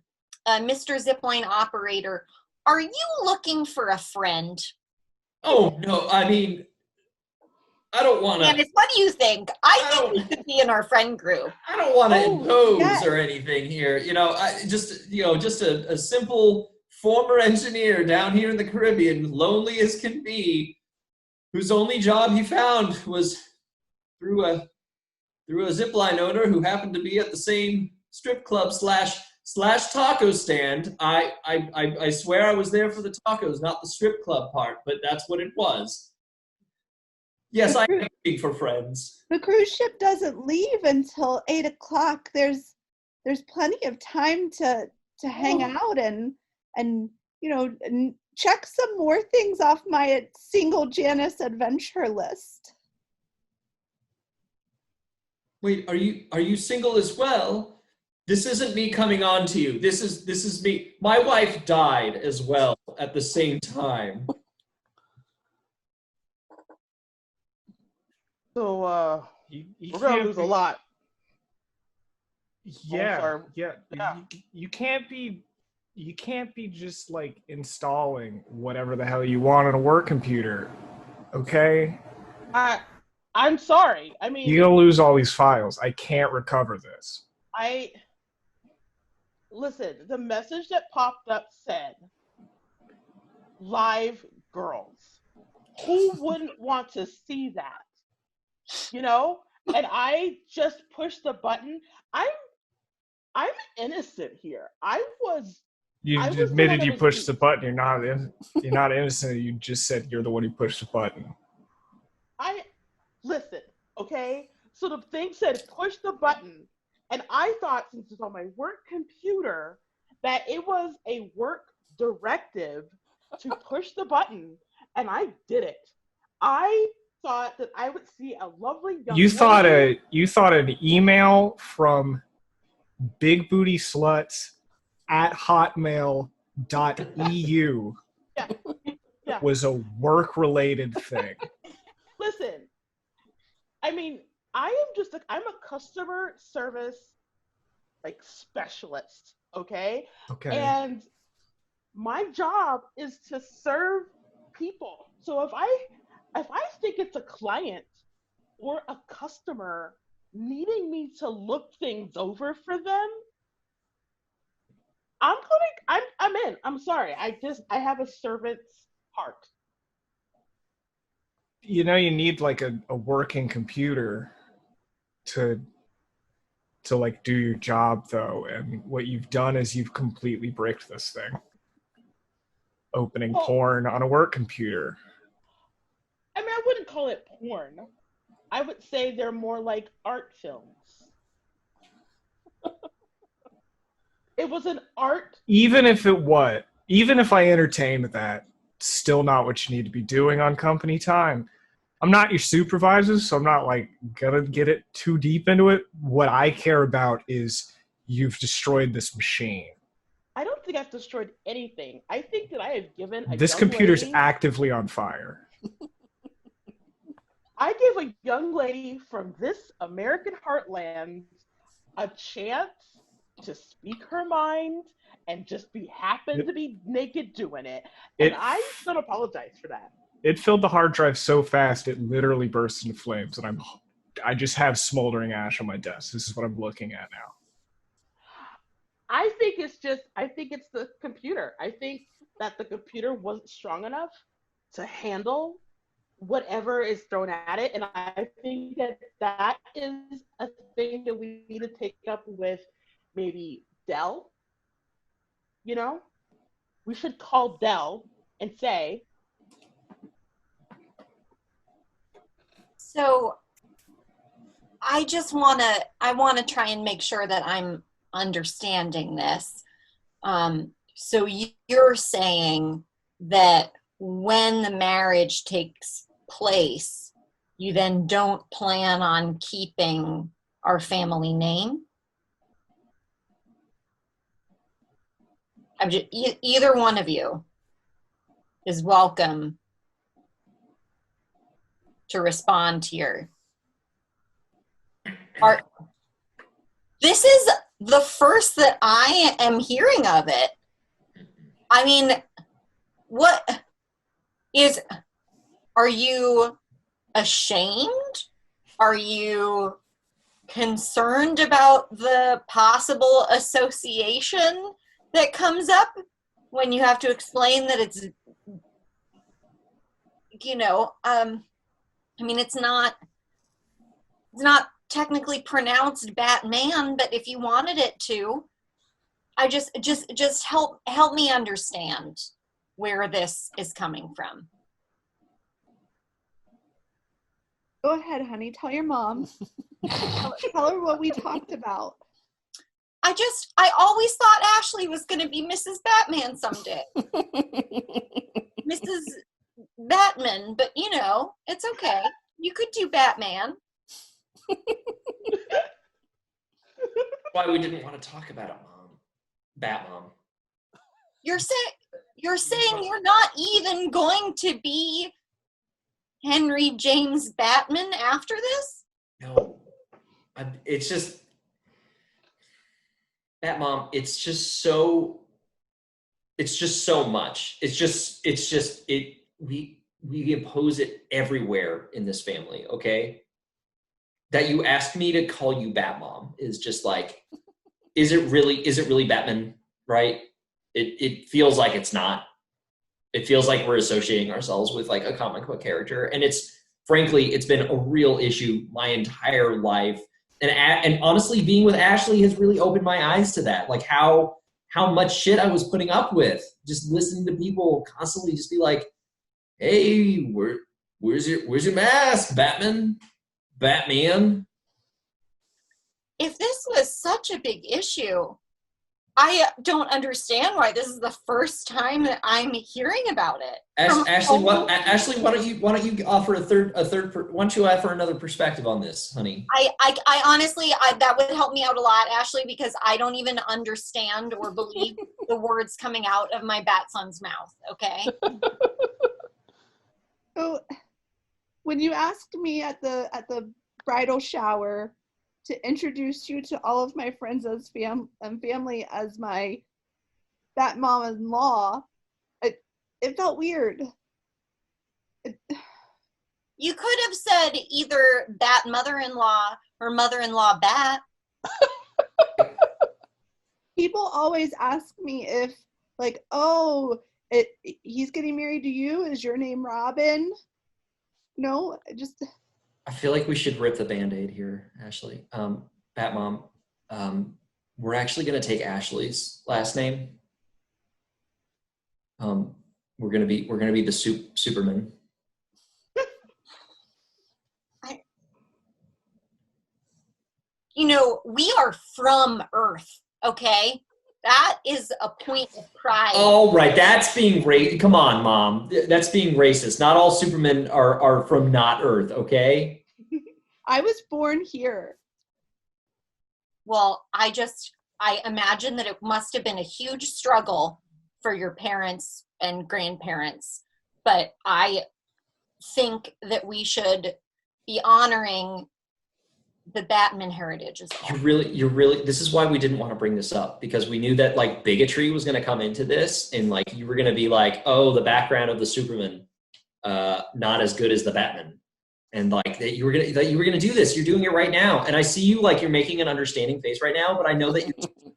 Zipline Operator, are you looking for a friend? Oh, no, I mean, I don't want to. Janice, what do you think? I think you could be in our friend group. I don't want to impose or anything here. You know, just a simple former engineer down here in the Caribbean, lonely as can be, whose only job he found was through a zipline owner who happened to be at the same strip club slash taco stand. I swear I was there for the tacos, not the strip club part, but that's what it was. Yes, I am looking for friends. The cruise ship doesn't leave until 8 o'clock. There's plenty of time to hang out and check some more things off my single Janice adventure list. Wait, are you single as well? This isn't me coming on to you. This is me. My wife died as well at the same time. So You we're gonna can't lose a be- lot. Yeah, sorry. yeah. You can't be just like installing whatever the hell you want on a work computer, okay? I'm sorry. I mean, You're gonna lose all these files. I can't recover this. Listen. The message that popped up said, "Live girls." Who wouldn't want to see that? You know? And I just pushed the button. I'm innocent here. You I was the admitted one that you was pushed the button. You're not innocent. You just said you're the one who pushed the button. Listen, okay? So the thing said push the button, and I thought since it's on my work computer that it was a work directive to push the button, and I did it. I thought that I would see a lovely young You thought lady. you thought an email from bigbootySluts@hotmail.eu Yeah. was a work-related thing. Listen, I mean, I'm a customer service specialist, okay? Okay. And my job is to serve people. So if I think it's a client or a customer needing me to look things over for them, I'm in. I'm sorry. I have a servant's heart. You know, you need like a working computer to like do your job though, and what you've done is you've completely bricked this thing. Opening porn on a work computer. I mean, I wouldn't call it porn. I would say they're more like art films. It was an art. Even if I entertained that, still not what you need to be doing on company time. I'm not your supervisor, so I'm not like gonna get it too deep into it. What I care about is you've destroyed this machine. I don't think I've destroyed anything. I think that I have given This young computer's lady, actively on fire. I gave a young lady from this American heartland a chance to speak her mind and just happen to be naked doing it. And I don't apologize for that. It filled the hard drive so fast it literally burst into flames, and I just have smoldering ash on my desk. This is what I'm looking at now. I think it's the computer. I think that the computer wasn't strong enough to handle whatever is thrown at it. And I think that is a thing that we need to take up with maybe Dell. You know, we should call Dell and say. So I want to try and make sure that I'm understanding this. So you're saying that when the marriage takes place, you then don't plan on keeping our family name? I'm just, either one of you is welcome to respond to your art. This is the first that I am hearing of it. I mean, are you ashamed? Are you concerned about the possible association that comes up when you have to explain that it's, I mean, it's not technically pronounced Batman, but if you wanted it to, I just help me understand where this is coming from. Go ahead, honey. Tell your mom. Tell her what we talked about. I always thought Ashley was going to be Mrs. Batman someday. Mrs. Batman, but it's okay. You could do Batman. Why we didn't want to talk about it, Mom. Batmom. You're saying you're not even going to be Henry James Batman after this? No. It's just Batmom, it's just so much. We impose it everywhere in this family, okay? That you asked me to call you Batmom is just like, is it really Batman, right? It feels like it's not. It feels like we're associating ourselves with like a comic book character. And frankly, it's been a real issue my entire life. And honestly, being with Ashley has really opened my eyes to that. Like how much shit I was putting up with, just listening to people constantly just be like, hey, where's your mask, Batman? If this was such a big issue, I don't understand why this is the first time that I'm hearing about it. Ashley, why don't you offer why don't you offer another perspective on this, honey? I honestly, that would help me out a lot, Ashley, because I don't even understand or believe the words coming out of my bat son's mouth. Okay. So, when you asked me at the bridal shower to introduce you to all of my friends as family as my bat mom-in-law, it felt weird. You could have said either bat mother-in-law or mother-in-law bat. People always ask me if, like, he's getting married to you. Is your name Robin? No, I feel like we should rip the Band-Aid here, Ashley. Batmom, we're actually going to take Ashley's last name. We're going to be the Superman. We are from Earth, okay? That is a point of pride. Oh, right. That's being racist. Come on, Mom. That's being racist. Not all Supermen are from not Earth, okay? I was born here. Well, I imagine that it must have been a huge struggle for your parents and grandparents, but I think that we should be honoring the Batman heritage as well. You're really, this is why we didn't want to bring this up, because we knew that like bigotry was going to come into this, and like you were going to be like, oh, the background of the Superman, not as good as the Batman. and like that you were gonna do this. You're doing it right now, and I see you like you're making an understanding face right now, but I know that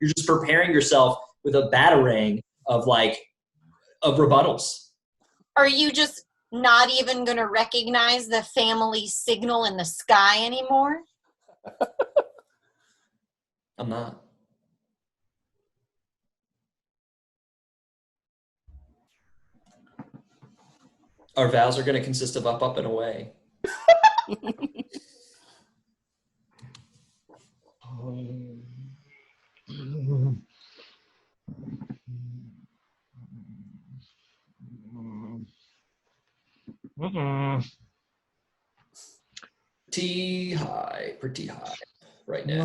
you're just preparing yourself with a batarang of rebuttals. Are you just not even going to recognize the family signal in the sky anymore? I'm not. Our vows are going to consist of up, and away. Pretty high right now.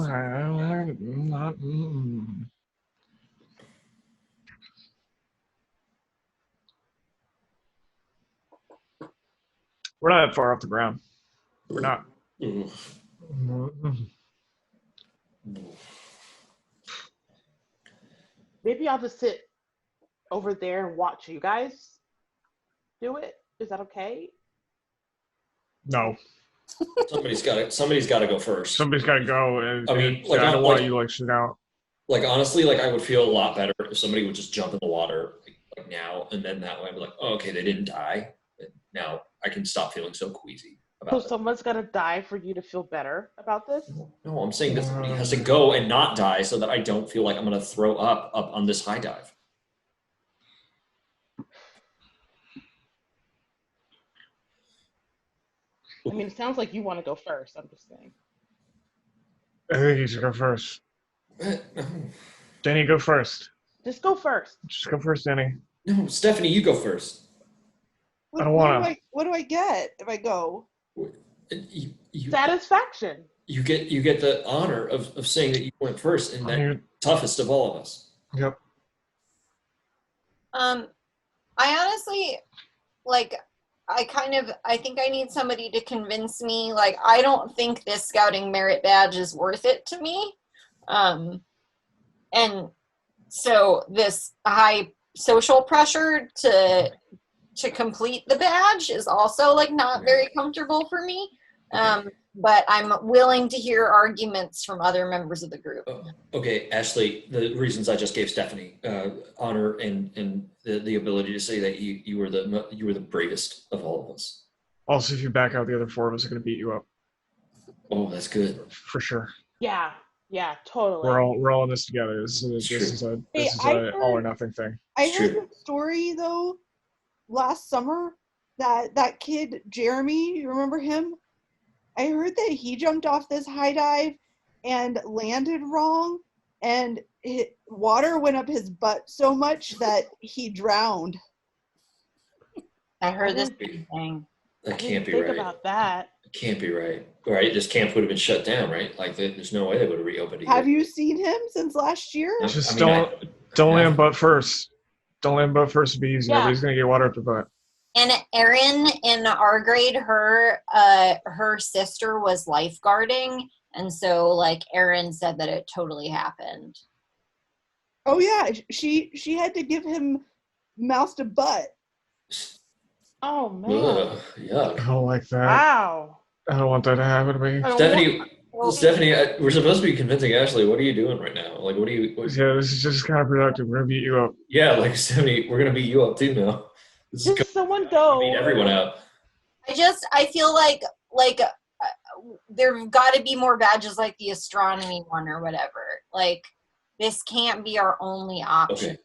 We're not that far off the ground. We're not. Maybe I'll just sit over there and watch you guys do it. Is that okay? No. Somebody's got to go first. Somebody's got to go. And I mean, I don't want you like shit out. Like honestly, like I would feel a lot better if somebody would just jump in the water like now, and then that way I'd be like, oh, okay, they didn't die. And now I can stop feeling so queasy So about it. someone's got to die for you to feel better about this? No, I'm saying that somebody has to go and not die so that I don't feel like I'm going to throw up on this high dive. I mean, it sounds like you want to go first. I'm just saying. I think you should go first. Danny, go first. Just go first. Just go first, Danny. No, Stephanie, you go first. I don't want to. What do I get if I go? Satisfaction. You get the honor of saying that you went first and that toughest of all of us. Yep. I honestly, like, I think I need somebody to convince me. Like, I don't think this scouting merit badge is worth it to me. And so this high social pressure to complete the badge is also like not very comfortable for me. But I'm willing to hear arguments from other members of the group. Okay, Ashley, the reasons I just gave Stephanie, honor and the ability to say that you were the bravest of all of us. Also, if you back out, the other four of us are going to beat you up. Oh, that's good. For sure. Yeah, totally. We're all in this together. This is a all or nothing thing. I heard a story though last summer that kid Jeremy, you remember him? I heard that he jumped off this high dive and landed wrong, and water went up his butt so much that he drowned. I heard this thing. That can't be Think right. about that. It can't be right. Right? This camp would have been shut down, right? Like there's no way they would have reopened it. Have you seen him since last year? Just don't land butt first. Don't land butt first to be easy. Yeah. Nobody's going to get water up their butt. And Erin in our grade, her sister was lifeguarding, and so like Erin said that it totally happened. Oh yeah, she had to give him mouth to butt. Oh man. Ugh, yuck. I don't like that. Wow. I don't want that to happen to me. Stephanie, we're supposed to be convincing Ashley. What are you doing right now? Like, Yeah, this is just counterproductive. We're going to beat you up. Yeah, like Stephanie, we're gonna beat you up too now. Just someone go. Beat everyone up. I feel like there've got to be more badges like the astronomy one or whatever. Like, this can't be our only option. Okay.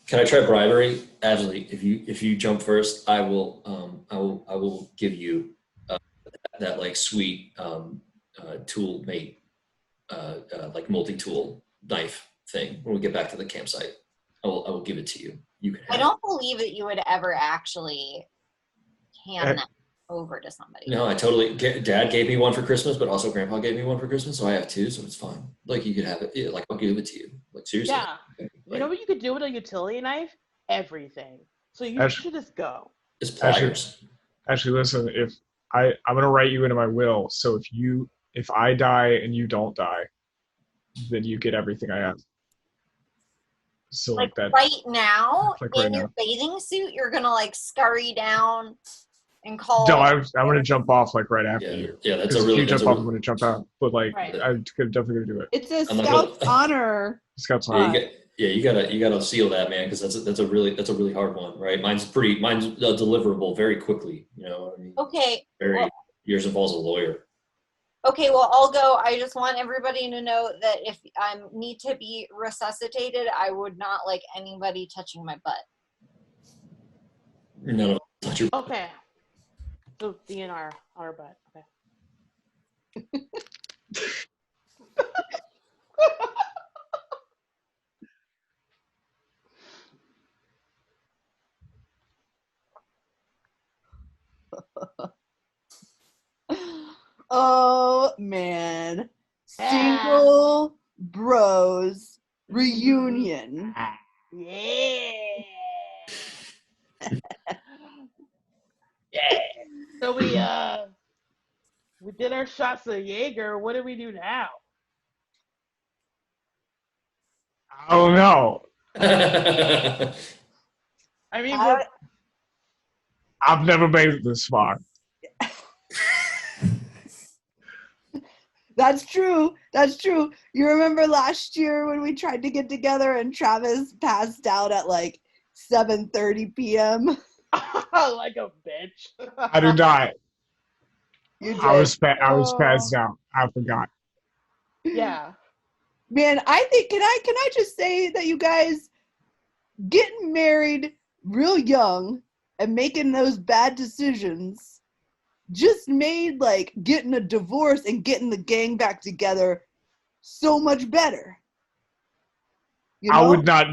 Can I try bribery, Ashley? If you jump first, I will give you that like sweet tool mate like multi-tool knife thing when we get back to the campsite. I will give it to you. You can have I don't believe that you would ever actually hand that over to somebody. No, I totally. Dad gave me one for Christmas, but also Grandpa gave me one for Christmas, so I have two, so it's fine. Like you could have it. Yeah, like I'll give it to you. Like seriously. Yeah. You know what you could do with a utility knife? Everything. So you should just go. It's pliers. Actually, listen. If I'm gonna write you into my will, so if I die and you don't die, then you get everything I have. So like that right now, like in right your now. bathing suit, you're gonna like scurry down and call. No, I'm going to jump off like right after you. Yeah, that's 'Cause a really. If you jump off, I'm going to jump out. But like, Right. I'm definitely going to do it. It's a I'm not Scout's gonna- honor. Scout's Yeah, honor. you gotta seal that, man, because that's a really hard one, right? Mine's deliverable very quickly. You know, I mean, Okay. very yours involves a lawyer. Okay, well, I'll go. I just want everybody to know that if I need to be resuscitated, I would not like anybody touching my butt. None of us touch your. Okay. So DNR on our butt. Okay. Oh man, single bros reunion. Yeah. So we did our shots of Jaeger. What do we do now? Oh no. I mean, I've never made it this far. That's true. That's true. You remember last year when we tried to get together and Travis passed out at like 7:30 p.m. like a bitch. I did not. You did. I was passed out. I forgot. Yeah. Man, I think can I just say that you guys getting married real young and making those bad decisions just made like getting a divorce and getting the gang back together so much better. You know? I would not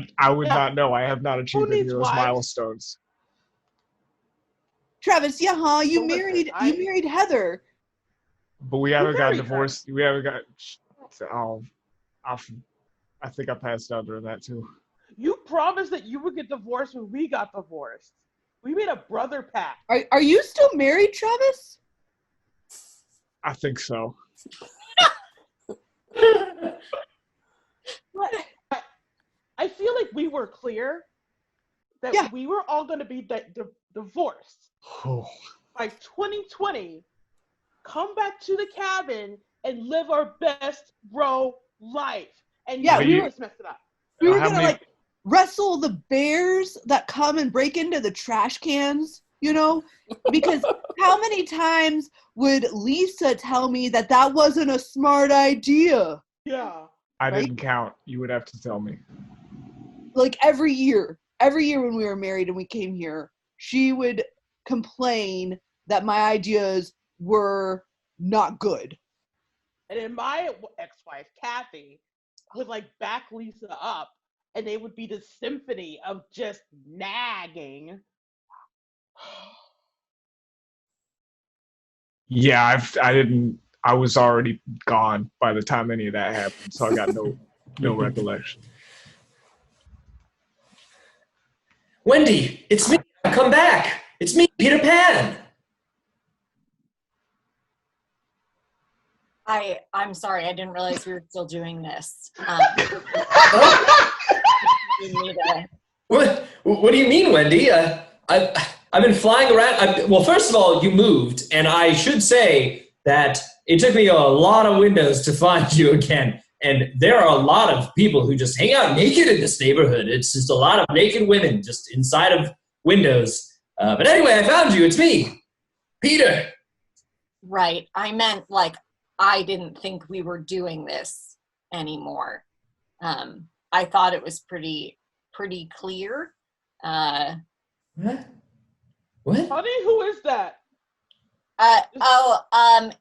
know. I have not achieved any of those milestones. Travis, you married Heather. But we haven't got divorced. We haven't got. I think I passed out during that too. You promised that you would get divorced when we got divorced. We made a brother pact. Are you still married, Travis? I think so. I feel like we were clear that we were all going to be divorced by 2020. Come back to the cabin and live our best bro life. And we just messed it up. We were gonna like wrestle the bears that come and break into the trash cans, you know? Because how many times would Lisa tell me that wasn't a smart idea? Yeah. I didn't count. You would have to tell me. Like every year when we were married and we came here, she would complain that my ideas were not good. And then my ex-wife, Kathy, would like back Lisa up, and they would be the symphony of just nagging. Yeah, I was already gone by the time any of that happened, so I got no recollection. Wendy, it's me. I've come back. It's me, Peter Pan. I'm sorry, I didn't realize we were still doing this. What do you mean, Wendy? I've been flying around. Well, first of all, you moved, and I should say that it took me a lot of windows to find you again. And there are a lot of people who just hang out naked in this neighborhood. It's just a lot of naked women just inside of windows. But anyway, I found you. It's me, Peter. Right. I meant like I didn't think we were doing this anymore. I thought it was pretty clear. What? Honey, who is that?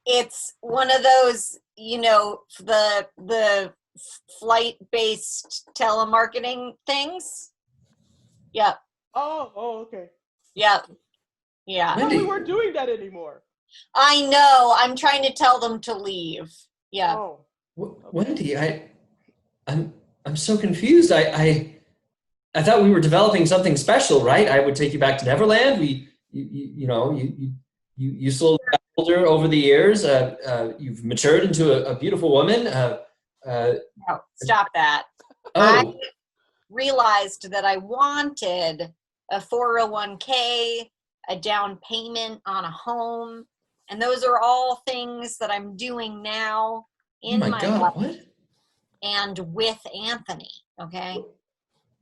It's one of those, the flight-based telemarketing things. Yep. Oh, okay. Yep. Yeah. No, we weren't doing that anymore. I know. I'm trying to tell them to leave. Yeah. Oh. Wendy, I'm so confused. I thought we were developing something special, right? I would take you back to Neverland. You slowly got older over the years. You've matured into a beautiful woman. No, stop that. Oh. I realized that I wanted a 401k, a down payment on a home. And those are all things that I'm doing now in Oh my God, life what? and with Anthony, okay?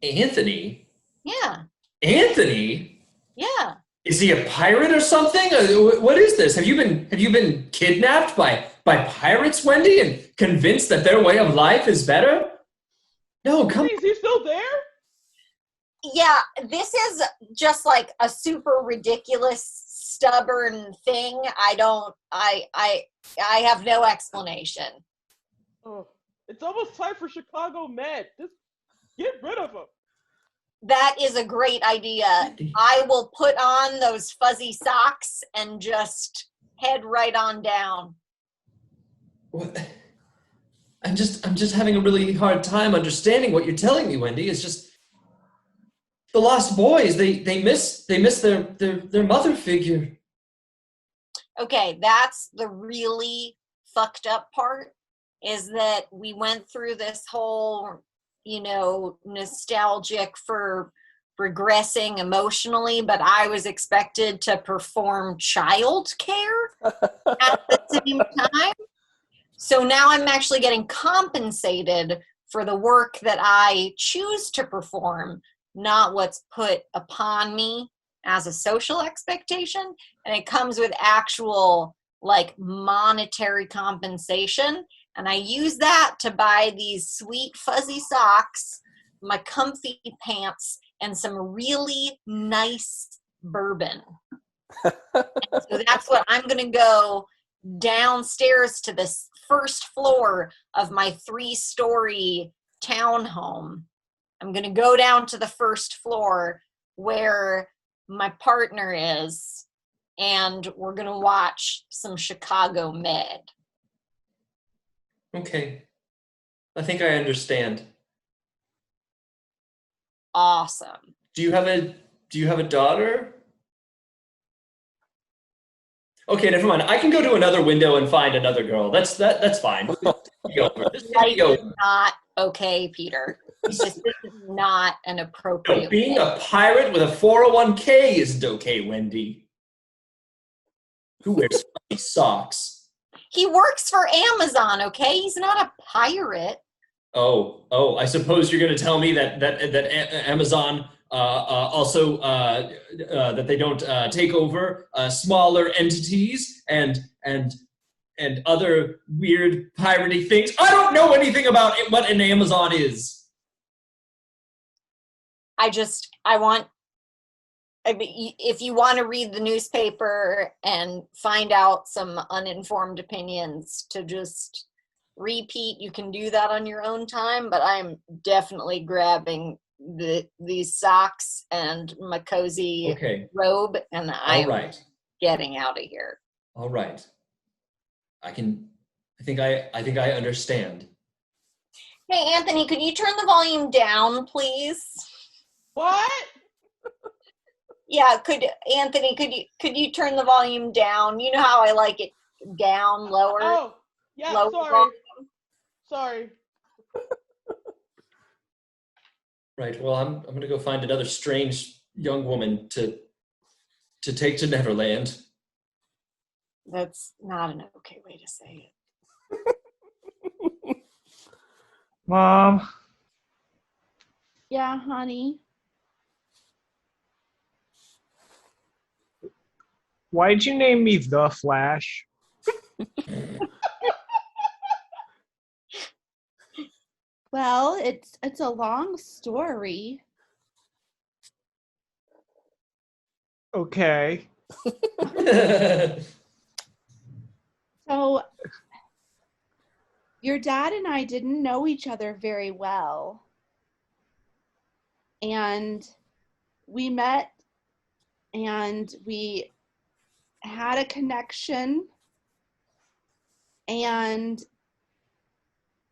Anthony? Yeah, Anthony? yeah. Is he a pirate or something? What is this? Have you been kidnapped by pirates, Wendy, and convinced that their way of life is better? No, come. Is he still there? Yeah, this is just like a super ridiculous, stubborn thing. I have no explanation. Oh, it's almost time for Chicago Med. Just get rid of him. That is a great idea. I will put on those fuzzy socks and just head right on down. What? I'm just having a really hard time understanding what you're telling me, Wendy. It's just the Lost Boys. They miss their mother figure. Okay, that's the really fucked up part, is that we went through this whole, nostalgic for regressing emotionally, but I was expected to perform child care at the same time. So now I'm actually getting compensated for the work that I choose to perform, not what's put upon me as a social expectation. And it comes with actual monetary compensation. And I use that to buy these sweet fuzzy socks, my comfy pants, and some really nice bourbon. So that's what I'm going to go downstairs to this first floor of my 3-story townhome. I'm going to go down to the first floor where my partner is, and we're going to watch some Chicago Med. Okay. I think I understand. Awesome. Do you have a daughter? Okay, never mind. I can go to another window and find another girl. That's fine. Life is not okay, Peter. This is not an appropriate. No, being a pirate with a 401k isn't okay, Wendy. Who wears funny socks? He works for Amazon, okay? He's not a pirate. Oh! I suppose you're going to tell me that Amazon also that they don't take over smaller entities and other weird piratey things. I don't know anything about what an Amazon is. If you want to read the newspaper and find out some uninformed opinions to just repeat, you can do that on your own time, but I'm definitely grabbing these socks and my cozy robe, and I'm getting out of here. All right. I think I understand. Hey, Anthony, could you turn the volume down, please? What? Yeah, Anthony, could you turn the volume down? You know how I like it down, lower. Oh, yeah, lower sorry. volume. Sorry. Right. Well, I'm going to go find another strange young woman to take to Neverland. That's not an okay way to say it. Mom. Yeah, honey. Why'd you name me The Flash? Well, it's a long story. Okay. So, your dad and I didn't know each other very well. And we met and we had a connection, and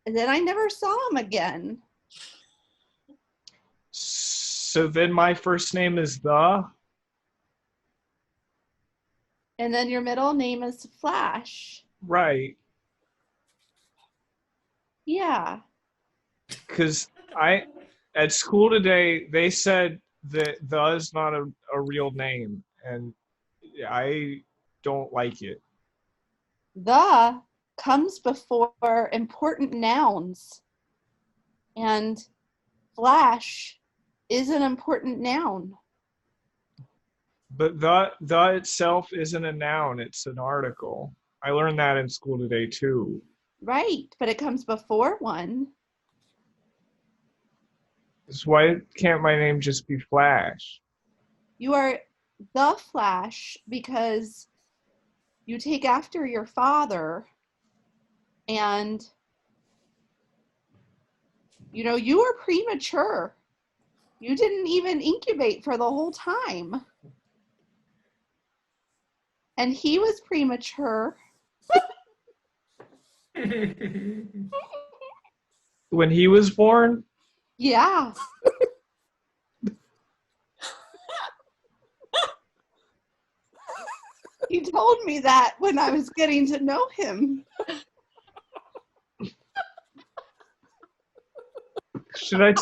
then I never saw him again. So then my first name is The? And then your middle name is Flash. Right. Yeah. Because at school today, they said that The is not a real name. And I don't like it. The comes before important nouns. And Flash is an important noun. But the itself isn't a noun, it's an article. I learned that in school today too. Right, but it comes before one. So why can't my name just be Flash? You are the Flash because you take after your father, and you were premature. You didn't even incubate for the whole time. And he was premature. When he was born? Yeah. He told me that when I was getting to know him. Should I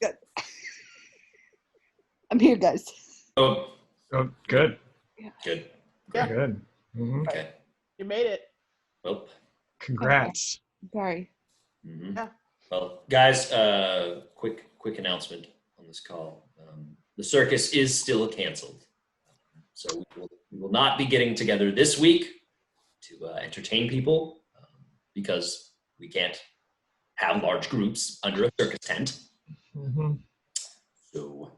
Good. I'm here, guys. Oh, good. Good. Yeah. Good. Mhm. Okay. You made it. Well, Congrats. Sorry. mhm. Yeah. Well, guys, quick announcement on this call. The circus is still canceled. So we will not be getting together this week to entertain people because we can't have large groups under a circus tent. Mm-hmm. So,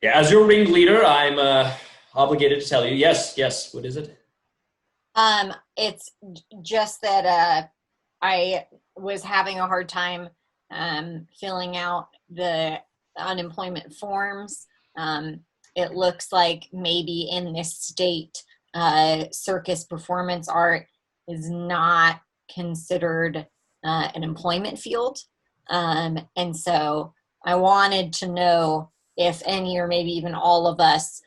yeah, as your ringleader, I'm obligated to tell you. Yes. What is it? It's just that I was having a hard time filling out the unemployment forms. It looks like maybe in this state, circus performance art is not considered an employment field. And so I wanted to know if any or maybe even all of us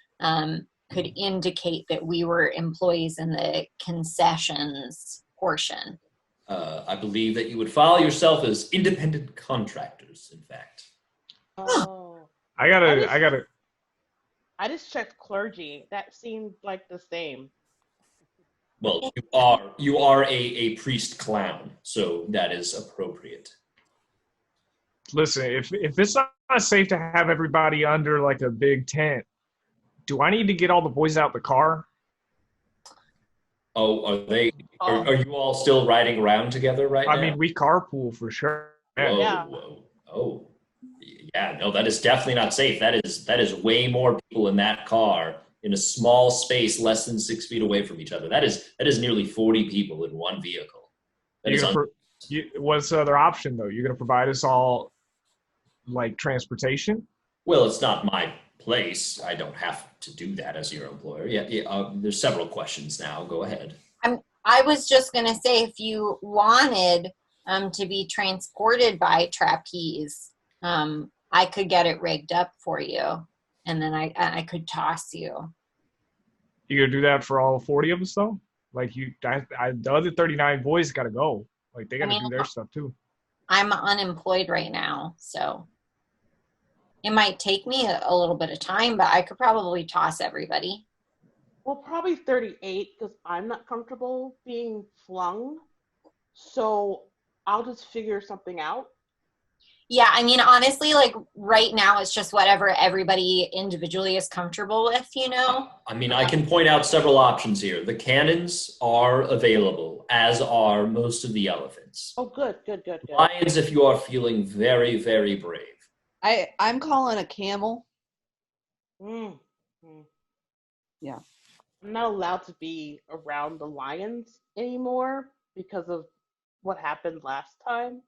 could indicate that we were employees in the concessions portion. I believe that you would file yourself as independent contractors, in fact. Oh. I gotta. I just checked clergy. That seemed like the same. Well, you are a priest clown, so that is appropriate. Listen, if it's not safe to have everybody under like a big tent, do I need to get all the boys out the car? Oh, are you all still riding around together right now? I mean, we carpool for sure. Whoa, Yeah. whoa. Oh. Yeah, no, that is definitely not safe. That is way more people in that car in a small space less than 6 feet away from each other. That is nearly 40 people in one vehicle. What's the other option though? You're gonna provide us all like transportation? Well, it's not my place. I don't have to do that as your employer. Yeah. There's several questions now. Go ahead. I was just going to say, if you wanted to be transported by trapeze, I could get it rigged up for you, and then I could toss you. You gonna do that for all 40 of us though? Like the other 39 boys gotta go. Like they gotta do their stuff too. I'm unemployed right now, so it might take me a little bit of time, but I could probably toss everybody. Well, probably 38 because I'm not comfortable being flung. So I'll just figure something out. Yeah, I mean, honestly, like right now, it's just whatever everybody individually is comfortable with, I mean, I can point out several options here. The cannons are available, as are most of the elephants. Oh, good. Lions, if you are feeling very, very brave. I'm calling a camel. Yeah. I'm not allowed to be around the lions anymore because of what happened last time.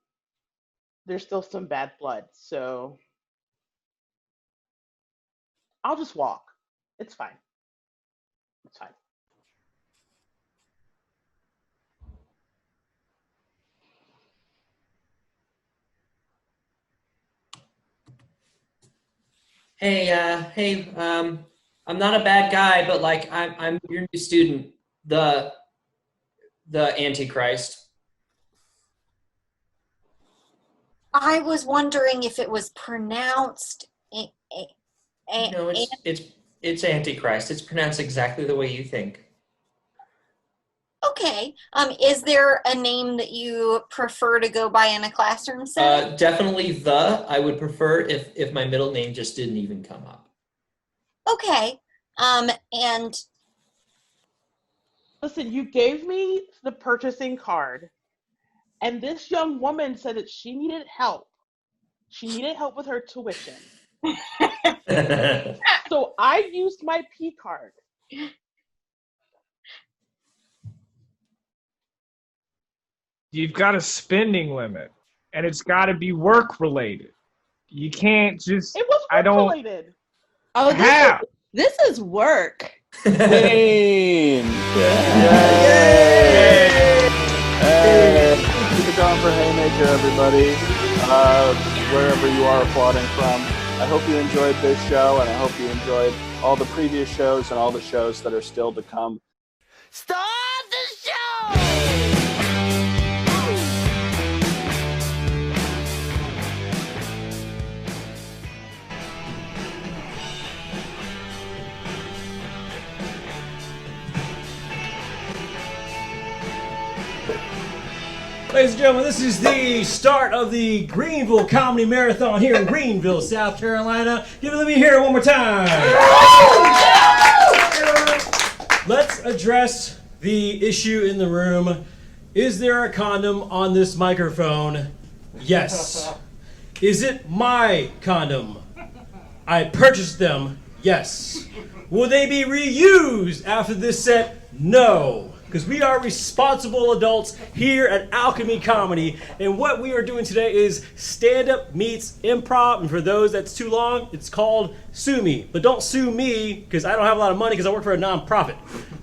There's still some bad blood, so I'll just walk. It's fine. It's fine. Hey, I'm not a bad guy, but like I'm your new student. The Antichrist. I was wondering if it was pronounced. No, it's Antichrist. It's pronounced exactly the way you think. Okay. Is there a name that you prefer to go by in a classroom setting? Definitely the. I would prefer if my middle name just didn't even come up. Okay. And listen, you gave me the purchasing card, and this young woman said that she needed help. She needed help with her tuition. So I used my P card. You've got a spending limit, and it's got to be work related. You can't just. It was work related. Oh, How? This is work. Hey, keep it going for Haymaker, everybody. Wherever you are applauding from. I hope you enjoyed this show, and I hope you enjoyed all the previous shows and all the shows that are still to come. Start the show! Ladies and gentlemen, this is the start of the Greenville Comedy Marathon here in Greenville, South Carolina. Let me hear it one more time. Let's address the issue in the room. Is there a condom on this microphone? Yes. Is it my condom? I purchased them. Yes. Will they be reused after this set? No. Because we are responsible adults here at Alchemy Comedy. And what we are doing today is stand-up meets improv. And for those that's too long, it's called Sue Me. But don't sue me, because I don't have a lot of money because I work for a nonprofit.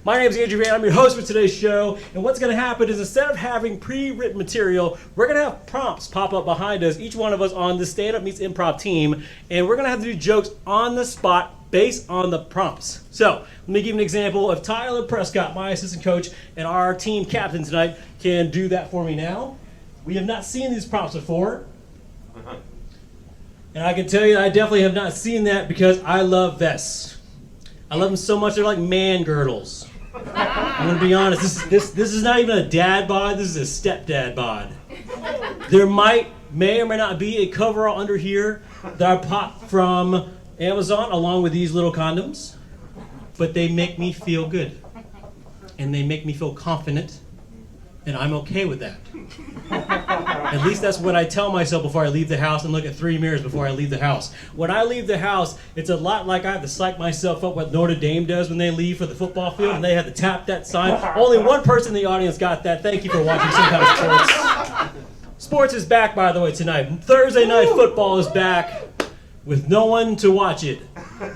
My name is Andrew Van. I'm your host for today's show. And what's going to happen is instead of having pre-written material, we're going to have prompts pop up behind us, each one of us on the stand-up meets improv team. And we're going to have to do jokes on the spot based on the prompts. So, let me give you an example. If Tyler Prescott, my assistant coach, and our team captain tonight can do that for me now. We have not seen these prompts before. And I can tell you I definitely have not seen that because I love vests. I love them so much, they're like man girdles. I'm gonna be honest, this is not even a dad bod, this is a stepdad bod. There may or may not be a coverall under here that I popped from Amazon along with these little condoms, but they make me feel good and they make me feel confident, and I'm okay with that. At least that's what I tell myself before I leave the house, and look at 3 mirrors before I leave the house. When I leave the house, it's a lot like I have to psych myself up what Notre Dame does when they leave for the football field and they have to tap that sign. Only one person in the audience got that. Thank you for watching some kind of sports. Sports is back, by the way, tonight. Thursday night football is back with no one to watch it.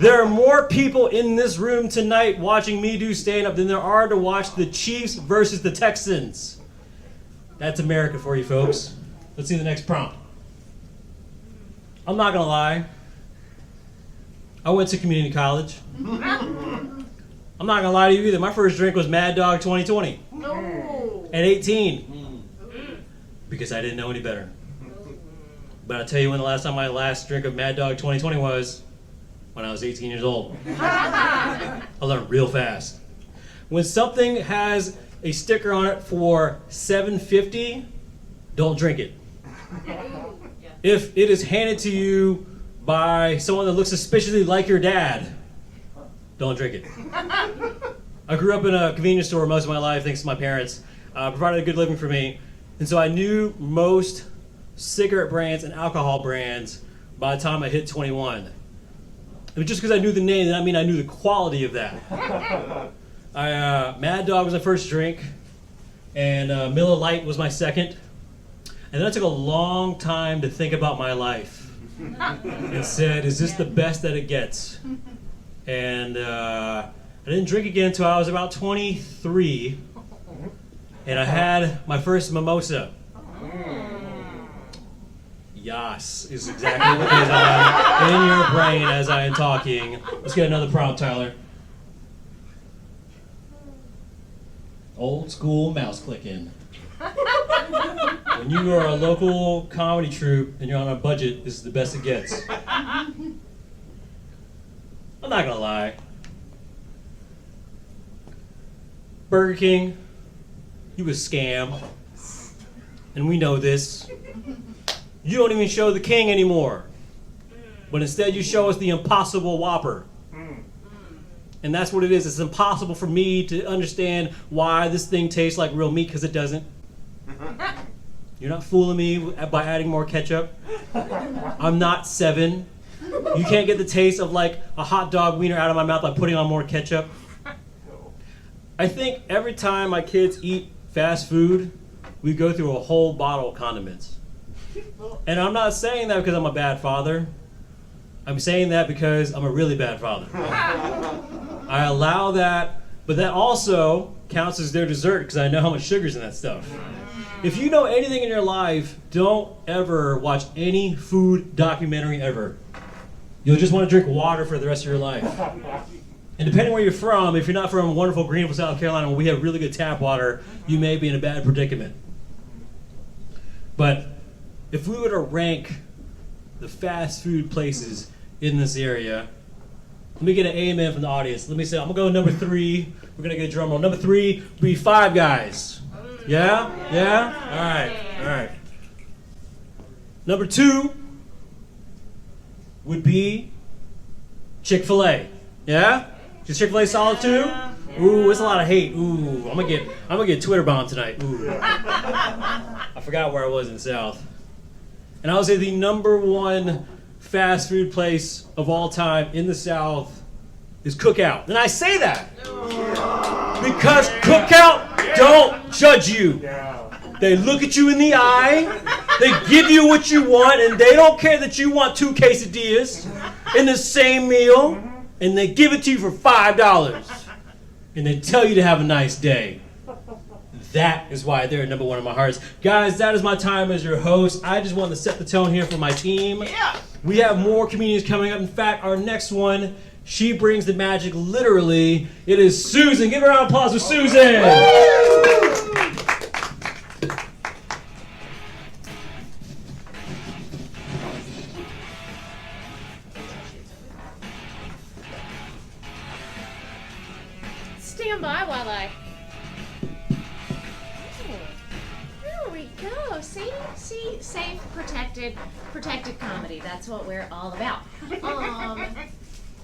There are more people in this room tonight watching me do stand-up than there are to watch the Chiefs versus the Texans. That's America for you folks. Let's see the next prompt. I'm not gonna lie. I went to community college. I'm not gonna lie to you either. My first drink was Mad Dog 2020. No. At 18. Because I didn't know any better. But I'll tell you when the last time my last drink of Mad Dog 2020 was, when I was 18 years old. I learned real fast. When something has a sticker on it for $7.50, don't drink it. If it is handed to you by someone that looks suspiciously like your dad, don't drink it. I grew up in a convenience store most of my life thanks to my parents. Provided a good living for me. And so I knew most cigarette brands and alcohol brands by the time I hit 21. And just because I knew the name, did not mean I knew the quality of that. Mad Dog was my first drink, and Miller Lite was my second. And then I took a long time to think about my life and said, is this the best that it gets? And I didn't drink again until I was about 23, and I had my first mimosa. Yas is exactly what is in your brain as I am talking. Let's get another prompt, Tyler. Old school mouse clicking. When you are a local comedy troupe and you're on a budget, this is the best it gets. I'm not gonna lie. Burger King, you a scam. And we know this. You don't even show the king anymore. But instead you show us the Impossible Whopper. And that's what it is. It's impossible for me to understand why this thing tastes like real meat, because it doesn't. You're not fooling me by adding more ketchup. I'm not 7. You can't get the taste of like a hot dog wiener out of my mouth by putting on more ketchup. I think every time my kids eat fast food, we go through a whole bottle of condiments. And I'm not saying that because I'm a bad father. I'm saying that because I'm a really bad father. I allow that, but that also counts as their dessert because I know how much sugar's in that stuff. If you know anything in your life, don't ever watch any food documentary ever. You'll just want to drink water for the rest of your life. And depending where you're from, if you're not from wonderful Greenville, South Carolina, where we have really good tap water, you may be in a bad predicament. But if we were to rank the fast food places in this area, let me get an amen from the audience. Let me say, I'm going to go number 3. We're going to get a drum roll. Number 3 would be Five Guys. Yeah? Yeah? All right. Number 2 would be Chick-fil-A. Yeah? Is Chick-fil-A solid too? Ooh, it's a lot of hate. Ooh, I'm gonna get Twitter bombed tonight. Ooh. I forgot where I was in the South. And I would say the number 1 fast food place of all time in the South is Cookout. And I say that because Cookout don't judge you. They look at you in the eye, they give you what you want, and they don't care that you want 2 quesadillas in the same meal, and they give it to you for $5. And they tell you to have a nice day. That is why they're number 1 in my hearts. Guys, that is my time as your host. I just wanted to set the tone here for my team. Yeah. We have more comedians coming up. In fact, our next one, she brings the magic literally. It is Susan. Give her a round of applause for Susan. Stand by while I... There we go. See, safe, protected comedy. That's what we're all about. I'm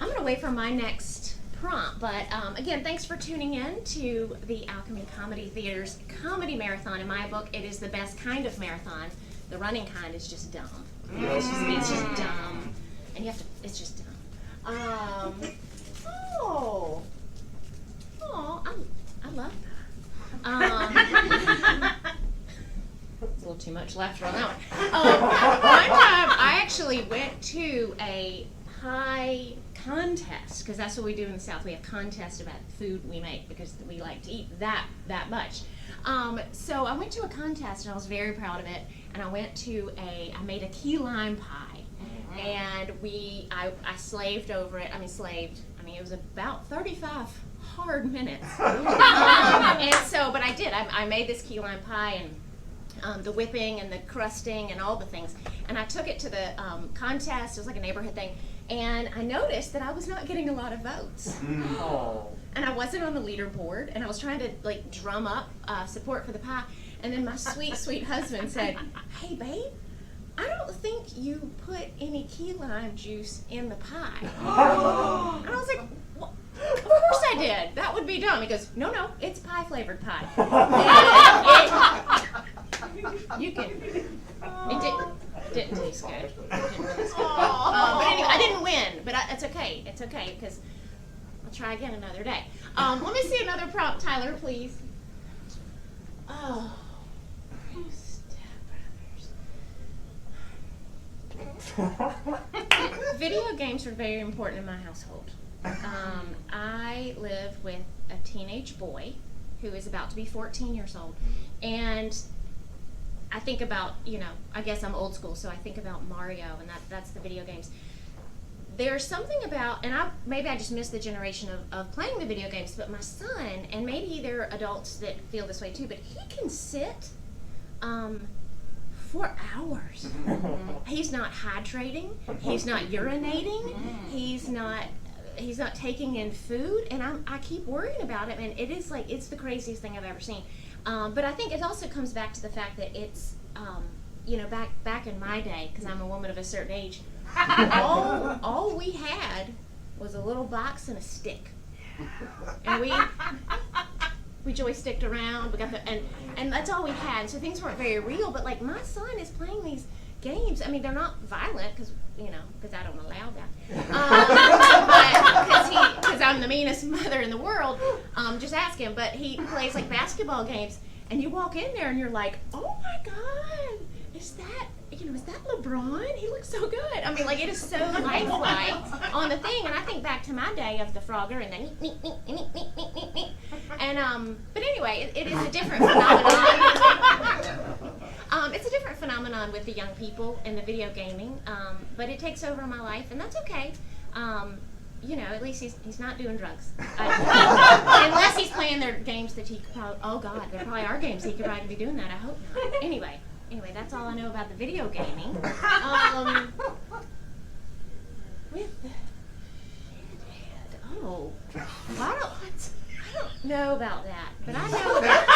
gonna wait for my next prompt, but again, thanks for tuning in to the Alchemy Comedy Theater's Comedy Marathon. In my book, it is the best kind of marathon. The running kind is just dumb. It's just dumb, and you have to. It's just dumb. I love that. It's a little too much laughter on that one. One time, I actually went to a pie contest, because that's what we do in the South. We have contests about food we make because we like to eat that much. So I went to a contest and I was very proud of it. And I made a key lime pie, and I slaved over it. It was about 35 hard minutes. And so, but I did. I made this key lime pie, and the whipping and the crusting and all the things. And I took it to the contest. It was like a neighborhood thing. And I noticed that I was not getting a lot of votes. And I wasn't on the leaderboard, and I was trying to like drum up support for the pie. And then my sweet, sweet husband said, "Hey, babe, I don't think you put any key lime juice in the pie." And I was like, well, of course I did. That would be dumb. He goes, no, it's pie flavored pie. It didn't taste good. But anyway, I didn't win, but it's okay. It's okay, because I'll try again another day. Let me see another prompt, Tyler, please. Oh. Video games are very important in my household. I live with a teenage boy who is about to be 14 years old, and I think about, I guess I'm old school, so I think about Mario, and that's the video games. there's something about, and maybe I just missed the generation of playing the video games, but my son, and maybe there are adults that feel this way too, but he can sit for hours. He's not hydrating, he's not urinating, he's not taking in food, and I keep worrying about it, and it is like, it's the craziest thing I've ever seen. But I think it also comes back to the fact that it's, you know, back in my day, because I'm a woman of a certain age, all we had was a little box and a stick, and we joysticked around. We got and that's all we had. So things weren't very real. But like my son is playing these games. I mean, they're not violent because I don't allow that. Because I'm the meanest mother in the world. Just ask him. But he plays like basketball games, and you walk in there and you're like, oh my God, is that LeBron? He looks so good. I mean, like, it is so lifelike on the thing. And I think back to my day of the Frogger and the and but anyway, it is a different phenomenon. It's a different phenomenon with the young people and the video gaming, but it takes over my life, and that's okay. You know, at least he's not doing drugs. Unless he's playing their games that he could probably, oh God, there probably are games he could probably be doing that. I hope not. Anyway, that's all I know about the video gaming. I don't know about that, but I know that.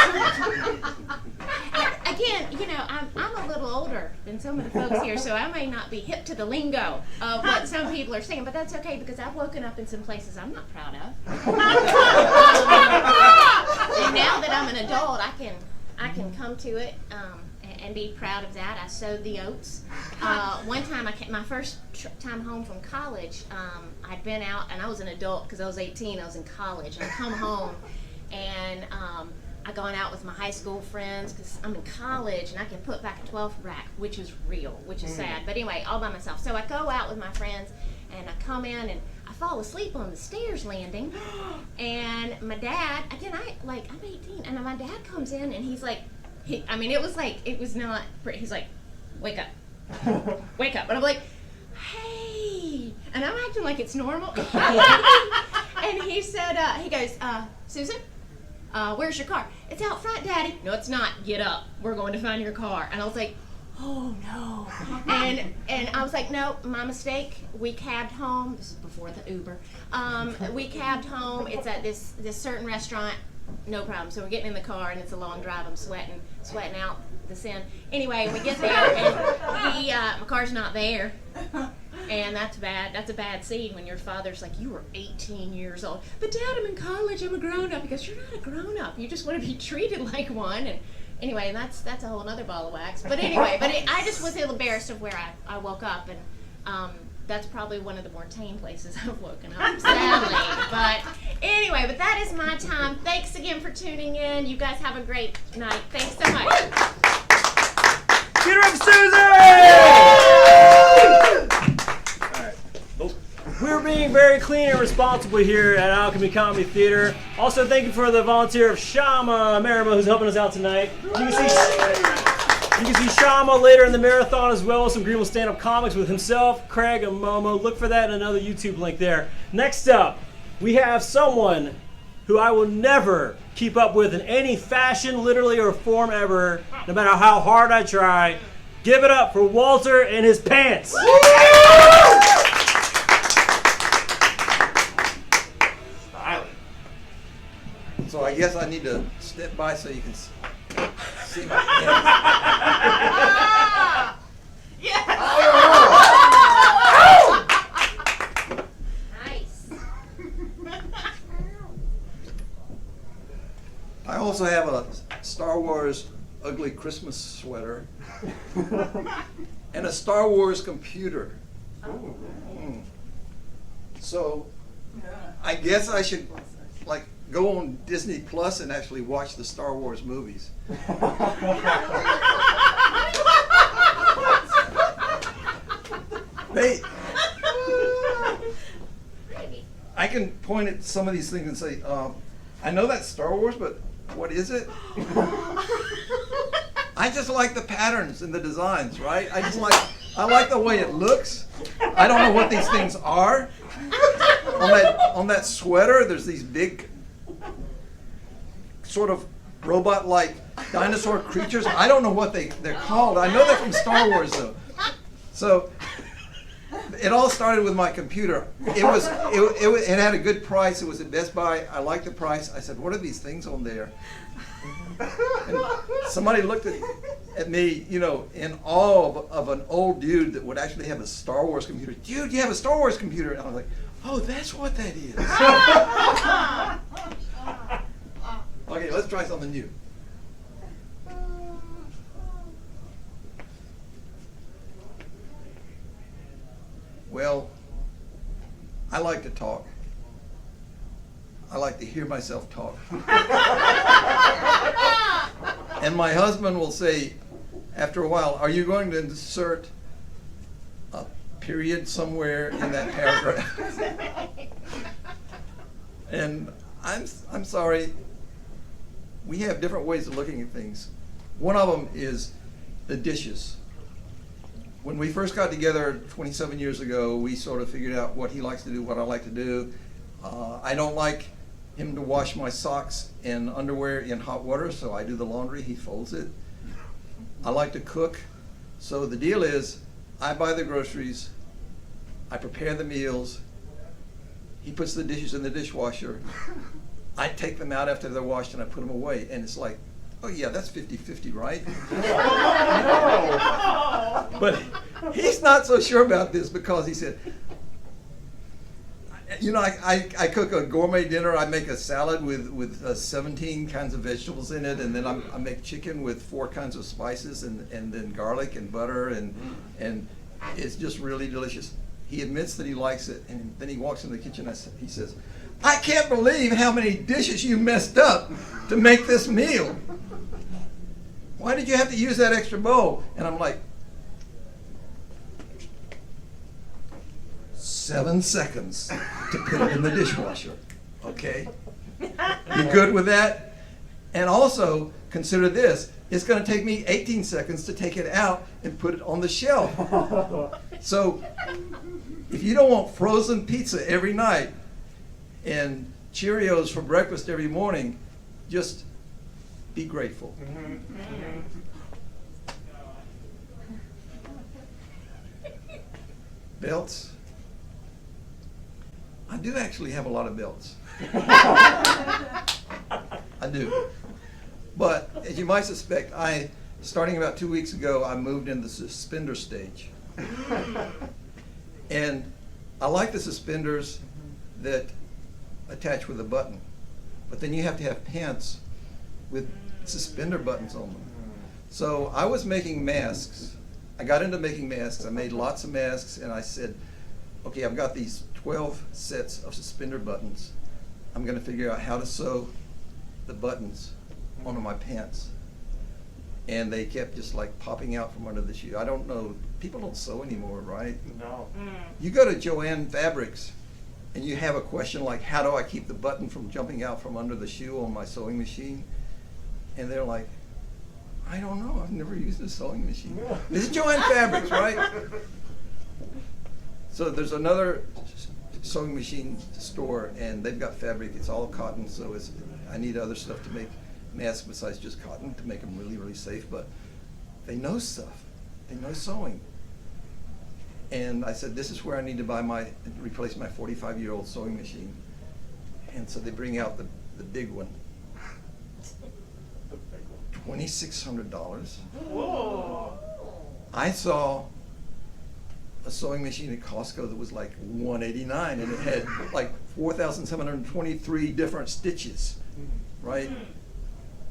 Again, you know, I'm a little older than some of the folks here, so I may not be hip to the lingo of what some people are saying, but that's okay because I've woken up in some places I'm not proud of. And now that I'm an adult, I can come to it and be proud of that. I sowed the oats. One time, my first time home from college, I'd been out, and I was an adult because I was 18. I was in college, and I come home, and I'd gone out with my high school friends because I'm in college, and I can put back a 12 rack, which is real, which is sad. But anyway, all by myself. So I go out with my friends, and I come in, and I fall asleep on the stairs landing, and my dad, again, I'm 18, and my dad comes in, and he's like, it was not pretty. He's like, wake up. Wake up. And I'm like, hey. And I'm acting like it's normal. And he said, he goes, Susan, where's your car? It's out front, Daddy. No, it's not. Get up. We're going to find your car. And I was like, oh no. And I was like, no, my mistake. We cabbed home. This is before the Uber. We cabbed home. It's at this certain restaurant. No problem. So we're getting in the car, and it's a long drive. I'm sweating out the sin. Anyway, we get there, and my car's not there. And that's bad. That's a bad scene when your father's like, you were 18 years old. But Dad, I'm in college. I'm a grown-up. He goes, you're not a grown-up. You just want to be treated like one. And anyway, that's a whole other ball of wax. But anyway, I just was embarrassed of where I woke up, and that's probably one of the more tame places I've woken up, sadly. But anyway, but that is my time. Thanks again for tuning in. You guys have a great night. Thanks so much. Get her up, Susan! We're being very clean and responsible here at Alchemy Comedy Theater. Also, thank you for the volunteer of Shama, Mrema, who's helping us out tonight. You can see Shama later in the marathon as well as some Greenville stand-up comics with himself, Craig, and Momo. Look for that in another YouTube link there. Next up, we have someone who I will never keep up with in any fashion, literally, or form ever, no matter how hard I try. Give it up for Walter and his pants. So I guess I need to step by so you can see my Nice. I also have a Star Wars ugly Christmas sweater and a Star Wars computer. So I guess I should go on Disney Plus and actually watch the Star Wars movies. Hey, I can point at some of these things and say, I know that's Star Wars, but what is it? I just like the patterns and the designs, right? I I like the way it looks. I don't know what these things are. On that sweater, there's these big, sort of robot-like dinosaur creatures. I don't know what they're called. I know they're from Star Wars, though. So it all started with my computer. It had a good price. It was at Best Buy. I liked the price. I said, what are these things on there? And somebody looked at me, you know, in awe of an old dude that would actually have a Star Wars computer. Dude, you have a Star Wars computer? And I was like, oh, that's what that is. Okay, let's try something new. Well, I like to talk. I like to hear myself talk. And my husband will say, after a while, are you going to insert a period somewhere in that paragraph? And I'm sorry, we have different ways of looking at things. One of them is the dishes. When we first got together 27 years ago, we sort of figured out what he likes to do, what I like to do. I don't like him to wash my socks and underwear in hot water, so I do the laundry, he folds it. I like to cook. So the deal is, I buy the groceries, I prepare the meals, he puts the dishes in the dishwasher, I take them out after they're washed and I put them away, and it's like, oh yeah, that's 50-50, right? But he's not so sure about this because he said, you know, I cook a gourmet dinner. I make a salad with 17 kinds of vegetables in it, and then I make chicken with 4 kinds of spices, and then garlic and butter, and it's just really delicious. He admits that he likes it, and then he walks in the kitchen. He says, I can't believe how many dishes you messed up to make this meal. Why did you have to use that extra bowl? And I'm like, 7 seconds to put it in the dishwasher. Okay? You good with that? And also, consider this. It's going to take me 18 seconds to take it out and put it on the shelf. So, if you don't want frozen pizza every night and Cheerios for breakfast every morning, just be grateful. Belts. I do actually have a lot of belts. I do. But as you might suspect, starting about 2 weeks ago, I moved into the suspender stage. And I like the suspenders that attach with a button. But then you have to have pants with suspender buttons on them. So I was making masks. I got into making masks. I made lots of masks, and I said, okay, I've got these 12 sets of suspender buttons. I'm going to figure out how to sew the buttons onto my pants. And they kept just like popping out from under the shoe. I don't know, people don't sew anymore, right? No. You go to Joann Fabrics and you have a question like, how do I keep the button from jumping out from under the shoe on my sewing machine? And they're like, I don't know, I've never used a sewing machine. This is Joann Fabrics, right? So there's another sewing machine store, and they've got fabric. It's all cotton, so I need other stuff to make masks besides just cotton to make them really, really safe. But they know stuff. They know sewing. And I said, this is where I need to replace my 45-year-old sewing machine. And so they bring out the big one. $2,600. Whoa. I saw a sewing machine at Costco that was like $189, and it had like 4,723 different stitches, right?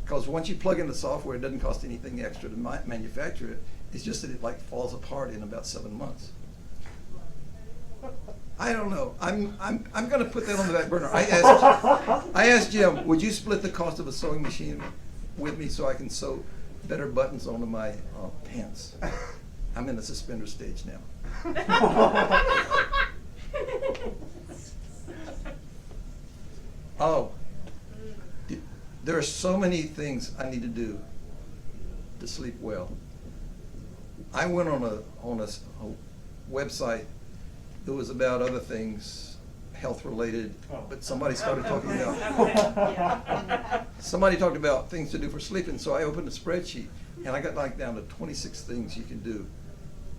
Because once you plug in the software, it doesn't cost anything extra to manufacture it. It's just that it like falls apart in about 7 months. I don't know. I'm going to put that on the back burner. I asked Jim, would you split the cost of a sewing machine with me so I can sew better buttons onto my pants? I'm in the suspender stage now. Oh, there are so many things I need to do to sleep well. I went on a website that was about other things, health related, but somebody started talking about things to do for sleeping. So I opened a spreadsheet, and I got like down to 26 things you can do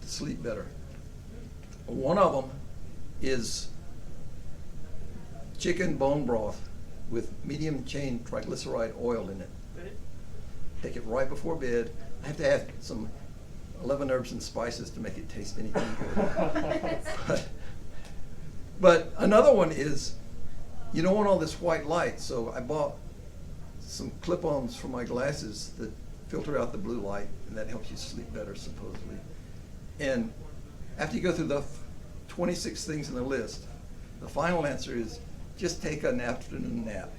to sleep better. One of them is chicken bone broth with medium chain triglyceride oil in it. Take it right before bed. I have to add some 11 herbs and spices to make it taste anything good. But another one is, you don't want all this white light, so I bought some clip-ons for my glasses that filter out the blue light, and that helps you sleep better, supposedly. And after you go through the 26 things in the list, the final answer is just take an afternoon nap,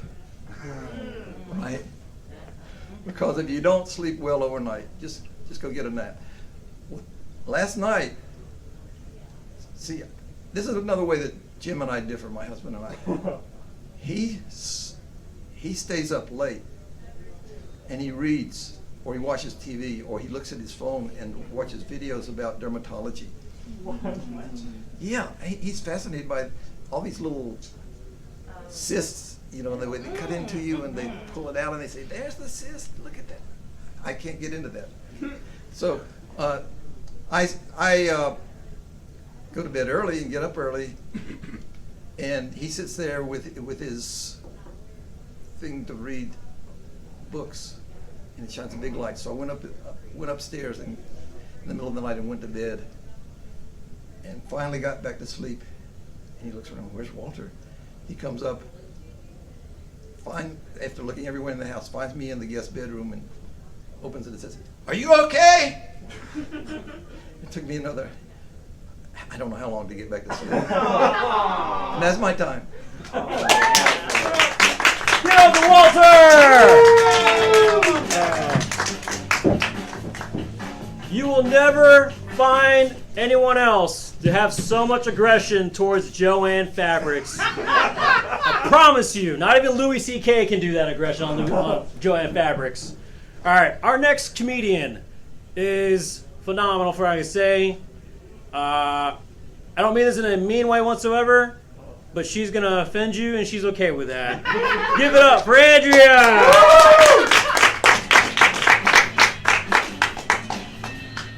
right? Because if you don't sleep well overnight, just go get a nap. Last night, see, this is another way that Jim and I differ, my husband and I. He stays up late and he reads, or he watches TV, or he looks at his phone and watches videos about dermatology. Yeah, he's fascinated by all these little cysts, you know, the way they cut into you and they pull it out and they say, there's the cyst, look at that. I can't get into that. So I go to bed early and get up early, and he sits there with his thing to read books, and it shines a big light. So I went upstairs and in the middle of the night and went to bed, and finally got back to sleep. And he looks around, where's Walter? He comes up, after looking everywhere in the house, finds me in the guest bedroom and opens it and says, "Are you okay?" It took me another, I don't know how long to get back to sleep. And that's my time. Give it up to Walter! You will never find anyone else to have so much aggression towards Joanne Fabrics. I promise you, not even Louis C.K. can do that aggression on Joanne Fabrics. All right, our next comedian is phenomenal, for what I can say. I don't mean this in a mean way whatsoever, but she's going to offend you, and she's okay with that. Give it up for Andrea!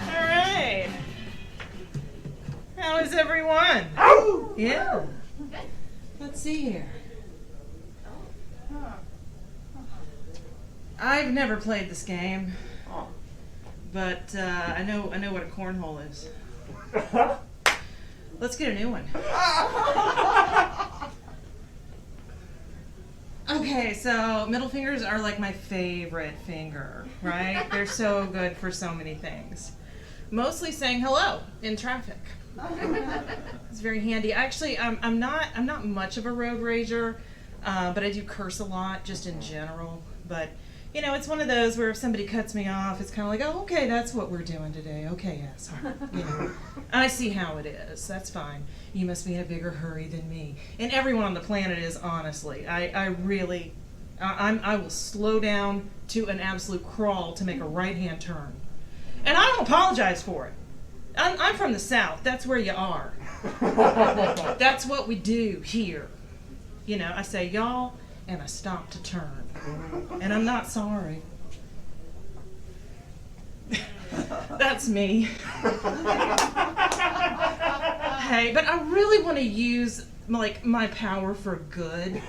All right. How is everyone? Yeah. Let's see here. I've never played this game, but I know what a cornhole is. Let's get a new one. Okay, so middle fingers are like my favorite finger, right? They're so good for so many things. Mostly saying hello in traffic. It's very handy. Actually, I'm not much of a road rager, but I do curse a lot just in general. But you know, it's one of those where if somebody cuts me off, it's kind of like, oh, okay, that's what we're doing today. Okay, yeah, sorry. You know, I see how it is. That's fine. You must be in a bigger hurry than me. And everyone on the planet is, honestly. I will slow down to an absolute crawl to make a right-hand turn. And I don't apologize for it. I'm from the South. That's where you are. That's what we do here. You know, I say y'all, and I stop to turn. And I'm not sorry. That's me. Hey, but I really want to use like my power for good.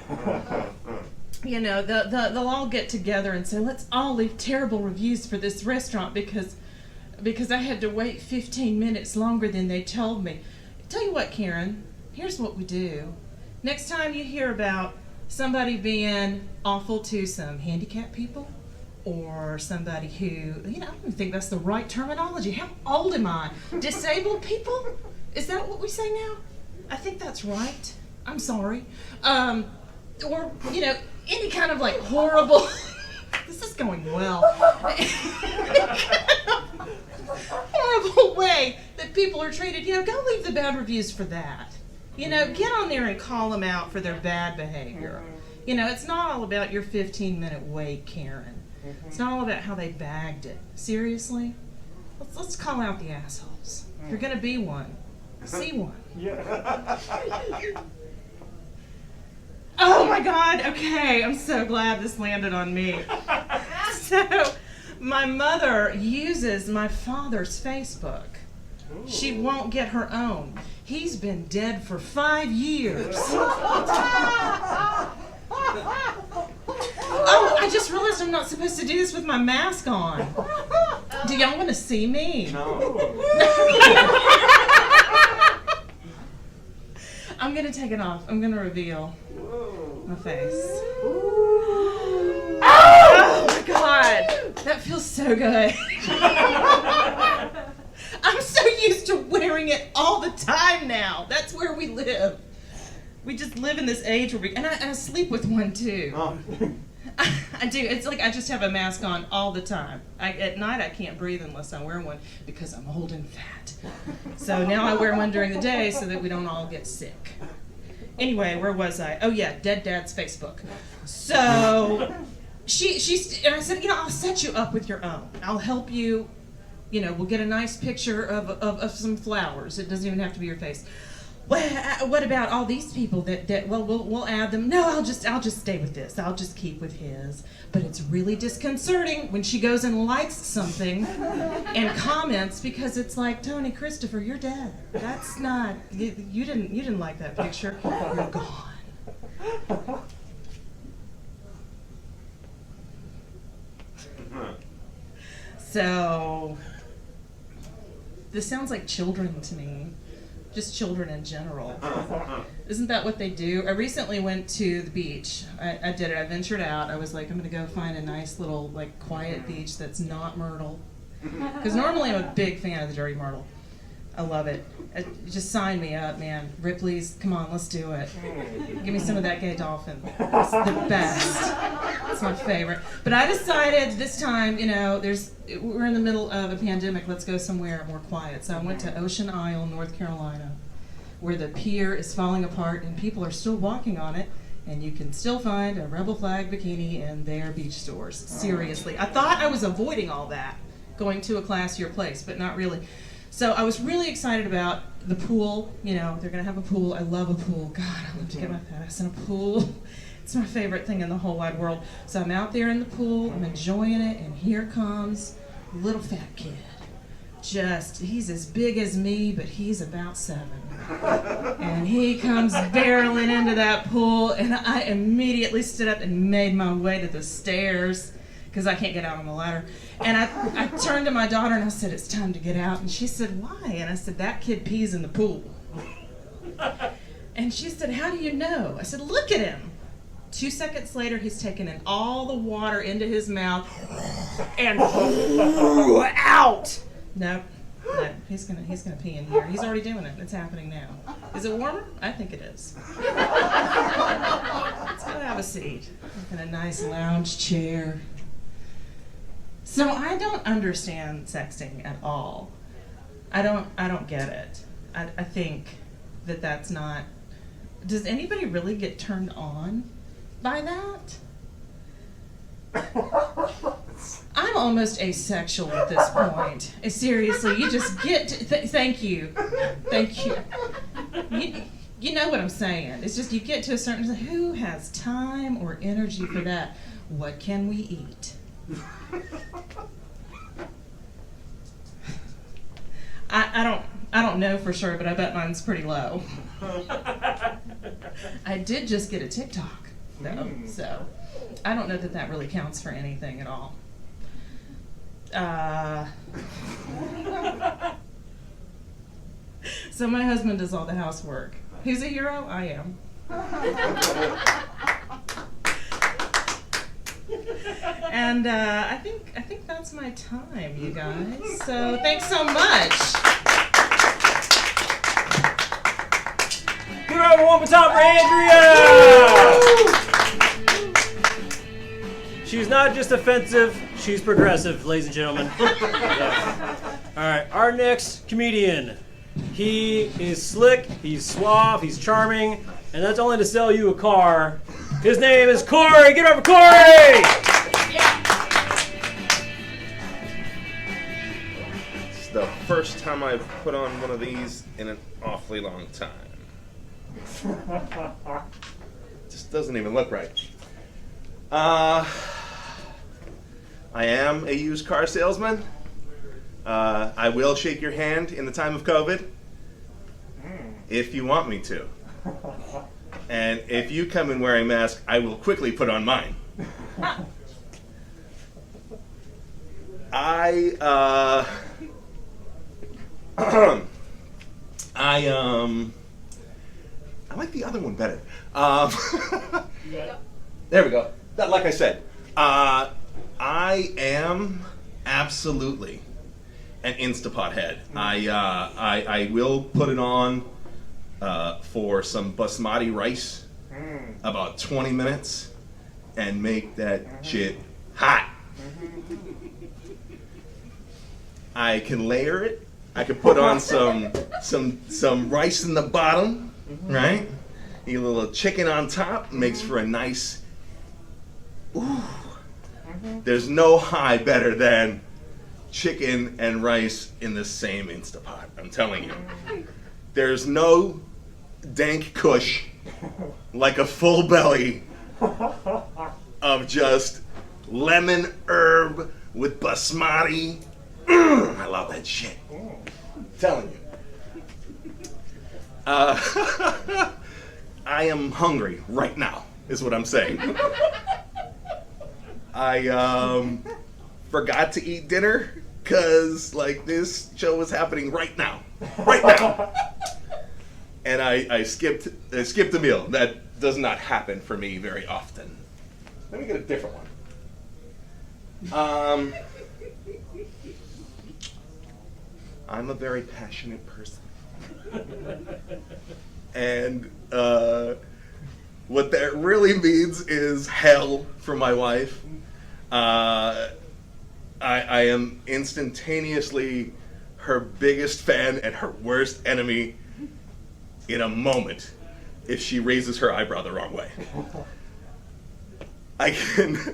You know, they'll all get together and say, let's all leave terrible reviews for this restaurant because I had to wait 15 minutes longer than they told me. Tell you what, Karen, here's what we do. Next time you hear about somebody being awful to some handicapped people, or somebody who, you know, I don't even think that's the right terminology. How old am I? Disabled people? Is that what we say now? I think that's right. I'm sorry. Or, you know, any kind of like horrible, this is going well. Horrible way that people are treated, you know, go leave the bad reviews for that. You know, get on there and call them out for their bad behavior. You know, it's not all about your 15-minute wait, Karen. It's not all about how they bagged it. Seriously? let's call out the assholes. If you're gonna be one, see one. Yeah. Oh my God, okay, I'm so glad this landed on me. So, my mother uses my father's Facebook. She won't get her own. He's been dead for 5 years. Oh, I just realized I'm not supposed to do this with my mask on. Do y'all want to see me? No. I'm going to take it off. I'm going to reveal my face. Oh my God. That feels so good. I'm so used to wearing it all the time now. That's where we live. We just live in this age where and I sleep with one too. Oh. I do. It's like I just have a mask on all the time. At night I can't breathe unless I wear one because I'm old and fat. So now I wear one during the day so that we don't all get sick. Anyway, where was I? Oh yeah, Dead Dad's Facebook. So she's and I said, I'll set you up with your own. I'll help you. We'll get a nice picture of some flowers. It doesn't even have to be your face. What about all these people that we'll add them? No, I'll just stay with this. I'll just keep with his. But it's really disconcerting when she goes and likes something and comments because it's like, Tony Christopher, you're dead. That's not you didn't like that picture. You're gone. So this sounds like children to me. Just children in general. Isn't that what they do? I recently went to the beach. I did it. I ventured out. I was like, I'm going to go find a nice little, quiet beach that's not Myrtle. Because normally I'm a big fan of the Dirty Myrtle. I love it. Just sign me up, man. Ripley's, come on, let's do it. Give me some of that gay dolphin. It's the best. It's my favorite. But I decided this time, we're in the middle of a pandemic. Let's go somewhere more quiet. So I went to Ocean Isle, North Carolina, where the pier is falling apart and people are still walking on it. And you can still find a Rebel Flag bikini in their beach stores. Seriously. I thought I was avoiding all that, going to a classier place, but not really. So I was really excited about the pool. They're going to have a pool. I love a pool. God, I love to get my fat ass in a pool. It's my favorite thing in the whole wide world. So I'm out there in the pool. I'm enjoying it. And here comes a little fat kid. He's as big as me, but he's about 7. And he comes barreling into that pool. And I immediately stood up and made my way to the stairs because I can't get out on the ladder. And I turned to my daughter and I said, it's time to get out. And she said, why? And I said, that kid pees in the pool. And she said, how do you know? I said, look at him. 2 seconds later, he's taken in all the water into his mouth and out. No, he's gonna pee in here. He's already doing it. It's happening now. Is it warmer? I think it is. Let's go have a seat in a nice lounge chair. So I don't understand sexting at all. I don't get it. I think that's not. Does anybody really get turned on by that? I'm almost asexual at this point. Seriously, you just get to, thank you. You know what I'm saying. It's just you get to a certain, who has time or energy for that? What can we eat? I don't know for sure, but I bet mine's pretty low. I did just get a TikTok though, so I don't know that really counts for anything at all. So my husband does all the housework. Who's a hero? I am. And I think that's my time, you guys. So thanks so much. Give it up one more time for Andrea! She's not just offensive, she's progressive, ladies and gentlemen. Yeah. All right, our next comedian. He is slick, he's suave, he's charming, and that's only to sell you a car. His name is Corey. Get over Corey! first time I've put on one of these in an awfully long time. Just doesn't even look right. I am a used car salesman. I will shake your hand in the time of COVID if you want me to. And if you come in wearing a mask, I will quickly put on mine. I like the other one better. There we go. Like I said, I am absolutely an Instapot head. I will put it on for some basmati rice, about 20 minutes, and make that shit hot. I can layer it. I could put on some rice in the bottom, right? A little chicken on top makes for a nice. Ooh. There's no high better than chicken and rice in the same Instapot. I'm telling you. There's no dank kush like a full belly of just lemon herb with basmati. I love that shit. I'm telling you. I am hungry right now, is what I'm saying. I forgot to eat dinner because like this show was happening right now. And I skipped a meal. That does not happen for me very often. Let me get a different one. I'm a very passionate person. And what that really means is hell for my wife. I am instantaneously her biggest fan and her worst enemy in a moment if she raises her eyebrow the wrong way.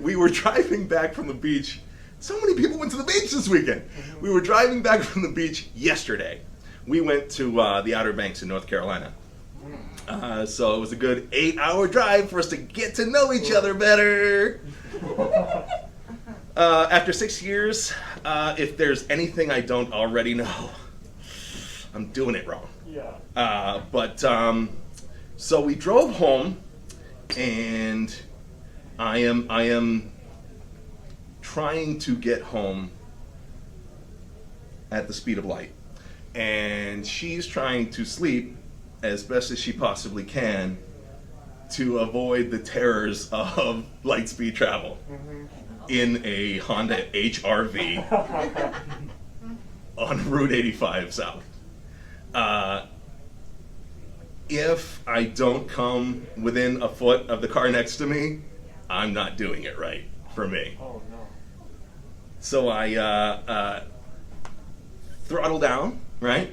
We were driving back from the beach. So many people went to the beach this weekend. We were driving back from the beach yesterday. We went to the Outer Banks in North Carolina. So it was a good 8-hour drive for us to get to know each other better. After 6 years, if there's anything I don't already know, I'm doing it wrong. So we drove home, and I am trying to get home at the speed of light. And she's trying to sleep as best as she possibly can to avoid the terrors of light speed travel in a Honda HR-V on Route 85 South. If I don't come within a foot of the car next to me, I'm not doing it right for me. Oh, no. So I throttle down, right?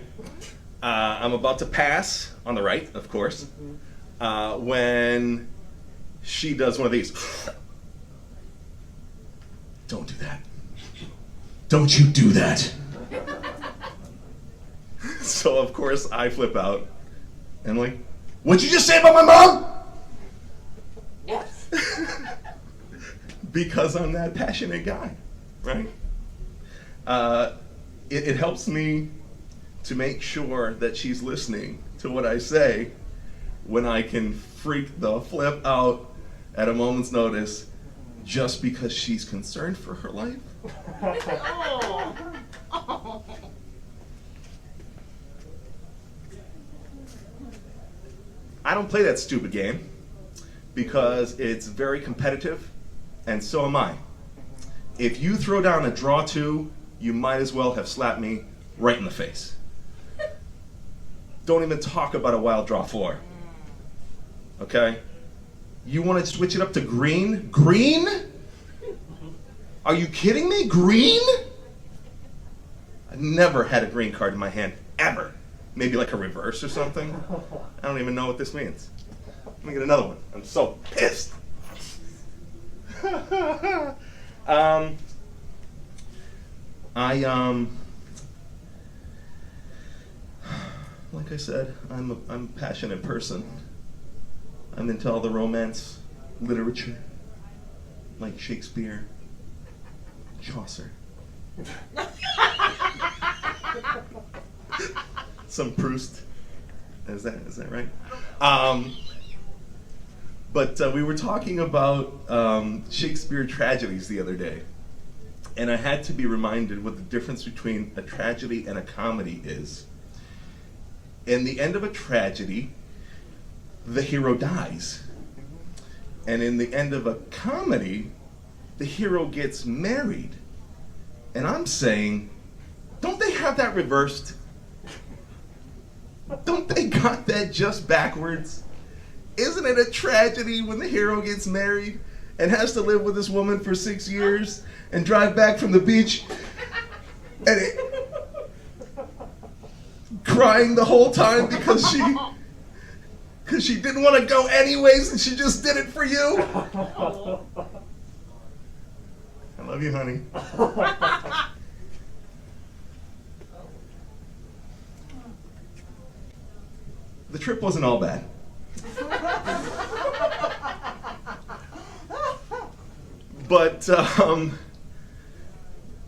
I'm about to pass on the right, of course, when she does one of these. Don't do that. Don't you do that. So, of course, I flip out. And I'm like, what'd you just say about my mom? Yes. Because I'm that passionate guy, right? It helps me to make sure that she's listening to what I say when I can freak the flip out at a moment's notice just because she's concerned for her life. I don't play that stupid game because it's very competitive, and so am I. If you throw down a draw 2, you might as well have slapped me right in the face. Don't even talk about a wild draw 4. Okay? You want to switch it up to green? Green? Are you kidding me? Green? I've never had a green card in my hand, ever. Maybe like a reverse or something. I don't even know what this means. Let me get another one. I'm so pissed. like I said, I'm a passionate person. I'm into all the romance literature, like Shakespeare, Chaucer. Some Proust. Is that right? But we were talking about Shakespeare tragedies the other day, and I had to be reminded what the difference between a tragedy and a comedy is. In the end of a tragedy, the hero dies. And in the end of a comedy, the hero gets married. And I'm saying, don't they have that reversed? Don't they got that just backwards? Isn't it a tragedy when the hero gets married and has to live with this woman for 6 years and drive back from the beach and crying the whole time because she didn't want to go anyways and she just did it for you? I love you, honey. The trip wasn't all bad. But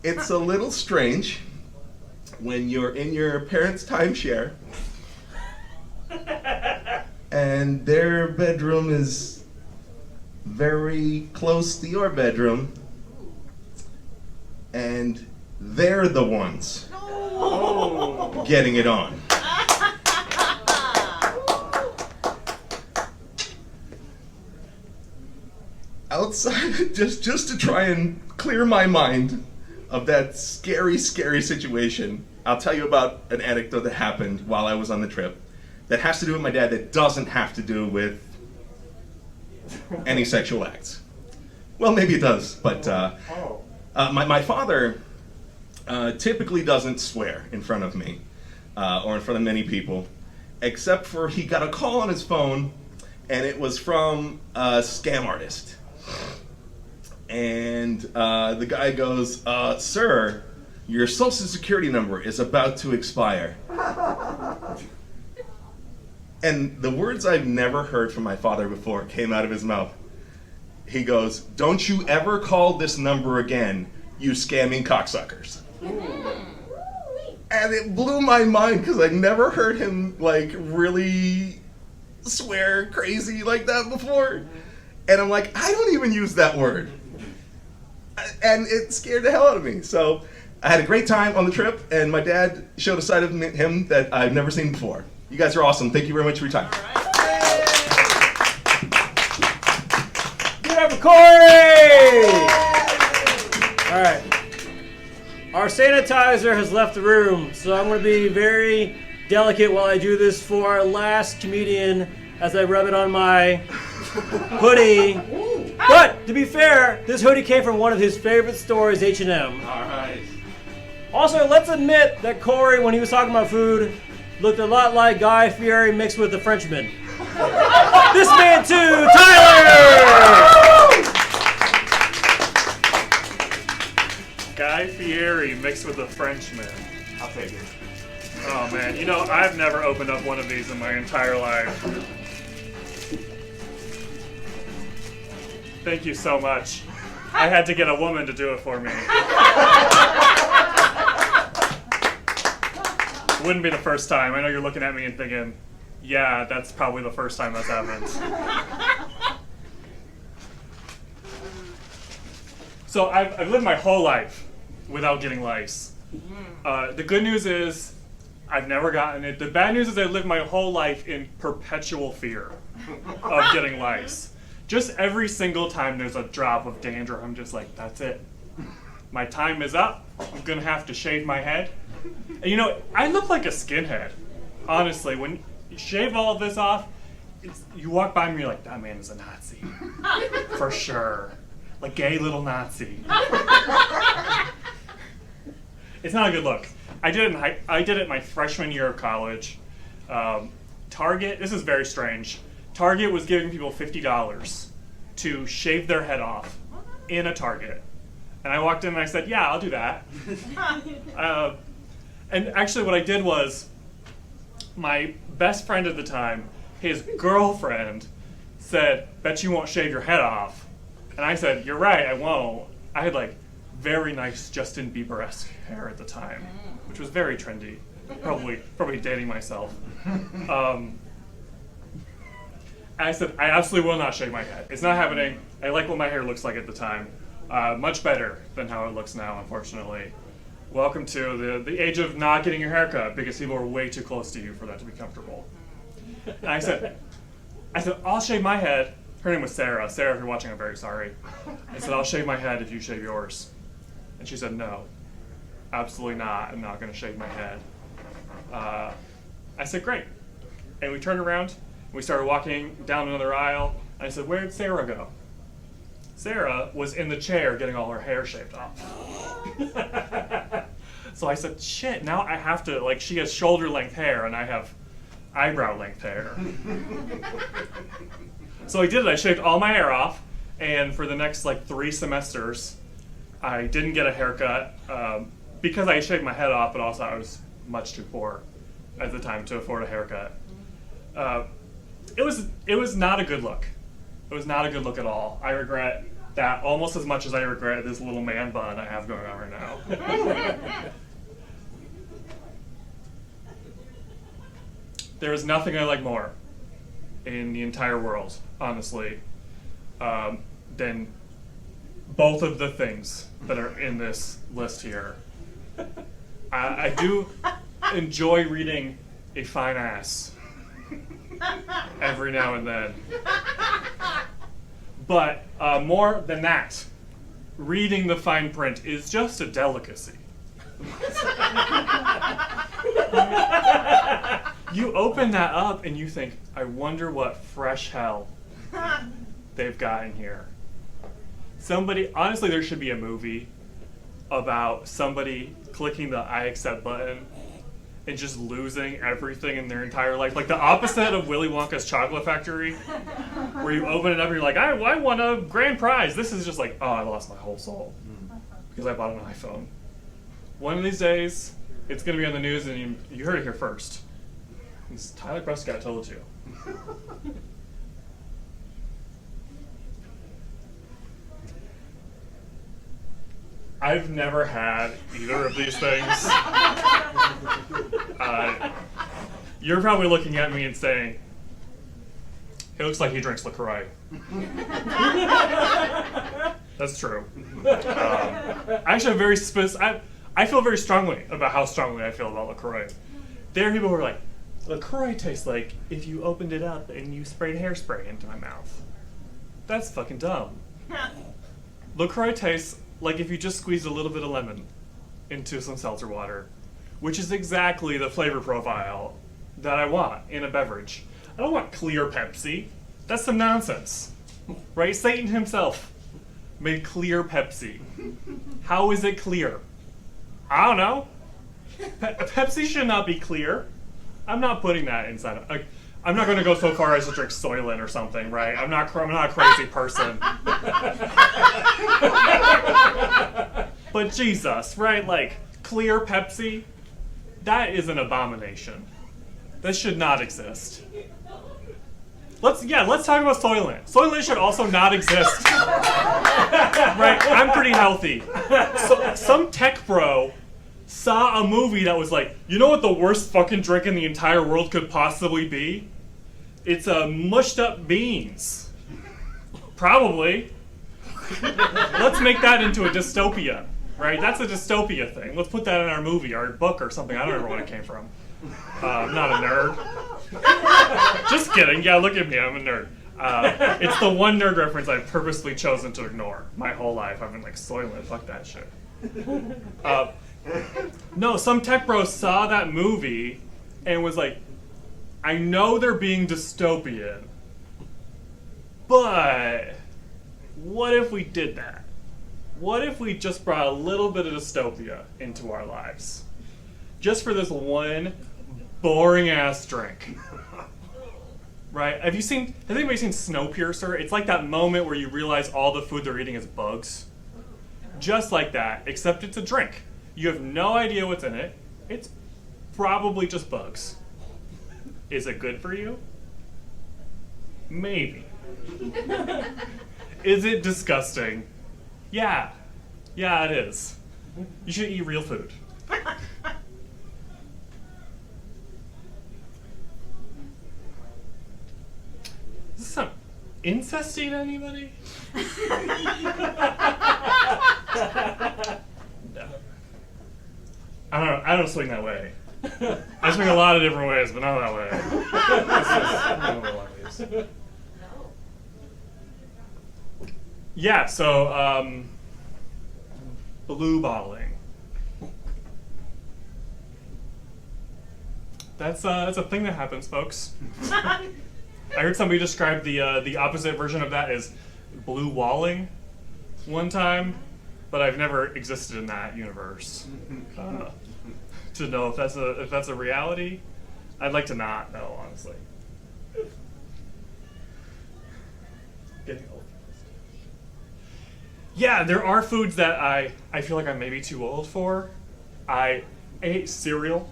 it's a little strange when you're in your parents' timeshare and their bedroom is very close to your bedroom and they're the ones getting it on. Outside, just to try and clear my mind of that scary, scary situation, I'll tell you about an anecdote that happened while I was on the trip that has to do with my dad that doesn't have to do with any sexual acts. Well, maybe it does, but my father typically doesn't swear in front of me or in front of many people, except for he got a call on his phone and it was from a scam artist. And the guy goes, sir, your social security number is about to expire. And the words I've never heard from my father before came out of his mouth. He goes, don't you ever call this number again, you scamming cocksuckers. And it blew my mind because I never heard him like really swear crazy like that before. And I'm like, I don't even use that word. And it scared the hell out of me. So I had a great time on the trip, and my dad showed a side of him that I've never seen before. You guys are awesome. Thank you very much for your time. Give it up for Corey! All right. Our sanitizer has left the room, so I'm going to be very delicate while I do this for our last comedian as I rub it on my hoodie. But to be fair, this hoodie came from one of his favorite stores, H&M. All right. Also, let's admit that Corey, when he was talking about food, looked a lot like Guy Fieri mixed with the Frenchman. This man too, Tyler! Guy Fieri mixed with a Frenchman. I'll take it. Oh man, you know, I've never opened up one of these in my entire life. Thank you so much. I had to get a woman to do it for me. Wouldn't be the first time. I know you're looking at me and thinking, yeah, that's probably the first time that's happened. So I've lived my whole life without getting lice. The good news is I've never gotten it. The bad news is I lived my whole life in perpetual fear of getting lice. Just every single time there's a drop of dandruff, I'm just like, that's it. My time is up. I'm gonna have to shave my head. And you know, I look like a skinhead. Honestly, when you shave all of this off, you walk by me and you're like, that man is a Nazi. For sure. Like gay little Nazi. It's not a good look. I did it my freshman year of college. Target, this is very strange. Target was giving people $50 to shave their head off in a Target. And I walked in and I said, yeah, I'll do that. And actually what I did was, my best friend at the time, his girlfriend, said, "Bet you won't shave your head off." And I said, "You're right, I won't." I had like very nice Justin Bieber-esque hair at the time, which was very trendy. Probably dating myself. I said, "I absolutely will not shave my head. It's not happening. I like what my hair looks like at the time. Much better than how it looks now, unfortunately. Welcome to the age of not getting your hair cut because people are way too close to you for that to be comfortable." And I said, "I'll shave my head." Her name was Sarah. Sarah, if you're watching, I'm very sorry. I said, "I'll shave my head if you shave yours." And she said, "No, absolutely not. I'm not going to shave my head." I said, "Great." And we turned around, and we started walking down another aisle. And I said, "Where'd Sarah go?" Sarah was in the chair getting all her hair shaved off. So I said, "Shit, now I have to," like, she has shoulder length hair and I have eyebrow length hair. So I did it. I shaved all my hair off, and for the next like 3 semesters, I didn't get a haircut because I shaved my head off, but also I was much too poor at the time to afford a haircut. It was not a good look. It was not a good look at all. I regret that almost as much as I regret this little man bun I have going on right now. There is nothing I like more in the entire world, honestly, than both of the things that are in this list here. I do enjoy reading a fine ass every now and then. But more than that, reading the fine print is just a delicacy. You open that up and you think, I wonder what fresh hell they've got in here. Honestly, there should be a movie about somebody clicking the I accept button and just losing everything in their entire life. Like the opposite of Willy Wonka's Chocolate Factory, where you open it up and you're like, I won a grand prize. This is just like, oh, I lost my whole soul because I bought an iPhone. One of these days, it's going to be on the news and you heard it here first. Tyler Prescott told you. I've never had either of these things. You're probably looking at me and saying, "He looks like he drinks LaCroix." That's true. I actually have I feel very strongly about how strongly I feel about LaCroix. There are people who are like, LaCroix tastes like if you opened it up and you sprayed hairspray into my mouth. That's fucking dumb. LaCroix tastes like if you just squeezed a little bit of lemon into some seltzer water, which is exactly the flavor profile that I want in a beverage. I don't want clear Pepsi. That's some nonsense, right? Satan himself made clear Pepsi. How is it clear? I don't know. Pepsi should not be clear. I'm not putting that inside. I'm not going to go so far as to drink Soylent or something, right? I'm not a crazy person. But Jesus, right? Like clear Pepsi, that is an abomination. This should not exist. Let's talk about Soylent. Soylent should also not exist. Right? I'm pretty healthy. So, some tech bro saw a movie that was like, you know what the worst fucking drink in the entire world could possibly be? It's mushed up beans. Probably. Let's make that into a dystopia, right? That's a dystopia thing. Let's put that in our movie, our book or something. I don't remember where it came from. I'm not a nerd. Just kidding. Yeah, look at me. I'm a nerd. It's the one nerd reference I've purposely chosen to ignore my whole life. I've been like, Soylent, fuck that shit. No, some tech bro saw that movie and was like, I know they're being dystopian, but what if we did that? What if we just brought a little bit of dystopia into our lives? Just for this one boring ass drink. Right? Has anybody seen Snowpiercer? It's like that moment where you realize all the food they're eating is bugs. Just like that, except it's a drink. You have no idea what's in it. It's probably just bugs. Is it good for you? Maybe. Is it disgusting? Yeah. Yeah, it is. You should eat real food. Is this some incesting anybody? No. I don't swing that way. I swing a lot of different ways, but not that way. It's just one of the ways. Yeah, so blue bottling. That's a thing that happens, folks. I heard somebody describe the opposite version of that as blue walling one time, but I've never existed in that universe to know if that's a reality. I'd like to not know, honestly. Getting old. Yeah, there are foods that I feel like I'm maybe too old for. I ate cereal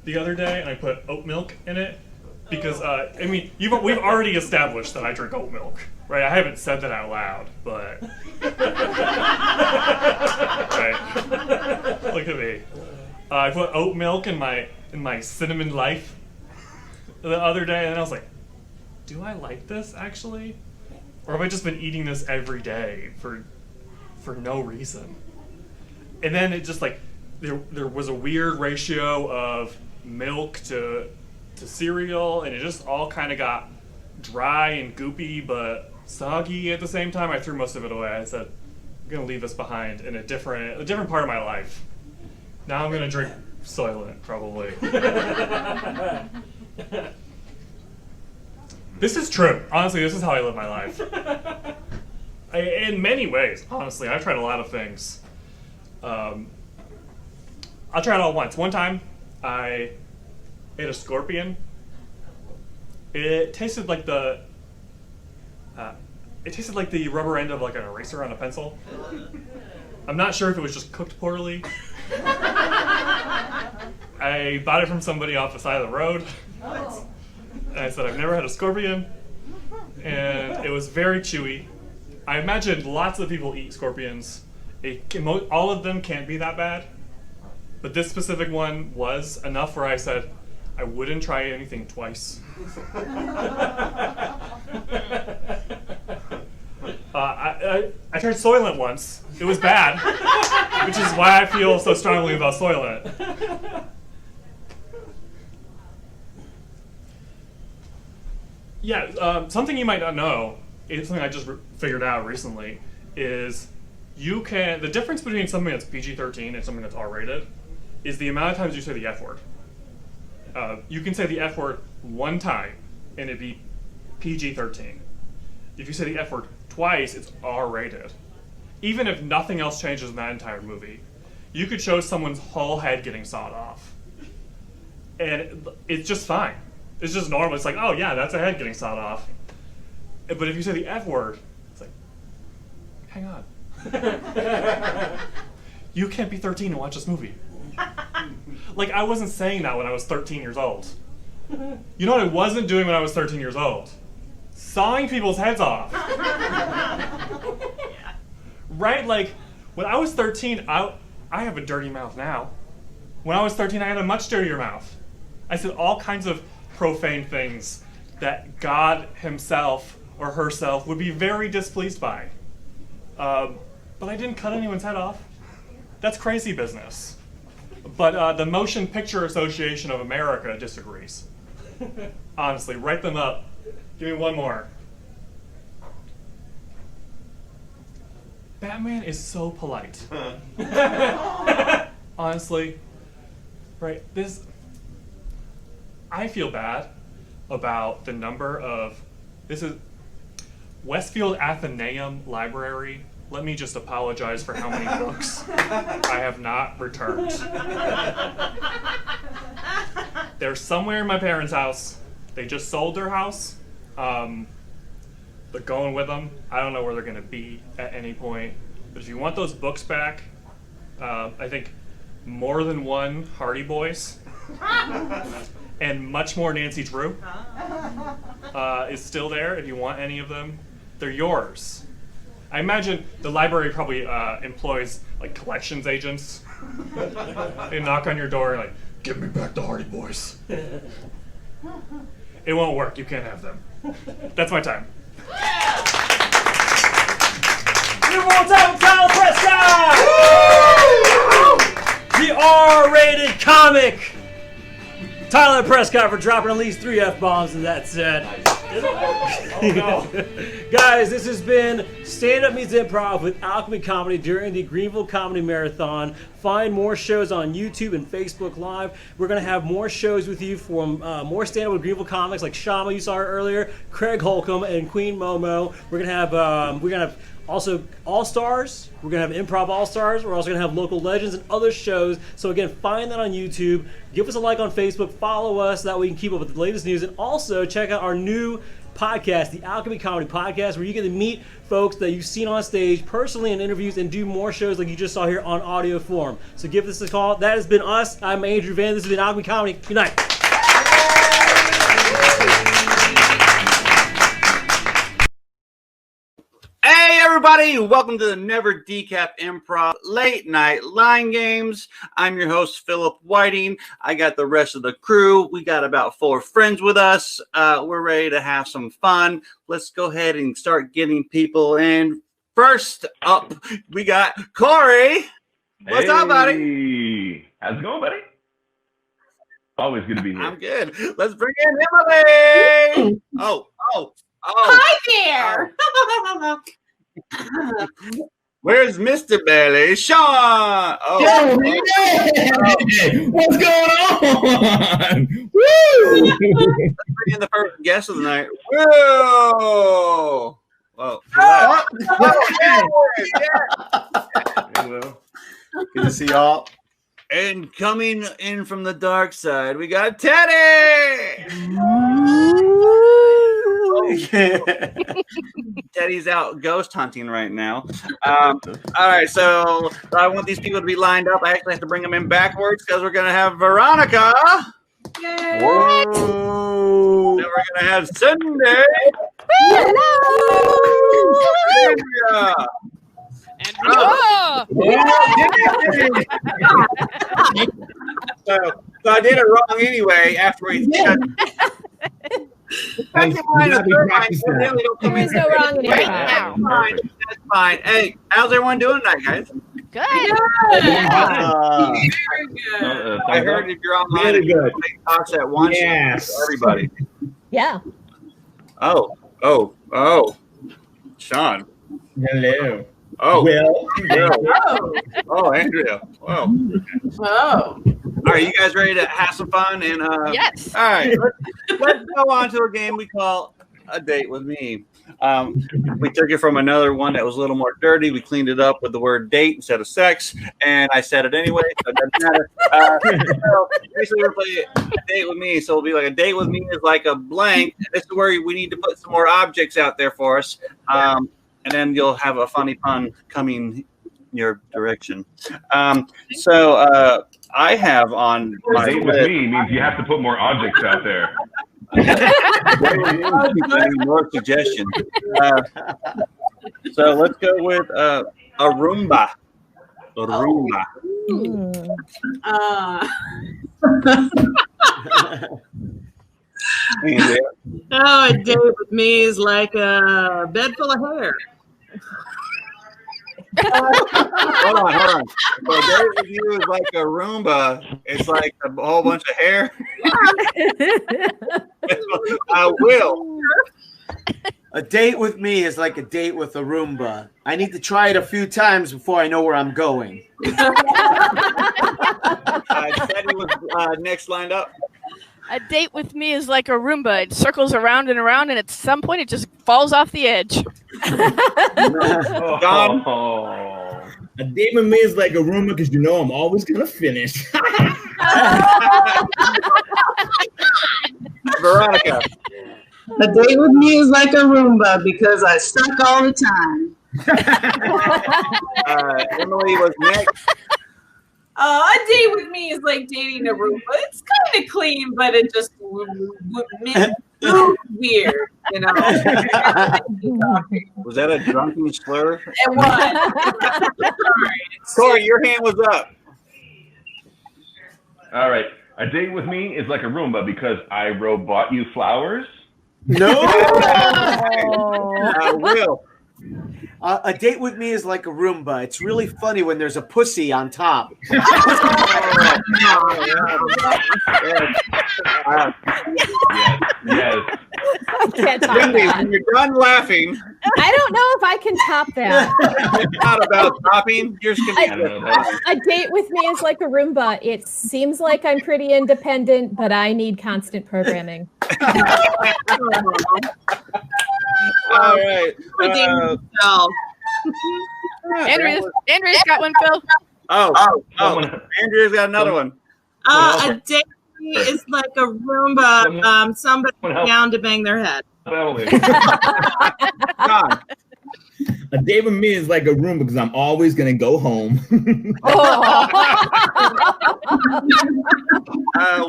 the other day and I put oat milk in it because I mean we've already established that I drink oat milk, right? I haven't said that out loud, but right. Look at me. I put oat milk in my cinnamon life the other day, and I was like, do I like this actually? Or have I just been eating this every day for no reason? And then it just like there was a weird ratio of milk to cereal, and it just all kind of got dry and goopy but soggy at the same time. I threw most of it away. I said, I'm gonna leave this behind in a different part of my life. Now I'm gonna drink Soylent, probably. This is true. Honestly, this is how I live my life. In many ways, honestly, I've tried a lot of things. I'll try it all once. One time, I ate a scorpion. It tasted like the rubber end of like an eraser on a pencil. I'm not sure if it was just cooked poorly. I bought it from somebody off the side of the road. And I said, I've never had a scorpion. And it was very chewy. I imagine lots of people eat scorpions. All of them can't be that bad. But this specific one was enough where I said, I wouldn't try anything twice. I tried Soylent once. It was bad, which is why I feel so strongly about Soylent. Yeah, something you might not know, it's something I just figured out recently, is the difference between something that's PG-13 and something that's R-rated is the amount of times you say the F word. You can say the F word one time and it'd be PG-13. If you say the F word twice, it's R-rated. Even if nothing else changes in that entire movie, you could show someone's whole head getting sawed off. And it's just fine. It's just normal. It's like, oh yeah, that's a head getting sawed off. But if you say the F word, it's like, hang on. You can't be 13 and watch this movie. Like, I wasn't saying that when I was 13 years old. You know what I wasn't doing when I was 13 years old? Sawing people's heads off. Right? Like, when I was 13, I have a dirty mouth now. When I was 13, I had a much dirtier mouth. I said all kinds of profane things that God himself or herself would be very displeased by. But I didn't cut anyone's head off. That's crazy business. But the Motion Picture Association of America disagrees. Honestly, write them up. Give me one more. Batman is so polite. Honestly, right? I feel bad about the number of, this is Westfield Athenaeum Library. Let me just apologize for how many books I have not returned. They're somewhere in my parents' house. They just sold their house. They're going with them. I don't know where they're going to be at any point. But if you want those books back, I think more than one Hardy Boys and much more Nancy Drew is still there. If you want any of them, they're yours. I imagine the library probably employs like collections agents. They knock on your door and like, give me back the Hardy Boys. It won't work. You can't have them. That's my time. Give one time for Tyler Prescott! The R-rated comic! Tyler Prescott for dropping at least 3 F-bombs in that set. Guys, this has been Stand Up Meets Improv with Alchemy Comedy during the Greenville Comedy Marathon. Find more shows on YouTube and Facebook Live. We're going to have more shows with you for more stand-up with Greenville comics like Shama, you saw her earlier, Craig Holcombe, and Queen Momo. We're going to have also All-Stars. We're going to have Improv All-Stars. We're also going to have Local Legends and other shows. So again, find that on YouTube. Give us a like on Facebook. Follow us so that we can keep up with the latest news. And also check out our new podcast, the Alchemy Comedy Podcast, where you get to meet folks that you've seen on stage personally in interviews and do more shows like you just saw here on audio form. So give us a call. That has been us. I'm Andrew Van. This has been Alchemy Comedy. Good night. Hey everybody, welcome to the Never Decaf Improv Late Night Line Games. I'm your host, Philip Whiting. I got the rest of the crew. We got about 4 friends with us. We're ready to have some fun. Let's go ahead and start getting people in. First up, we got Corey. What's up, buddy? How's it going, buddy? Always good to be here. I'm good. Let's bring in Emily. Oh. Hi there. Where's Mr. Bailey? Sean! Oh, what's going on? Woo! Let's bring in the first guest of the night. Whoa! Whoa. Good to see y'all. And coming in from the dark side, we got Teddy! Teddy's out ghost hunting right now. All right, so I want these people to be lined up. I actually have to bring them in backwards because we're going to have Veronica. Yay. Whoa. Then we're going to have Sunday. Andrea. So I did it wrong anyway afterwards. There is no wrong in it now. That's fine. Hey, how's everyone doing tonight, guys? Good. I heard if you're online, Really good. talks at once. Yes. Everybody. Yeah. Oh. Sean. Hello. Oh. Will. Oh, Andrea. Oh. Oh. All right, you guys ready to have some fun? And Yes. All right, let's go on to a game we call A Date With Me. We took it from another one that was a little more dirty. We cleaned it up with the word date instead of sex, and I said it anyway, so it doesn't matter. So basically, we're playing A Date With Me. So it'll be like a date with me is like a blank. This is where we need to put some more objects out there for us, and then you'll have a funny pun coming your direction. So I have on A date with me means you have to put more objects out there. More suggestions. So let's go with a Roomba. A Roomba. A date with me is like a bed full of hair. Hold on. So a date with you is like a Roomba. It's like a whole bunch of hair. I will. A date with me is like a date with a Roomba. I need to try it a few times before I know where I'm going. Teddy was next lined up. A date with me is like a Roomba. It circles around and around, and at some point, it just falls off the edge. A date with me is like a Roomba because you know I'm always gonna finish. Veronica. A date with me is like a Roomba because I suck all the time. Emily was next. A date with me is like dating a Roomba. It's kind of clean, but it just weird, you know. Was that a drunken slur? It was. Corey, your hand was up. All right. A date with me is like a Roomba because I bought you flowers. No. Will. A date with me is like a Roomba. It's really funny when there's a pussy on top. Yes. I can't top Cindy, that. when you're done laughing, I don't know if I can top that. it's not about topping. You're just gonna A date with me is like a Roomba. It seems like I'm pretty independent, but I need constant programming. All right. Andrea's got one, Phil. Oh, Andrea's got another one. A date is like a Roomba. Somebody down to bang their head. A date with me is like a room because I'm always gonna go home.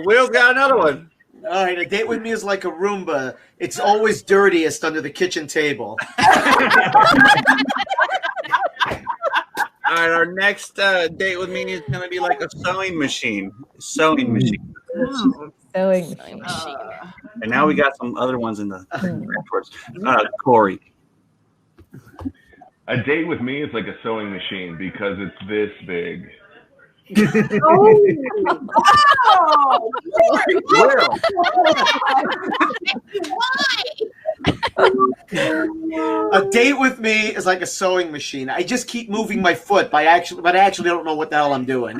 Will's got another one. All right, a date with me is like a Roomba. It's always dirtiest under the kitchen table. All right, our next date with me is going to be like a sewing machine. Sewing machine. Sewing machine. And now we got some other ones in the towards Corey. A date with me is like a sewing machine because it's this big. A date with me is like a sewing machine. I just keep moving my foot, but I actually don't know what the hell I'm doing.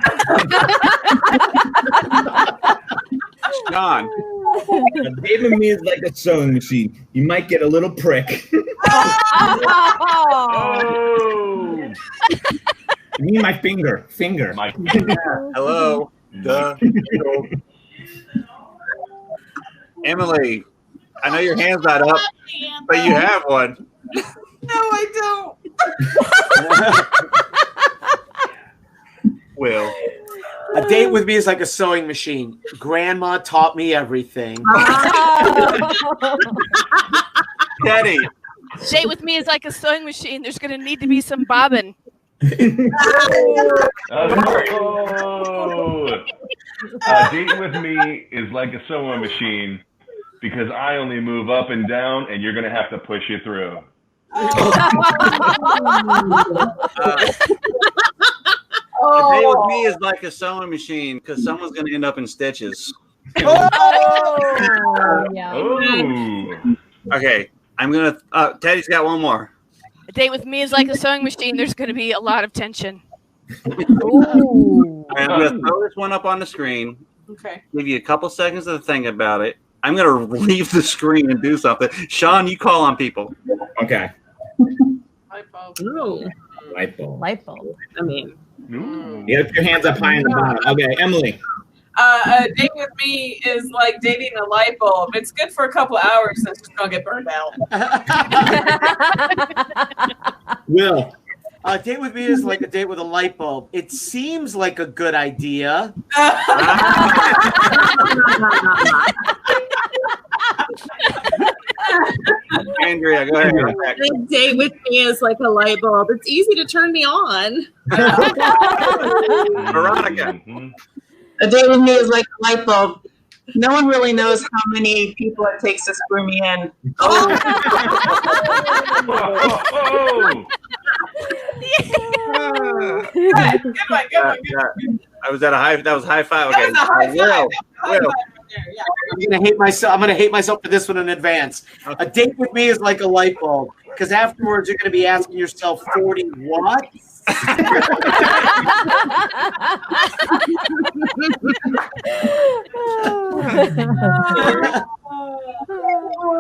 John. A date with me is like a sewing machine. You might get a little prick. Oh! You mean my finger. My Hello. Duh. Emily, I know your hand's not up, but you have one. No, I don't. Will. A date with me is like a sewing machine. Grandma taught me everything. Teddy. Date with me is like a sewing machine. There's going to need to be some bobbin. Oh. A date with me is like a sewing machine because I only move up and down, and you're going to have to push it through. A date with me is like a sewing machine because someone's going to end up in stitches. Okay, I'm going to... Teddy's got one more. A date with me is like a sewing machine. There's going to be a lot of tension. Ooh. I'm going to throw this one up on the screen. Okay. Give you a couple seconds to think about it. I'm going to leave the screen and do something. Sean, you call on people. Okay. Light bulb. Light bulb. Light bulb. I mean, You have your hands up high on the bottom. Okay, Emily. a date with me is like dating a light bulb. It's good for a couple of hours, and it's just gonna get burned out. Will. A date with me is like a date with a light bulb. It seems like a good idea. Andrea, go ahead. A date with me is like a light bulb. It's easy to turn me on. Veronica. A date with me is like a light bulb. No one really knows how many people it takes to screw me in. I was at a high. That was high five. Okay. I'm gonna hate myself. I'm gonna hate myself for this one in advance. A date with me is like a light bulb because afterwards you're gonna be asking yourself 40 what?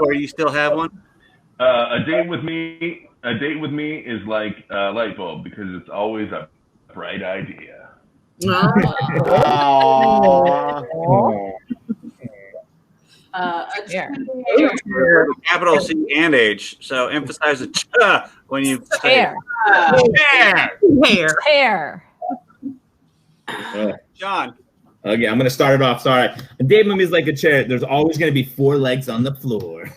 Or you still have one? A date with me is like a light bulb because it's always a bright idea. Capital C and H. So emphasize the ch when you say Hair. hair. Hair. John. Okay, I'm gonna start it off. Sorry. A date with me is like a chair. There's always gonna be 4 legs on the floor.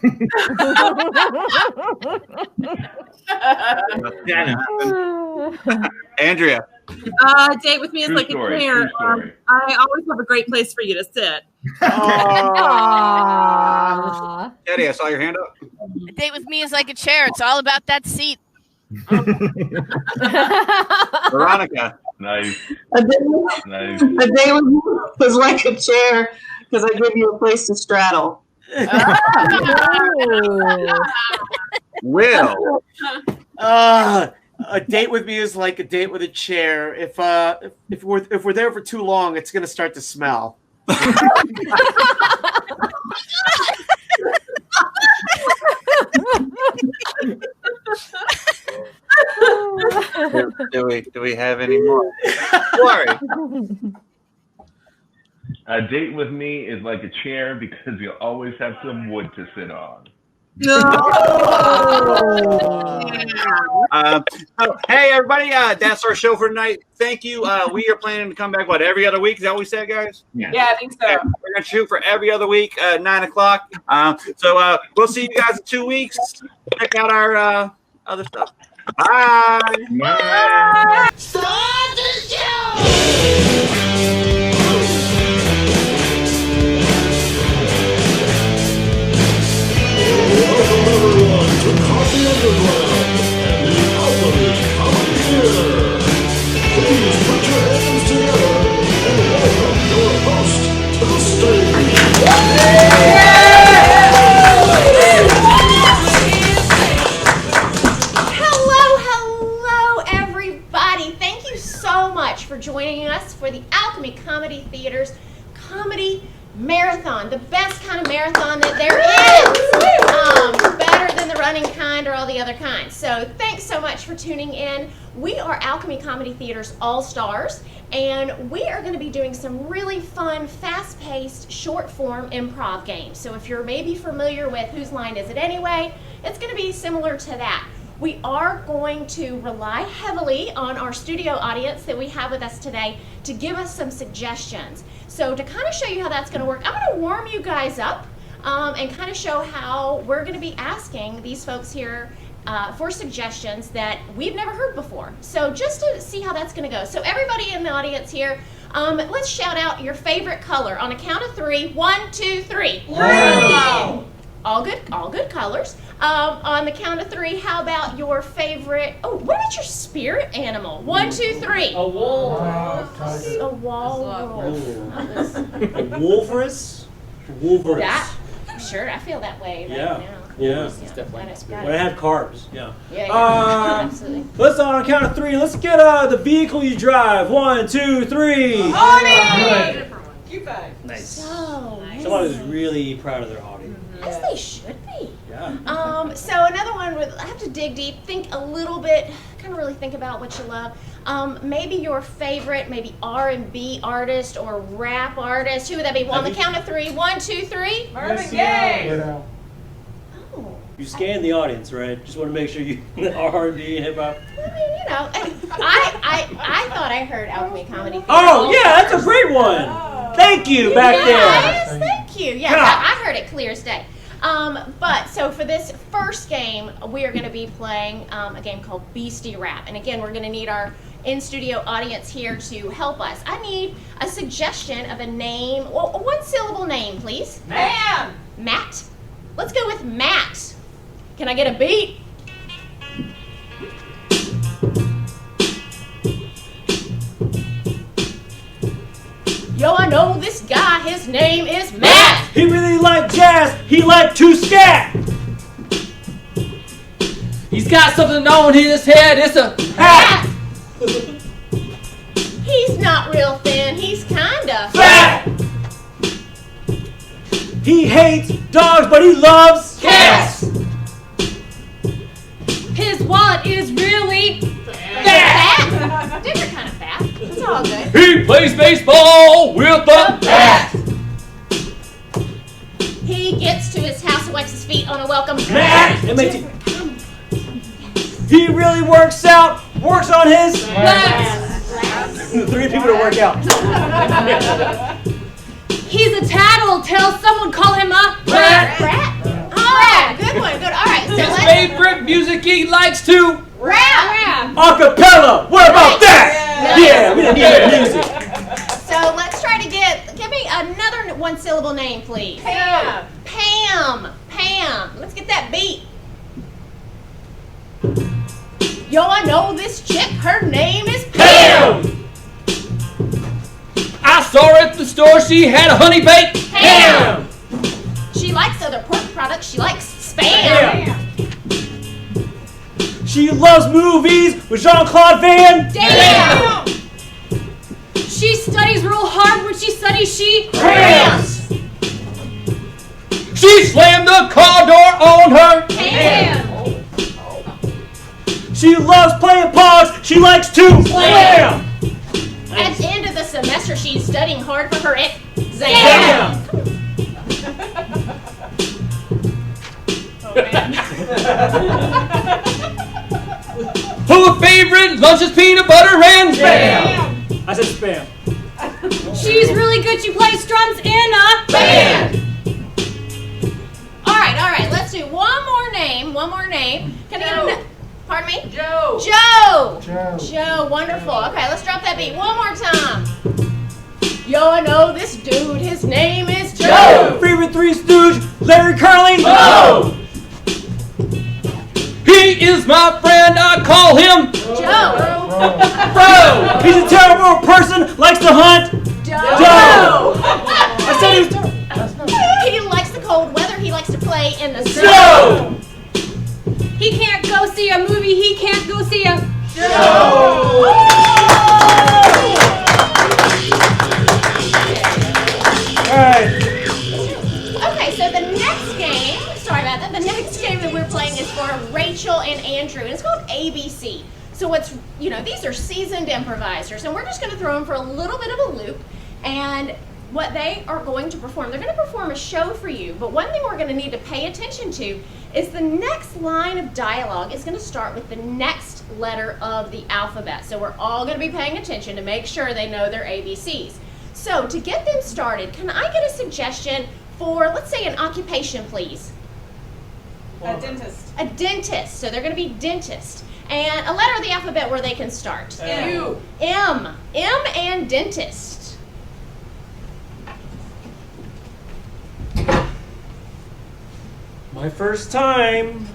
Andrea. Date with me is True like story, a chair. true story. I always have a great place for you to sit. Eddie, I saw your hand up. A date with me is like a chair. It's all about that seat. Veronica. Nice. A day with me was like a chair because I give you a place to straddle. Will. A date with me is like a date with a chair. If we're there for too long, it's gonna start to smell. Do we have any more? Sorry. A date with me is like a chair because you'll always have some wood to sit on. So, hey everybody, that's our show for tonight. Thank you. We are planning to come back every other week. Is that what we said, guys? Yeah, I think so. We're gonna shoot for every other week, 9 o'clock. So we'll see you guys in 2 weeks. Check out our other stuff. Bye. Bye. Start the show! Welcome everyone to Coffee Underground and the Alchemy Comedy Theater. Please put your hands together and welcome your host to the stage. Hello, everybody. Thank you so much for joining us for the Alchemy Comedy Theater's Comedy Marathon, the best kind of marathon that there is. Better than the running kind or all the other kinds. So thanks so much for tuning in. We are Alchemy Comedy Theater's All-Stars, and we are going to be doing some really fun, fast-paced, short-form improv games. So if you're maybe familiar with Whose Line Is It Anyway, it's going to be similar to that. We are going to rely heavily on our studio audience that we have with us today to give us some suggestions. So to kind of show you how that's going to work, I'm going to warm you guys up and kind of show how we're going to be asking these folks here for suggestions that we've never heard before. So just to see how that's going to go. So everybody in the audience here, let's shout out your favorite color on a count of 3. 1, 2, 3. Wow. All good colors. On the count of 3, how about your favorite? Oh, what about your spirit animal? 1, 2, 3. A wolf. A walrus. A wolverus? Wolverus. That, sure, I feel that way right now. Yeah. It's definitely When I have cars, yeah. Yeah, absolutely. Let's on a count of 3. Let's get the vehicle you drive. 1, 2, 3. Honey! Nice. So nice. Someone who's really proud of their Audi. As they should be. Yeah. So another one, I have to dig deep, think a little bit, kind of really think about what you love. Maybe your favorite, maybe R&B artist or rap artist. Who would that be? On the count of 3. 1, 2, 3. Marvin Gaye. Oh. You scan the audience, right? Just want to make sure you R&B and hip hop. I mean, you know, I thought I heard Alchemy Comedy Theater. Oh yeah, that's a great one. Thank you back there. Yes, thank you. Yes, I heard it clear as day. But so for this first game, we are going to be playing a game called Beastie Rap. And again, we're going to need our in-studio audience here to help us. I need a suggestion of a name, well, a one-syllable name, please. Ma'am. Matt. Let's go with Matt. Can I get a beat? Yo, I know this guy, his name is Matt. He really liked jazz, he liked to scat. He's got something on his head, it's a hat. He's not real thin, he's kinda fat. He hates dogs, but he loves cats. His wallet is really fat. Different kind of fat. It's all good. He plays baseball with a bat. He gets to his house and wipes his feet on a welcome mat. He really works out, works on his lats. The three people to work out. He's a tattletale. Someone call him a Rat. Oh, good one. Good. All right. So His let's favorite music he likes to rap. Acapella. What about that? Yeah, we didn't need that music. So let's try to give me another one-syllable name, please. Pam. Pam. Let's get that beat. Yo, I know this chick. Her name is Pam. I saw her at the store. She had a honey baked ham. She likes other pork products. She likes Spam. She loves movies with Jean-Claude Van Damme. She studies real hard. When she studies, she Crayons. She slammed the car door on her hand. She loves playing pogs. She likes to slam. At the end of the semester, she's studying hard for her exam. Her favorite lunch is peanut butter and spam. I said spam. She's really good. She plays drums in a band. All right. Let's do one more name. Can I get a... Pardon me? Joe. Wonderful. Okay, let's drop that beat one more time. Yo, I know this dude. His name is Joe. Favorite Three Stooge, Larry Curly. Oh. He is my friend. I call him Joe. Bro. He's a terrible person. Likes to hunt. Joe. I said he was. He likes the cold weather. He likes to play in the snow. Joe. He can't go see a movie. He can't go see a show. Alright. Okay, so the next game, sorry about that, the next game that we're playing is for Rachel and Andrew, and it's called ABC. So it's, these are seasoned improvisers, and we're just going to throw them for a little bit of a loop, and what they are going to perform, they're going to perform a show for you, but one thing we're going to need to pay attention to is the next line of dialogue is going to start with the next letter of the alphabet. So we're all going to be paying attention to make sure they know their ABCs. So to get them started, can I get a suggestion for, let's say, an occupation, please? A dentist. A dentist. So they're going to be dentist. And a letter of the alphabet where they can start. U. M. M and dentist. My first time.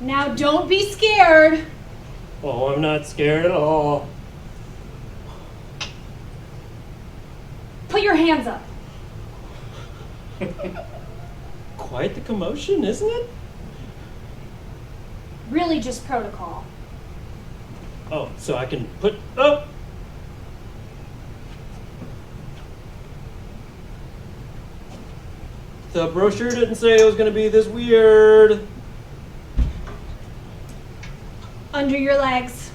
Now don't be scared. Oh, I'm not scared at all. Put your hands up. Quite the commotion, isn't it? Really just protocol. Oh, so I can put... Oh! The brochure didn't say it was going to be this weird. Under your legs.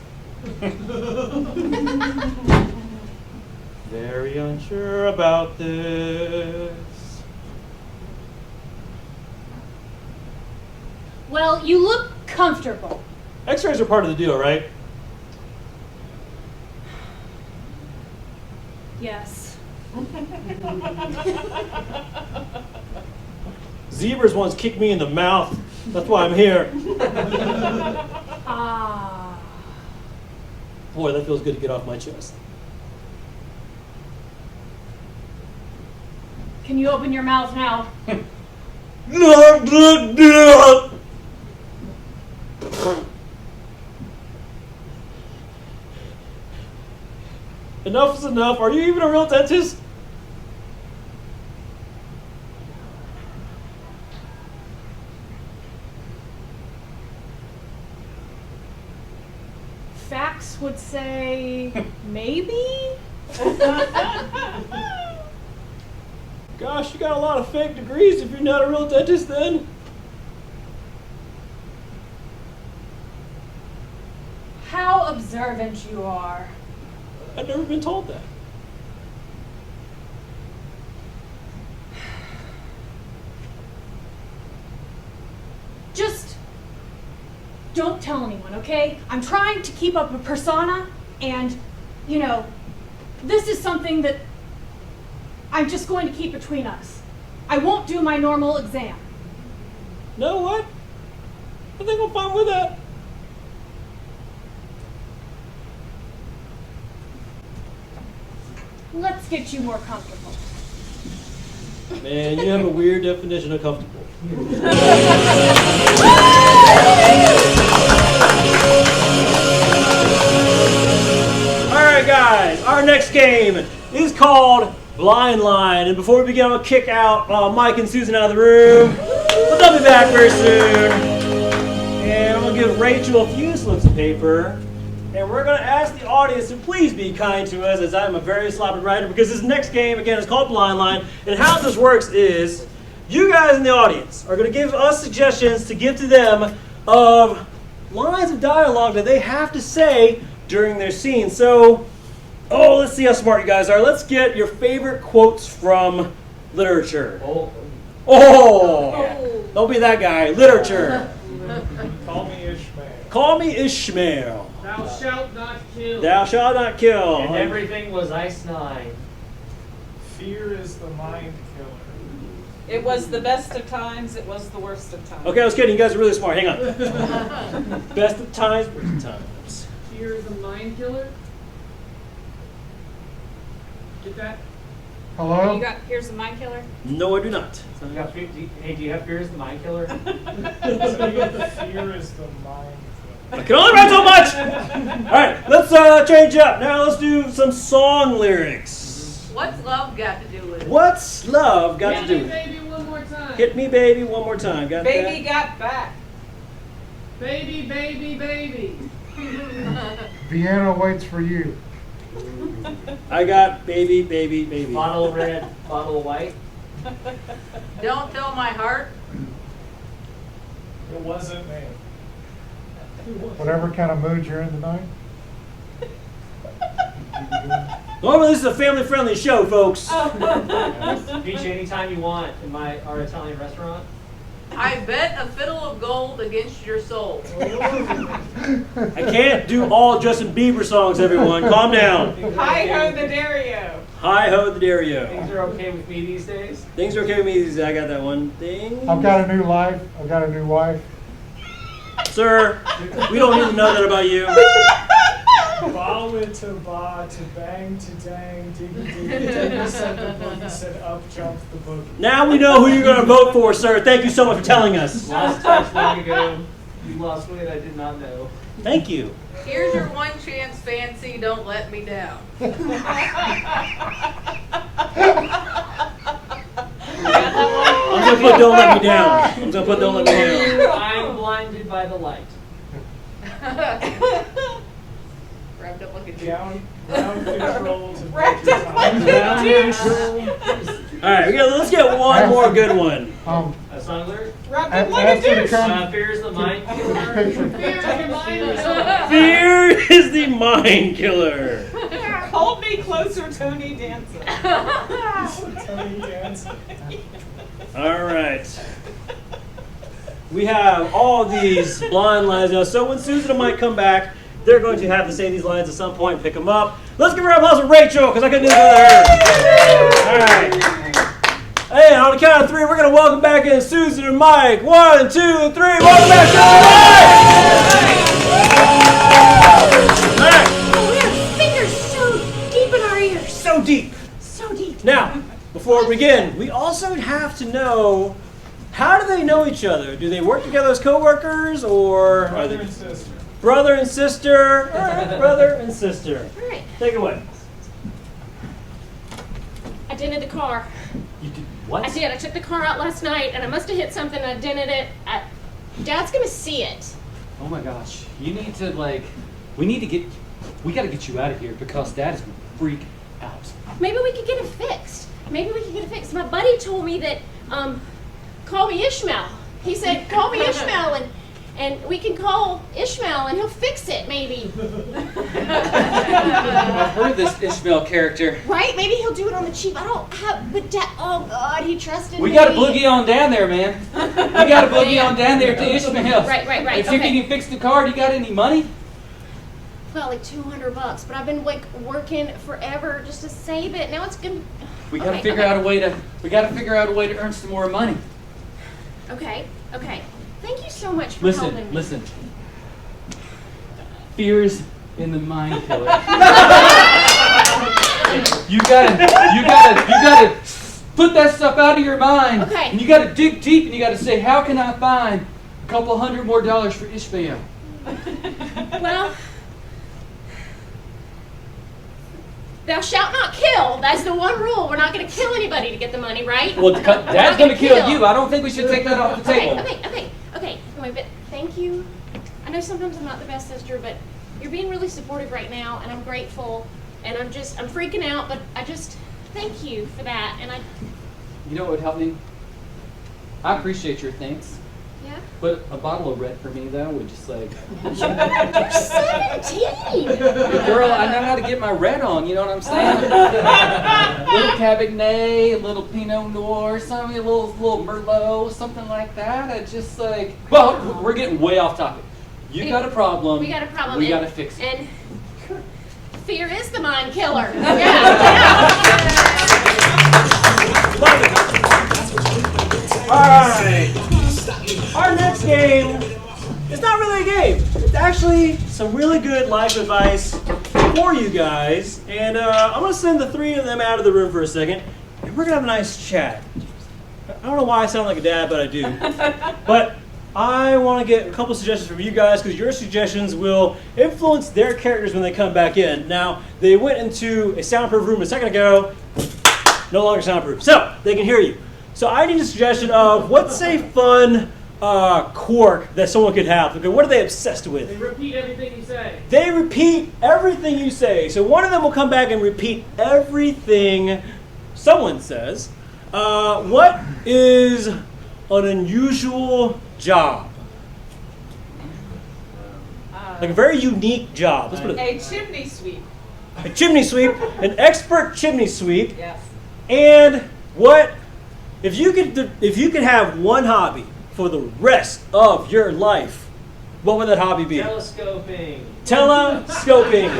Very unsure about this. Well, you look comfortable. X-rays are part of the deal, right? Yes. Zebras once kicked me in the mouth. That's why I'm here. Ah. Boy, that feels good to get off my chest. Can you open your mouth now? Enough is enough. Are you even a real dentist? Facts would say maybe? Gosh, you got a lot of fake degrees if you're not a real dentist then. How observant you are. I've never been told that. don't tell anyone, okay? I'm trying to keep up a persona, and, you know, this is something that I'm just going to keep between us. I won't do my normal exam. Know what? I think I'm fine with that. Let's get you more comfortable. Man, you have a weird definition of comfortable. Alright guys, our next game is called Blind Line. And before we begin, I'm going to kick out Mike and Susan out of the room. But they'll be back very soon. And I'm going to give Rachel a few slips of paper. And we're going to ask the audience to please be kind to us, as I'm a very sloppy writer, because this next game, again, is called Blind Line. And how this works is, you guys in the audience are going to give us suggestions to give to them of lines of dialogue that they have to say during their scene. So, let's see how smart you guys are. Let's get your favorite quotes from literature. Don't be that guy. Literature. Call me Ishmael. Call me Ishmael. Thou shalt not kill. Thou shalt not kill. And everything was Ice 9. Fear is the mind killer. It was the best of times, it was the worst of times. Okay, I was kidding. You guys are really smart. Hang on. Best of times, worst of times. Fear is the mind killer. Get that? Hello? You got Here's the Mind Killer? No, I do not. So you got, hey, do you have Fear is the mind killer? Fear is the mind I can only write so much! Alright, let's change up. Now let's do some song lyrics. What's love got to do with it? What's love got to do Hit with me, it? baby, one more time. Hit me, baby, one more time. Got Baby that? got back. Baby, baby, baby. Vienna waits for you. I got baby, baby, baby. Bottle of red, bottle of white. Don't tell my heart. It wasn't me. Whatever kind of mood you're in tonight. Normally this is a family-friendly show, folks. Beach anytime you want in our Italian restaurant. I bet a fiddle of gold against your soul. I can't do all Justin Bieber songs, everyone. Calm down. Hi-ho the Dario. Hi-ho the Dario. Things are okay with me these days. Things are okay with me these days. I got that one thing. I've got a new life. I've got a new wife. Sir, we don't need to know that about you. Ba with to ba, to bang, to dang, diggy diggy, diggy said the boogie, said up jumped the boogie. Now we know who you're going to vote for, sir. Thank you so much for telling us. Last touch long ago, you lost weight I did not know. Thank you. Here's your one chance, fancy. Don't let me down. I'm going to put don't let me down. I'm going to put don't let me down. I'm blinded by the light. Wrapped up like a Ground control to Wrapped up like a douche. All right, let's get one more good one. A song lyric? Wrapped up like a douche. Fear is the mind killer. Fear is the mind killer. Hold me closer, Tony Danza. Tony Danza. All right. We have all these blind lines now. So when Susan and Mike come back, they're going to have to say these lines at some point and pick them up. Let's give her a applause for Rachel, because I couldn't do this without her. All right. Hey, on the count of three, we're going to welcome back in Susan and Mike. 1, 2, 3. Welcome back, Susan and Mike! All right. Oh, we have fingers so deep in our ears. So deep. So deep. Now, before we begin, we also have to know, how do they know each other? Do they work together as co-workers, or are Brother they and sister. brother and sister? All right, brother and sister. All right. Take it away. I dented the car. You did what? I did. I took the car out last night, and I must have hit something. I dented it. Dad's gonna see it. Oh my gosh. You need to, we gotta get you out of here because Dad is gonna freak out. Maybe we could get it fixed. My buddy told me that, call me Ishmael. He said, call me Ishmael, and we can call Ishmael, and he'll fix it, maybe. I've heard this Ishmael character. Right? Maybe he'll do it on the cheap. I don't have, but oh God, he trusted We me. got to boogie on down there, man. We got to boogie on down there to Ishmael. Right. If you can fix the card, you got any money? Well, like $200, but I've been like working forever just to save it. Now it's gonna. We got to figure out a way to. We got to figure out a way to earn some more money. Okay. Thank you so much for helping me. Listen. Fear's in the mind killer. You gotta put that stuff out of your mind. Okay. And you gotta dig deep and you gotta say, how can I find a couple $100 more for Ishmael? Well, thou shalt not kill. That's the one rule. We're not going to kill anybody to get the money, right? Well, Dad's gonna kill you. I don't think we should take that off the table. Okay. Anyway, but thank you. I know sometimes I'm not the best sister, but you're being really supportive right now, and I'm grateful. And I'm freaking out, but I just thank you for that. And You know what would help me? I appreciate your thanks. Yeah. But a bottle of red for me, though, would just like... You're 17! Girl, I know how to get my red on, you know what I'm saying? A little Cabernet, a little Pinot Noir, something, a little Merlot, something like that. I just like... Well, we're getting way off topic. You got a problem. We got a problem. We got to fix it. And fear is the mind killer. All right. Our next game is not really a game. It's actually some really good life advice for you guys. And I'm going to send the three of them out of the room for a second. And we're going to have a nice chat. I don't know why I sound like a dad, but I do. But I want to get a couple suggestions from you guys because your suggestions will influence their characters when they come back in. Now, they went into a soundproof room a second ago. No longer soundproof. So, they can hear you. So I need a suggestion of what's a fun quirk that someone could have. Okay, what are they obsessed with? They repeat everything you say. They repeat everything you say. So one of them will come back and repeat everything someone says. What is an unusual job? Like a very unique job. Let's put it. A chimney sweep. A chimney sweep, an expert chimney sweep. Yes. And what if you could have one hobby for the rest of your life? What would that hobby be? Telescoping. Telescoping.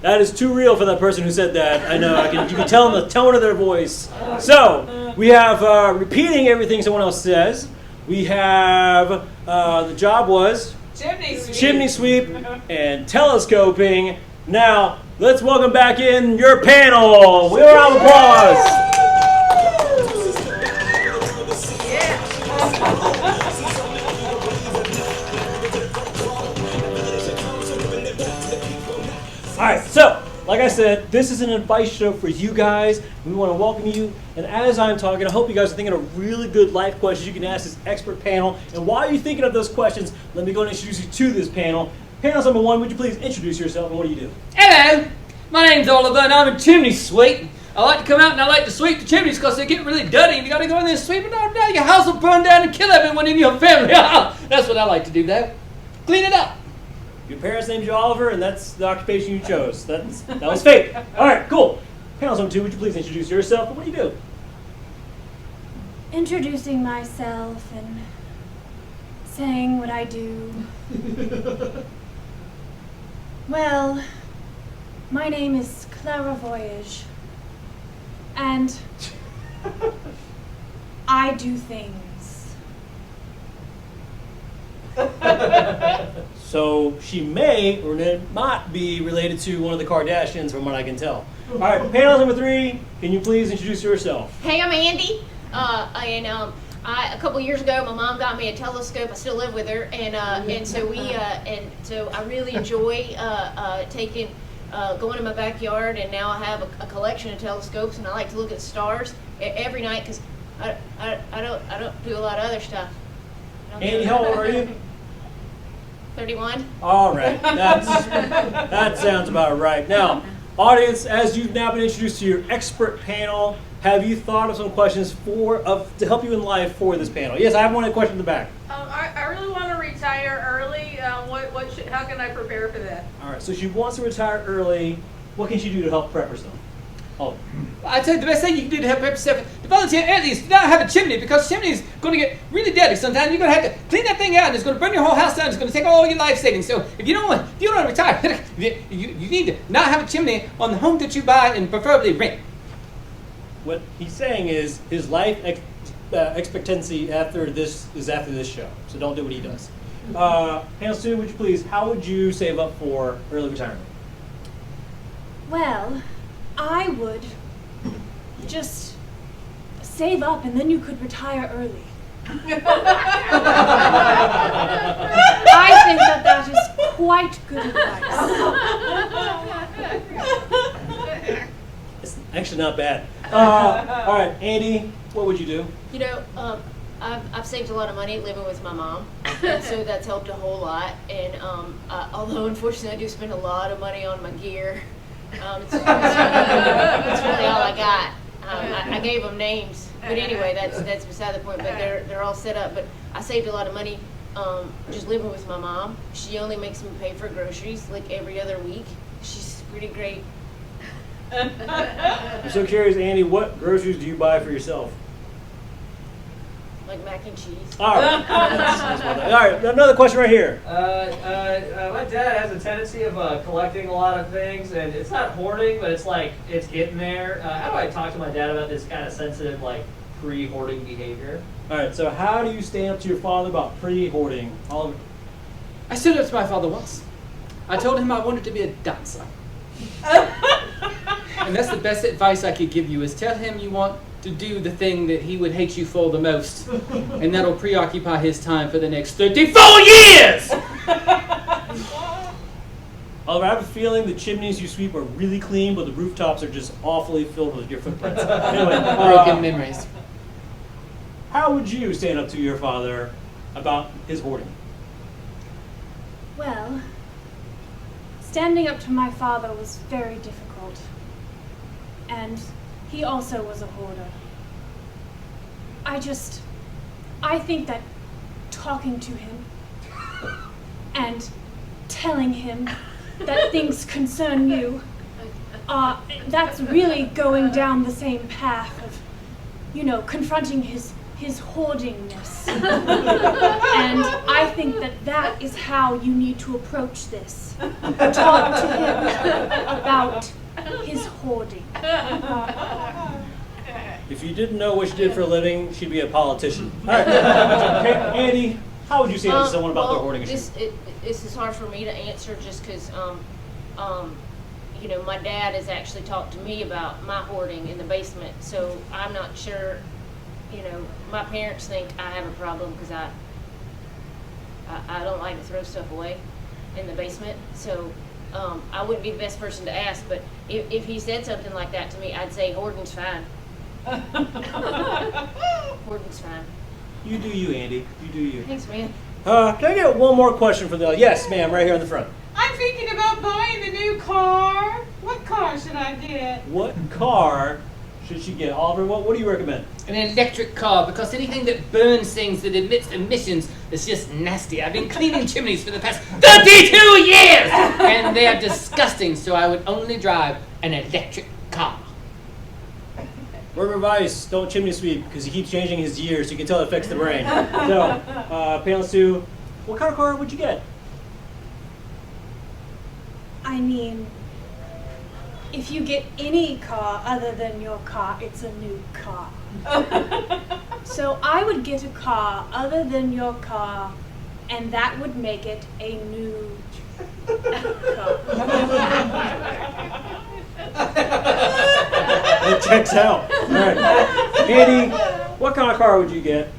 That is too real for that person who said that. I know. You can tell in the tone of their voice. So we have repeating everything someone else says. We have the job was chimney sweep and telescoping. Now let's welcome back in your panel. We round of applause. All right, so like I said, this is an advice show for you guys. We want to welcome you. And as I'm talking, I hope you guys are thinking of really good life questions you can ask this expert panel. And while you're thinking of those questions, let me go and introduce you to this panel. Panel number one, would you please introduce yourself and what do you do? Hello, my name's Oliver and I'm a chimney sweep. I like to come out and I like to sweep the chimneys because they get really dirty and you gotta go in there and sweep it down. Your house will burn down and kill everyone in your family. That's what I like to do, though. Clean it up. Your parents named you Oliver, and that's the occupation you chose. That was fate. All right, cool. Panel number two, would you please introduce yourself and what do you do? Introducing myself and saying what I do. Well, my name is Clara Voyage, and I do things. So she may or may not be related to one of the Kardashians from what I can tell. All right, panel number three, can you please introduce yourself? Hey, I'm Andy. A couple years ago, my mom got me a telescope. I still live with her, and so I really enjoy going in my backyard, and now I have a collection of telescopes, and I like to look at stars every night because I don't do a lot of other stuff. Andy, how old are you? 31. All right, that sounds about right. Now, audience, as you've now been introduced to your expert panel, have you thought of some questions to help you in life for this panel? Yes, I have one question in the back. I really want to retire early. How can I prepare for that? All right, so she wants to retire early. What can she do to help prep herself? Oh, I tell you, the best thing you can do to help prep yourself to volunteer at least not have a chimney, because chimney is going to get really dirty. Sometimes you're going to have to clean that thing out, and it's going to burn your whole house down. It's going to take all your life savings. So if you don't want to retire, you need to not have a chimney on the home that you buy, and preferably rent. what he's saying is his life expectancy after this show. So don't do what he does. Panel Sue, would you please? How would you save up for early retirement? Well, I would just save up and then you could retire early. I think that is quite good advice. It's actually not bad. All right, Andy, what would you do? You know, I've saved a lot of money living with my mom, and so that's helped a whole lot. And although unfortunately I do spend a lot of money on my gear, it's really all I got. I gave them names, but anyway, that's beside the point. But they're all set up. But I saved a lot of money just living with my mom. She only makes me pay for groceries like every other week. She's pretty great. I'm so curious, Andy, what groceries do you buy for yourself? Like mac and cheese. All right. All right, another question right here. My dad has a tendency of collecting a lot of things, and it's not hoarding, but it's like it's getting there. How do I talk to my dad about this kind of sensitive, like pre-hoarding behavior? All right, so how do you stand up to your father about pre-hoarding? I stood up to my father once. I told him I wanted to be a dancer. And that's the best advice I could give you, is tell him you want to do the thing that he would hate you for the most, and that'll preoccupy his time for the next 34 years! Oliver, I have a feeling the chimneys you sweep are really clean, but the rooftops are just awfully filled with your footprints. Anyway, broken memories. How would you stand up to your father about his hoarding? Well, standing up to my father was very difficult. And he also was a hoarder. I think that talking to him and telling him that things concern you, that's really going down the same path of, confronting his hoardingness. And I think that is how you need to approach this. Talk to him about his hoarding. If you didn't know what she did for a living, she'd be a politician. All right, okay, Andy, how would you say to someone about their hoarding issue? This is hard for me to answer just because, my dad has actually talked to me about my hoarding in the basement, so I'm not sure. My parents think I have a problem because I don't like to throw stuff away in the basement, so I wouldn't be the best person to ask, but if he said something like that to me, I'd say hoarding's fine. Hoarding's fine. You do you, Andy. You do you. Thanks, man. Can I get one more question from the audience? Yes, ma'am, right here in the front. I'm thinking about buying a new car. What car should I get? What car should she get? Oliver, what do you recommend? An electric car, because anything that burns things, that emits emissions, is just nasty. I've been cleaning chimneys for the past 32 years, and they are disgusting, so I would only drive an electric car. Word of advice, don't chimney sweep, because he keeps changing his gears, so you can tell it affects the brain. So, Panel Sue, what kind of car would you get? I mean, if you get any car other than your car, it's a new car. So I would get a car other than your car, and that would make it a new car. It checks out. All right. Andy, what kind of car would you get?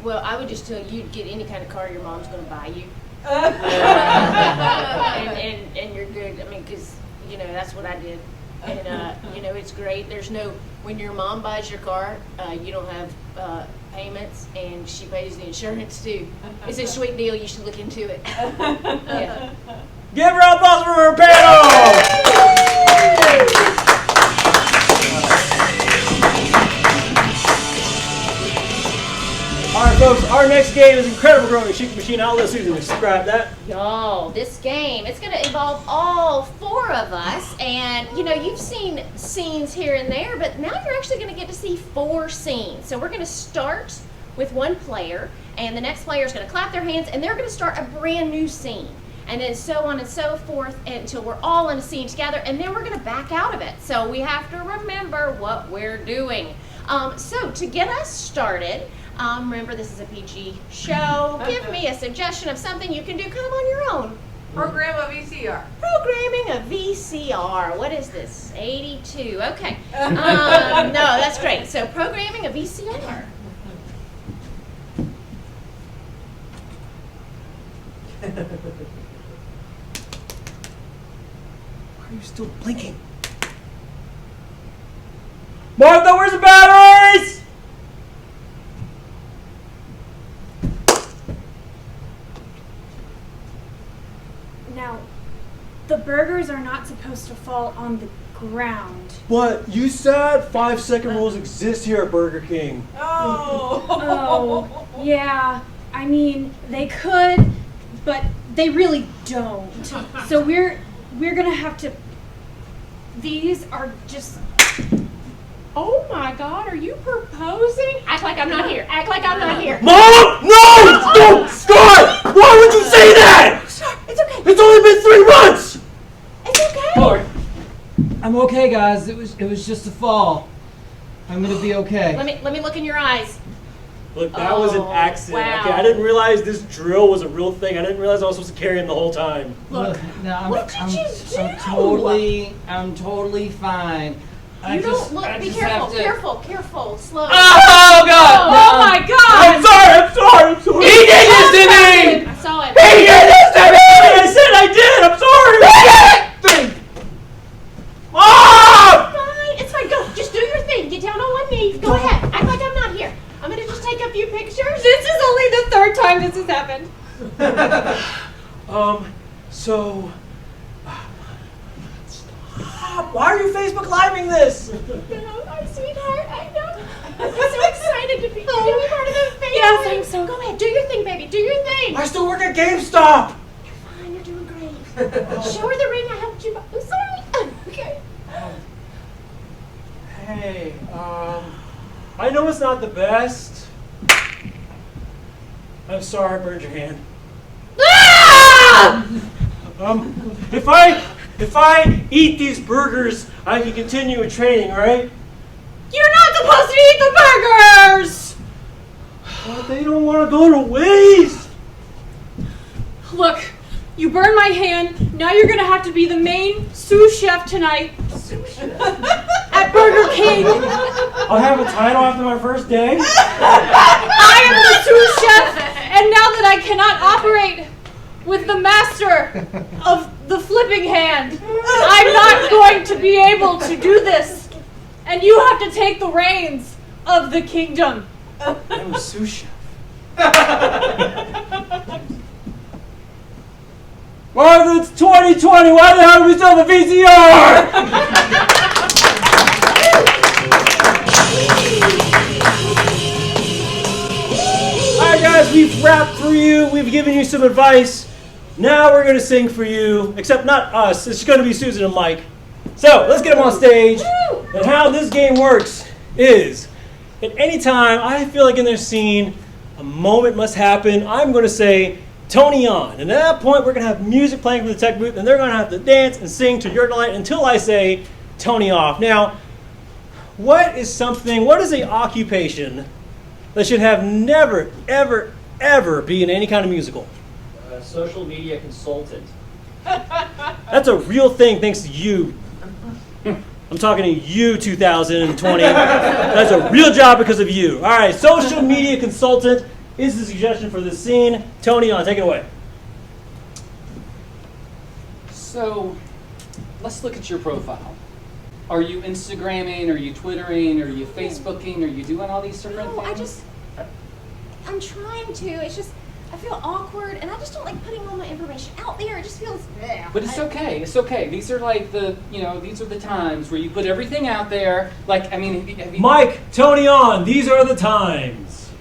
Well, I would just tell you to get any kind of car your mom's going to buy you. And you're good. I mean, because, that's what I did. And, it's great. When your mom buys your car, you don't have payments, and she pays the insurance too. It's a sweet deal. You should look into it. Yeah. Give her a applause for her panel! All right, folks, Our next game is Incredible Growing Shaking Machine. I'll let Susan describe that. Y'all, this game, it's going to involve all 4 of us. And, you know, you've seen scenes here and there, but now you're actually going to get to see 4 scenes. So we're going to start with 1 player, and the next player is going to clap their hands, and they're going to start a brand new scene. And then so on and so forth until we're all in a scene together, and then we're going to back out of it. So we have to remember what we're doing. So to get us started, remember this is a PG show. Give me a suggestion of something you can do kind of on your own. Program a VCR. Programming a VCR. What is this? 82. Okay. No, that's great. So programming a VCR. Why are you still blinking? Martha, where's the batteries? Now, the burgers are not supposed to fall on the ground. But you said 5-second rules exist here at Burger King. Oh, yeah. I mean, they could, but they really don't. So we're gonna have to. These are just. Oh my God, are you proposing? Act like I'm not here. Act like I'm not here. Mom! No! Don't start! Why would you say that? It's okay. It's only been 3 months! It's okay. Lord, I'm okay, guys. It was just a fall. I'm gonna be okay. Let me look in your eyes. Look, that was an accident. Wow. Okay, I didn't realize this drill was a real thing. I didn't realize I was supposed to carry him the whole time. Look, no, what did you do? I'm totally fine. You don't look. Be careful. Careful. Slow. Oh God! Oh my God! I'm sorry. He did this to me. I saw it. He did this to me. I said I did. I'm sorry. Mom! It's fine. Go. Just do your thing. Get down on one knee. Go ahead. Act like I'm not here. I'm gonna just take a few pictures. This is only the 3rd time this has happened. So. Why are you Facebook Living this? No, my sweetheart. I know. I'm so excited to be part of the family. Yes, I'm so. Go ahead. Do your thing, baby. Do your thing. I still work at GameStop. You're fine. You're doing great. Show her the ring I helped you buy. I'm sorry. Okay. Hey, I know it's not the best. I'm sorry I burned your hand. Ah! If I eat these burgers, I can continue with training, right? You're not supposed to eat the burgers! But they don't want to go to waste. Look, you burned my hand. Now you're gonna have to be the main sous chef tonight. At Burger King. I'll have a title after my first day. I am the sous chef, and now that I cannot operate with the master of the flipping hand, I'm not going to be able to do this. And you have to take the reins of the kingdom. I'm a sous chef. Well, it's 2020. Why the hell do we still have a VCR? Alright guys, we've rapped for you, we've given you some advice. Now we're going to sing for you, except not us, it's going to be Susan and Mike. So, let's get them on stage. And how this game works is, at any time I feel like in their scene, a moment must happen, I'm going to say, Tony on. And at that point, we're going to have music playing from the tech booth, and they're going to have to dance and sing to your delight until I say, Tony off. Now, what is an occupation that should have never, ever, ever be in any kind of musical? Social media consultant. That's a real thing thanks to you. I'm talking to you, 2020. That's a real job because of you. All right, social media consultant is the suggestion for this scene. Tony, on, take it away. So, let's look at your profile. Are you Instagramming? Are you Twittering? Are you Facebooking? Are you doing all these different things? I'm trying to. It's just, I feel awkward, and I just don't like putting all my information out there. It just feels. But it's okay. It's okay. These are like these are the times where you put everything out there. Like, I mean, have you Mike, Tony on. These are the times.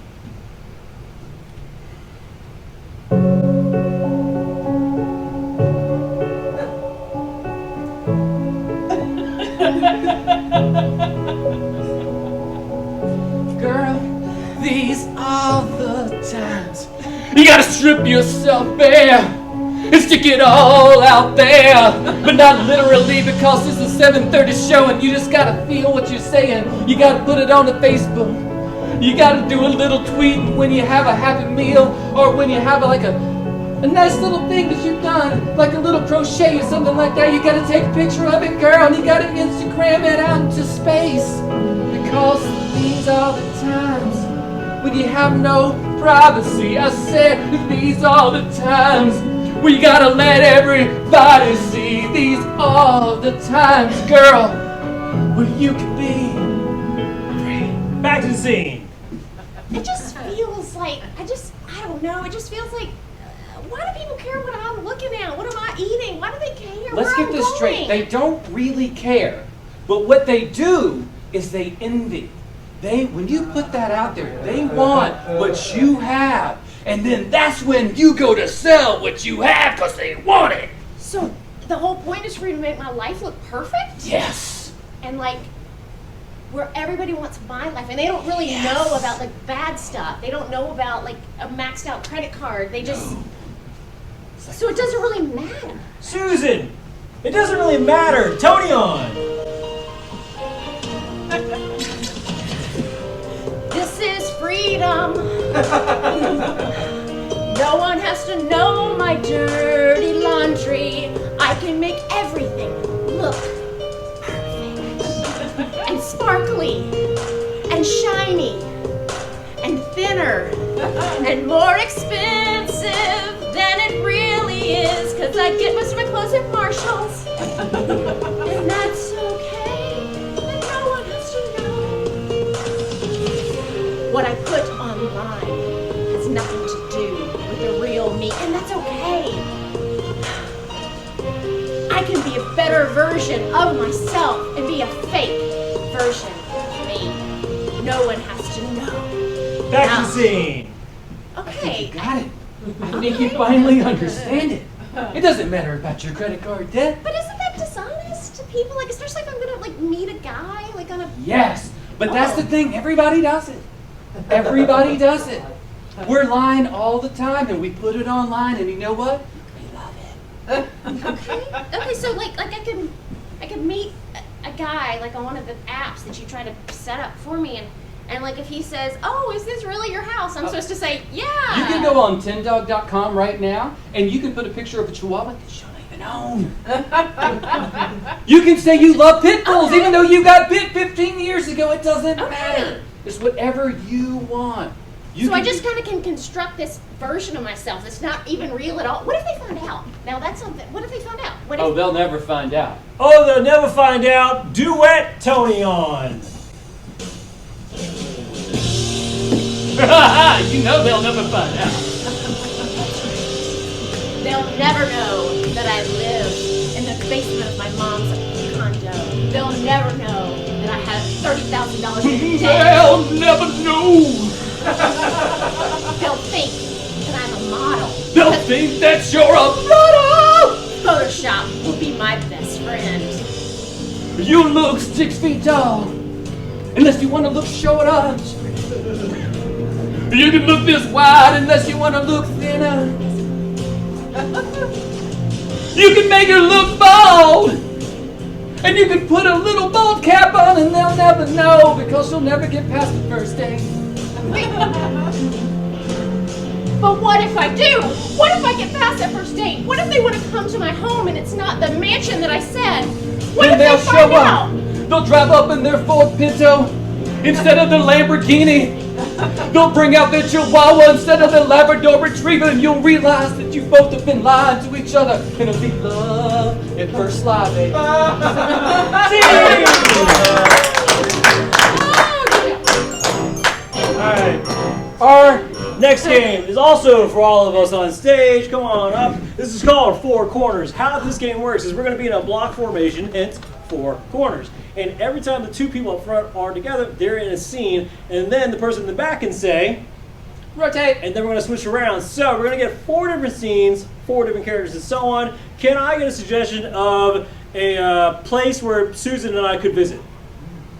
You gotta strip yourself bare and stick it all out there. But not literally, because it's a 7:30 show and you just gotta feel what you're saying. You gotta put it on the Facebook. You gotta do a little tweet when you have a happy meal, or when you have like a nice little thing that you've done, like a little crochet or something like that. You gotta take a picture of it, girl, and you gotta Instagram it out into space. Because these are the times when you have no privacy. I said these are the times when you gotta let everybody see. These are the times, girl, when you can be free. Back to the scene. It just feels like, I don't know, it just feels like, why do people care what I'm looking at? What am I eating? Why do they care? Let's where get I'm this going? straight. They don't really care. But what they do is they envy. When you put that out there, they want what you have. And then that's when you go to sell what you have because they want it. So the whole point is for you to make my life look perfect? Yes. And like, where everybody wants my life, and they don't really know about like bad stuff. They don't know about like a maxed out credit card. They just, so it doesn't really matter. Susan, it doesn't really matter. Tony on. This is freedom. No one has to know my dirty laundry. I can make everything look perfect and sparkly and shiny and thinner and more expensive than it really is, because I get most of my clothes at Marshall's. And that's okay, and no one has to know. What I put online has nothing to do with the real me, and that's okay. I can be a better version of myself and be a fake version of me. No one has to know. Back to the scene. Okay. You got it. I think you finally understand it. It doesn't matter about your credit card debt. But isn't that dishonest to people? Like, especially if I'm gonna like meet a guy like on a. Yes, but that's the thing. Everybody does it. Everybody does it. We're lying all the time, and we put it online, and you know what? We love it. Okay, so like I can meet a guy like on one of the apps that you try to set up for me, and like if he says, "Oh, is this really your house?" I'm supposed to say, "Yeah." You can go on tendog.com right now, and you can put a picture of a chihuahua that you don't even own. You can say you love pit bulls, even though you got bit 15 years ago. It doesn't matter. It's whatever you want. So I just kind of can construct this version of myself that's not even real at all. What if they find out? Now that's something. What if they find out? What if, Oh, they'll never find out. Oh, they'll never find out. Duet Tony on. You know they'll never find out. They'll never know that I live in the basement of my mom's condo. They'll never know that I have $30,000 in debt. They'll never know. They'll think that I'm a model. They'll think that you're a model. Photoshop will be my best friend. You look 6 feet tall, unless you want to look short up. You can look this wide unless you want to look thinner. You can make her look bald, and you can put a little bald cap on, and they'll never know because you'll never get past the first date. But what if I do? What if I get past that first date? What if they want to come to my home and it's not the mansion that I said? What Then if they'll they show find up. out? They'll drive up in their Ford Pinto instead of the Lamborghini. They'll bring out their Chihuahua instead of the Labrador Retriever, and you'll realize that you both have been lying to each other, and it'll be love at first sight, baby. Alright. Our next game is also for all of us on stage. Come on up. This is called Four Corners. How this game works is we're going to be in a block formation, hence four corners. And every time the two people up front are together, they're in a scene, and then the person in the back can say, rotate, and then we're going to switch around. So we're going to get 4 different scenes, 4 different characters, and so on. Can I get a suggestion of a place where Susan and I could visit?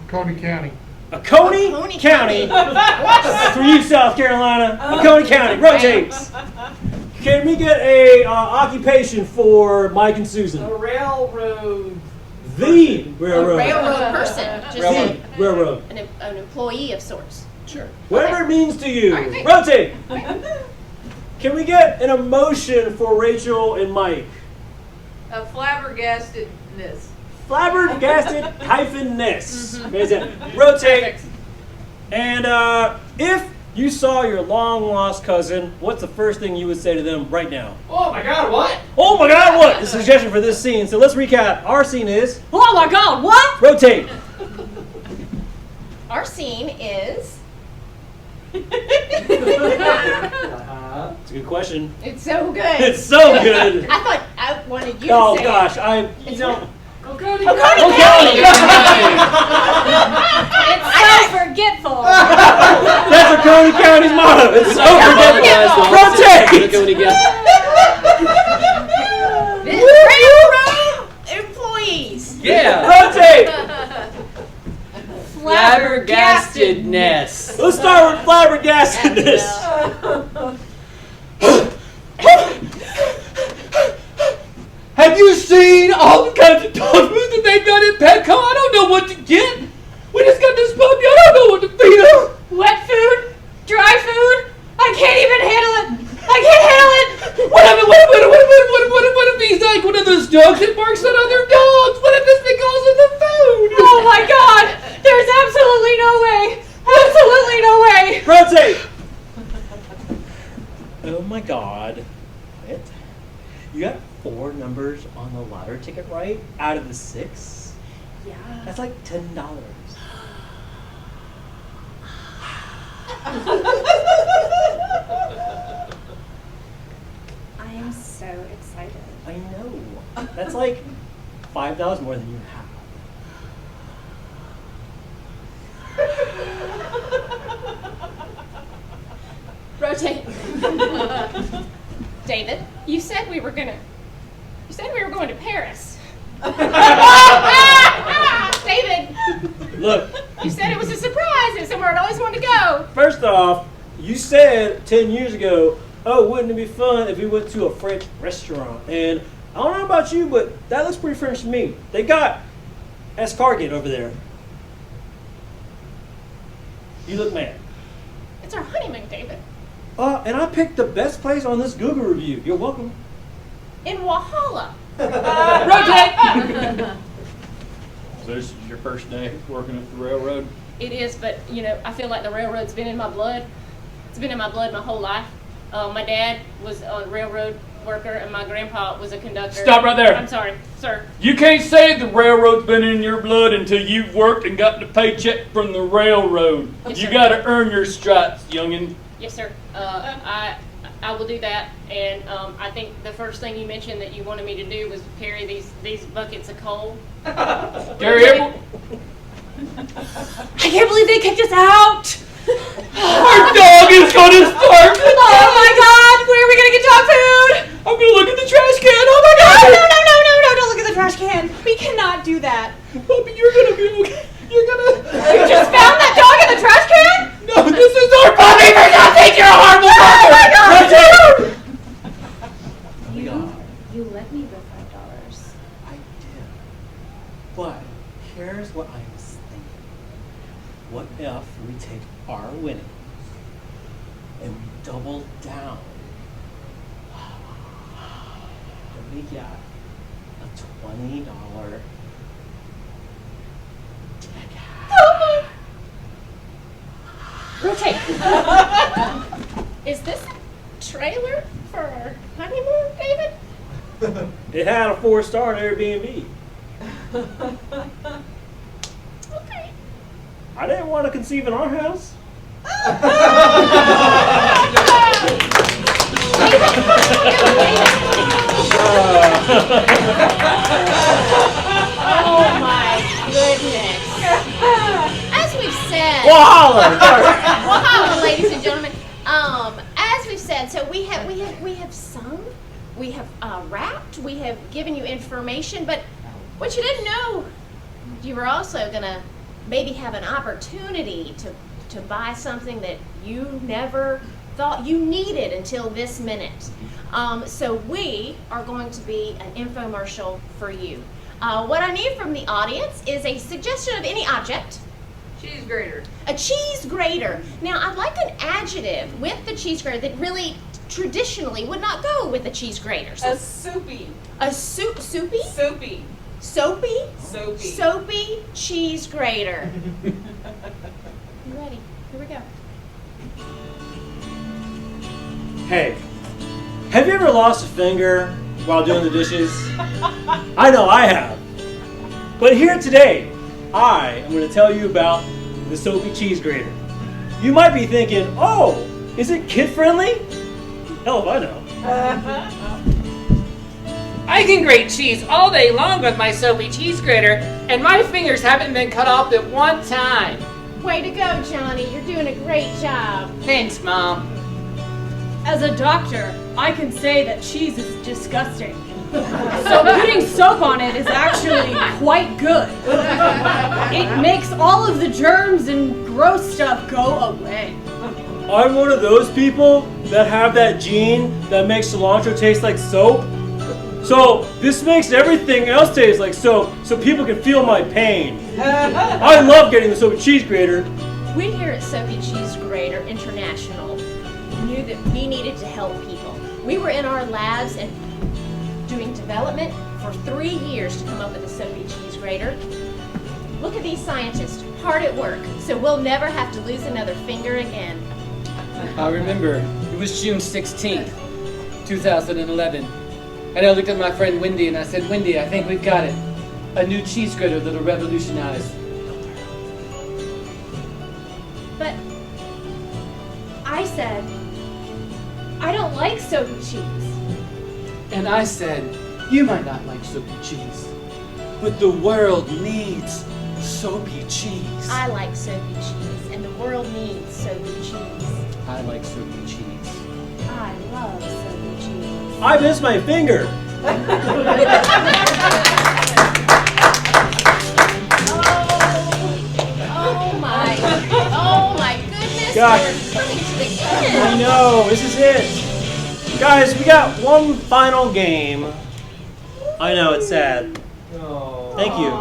Coney County. Oconee County. For you, South Carolina. Oconee County rotates. Can we get a occupation for Mike and Susan? A railroad. The railroad. A railroad person. Just The railroad. an employee of sorts. Sure. Whatever it means to you. All right, great. Rotate. Can we get an emotion for Rachel and Mike? A flabbergastedness. Flabbergasted-ness. Rotate. And if you saw your long-lost cousin, what's the first thing you would say to them right now? Oh my God, what? Oh my God, what? The suggestion for this scene. So let's recap. Our scene is... Oh my God, what? Rotate. Our scene is. It's a good question. It's so good. It's so good. I thought I wanted you to Oh say gosh, it. you know... Oconee County. It's so forgetful. That's Oconee County's motto. It's so forgetful. Rotate. Railroad employees. Yeah. Rotate. Flabbergastedness. Let's start with flabbergastedness. Have you seen all the kinds of dog food that they got at Petco? I don't know what to get. We just got this puppy. I don't know what to feed her. Wet food? Dry food? I can't even handle it. I can't handle it. What if he's like one of those dogs that barks at other dogs? What if it's because of the food? Oh my God. There's absolutely no way. Absolutely no way. Rotate. Oh my God. What? You got 4 numbers on the lottery ticket right out of the 6? Yeah. That's like $10. I am so excited. I know. That's like $5 more than you have. Rotate. David, you said we were going to Paris. David. Look. You said it was a surprise. It was somewhere I'd always wanted to go. First off, you said 10 years ago, oh, wouldn't it be fun if we went to a French restaurant? And I don't know about you, but that looks pretty French to me. They got escargot over there. You look mad. It's our honeymoon, David. And I picked the best place on this Google review. You're welcome. In Walhalla. Rotate. So this is your first day working at the railroad? It is, but I feel like the railroad's been in my blood. It's been in my blood my whole life. My dad was a railroad worker, and my grandpa was a conductor. Stop right there. I'm sorry, sir. You can't say the railroad's been in your blood until you've worked and gotten a paycheck from the railroad. Yes, You sir. got to earn your stripes, youngin'. Yes, sir. I will do that. And I think the first thing you mentioned that you wanted me to do was carry these buckets of coal. Carry every... I can't believe they kicked us out. Our dog is going to starve to death. Oh my God, where are we going to get dog food? I'm going to look at the trash can. Oh my God. No, don't look at the trash can. We cannot do that. Puppy, you're going to be okay. You're going to... You just found that dog in the trash can? No, this is our puppy for nothing. You're a horrible person. Oh my God. You lent me the $5. I did. But here's what I was thinking. What if we take our winnings and we double down? And we got a $20 Rotate. Is this a trailer for our honeymoon, David? It had a 4-star Airbnb. Okay. I didn't want to conceive in our house. Oh my goodness. As we've said. Walhalla, ladies and gentlemen. As we've said, so we have sung, we have rapped, we have given you information, but what you didn't know, you were also gonna maybe have an opportunity to buy something that you never thought you needed until this minute. So we are going to be an infomercial for you. What I need from the audience is a suggestion of any object. Cheese grater. A cheese grater. Now, I'd like an adjective with the cheese grater that really traditionally would not go with a cheese grater. So A soupy. a soupy? Soapy. Soapy? Soapy. Soapy cheese grater. You ready? Here we go. Hey, have you ever lost a finger while doing the dishes? I know I have. But here today, I am going to tell you about the Soapy Cheese Grater. You might be thinking, oh, is it kid friendly? Hell if I know. I can grate cheese all day long with my Soapy cheese grater, and my fingers haven't been cut off at one time. Way to go, Johnny. You're doing a great job. Thanks, Mom. As a doctor, I can say that cheese is disgusting. So putting soap on it is actually quite good. It makes all of the germs and gross stuff go away. I'm one of those people that have that gene that makes cilantro taste like soap. So this makes everything else taste like soap so people can feel my pain. I love getting the Soapy Cheese Grater. We here at Soapy Cheese Grater International knew that we needed to help people. We were in our labs and doing development for 3 years to come up with a Soapy cheese grater. Look at these scientists, hard at work, so we'll never have to lose another finger again. I remember, it was June 16th, 2011. And I looked at my friend Wendy and I said, Wendy, I think we've got it. A new cheese grater that'll revolutionize. But I said, I don't like soapy cheese. And I said, you might not like soapy cheese, but the world needs soapy cheese. I like soapy cheese, and the world needs soapy cheese. I like soapy cheese. I love soapy cheese. I missed my finger. Oh my goodness, God. we're coming to the end. I know, this is it. Guys, we got one final game. I know, it's sad. Thank you.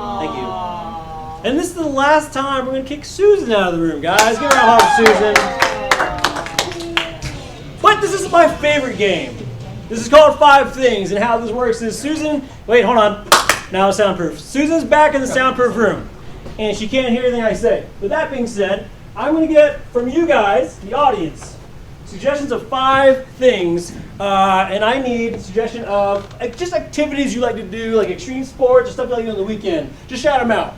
And this is the last time we're going to kick Susan out of the room, guys. Give her a hug, Susan. But this is my favorite game. This is called 5 Things, and how this works is Susan, wait, hold on. Now it's soundproof. Susan's back in the soundproof room, and she can't hear anything I say. With that being said, I'm going to get from you guys, the audience, suggestions of 5 things, and I need a suggestion of just activities you like to do, like extreme sports or stuff you like to do on the weekend. Just shout them out.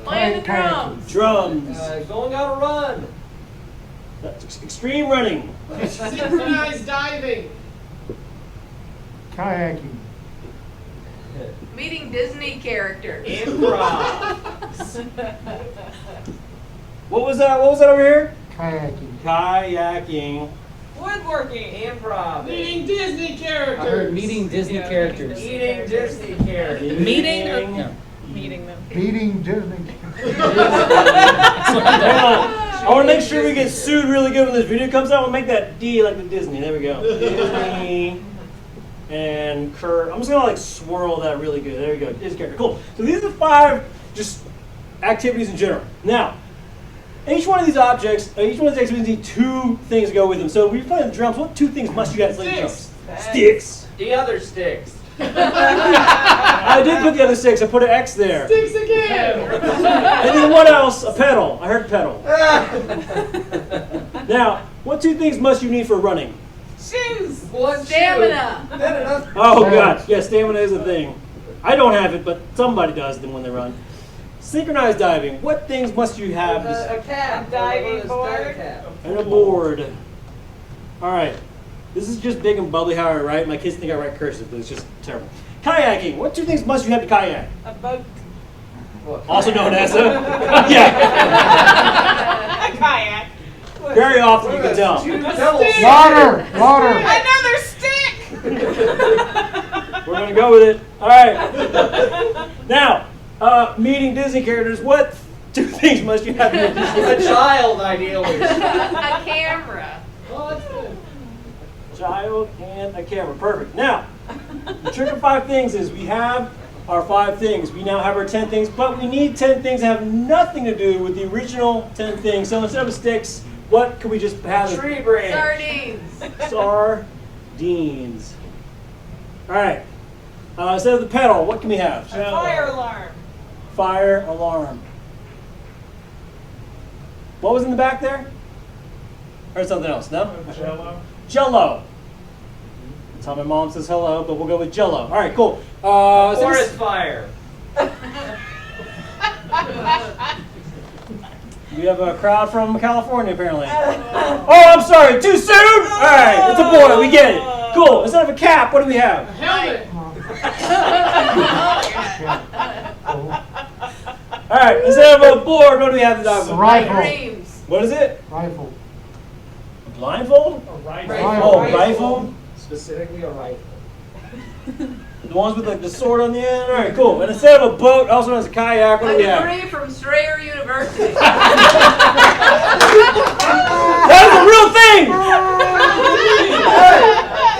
Playing the drums. Drums. Going on a run. Extreme running. Synchronized diving. Kayaking. Meeting Disney characters. Improv. What was that over here? Kayaking. Kayaking. Woodworking. Improv. Meeting Disney I heard characters. meeting Disney characters. Eating Disney characters. Meeting or no? Meeting them. Beating Disney. I want to make sure we get sued really good when this video comes out. We'll make that D like the Disney. There we go. Disney and curve. I'm just gonna like swirl that really good. There we go. Disney character. Cool. So these are the 5 just activities in general. Now, each one of these objects, each one of these activities need 2 things to go with them. So when you play the drums, what 2 things must you guys like? Sticks. Sticks. The other sticks. I did put the other 6. I put an X there. Sticks again. And then what else? A pedal. I heard pedal. Now, what 2 things must you need for running? Shoes. Stamina. Oh God, yeah, stamina is a thing. I don't have it, but somebody does them when they run. Synchronized diving. What things must you have? A cap. Diving board. And a board. All right. This is just big and bubbly how I write. My kids think I write cursive, but it's just terrible. Kayaking. What 2 things must you have to kayak? A boat. Also known as a kayak. A kayak. Very often you can tell. Water. Water. Another stick. We're going to go with it. All right. Now, meeting Disney characters. What 2 things must you have. A child, ideally. A camera. Oh, that's good. Child and a camera. Perfect. Now, the trick of 5 things is we have our 5 things. We now have our 10 things, but we need 10 things that have nothing to do with the original 10 things. So instead of sticks, what could we just have? Tree branch. Sardines. Sardines. All right. Instead of the pedal, what can we have? A fire alarm. Fire alarm. What was in the back there? Or something else? No? Jello. Jello. That's how my mom says hello, but we'll go with Jello. All right, cool. Forest fire. We have a crowd from California, apparently. Oh, I'm sorry. Too soon? All right, it's a boy. We get it. Cool. Instead of a cap, what do we have? Helmet. All right, instead of a board, what do we have the dog? Rifle. What is it? Rifle. A blindfold? A rifle. Oh, rifle? Specifically a rifle. The ones with like the sword on the end? All right, cool. And instead of a boat, also known as a kayak, what do we A have? degree from Strayer University. That is a real thing!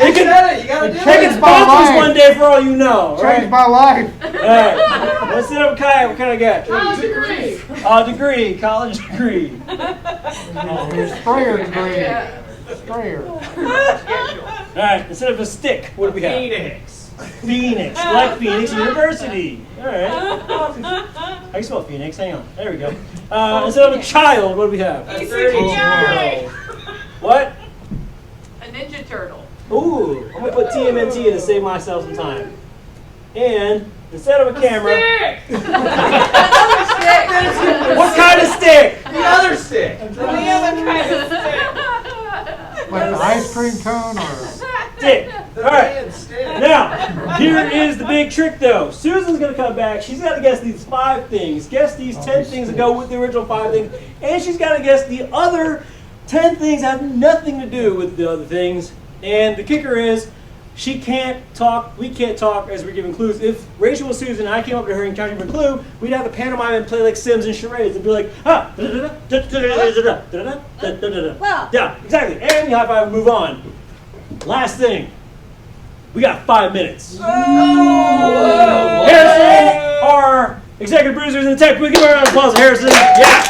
You said it. You gotta do It it. can sponsors one day for all you know. Changed my life. All right. Instead of a kayak, what can I get? College degree. Degree, college degree. Sprayer degree. Sprayer. All right, instead of a stick, what do we have? Phoenix. Phoenix, like Phoenix University. All right. How do you spell Phoenix? Hang on. There we go. Instead of a child, what do we have? A 32-year-old. What? A Ninja Turtle. Ooh, I'm gonna put TMNT in to save myself some time. And instead of a camera, Another stick. what kind of stick? The other stick. The other kind of stick. Like an ice cream cone or Stick. The All right. man stick. Now, here is the big trick though. Susan's gonna come back. She's gotta guess these 5 things. Guess these 10 things that go with the original 5 things. And she's gotta guess the other 10 things that have nothing to do with the other things. And the kicker is, she can't talk, we can't talk as we're giving clues. If Rachel was Susan and I came up to her and tried to give her a clue, we'd have to pantomime and play like Sims and charades and be like, ah, yeah, exactly. And you high five and move on. Last thing, we got 5 minutes. Whoa. Harrison, our executive producers and tech, we give her a round of applause to Harrison. Yeah.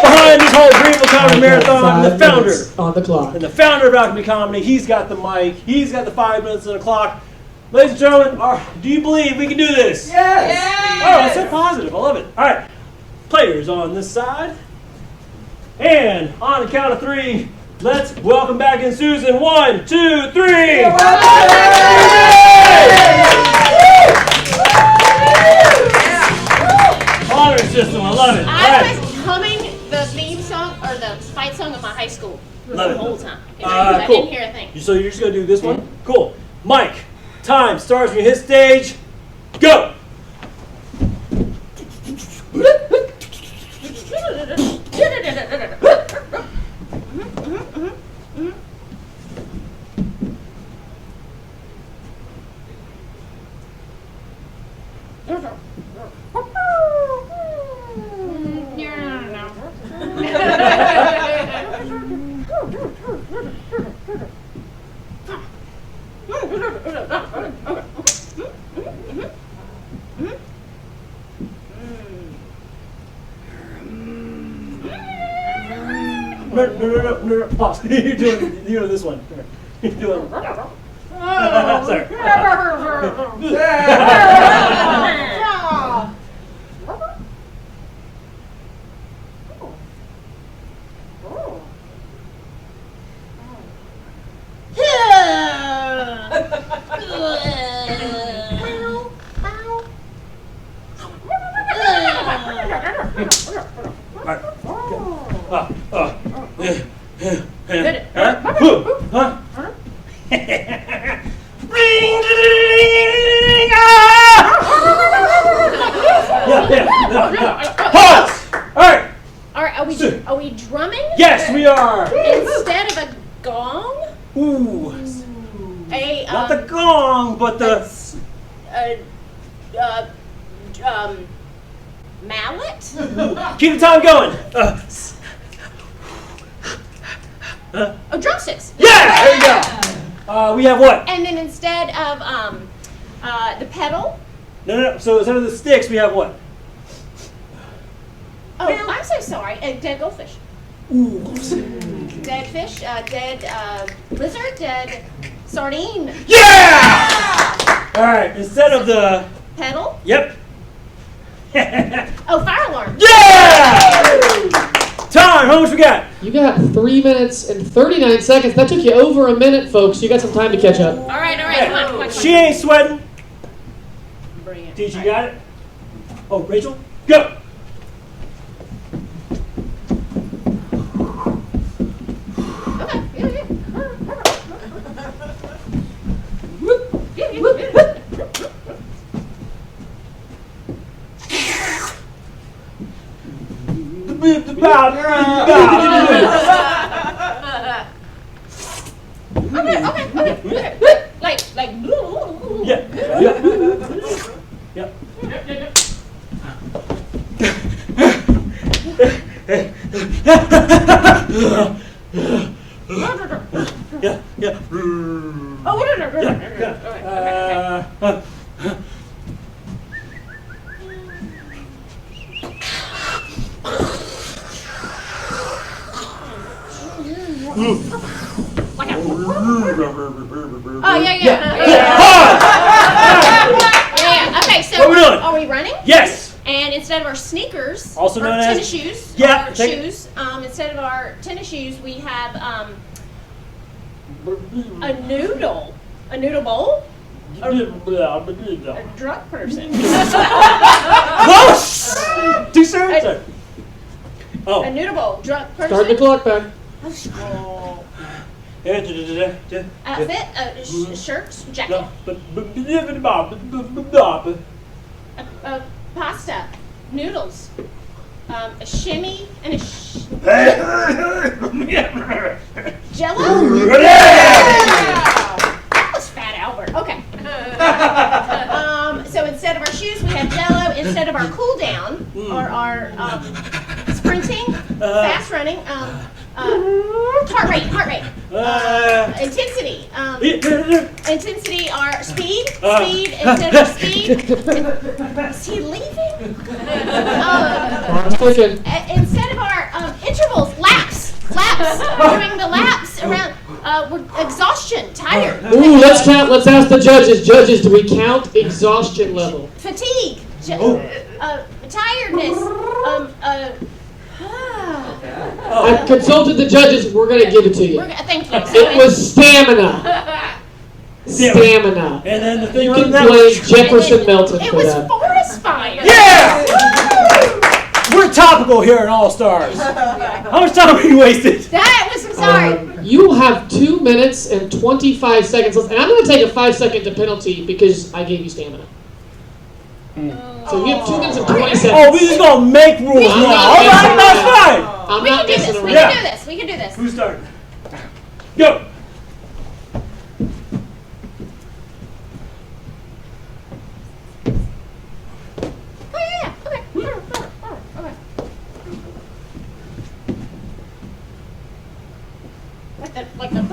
Behind this whole Greenville Comedy Marathon, the founder on the clock. And the founder of Alchemy Comedy, he's got the mic, he's got the 5 minutes on the clock. Ladies and gentlemen, do you believe we can do this? Yes. Oh, that's so positive. I love it. All right, players on this side. And on the count of 3, let's welcome back in Susan. 1, 2, 3. Honor system, I love it. All I right. was humming the theme song or the fight song of my high school Love the it. whole time. I Cool. didn't hear a thing. So you're just gonna do this one? Cool. Mike, time starts when you hit stage. Go. No, pause. You're doing this one. You're doing. Sorry. Pause! Alright! Alright, are we drumming? Yes, we are! Instead of a gong? Ooh. A, Not the gong, but the... mallet. Keep the time going. Drumsticks. Yeah, there you go. We have what? And then instead of the pedal. No. So instead of the sticks, we have what? Oh, I'm so sorry. A dead goldfish. Ooh. Dead fish, dead lizard, dead sardine. Yeah! All right, instead of the pedal. Yep. Oh, fire alarm. Yeah! Time, how much we got? You got 3 minutes and 39 seconds. That took you over a minute, folks. You got some time to catch up. All right, come on. She ain't sweating. Brilliant. Did you got it? Oh, Rachel, go. Okay. Like. Yeah. Yeah. Oh, yeah. Okay, so what are we doing? Are we running? Yes. And instead of our sneakers, also known or as tennis shoes, yeah, or shoes, instead of our tennis shoes, we have a noodle bowl. A drunk person. Close. Too soon. A noodle bowl, drunk person. Start the clock back. Outfit, shirts, jacket. Pasta, noodles, a shimmy, and a Jello. That was Fat Albert. Okay. So instead of our shoes, we have Jello. Instead of our cool down or our sprinting, fast running, heart rate, intensity. Intensity are speed instead of speed. Is he leaving? Instead of our intervals, laps. Doing the laps around. We're exhaustion, tired. Ooh, let's count. Let's ask the judges. Judges, do we count exhaustion level? Fatigue. Tiredness. I consulted the judges. We're going to give it to you. Thank you. It was stamina. Stamina. And then the thing you on can that blame Jefferson Melton It for was that. forest fire. Yeah! We're topical here in All Stars. How much time have we wasted? That was sorry. You have 2 minutes and 25 seconds left. And I'm going to take a 5-second penalty because I gave you stamina. So you have 2 minutes and 20 seconds. Oh, we just going to make rules now. All right, that's fine. I'm not messing around. We can do this. Who's starting? Go. Oh, yeah. Okay. Like the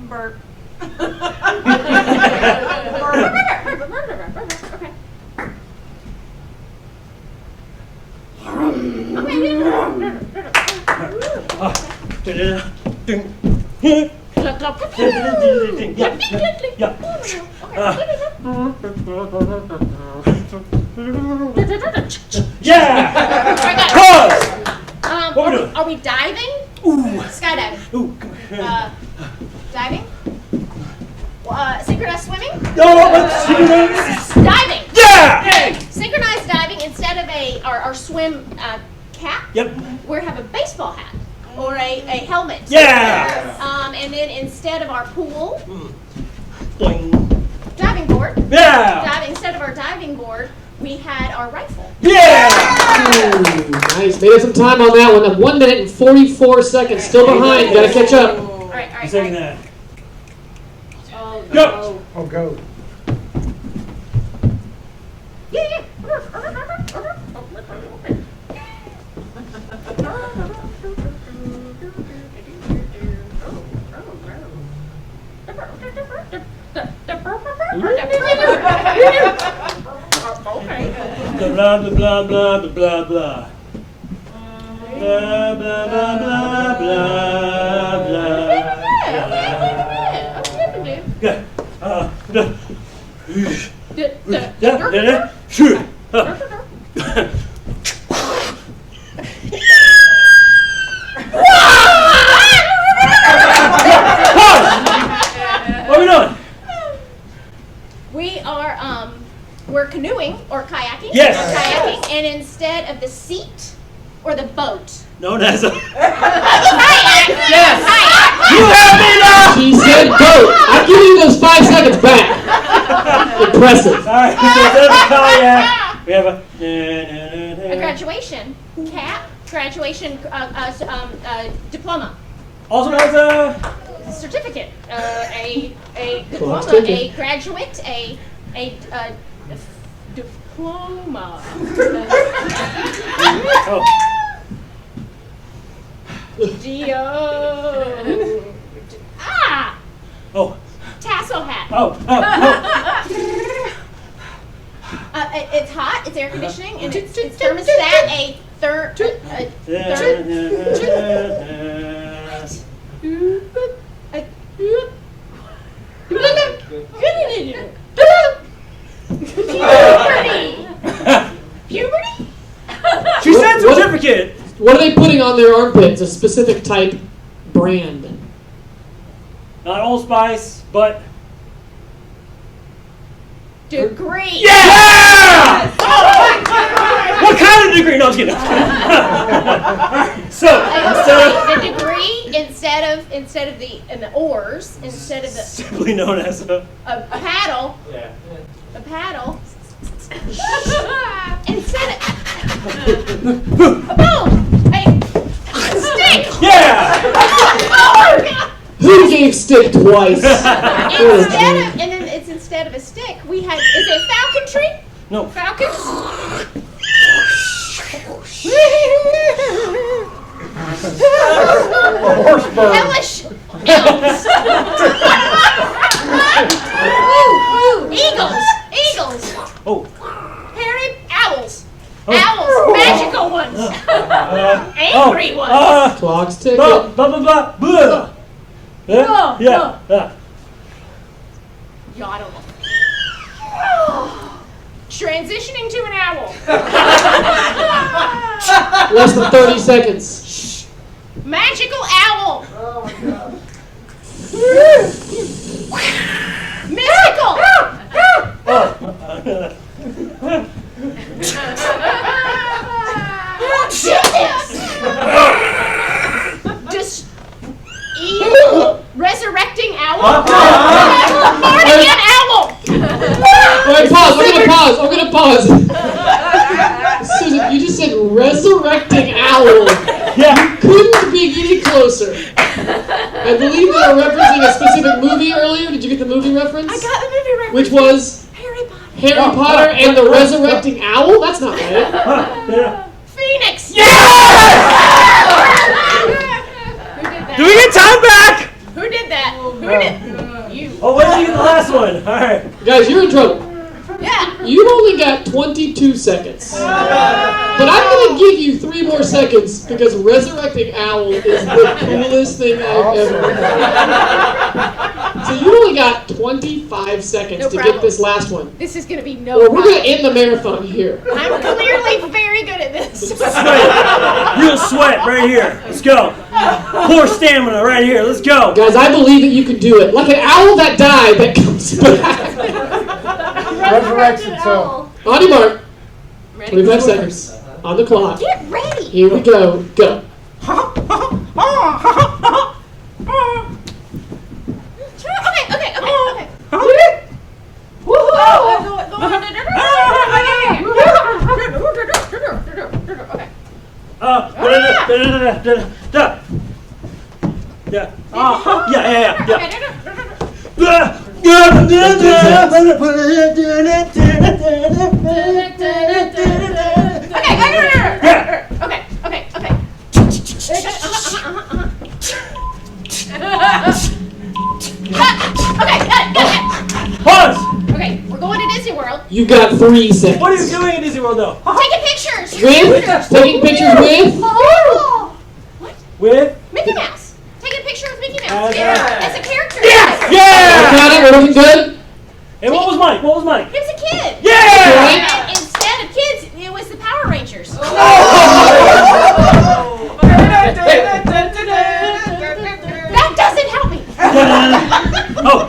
burp. Are we diving? Skydiving. Diving? Synchronized swimming? Diving. Yeah! Synchronized diving, instead of our swim cap, we have a baseball hat or a helmet. Yeah! And then instead of our pool, diving board. Yeah! Instead of our diving board, we had our rifle. Yeah! Ooh, nice. Made some time on that one. 1 minute and 44 seconds. Still behind. Got to catch up. All right. Second that. Oh, Go! Oh, go. Blah blah blah blah blah blah blah. Blah blah blah blah blah blah. Yeah. Sure. What are we doing? We are we're canoeing or kayaking. Yes. We're kayaking, and instead of the seat or the boat. Known as a Kayak. Yes. Kayak. You have me now. She said boat. I'm giving you those 5 seconds back. Impressive. All right. So instead of a kayak, we have a graduation cap. Graduation diploma. Also has a Certificate. A diploma. take it. A graduate. A diploma. oh. Oh. Tassel hat. Oh. It's hot. It's air conditioning, and it's thermostat. A third. Puberty. She said certificate. What are they putting on their armpits? A specific type brand. Not Old Spice, but Degree. Yeah! What kind of degree? No, I'm kidding. So the degree instead of the oars, instead of the simply known as a paddle. Yeah. A paddle. Instead of a boom. A stick. Yeah. Who gave stick twice? Instead of a stick, we had is it falconry? No. Falcon. Hellish elves. Ooh, eagles. Oh. Hairy owls. Owls, magical ones. Angry ones. Clock's ticking. Blah blah blah blah. Yeah. Yeah, I don't know. Transitioning to an owl. Less than 30 seconds. Magical owl. Oh my god. Mystical. Just resurrecting owl. Mardigan owl. Alright, pause. I'm gonna pause. Susan, you just said resurrecting owl. Yeah. You couldn't be any closer. I believe they were referencing a specific movie earlier. Did you get the movie reference? I got the movie reference. Which was Harry Potter and the Resurrecting Owl? That's not right. Phoenix. Do we get time back? Who did that? Who did? You. Oh, when did you get the last one? All right. Guys, you're in trouble. Yeah. You've only got 22 seconds. But I'm going to give you 3 more seconds because Resurrecting Owl is the coolest thing I've ever heard. So you only got 25 seconds to get this last one. This is going to be no Or we're problem. going to end the marathon here. I'm clearly very good at this. You'll sweat right here. Let's go. Pour stamina right here. Let's go. Guys, I believe that you can do it. Like an owl that died that comes back. Resurrects itself. On your mark. 25 seconds. On the clock. Get ready. Here we go. Go. Okay. Yeah. Yeah. Okay. You've got 3 seconds. What are you doing in Disney World, though? Taking pictures. With? Taking pictures with? Oh. What? With? Mickey Mouse. Taking a picture with Mickey Mouse. As a- As a character. Yes! Yeah! Got it? We're looking good? And what was Mike? What was Mike? He was a kid. Yeah! And instead of kids, it was the Power Rangers. That doesn't help me. Oh!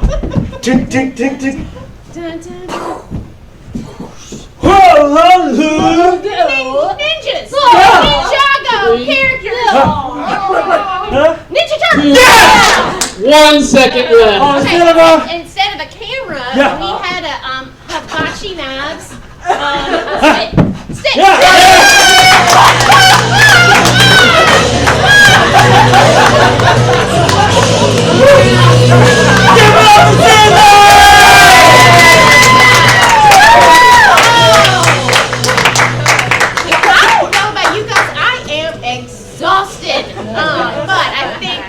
Tink, tink, tink, tink. Dun, dun, dun. Ninjas. Ninjago characters. Ninja Turtles. Yeah! 1 second left. Okay, instead of a camera, Yeah. we had a hibachi knives. Stick. I don't know about you guys. I am exhausted. But I think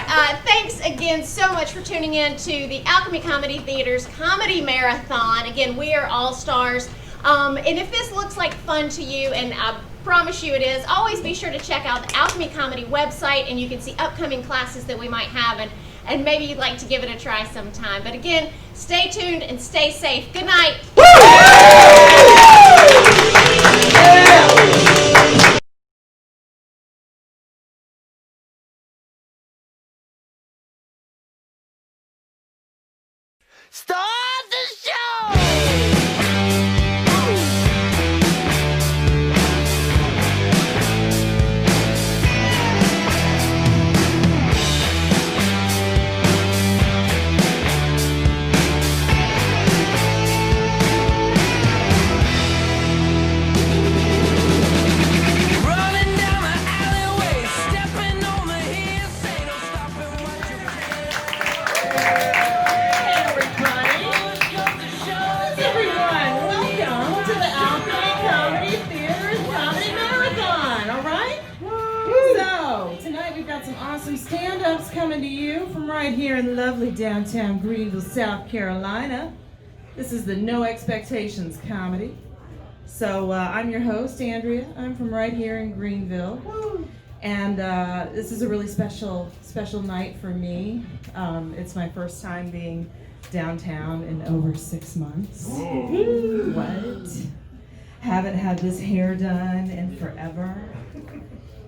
thanks again so much for tuning in to the Alchemy Comedy Theater's Comedy Marathon. Again, we are all stars. And if this looks like fun to you, and I promise you it is, always be sure to check out the Alchemy Comedy website, and you can see upcoming classes that we might have, and maybe you'd like to give it a try sometime. But again, stay tuned and stay safe. Good night. Start the show! Running down the alleyway, stepping on the hills, ain't no stopping what you Everyone, welcome to the Alchemy Comedy Theater's Comedy Marathon, all right? So, tonight we've got some awesome stand-ups coming to you from right here in lovely downtown Greenville, South Carolina. This is the No Expectations Comedy. So, I'm your host, Andrea. I'm from right here in Greenville. And this is a really special night for me. It's my first time being downtown in over 6 months. What? Haven't had this hair done in forever.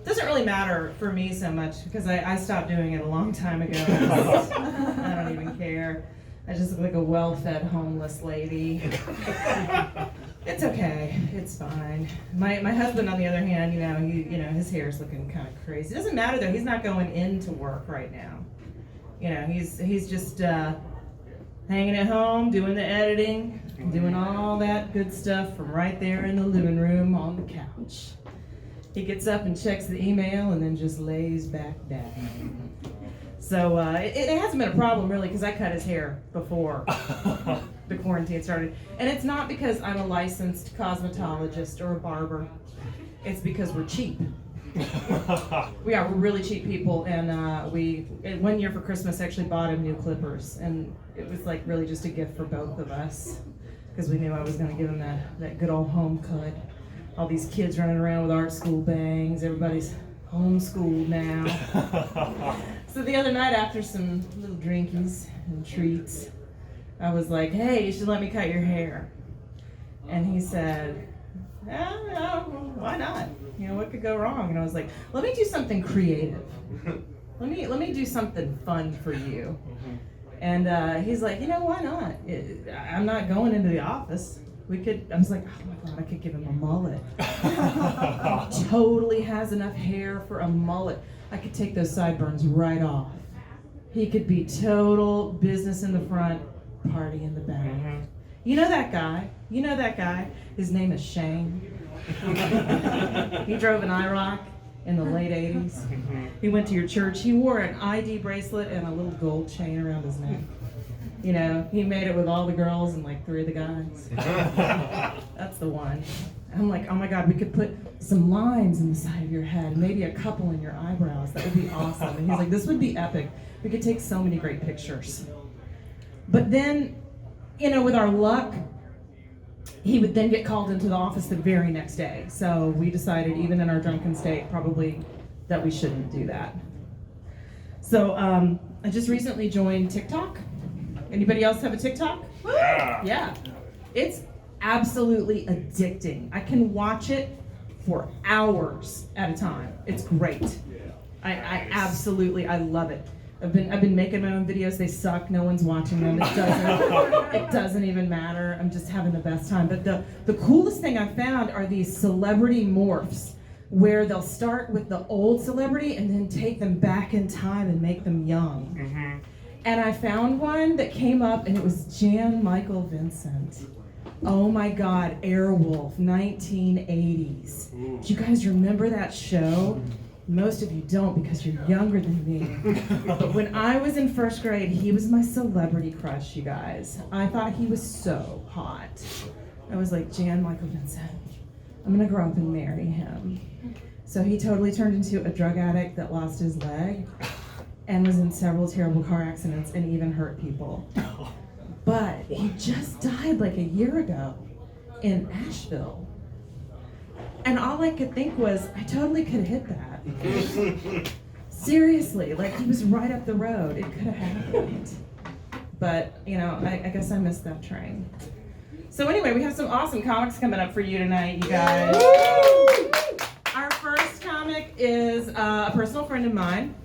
Doesn't really matter for me so much because I stopped doing it a long time ago. I don't even care. I just look like a well-fed homeless lady. It's okay. It's fine. My husband, on the other hand, his hair's looking kind of crazy. It doesn't matter though. He's not going into work right now. He's just hanging at home, doing the editing, doing all that good stuff from right there in the living room on the couch. He gets up and checks the email and then just lays back down. So it hasn't been a problem really because I cut his hair before the quarantine started. And it's not because I'm a licensed cosmetologist or a barber. It's because we're cheap. We're really cheap people, and we 1 year for Christmas actually bought him new clippers, and it was like really just a gift for both of us because we knew I was going to give him that good old home cut. All these kids running around with art school bangs, everybody's homeschooled now. So the other night after some little drinkies and treats, I was like, hey, you should let me cut your hair. And he said, why not? What could go wrong? And I was like, let me do something creative. Let me do something fun for you. And he's like, why not? I'm not going into the office. I was like, oh my God, I could give him a mullet. He totally has enough hair for a mullet. I could take those sideburns right off. He could be total business in the front, party in the back. You know that guy? His name is Shane. He drove an IROC in the late 80s. He went to your church. He wore an ID bracelet and a little gold chain around his neck. He made it with all the girls and like 3 of the guys. That's the one. I'm like, oh my God, we could put some lines in the side of your head, maybe a couple in your eyebrows. That would be awesome. And he's like, this would be epic. We could take so many great pictures. But then, with our luck, he would then get called into the office the very next day. So we decided, even in our drunken state, probably that we shouldn't do that. So I just recently joined TikTok. Anybody else have a TikTok? Yeah. It's absolutely addicting. I can watch it for hours at a time. It's great. I absolutely, I love it. I've been making my own videos. They suck. No one's watching them. It doesn't even matter. I'm just having the best time. But the coolest thing I found are these celebrity morphs, where they'll start with the old celebrity and then take them back in time and make them young. Mm-hmm. And I found one that came up, and it was Jan Michael Vincent. Oh my God, Airwolf, 1980s. Do you guys remember that show? Most of you don't because you're younger than me. But when I was in first grade, he was my celebrity crush, you guys. I thought he was so hot. I was like, Jan Michael Vincent, I'm gonna grow up and marry him. So he totally turned into a drug addict that lost his leg and was in several terrible car accidents and even hurt people. But he just died like a year ago in Asheville. And all I could think was, I totally could have hit that. Seriously, like he was right up the road. It could have happened. But, you know, I guess I missed that train. So anyway, we have some awesome comics coming up for you tonight, you guys. Our first comic is a personal friend of mine.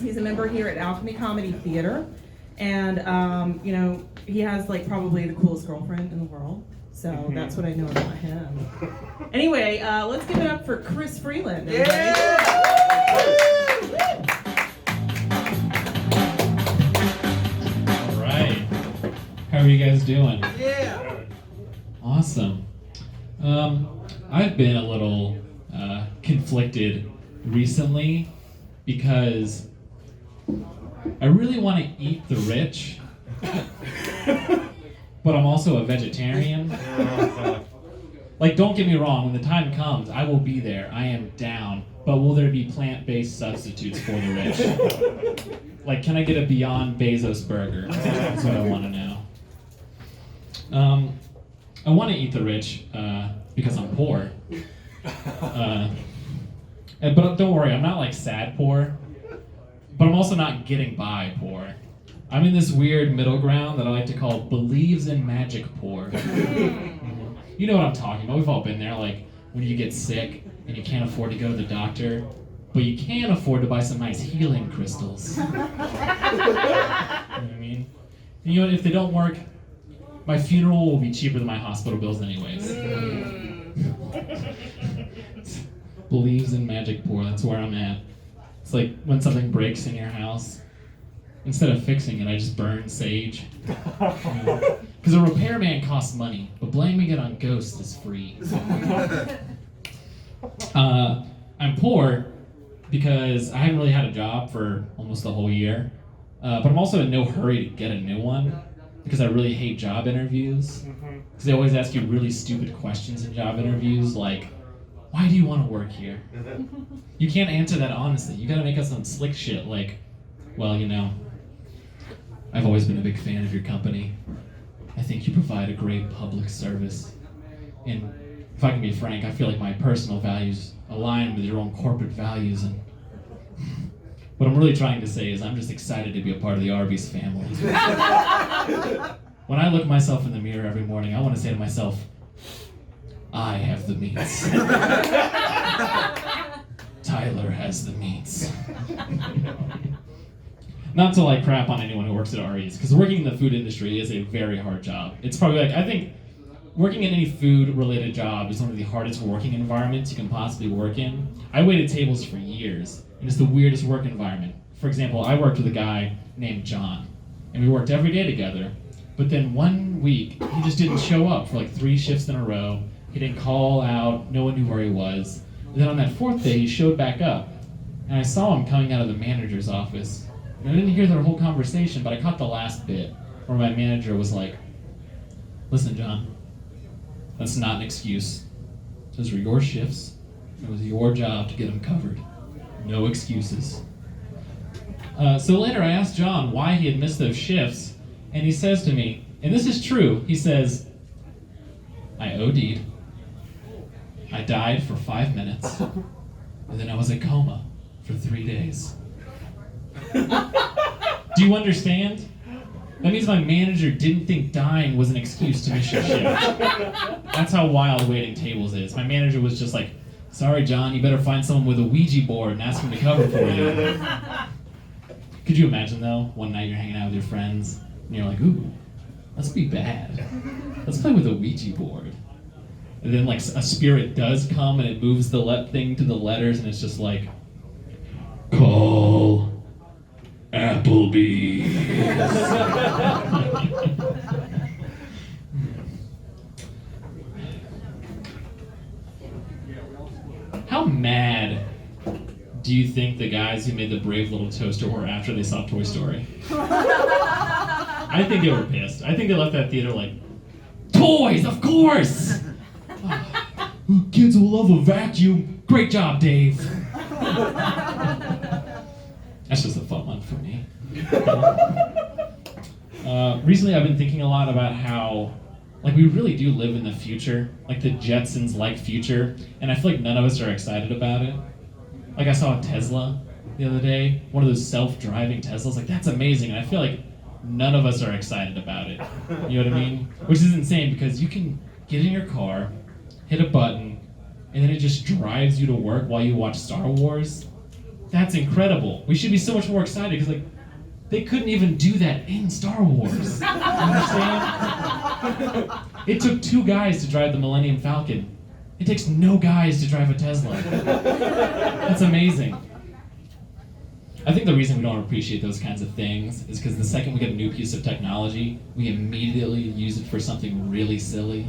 He's a member here at Alchemy Comedy Theater. And, you know, he has like probably the coolest girlfriend in the world. So that's what I know about him. Anyway, let's give it up for Chris Freeland. Everybody. All right. How are you guys doing? Yeah. Awesome. I've been a little conflicted recently because I really want to eat the rich, but I'm also a vegetarian. Like, don't get me wrong, when the time comes, I will be there. I am down. But will there be plant-based substitutes for the rich? Like, can I get a Beyond Bezos burger? That's what I want to know. I want to eat the rich because I'm poor. But don't worry, I'm not like sad poor. But I'm also not getting by poor. I'm in this weird middle ground that I like to call believes in magic poor. You know what I'm talking about. We've all been there, like when you get sick and you can't afford to go to the doctor, but you can afford to buy some nice healing crystals. You know what I mean? And you know what, if they don't work, my funeral will be cheaper than my hospital bills anyways. Believes in magic poor, that's where I'm at. It's like when something breaks in your house, instead of fixing it, I just burn sage. Because a repairman costs money, but blaming it on ghosts is free. I'm poor because I haven't really had a job for almost the whole year. But I'm also in no hurry to get a new one because I really hate job interviews. Because they always ask you really stupid questions in job interviews, like, why do you want to work here? You can't answer that honestly. You gotta make up some slick shit like, well, you know, I've always been a big fan of your company. I think you provide a great public service. And if I can be frank, I feel like my personal values align with your own corporate values. And what I'm really trying to say is I'm just excited to be a part of the Arby's family. When I look myself in the mirror every morning, I want to say to myself, I have the meats. Tyler has the meats. Not to like crap on anyone who works at REs, because working in the food industry is a very hard job. It's probably like, I think working in any food related job is one of the hardest working environments you can possibly work in. I waited tables for years, and it's the weirdest work environment. For example, I worked with a guy named John, and we worked every day together, but then one week, he just didn't show up for like 3 shifts in a row. He didn't call out, no one knew where he was. And then on that 4th day, he showed back up, and I saw him coming out of the manager's office. And I didn't hear their whole conversation, but I caught the last bit where my manager was like, listen, John, that's not an excuse. Those were your shifts. It was your job to get them covered. No excuses. So later I asked John why he had missed those shifts, and he says to me, and this is true, he says, I OD'd. I died for 5 minutes. And then I was in coma for 3 days. Do you understand? That means my manager didn't think dying was an excuse to miss your shift. That's how wild waiting tables is. My manager was just like, sorry, John, you better find someone with a Ouija board and ask him to cover for you. Could you imagine, though, one night you're hanging out with your friends, and you're like, ooh, let's be bad. Let's play with a Ouija board. And then, like, a spirit does come, and it moves the thing to the letters, and it's just like, call Applebee's. How mad do you think the guys who made the Brave Little Toaster were after they saw Toy Story? I think they were pissed. I think they left that theater like, toys, of course! Kids will love a vacuum. Great job, Dave. That's just a fun one for me. Recently, I've been thinking a lot about how, like, we really do live in the future, like the Jetsons-like future, and I feel like none of us are excited about it. Like, I saw a Tesla the other day, one of those self-driving Teslas. Like, that's amazing, and I feel like none of us are excited about it. You know what I mean? Which is insane because you can get in your car, hit a button, and then it just drives you to work while you watch Star Wars. That's incredible. We should be so much more excited because, like, they couldn't even do that in Star Wars. You understand? It took 2 guys to drive the Millennium Falcon. It takes no guys to drive a Tesla. That's amazing. I think the reason we don't appreciate those kinds of things is because the second we get a new piece of technology, we immediately use it for something really silly.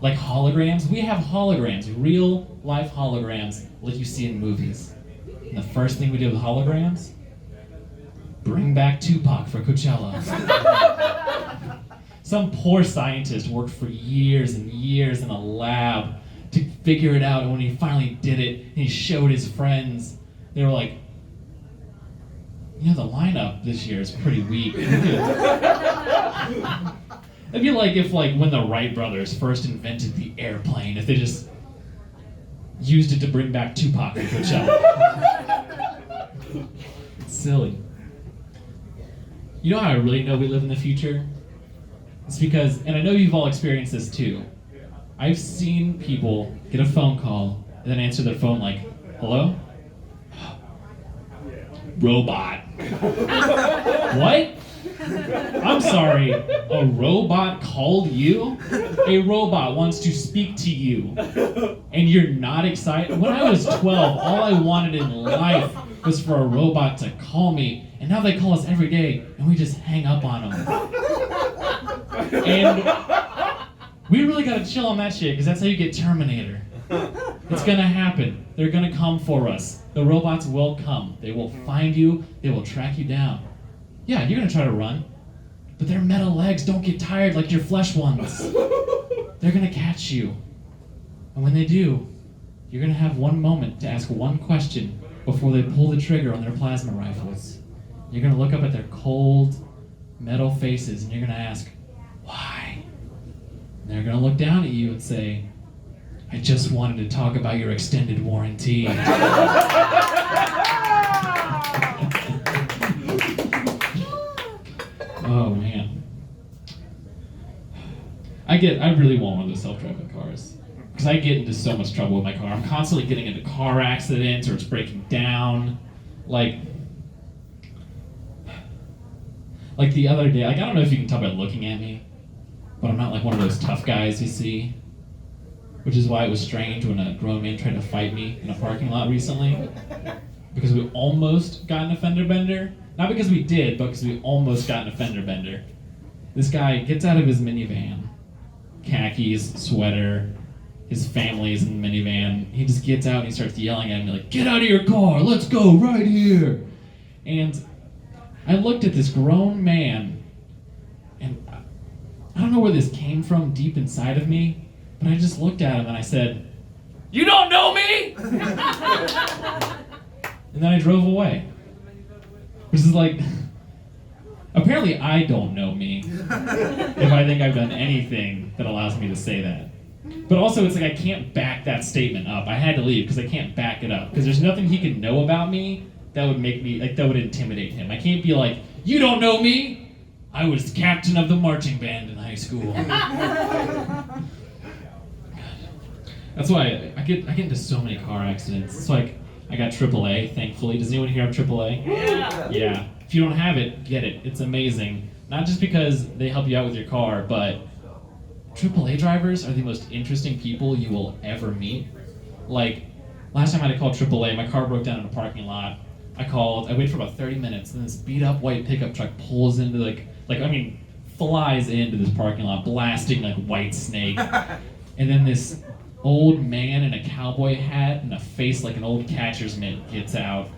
Like holograms. We have holograms, real life holograms like you see in movies. And the first thing we did with holograms, bring back Tupac for Coachella. Some poor scientist worked for years and years in a lab to figure it out, and when he finally did it, and he showed his friends, they were like, you know, the lineup this year is pretty weak. It'd be like if, like, when the Wright brothers first invented the airplane, if they just used it to bring back Tupac for Coachella. It's silly. You know how I really know we live in the future? It's because, and I know you've all experienced this too, I've seen people get a phone call and then answer their phone like, hello? Robot. What? I'm sorry, a robot called you? A robot wants to speak to you, and you're not excited? When I was 12, all I wanted in life was for a robot to call me, and now they call us every day, and we just hang up on them. And we really gotta chill on that shit, because that's how you get Terminator. It's gonna happen. They're gonna come for us. The robots will come. They will find you. They will track you down. Yeah, you're gonna try to run, but their metal legs don't get tired like your flesh ones. They're gonna catch you. And when they do, you're gonna have one moment to ask one question before they pull the trigger on their plasma rifles. You're gonna look up at their cold, metal faces and you're gonna ask, why? And they're gonna look down at you and say, I just wanted to talk about your extended warranty. Oh man. I really want one of those self-driving cars. Because I get into so much trouble with my car. I'm constantly getting into car accidents or it's breaking down. Like the other day, like, I don't know if you can tell by looking at me, but I'm not like one of those tough guys you see. Which is why it was strange when a grown man tried to fight me in a parking lot recently. Because we almost got in a fender bender. Not because we did, but because we almost got in a fender bender. This guy gets out of his minivan, khakis, sweater, his family's in the minivan. He just gets out and he starts yelling at me like, get out of your car, let's go right here. And I looked at this grown man, and I don't know where this came from deep inside of me, but I just looked at him and I said, you don't know me? And then I drove away. Which is like Apparently, I don't know me if I think I've done anything that allows me to say that. But also, it's like I can't back that statement up. I had to leave because I can't back it up. Because there's nothing he can know about me that would make me, like, that would intimidate him. I can't be like, you don't know me? I was captain of the marching band in high school. That's why I get into so many car accidents. It's like, I got AAA, thankfully. Does anyone here have AAA? Yeah. Yeah. If you don't have it, get it. It's amazing. Not just because they help you out with your car, but AAA drivers are the most interesting people you will ever meet. Like, last time I had to call AAA, my car broke down in a parking lot. I waited for about 30 minutes, and this beat-up white pickup truck pulls into, flies into this parking lot, blasting like White Snake. And then this old man in a cowboy hat and a face like an old catcher's mitt gets out.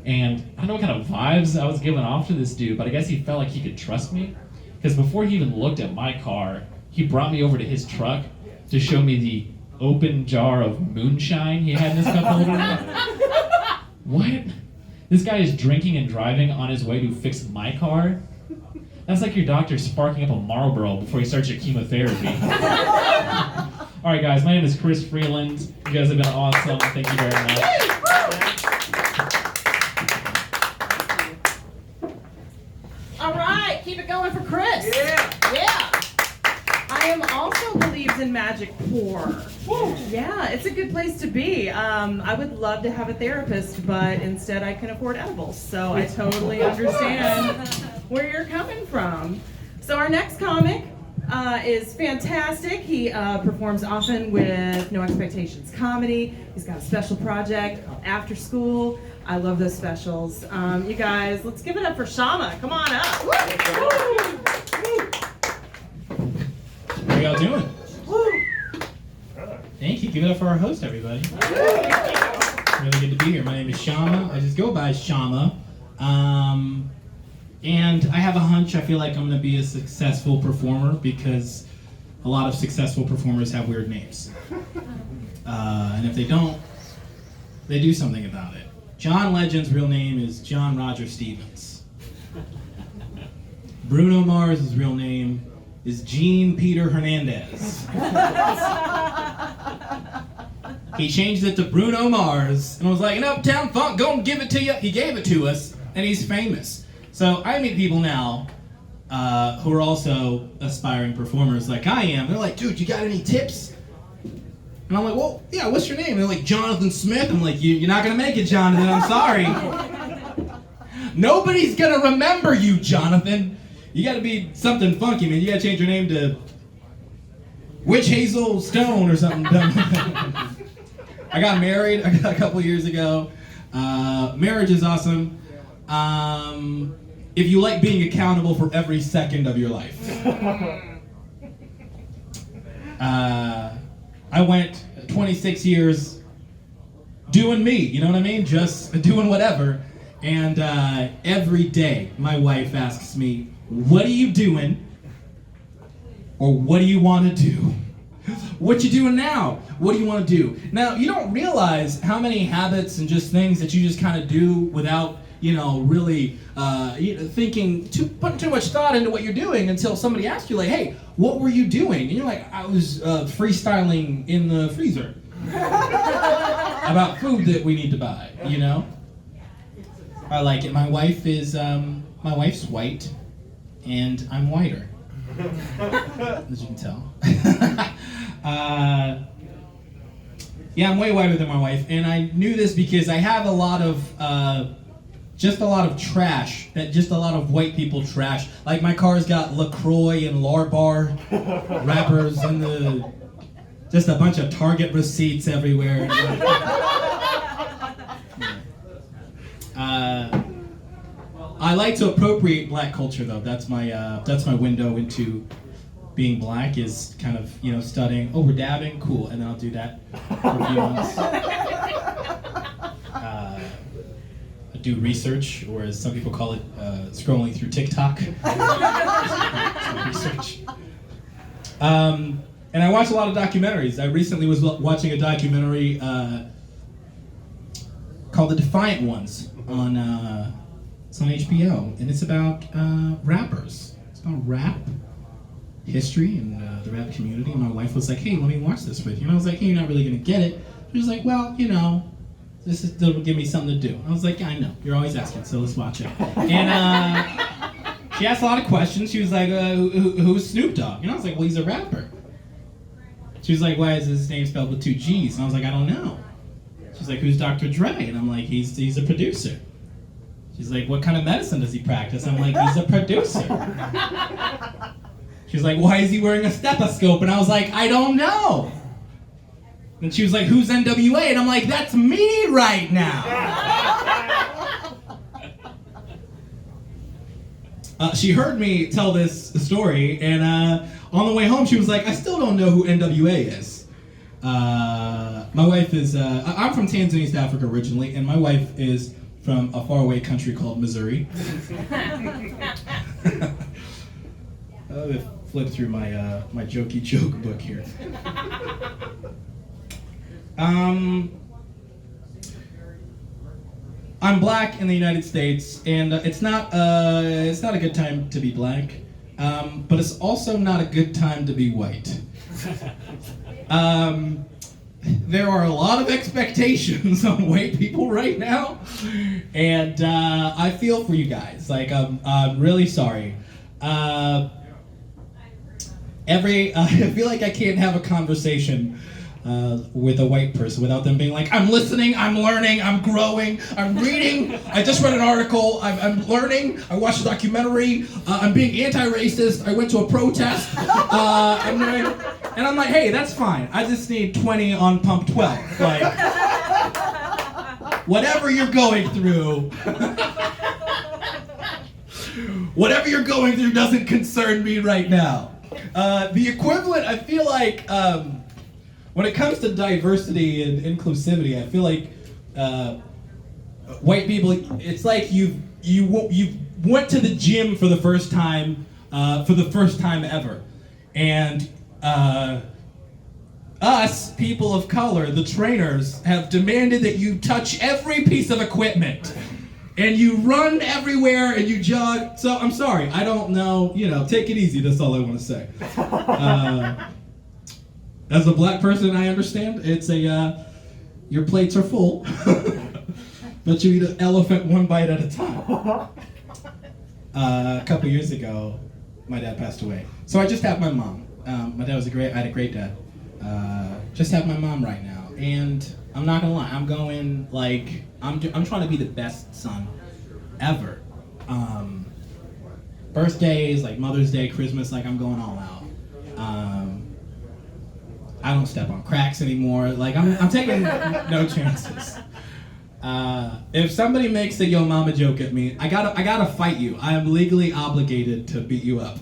And I don't know what kind of vibes I was giving off to this dude, but I guess he felt like he could trust me. Because before he even looked at my car, he brought me over to his truck to show me the open jar of moonshine he had in his cup holder. What? This guy is drinking and driving on his way to fix my car? That's like your doctor sparking up a Marlboro before he starts your chemotherapy. All right, guys, my name is Chris Freeland. You guys have been awesome. Thank you very much. All right, keep it going for Chris. Yeah. I am also believes in magic pour. Yeah, it's a good place to be. I would love to have a therapist, but instead I can afford edibles. So I totally understand where you're coming from. So our next comic is fantastic. He performs often with No Expectations Comedy. He's got a special project called After School. I love those specials. You guys, let's give it up for Shama. Come on up. How y'all doing? Thank you. Give it up for our host, everybody. Really good to be here. My name is Shama. I just go by Shama. And I have a hunch. I feel like I'm going to be a successful performer because a lot of successful performers have weird names. And if they don't, they do something about it. John Legend's real name is John Roger Stevens. Bruno Mars' real name is Gene Peter Hernandez. He changed it to Bruno Mars and was like, an Uptown Funk, go and give it to you. He gave it to us, and he's famous. So I meet people now who are also aspiring performers like I am. They're like, dude, you got any tips? And I'm like, well, yeah, what's your name? And they're like, Jonathan Smith. I'm like, you're not going to make it, Jonathan. I'm sorry. Nobody's going to remember you, Jonathan. You got to be something funky, man. You got to change your name to Witch Hazel Stone or something. I got married a couple years ago. Marriage is awesome. If you like being accountable for every second of your life. I went 26 years doing me, you know what I mean? Just doing whatever. And every day my wife asks me, what are you doing? Or what do you want to do? What you doing now? What do you want to do? Now, you don't realize how many habits and just things that you just kind of do without, really putting too much thought into what you're doing until somebody asks you, like, hey, what were you doing? And you're like, I was freestyling in the freezer about food that we need to buy, I like it. My wife's white, and I'm whiter, as you can tell. Yeah, I'm way whiter than my wife, and I knew this because I have a lot of trash, a lot of white people trash. Like my car's got LaCroix and Larbar wrappers and just a bunch of Target receipts everywhere. I like to appropriate black culture, though. That's my window into being black, is kind of, studying. Oh, we're dabbing? Cool. And then I'll do that for a few months. I do research, or as some people call it, scrolling through TikTok. Research. And I watch a lot of documentaries. I recently was watching a documentary called The Defiant Ones on It's on HBO, and it's about rappers. It's about rap history and the rap community. And my wife was like, "Hey, let me watch this with you." And I was like, "Hey, you're not really gonna get it." She was like, "Well, you know, it'll give me something to do." I was like, "Yeah, I know. You're always asking, so let's watch it." And she asked a lot of questions. She was like, "Who's Snoop Dogg?" And I was like, "Well, he's a rapper." She was like, "Why is his name spelled with 2 G's?" And I was like, "I don't know." She's like, "Who's Dr. Dre?" And I'm like, he's a producer. She's like, "What kind of medicine does he practice?" I'm like, "He's a producer." She was like, "Why is he wearing a stethoscope?" And I was like, "I don't know." And she was like, "Who's NWA?" And I'm like, "That's me right now." She heard me tell this story, and on the way home, she was like, "I still don't know who NWA is." My wife is, I'm from Tanzania, East Africa originally, and my wife is from a faraway country called Missouri. Let me flip through my my jokey joke book here. I'm black in the United States, and it's not a good time to be black, but it's also not a good time to be white. There are a lot of expectations on white people right now, and I feel for you guys. Like, I'm really sorry. I feel like I can't have a conversation with a white person without them being like, "I'm listening, I'm learning, I'm growing, I'm reading, I just read an article, I'm learning, I watched a documentary, I'm being anti-racist, I went to a protest, and I'm like, hey, that's fine. I just need 20 on pump 12. Like, whatever you're going through, doesn't concern me right now. The equivalent, I feel like, when it comes to diversity and inclusivity, I feel like white people, it's like you went to the gym for the first time ever, and us, people of color, the trainers, have demanded that you touch every piece of equipment, and you run everywhere, and you jog. So I'm sorry, I don't know. Take it easy. That's all I want to say. As a black person, I understand. It's your plates are full, but you eat an elephant one bite at a time. A couple years ago, my dad passed away. So I just have my mom. My dad I had a great dad. Just have my mom right now. And I'm not gonna lie, I'm going, like, I'm trying to be the best son ever. Birthdays, like Mother's Day, Christmas, like I'm going all out. I don't step on cracks anymore. Like, I'm taking no chances. If somebody makes a yo mama joke at me, I gotta fight you. I am legally obligated to beat you up.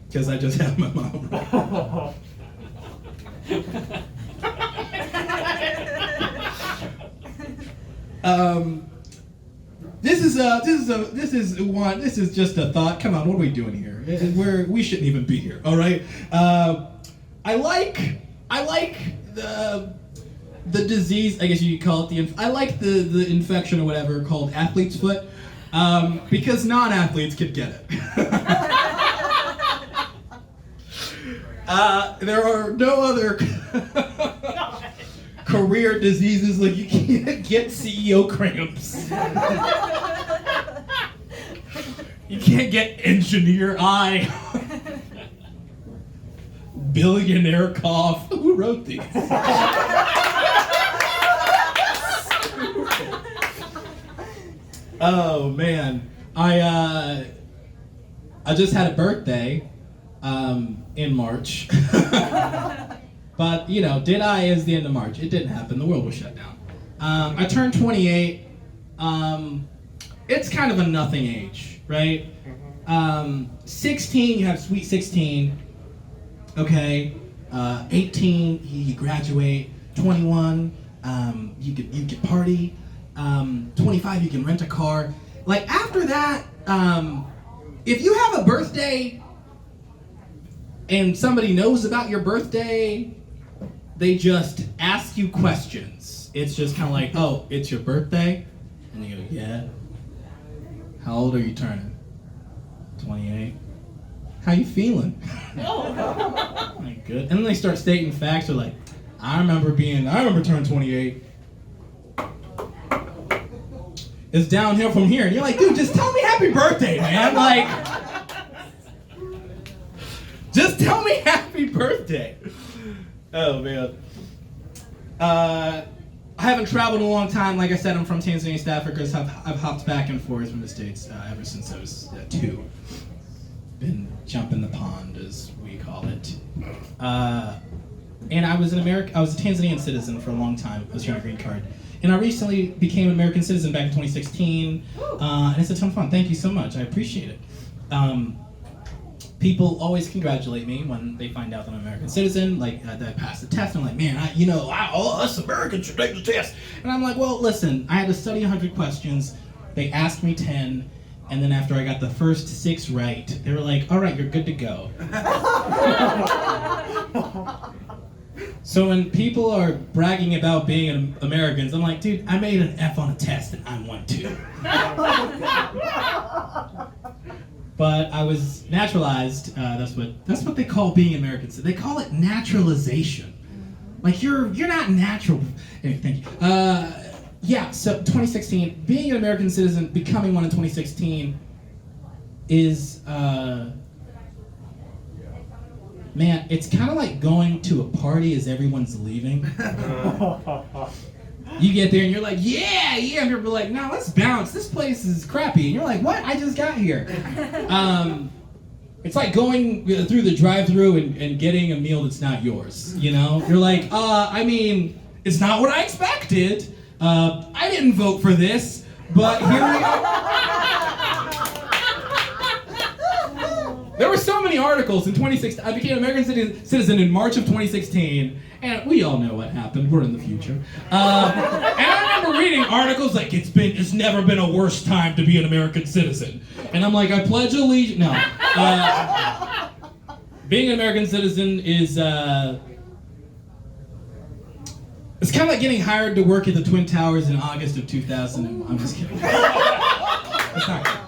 Because I just have my mom. This is just a thought. Come on, what are we doing here? We shouldn't even be here. All right. I like the disease. I guess you could call it I like the infection or whatever called athlete's foot, because non-athletes could get it. There are no other career diseases, like you can't get CEO cramps. You can't get engineer eye. Billionaire cough. Who wrote these? Oh man, I just had a birthday in March. But did I? Is the end of March. It didn't happen. The world was shut down. I turned 28. It's kind of a nothing age, right? 16, you have sweet 16. Okay. 18, you graduate. 21, you could party. 25, you can rent a car. Like after that, if you have a birthday and somebody knows about your birthday, they just ask you questions. It's just kind of like, oh, it's your birthday? And you go, yeah. How old are you turning? 28. How you feeling? Like, good. And then they start stating facts. They're like, I remember turning 28. It's downhill from here. And you're like, dude, just tell me happy birthday, man. Like, just tell me happy birthday. Oh, man. I haven't traveled in a long time. Like I said, I'm from Tanzania, East Africa. So I've hopped back and forth from the States ever since I was 2. Been jumping the pond, as we call it. And I was a Tanzanian citizen for a long time. I was here on a green card. And I recently became an American citizen back in 2016. And it's a ton of fun. Thank you so much. I appreciate it. People always congratulate me when they find out that I'm an American citizen, like that I passed the test. I'm like, man, us Americans should take the test. And I'm like, well, listen, I had to study 100 questions. They asked me 10. And then after I got the first 6 right, they were like, all right, you're good to go. So when people are bragging about being Americans, I'm like, dude, I made an F on a test and I won 2. But I was naturalized. That's what they call being American. They call it naturalization. Like you're not natural. Anyway, thank you. Yeah. So 2016, being an American citizen, becoming one in 2016, is man. It's kind of like going to a party as everyone's leaving. You get there and you're like, yeah, and people are like, no, let's bounce. This place is crappy. And you're like, what? I just got here. It's like going through the drive-thru and getting a meal that's not yours. You know, you're like, it's not what I expected. I didn't vote for this, but here we are. There were so many articles in 2016. I became an American citizen in March of 2016, and we all know what happened. We're in the future. And I remember reading articles like, it's never been a worse time to be an American citizen. And I'm like, I pledge allegiance. No. Being an American citizen is, it's kind of like getting hired to work at the Twin Towers in August of 2000. I'm just kidding. It's not good.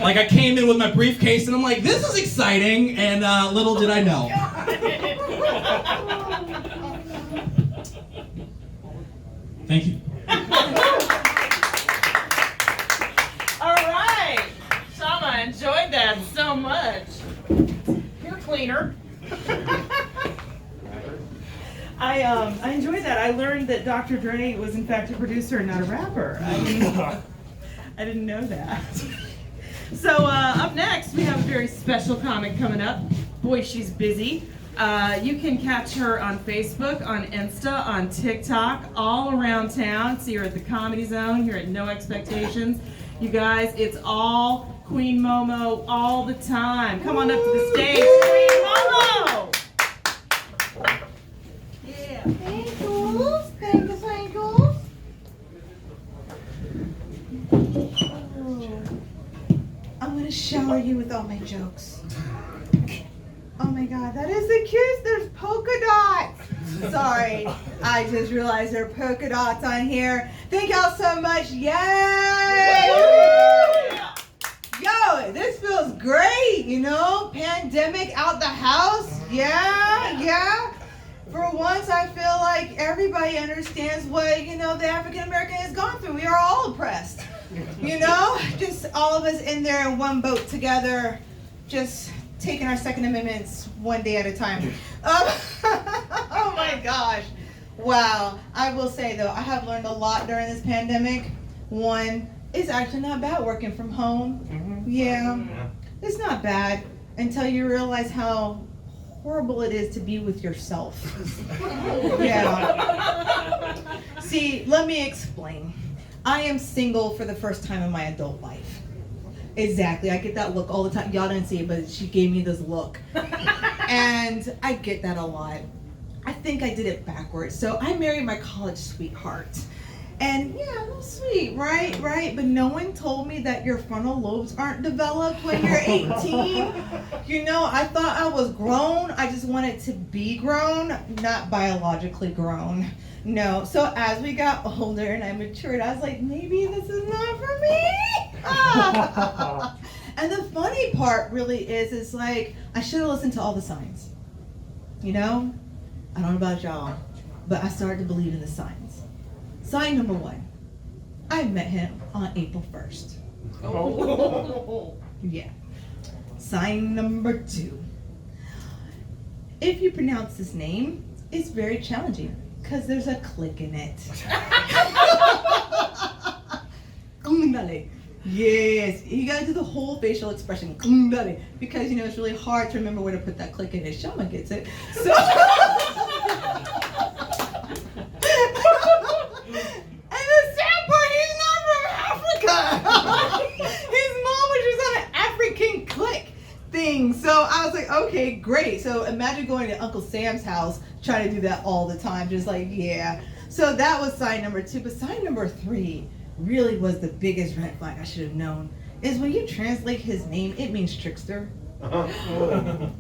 Like I came in with my briefcase and I'm like, this is exciting, and little did I know. Thank you. All right. Shama enjoyed that so much. You're cleaner. I enjoyed that. I learned that Dr. Dre was in fact a producer and not a rapper. I didn't know that. So up next, we have a very special comic coming up. Boy, she's busy. You can catch her on Facebook, on Insta, on TikTok, all around town. See her at the Comedy Zone, here at No Expectations. You guys, it's all Queen Momo all the time. Come on up to the stage, Queen Momo! Yeah. Thankles, thankles, thankles. I'm gonna shower you with all my jokes. Oh my god, that is the cutest. There's polka dots. Sorry, I just realized there are polka dots on here. Thank y'all so much. Yay! Yo, this feels great, you know? Pandemic out the house. Yeah. For once, I feel like everybody understands what, the African American has gone through. We are all oppressed. Just all of us in there in one boat together, just taking our Second Amendments one day at a time. Oh my gosh. Wow. I will say though, I have learned a lot during this pandemic. One, it's actually not bad working from home. Mm-hmm. Yeah. It's not bad until you realize how horrible it is to be with yourself. Yeah. See, let me explain. I am single for the first time in my adult life. Exactly. I get that look all the time. Y'all didn't see it, but she gave me this look. And I get that a lot. I think I did it backwards. So I married my college sweetheart. And yeah, it was sweet, right? But no one told me that your frontal lobes aren't developed when you're 18. I thought I was grown. I just wanted to be grown, not biologically grown. No. So as we got older and I matured, I was like, maybe this is not for me. And the funny part really is like, I should have listened to all the signs. You know? I don't know about y'all, but I started to believe in the signs. Sign number 1. I met him on April 1st. Oh. Yeah. Sign number 2. If you pronounce his name, it's very challenging because there's a click in it. Yes, you gotta do the whole facial expression because you know it's really hard to remember where to put that click in it. Shama gets it. So and the sad part, he's not from Africa. His mom was just on an African click thing. So I was like, okay, great. So imagine going to Uncle Sam's house trying to do that all the time, just like, yeah. So that was sign number 2. But sign number 3 really was the biggest red flag I should have known. Is when you translate his name, it means trickster.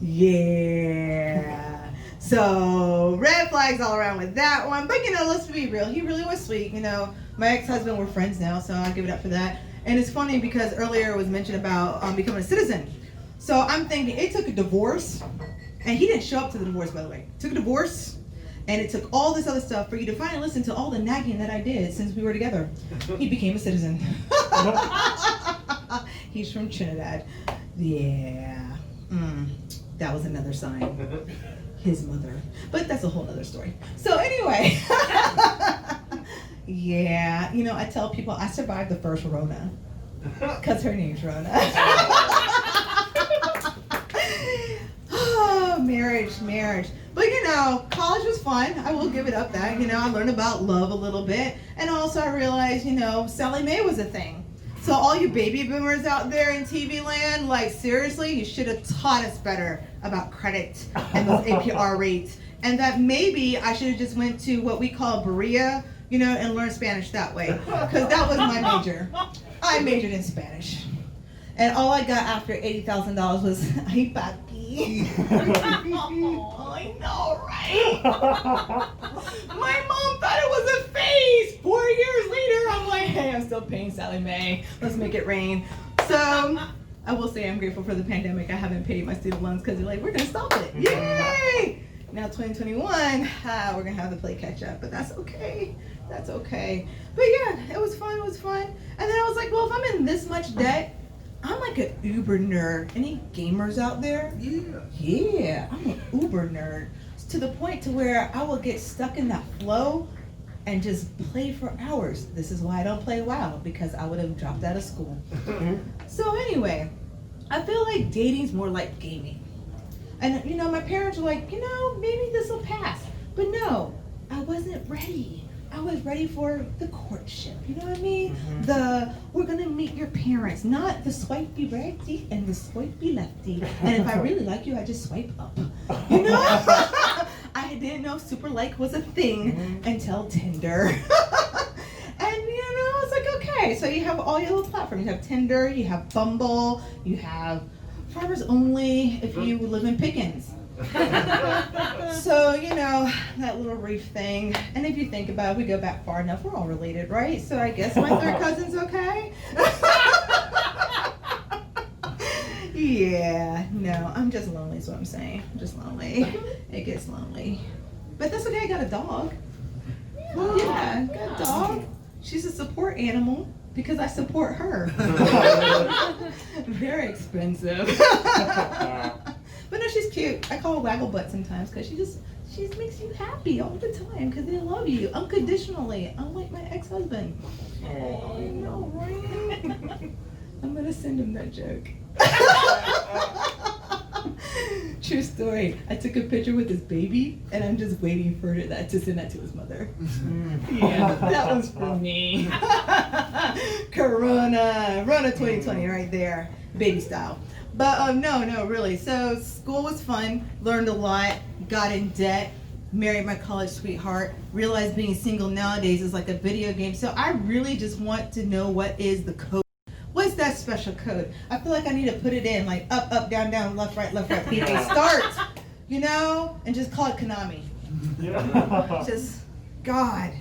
Yeah. So red flags all around with that one. But you know, let's be real. He really was sweet. You know, my ex-husband, we're friends now, so I'll give it up for that. And it's funny because earlier it was mentioned about becoming a citizen. So I'm thinking it took a divorce, and he didn't show up to the divorce, by the way. It took a divorce, and it took all this other stuff for you to finally listen to all the nagging that I did since we were together. He became a citizen. He's from Trinidad. Yeah. That was another sign. His mother. But that's a whole other story. So anyway. Yeah. You know, I tell people I survived the first Rona. Because her name's Rona. Oh, marriage. But you know, college was fun. I will give it up that. You know, I learned about love a little bit. And also I realized, you know, Sally Mae was a thing. So all you baby boomers out there in TV land, like seriously, you should have taught us better about credit and those APR rates. And that maybe I should have just went to what we call Berea, you know, and learned Spanish that way. Because that was my major. I majored in Spanish. And all I got after $80,000 was, ay papi. I know, right? My mom thought it was a phase. 4 years later, I'm like, hey, I'm still paying Sally Mae. Let's make it rain. So I will say I'm grateful for the pandemic. I haven't paid my student loans because they're like, we're going to stop it. Yay! Now 2021, we're going to have to play catch up, but that's okay. That's okay. But yeah, it was fun. And then I was like, well, if I'm in this much debt, I'm like an Uber nerd. Any gamers out there? Yeah, I'm an Uber nerd. To the point to where I will get stuck in that flow and just play for hours. This is why I don't play WoW, because I would have dropped out of school. So anyway, I feel like dating's more like gaming. And you know, my parents were like, you know, maybe this will pass. But no, I wasn't ready. I was ready for the courtship, you know what I mean? We're gonna meet your parents, not the swipey righty and the swipey lefty. And if I really like you, I just swipe up. You know? I didn't know super like was a thing until Tinder. And you know, it's like, okay, so you have all your little platforms. You have Tinder, you have Bumble, you have Farmers Only if you live in Pickens. So, you know, that little reef thing. And if you think about it, we go back far enough, we're all related, right? So I guess my third cousin's okay. Yeah, no, I'm just lonely is what I'm saying. I'm just lonely. It gets lonely. But that's okay, I got a dog. Yeah, I got a dog. She's a support animal because I support her. Very expensive. But no, she's cute. I call her Waggle Butt sometimes because she makes you happy all the time because they love you unconditionally, unlike my ex-husband. Oh, I know, right? I'm gonna send him that joke. True story. I took a picture with his baby, and I'm just waiting for that to send that to his mother. Yeah, that was for me. Rona 2020 right there, baby style. But no, really. So school was fun, learned a lot, got in debt, married my college sweetheart, realized being single nowadays is like a video game. So I really just want to know what is the code. What's that special code? I feel like I need to put it in, like up, up, down, down, left, right, PA, start, you know, and just call it Konami. Just God,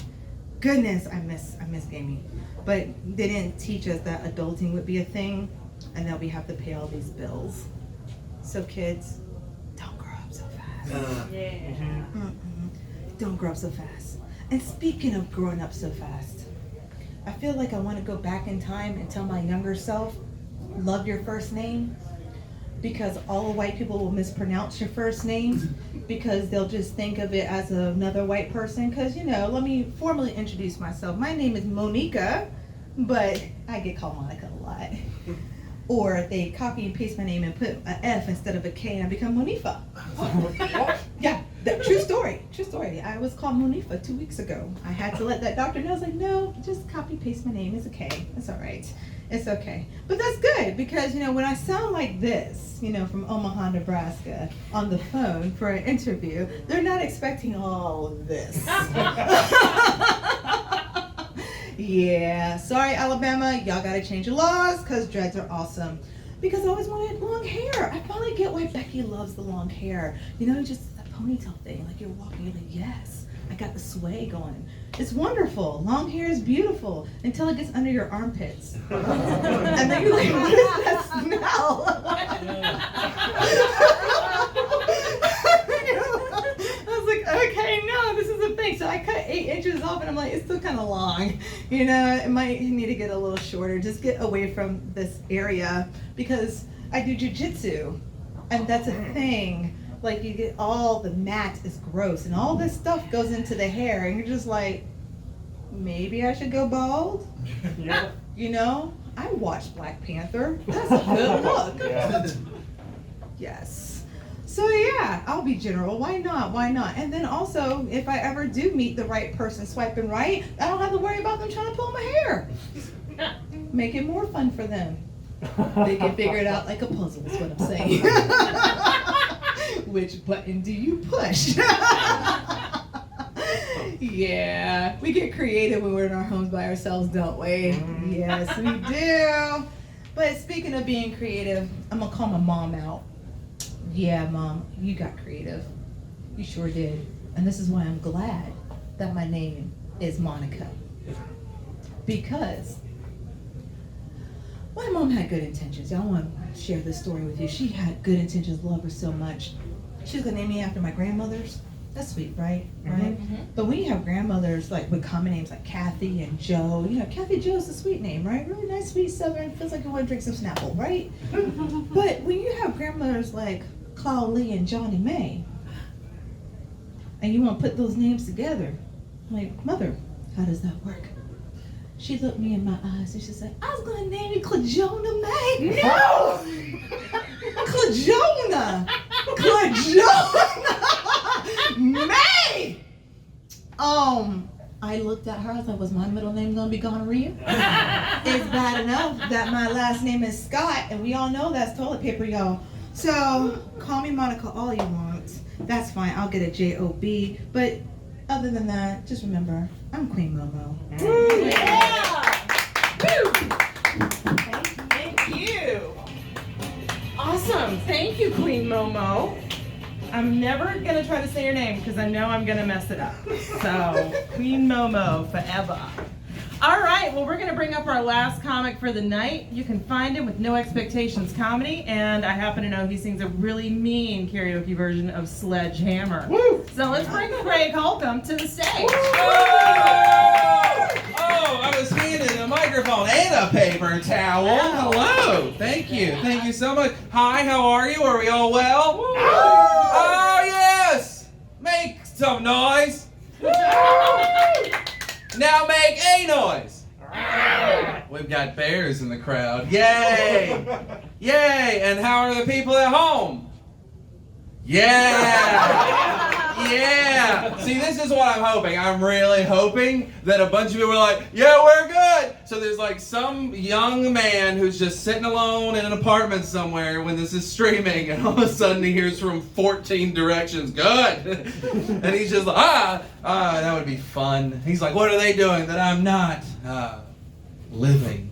goodness, I miss gaming. But they didn't teach us that adulting would be a thing, and that we have to pay all these bills. So kids, don't grow up so fast. Don't grow up so fast. And speaking of growing up so fast, I feel like I want to go back in time and tell my younger self, love your first name, because all the white people will mispronounce your first name because they'll just think of it as another white person. Because, let me formally introduce myself. My name is Monica, but I get called Monica a lot. Or they copy and paste my name and put an F instead of a K and I become Monifa. Yeah, true story. I was called Monifa 2 weeks ago. I had to let that doctor know. I was like, no, just copy paste my name. It's okay. It's all right. It's okay. But that's good because, when I sound like this, from Omaha, Nebraska, on the phone for an interview, they're not expecting all of this. Yeah, sorry Alabama, y'all gotta change your laws because dreads are awesome. Because I always wanted long hair. I finally get why Becky loves the long hair. Just the ponytail thing, like you're walking, you're like, yes, I got the sway going. It's wonderful. Long hair is beautiful until it gets under your armpits. And then you're like, what is that smell? I was like, okay, no, this is a thing. So I cut 8 inches off and I'm like, it's still kind of long. It might need to get a little shorter. Just get away from this area because I do jujitsu and that's a thing. Like you get all the mat is gross and all this stuff goes into the hair and you're just like, maybe I should go bald? Yeah. I watched Black Panther. That's a good look. Yeah. Yes. So yeah, I'll be general. Why not? And then also, if I ever do meet the right person swiping right, I don't have to worry about them trying to pull my hair. Make it more fun for them. They can figure it out like a puzzle is what I'm saying. Which button do you push? Yeah, we get creative when we're in our homes by ourselves, don't we? Yes, we do. But speaking of being creative, I'm gonna call my mom out. Yeah, Mom, you got creative. You sure did. And this is why I'm glad that my name is Monica. Because my mom had good intentions. I want to share this story with you. She had good intentions, love her so much. She was going to name me after my grandmothers. That's sweet, right? Right? Mm-hmm. But when you have grandmothers like with common names like Kathy and Joe, Kathy Joe is a sweet name, right? Really nice, sweet, southern, feels like you want to drink some Snapple, right? But when you have grandmothers like Claude Lee and Johnny May, and you want to put those names together, I'm like, Mother, how does that work? She looked me in my eyes and she said, I was going to name you Clajona May. No! Clajona May! I looked at her, I was like, was my middle name going to be gonorrhea? It's bad enough that my last name is Scott, and we all know that's toilet paper, y'all. So, call me Monica all you want. That's fine, I'll get a J-O-B. But other than that, just remember, I'm Queen Momo. Woo! Yeah! Woo! Thank you. Awesome. Thank you, Queen Momo. I'm never going to try to say your name because I know I'm going to mess it up. So, Queen Momo forever. All right, well, we're going to bring up our last comic for the night. You can find him with No Expectations Comedy, and I happen to know he sings a really mean karaoke version of Sledgehammer. Woo! So let's bring Craig Holcombe to the stage. Oh, I was handed a microphone and a paper towel. Hello, thank you so much. Hi, how are you? Are we all well? Oh, yes! Make some noise. Now make a noise. We've got bears in the crowd. Yay! Yay! And how are the people at home? Yeah! Yeah! See, this is what I'm hoping. I'm really hoping that a bunch of people are like, yeah, we're good! So there's like some young man who's just sitting alone in an apartment somewhere when this is streaming, and all of a sudden he hears from 14 directions, good! And he's just like, that would be fun. He's like, what are they doing that I'm not? Living.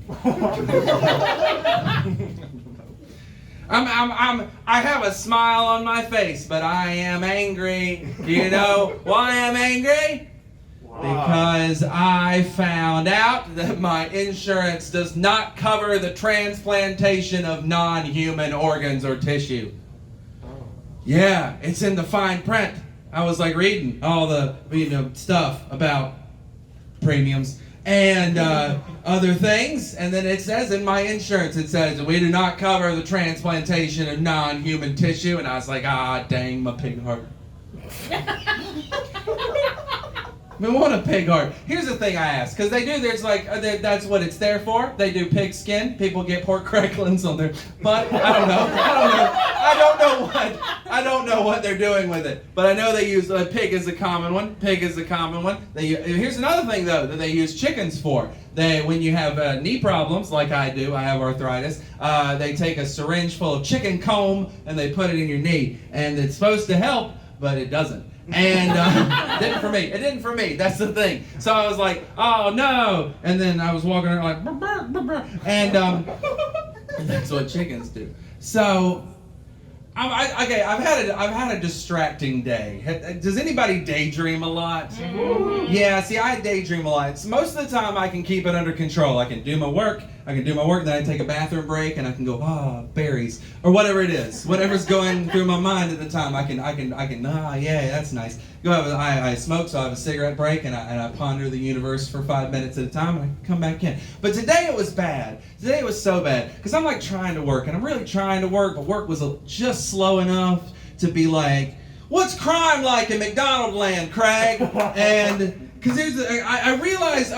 I have a smile on my face, but I am angry. Do you know why I'm angry? Because I found out that my insurance does not cover the transplantation of non-human organs or tissue. Yeah, it's in the fine print. I was like reading all the stuff about premiums and other things, and then it says in my insurance, it says we do not cover the transplantation of non-human tissue, and I was like, ah, dang, my pig heart. We want a pig heart. Here's the thing I ask, because they do, there's like, that's what it's there for. They do pig skin. People get pork cracklings on their butt. I don't know. I don't know what they're doing with it. But I know they use, pig is a common one. Pig is a common one. Here's another thing, though, that they use chickens for. When you have knee problems, like I do, I have arthritis, they take a syringe full of chicken comb and they put it in your knee. And it's supposed to help, but it doesn't. And it didn't for me. That's the thing. So I was like, oh no. And then I was walking around like, burr, burr, burr, burr. And that's what chickens do. So I've had a distracting day. Does anybody daydream a lot? Yeah, see, I daydream a lot. So most of the time I can keep it under control. I can do my work, then I take a bathroom break, and I can go, berries, or whatever it is. Whatever's going through my mind at the time, I can, yeah, that's nice. I smoke, so I have a cigarette break, and I ponder the universe for 5 minutes at a time, and I come back in. But today it was bad. Today it was so bad, because I'm like trying to work, and I'm really trying to work, but work was just slow enough to be like, what's crime like in McDonald land, Craig? And because I realized,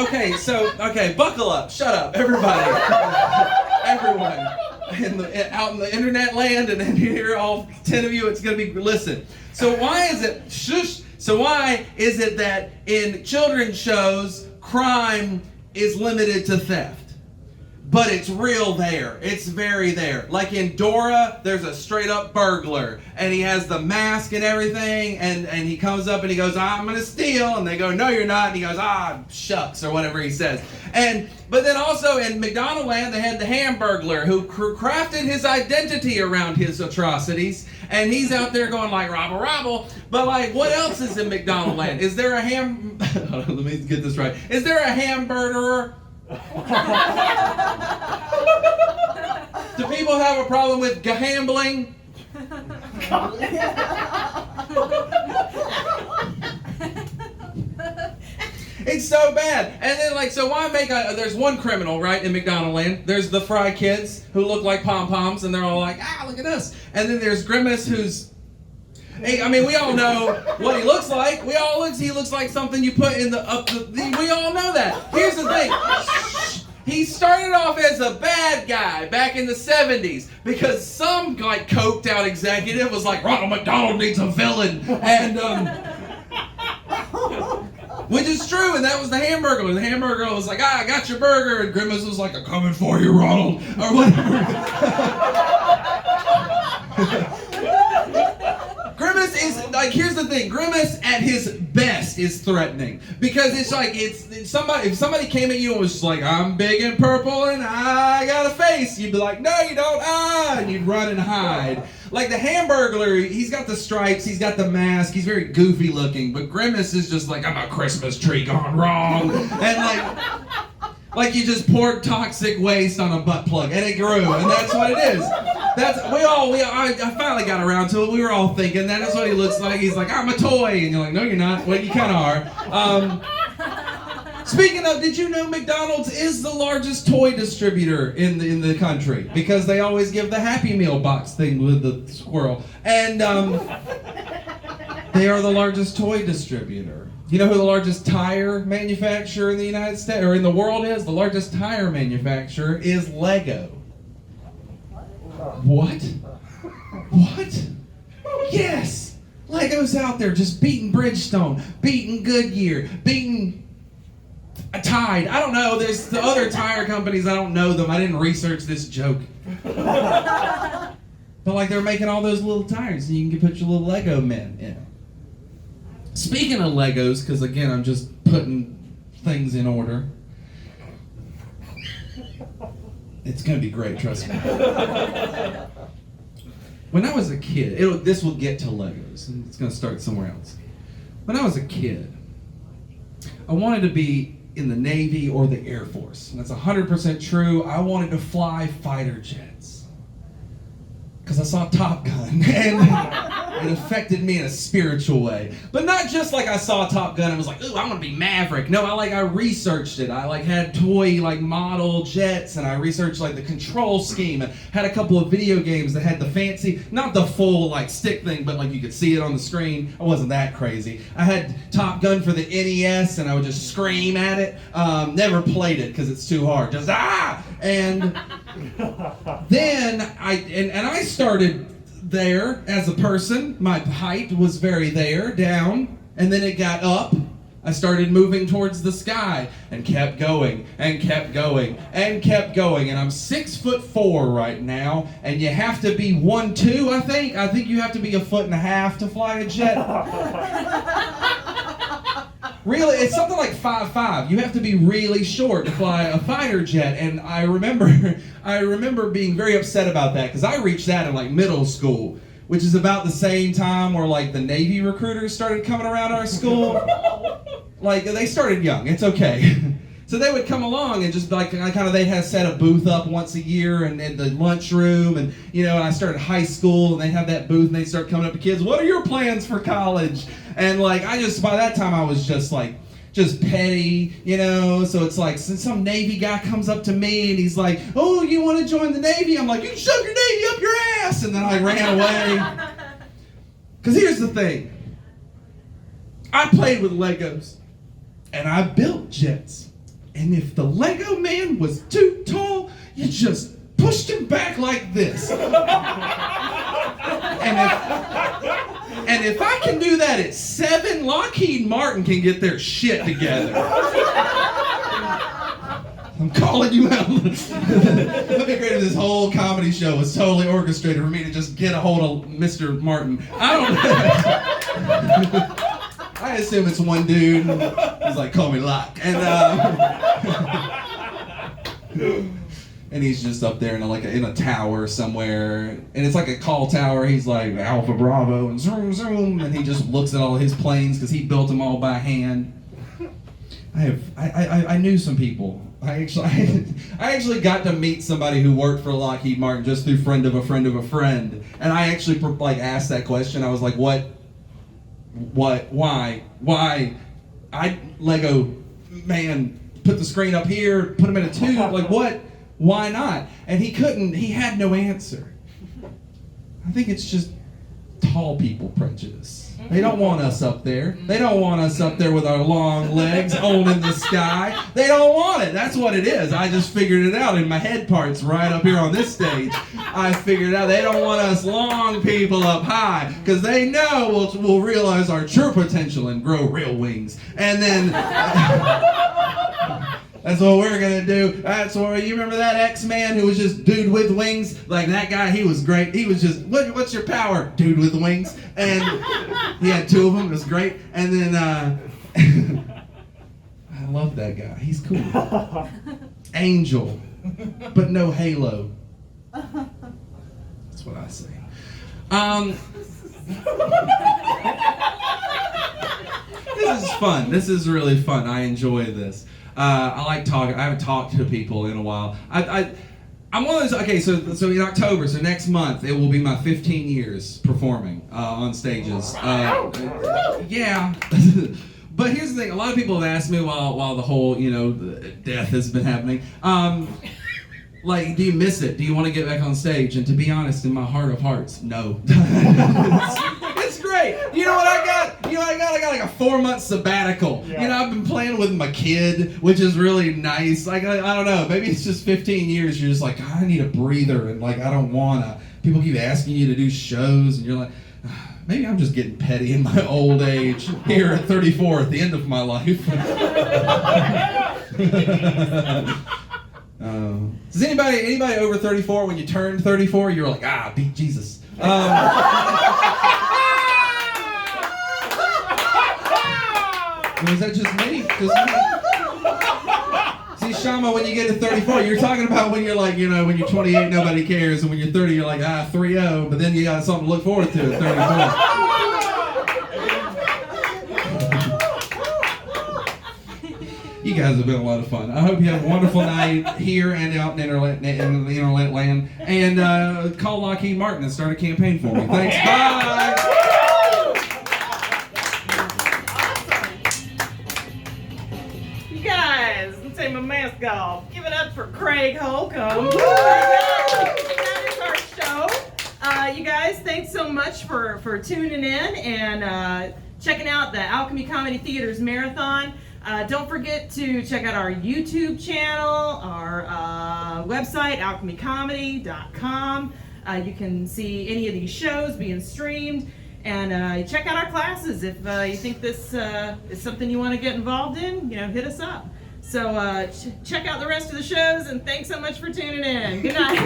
buckle up, shut up, everybody, everyone, out in the internet land, and then here, all 10 of you, it's gonna be, listen. So why is it that in children's shows, crime is limited to theft? But it's real there. It's very there. Like in Dora, there's a straight up burglar. And he has the mask and everything. And he comes up and he goes, I'm going to steal. And they go, no, you're not. And he goes, shucks, or whatever he says. But then also in McDonald Land, they had the Hamburglar who crafted his identity around his atrocities. And he's out there going like, robble, robble. But like, what else is in McDonald Land? Is there a let me get this right. Is there a hamburgerer? Do people have a problem with gambling? It's so bad. And then so why there's one criminal, right, in McDonald Land. There's the Fry kids who look like pom-poms, and they're all like, look at us. And then there's Grimace, who's, we all know what he looks like. He looks like something you put in we all know that. Here's the thing. He started off as a bad guy back in the 70s because some coked out executive was like, Ronald McDonald needs a villain. And, which is true, and that was the Hamburglar. The Hamburglar was like, I got your burger. And Grimace was like, I'm coming for you, Ronald. Or whatever. Grimace is here's the thing. Grimace at his best is threatening because it's if somebody came at you and was just like, I'm big and purple and I got a face, you'd be like, no you don't, and you'd run and hide. Like the Hamburglar, he's got the stripes, he's got the mask, he's very goofy looking, but Grimace is just like, I'm a Christmas tree gone wrong, and like you just poured toxic waste on a butt plug, and it grew, and that's what it is. I finally got around to it. We were all thinking that is what he looks like. He's like, I'm a toy, and you're like, no, you're not. Well, you kind of are. Speaking of, did you know McDonald's is the largest toy distributor in the country because they always give the Happy Meal box thing with the squirrel, and they are the largest toy distributor. You know who the largest tire manufacturer in the United States or in the world is? The largest tire manufacturer is Lego. What? What? Yes! Lego's out there just beating Bridgestone, beating Goodyear, beating Tide. I don't know. There's the other tire companies. I don't know them. I didn't research this joke. But they're making all those little tires and you can put your little Lego men in. Speaking of Legos, because again, I'm just putting things in order. It's going to be great, trust me. When I was a kid, this will get to Legos, and it's going to start somewhere else. When I was a kid, I wanted to be in the Navy or the Air Force. And that's 100% true. I wanted to fly fighter jets. Because I saw Top Gun, and it affected me in a spiritual way. But not just like I saw Top Gun and was like, ooh, I want to be Maverick. No, I researched it. I had toy model jets, and I researched the control scheme, and had a couple of video games that had the fancy, not the full stick thing, but you could see it on the screen. I wasn't that crazy. I had Top Gun for the NES, and I would just scream at it. Never played it because it's too hard. Just and then I started there as a person. My height was very down, and then it got up. I started moving towards the sky and kept going and kept going and kept going. And I'm 6'4" right now, and you have to be 1'2", I think. I think you have to be 1.5 feet to fly a jet. Really, it's something like 5'5". You have to be really short to fly a fighter jet. And I remember being very upset about that, because I reached that in middle school, which is about the same time where the Navy recruiters started coming around our school. They started young, it's okay. So they would come along and just they'd have set a booth up once a year and in the lunchroom, and and I started high school, and they'd have that booth, and they'd start coming up to kids, what are your plans for college? And by that time I was just petty, so it's since some Navy guy comes up to me and he's like, oh, you want to join the Navy? I'm like, you shove your Navy up your ass, and then I ran away. Because here's the thing, I played with Legos, and I built jets. And if the Lego man was too tall, you just pushed him back like this. And if I can do that at 7, Lockheed Martin can get their shit together. I'm calling you out. That'd be great if this whole comedy show was totally orchestrated for me to just get a hold of Mr. Martin. I assume it's one dude. He's like, call me Locke. And he's just up there in a tower somewhere, and it's like a call tower. He's like Alpha Bravo and zoom zoom, and he just looks at all his planes because he built them all by hand. I knew some people. I actually got to meet somebody who worked for Lockheed Martin just through friend of a friend of a friend, and I actually asked that question. I was like, what, why? Lego man, put the screen up here, put him in a tube, what? Why not? And he had no answer. I think it's just tall people prejudice. They don't want us up there. They don't want us up there with our long legs owning the sky. They don't want it. That's what it is. I just figured it out in my head parts right up here on this stage. I figured it out. They don't want us long people up high, because they know we'll realize our true potential and grow real wings. And then that's what we're gonna do. That's what you remember that X-Man who was just dude with wings? That guy, he was great. He was just, what's your power? Dude with wings. And he had 2 of them. It was great. And then I love that guy. He's cool. Angel, but no halo. That's what I say. This is fun. This is really fun. I enjoy this. I like talking. I haven't talked to people in a while. I'm one of those. Okay, so in October, so next month, it will be my 15 years performing on stages. Yeah. But here's the thing. A lot of people have asked me while the whole death has been happening. Do you miss it? Do you want to get back on stage? And to be honest, in my heart of hearts, no. It's great. You know what I got? I got a 4-month sabbatical. Yeah. I've been playing with my kid, which is really nice. I don't know. Maybe it's just 15 years. You're just like, I need a breather, and I don't wanna. People keep asking you to do shows, and you're like, maybe I'm just getting petty in my old age here at 34, at the end of my life. Does anybody over 34, when you turn 34, you're like, beat Jesus? Is that just me? See, Shama, when you get to 34, you're talking about when you're when you're 28, nobody cares, and when you're 30, you're like, 3-0, but then you got something to look forward to at 34. You guys have been a lot of fun. I hope you have a wonderful night here and out in the internet land. And call Lockheed Martin and start a campaign for me. Thanks. Bye. You guys, let's take my mask off. Give it up for Craig Holcombe. That is our show. You guys, thanks so much for tuning in and checking out the Alchemy Comedy Theater's Marathon. Don't forget to check out our YouTube channel, our website, alchemycomedy.com. You can see any of these shows being streamed. And check out our classes if you think this is something you want to get involved in. Hit us up. So check out the rest of the shows, and thanks so much for tuning in. Good night.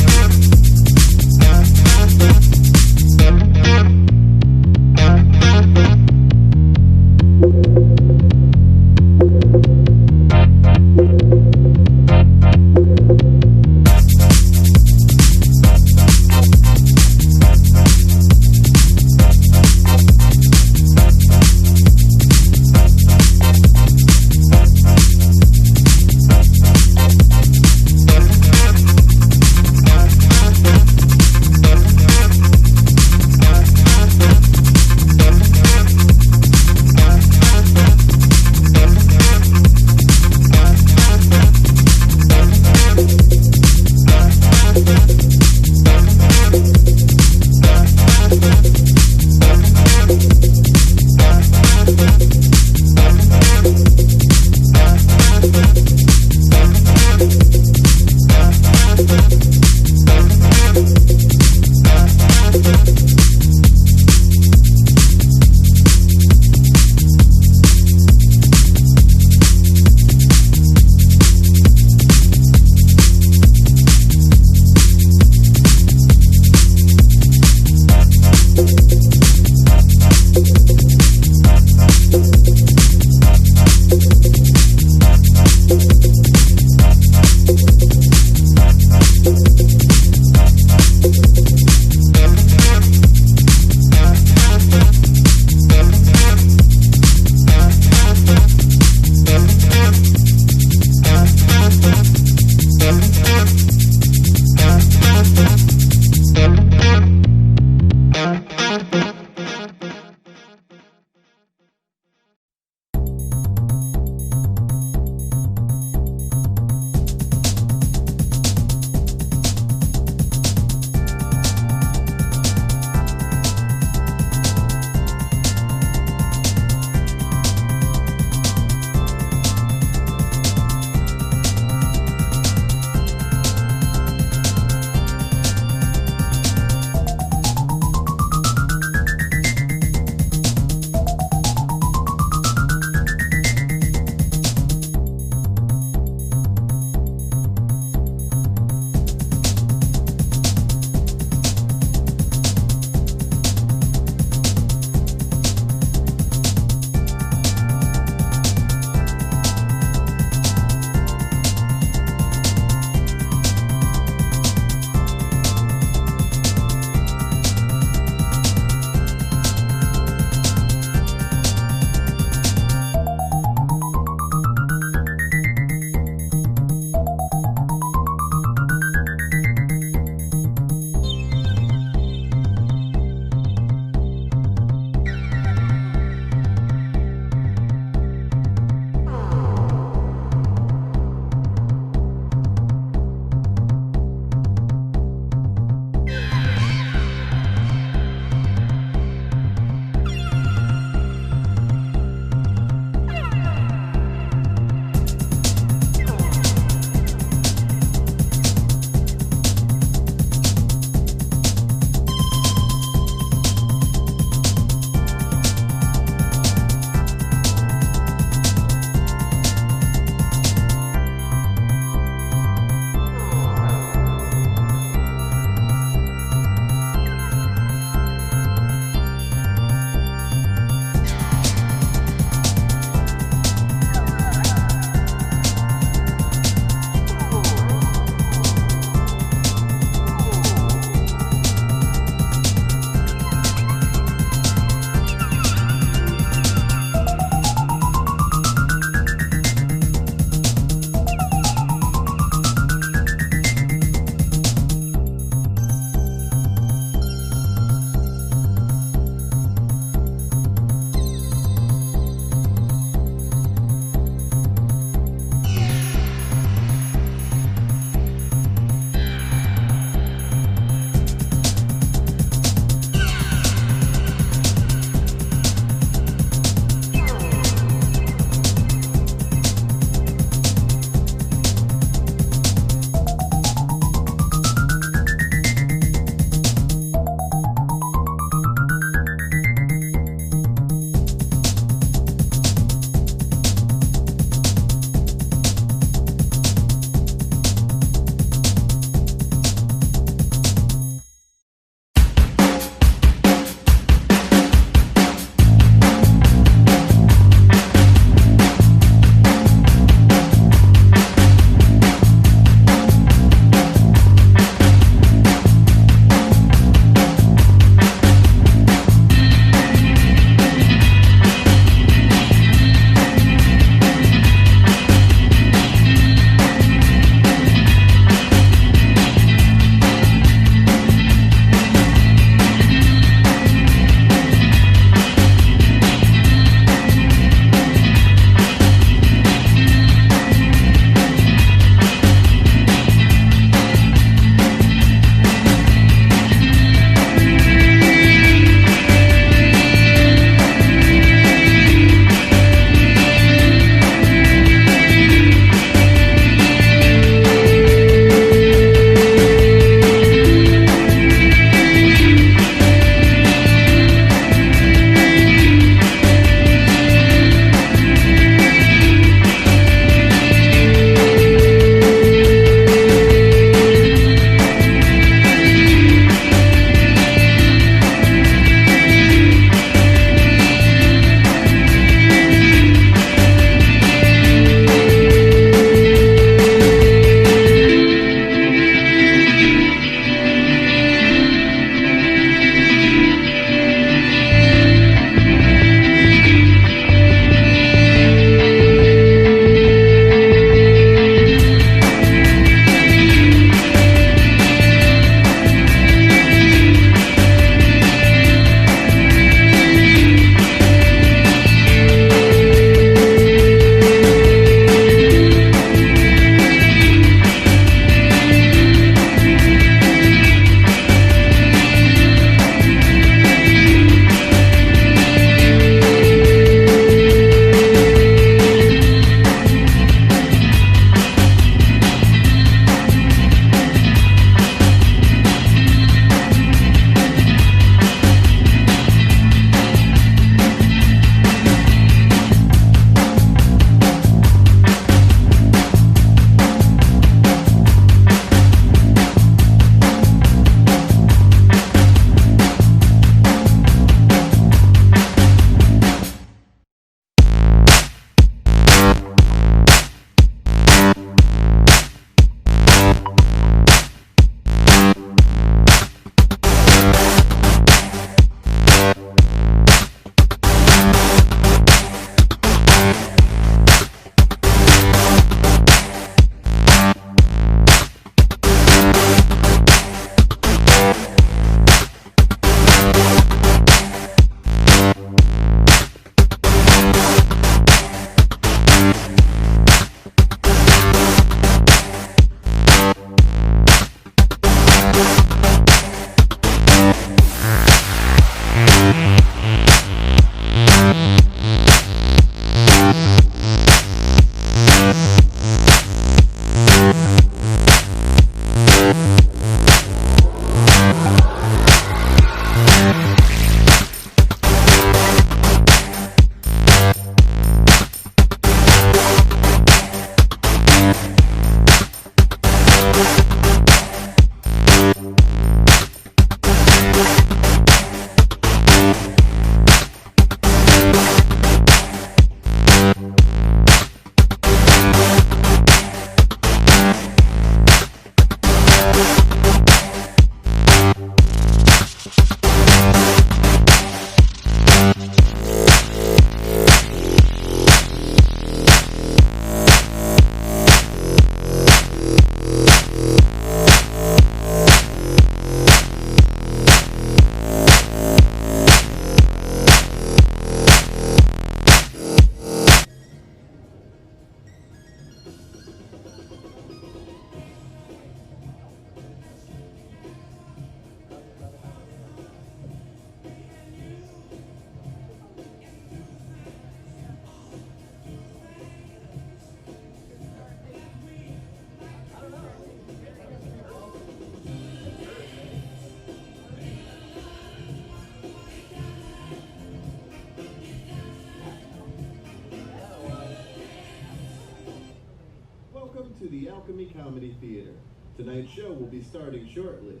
Alchemy Comedy Theater. Tonight's show will be starting shortly.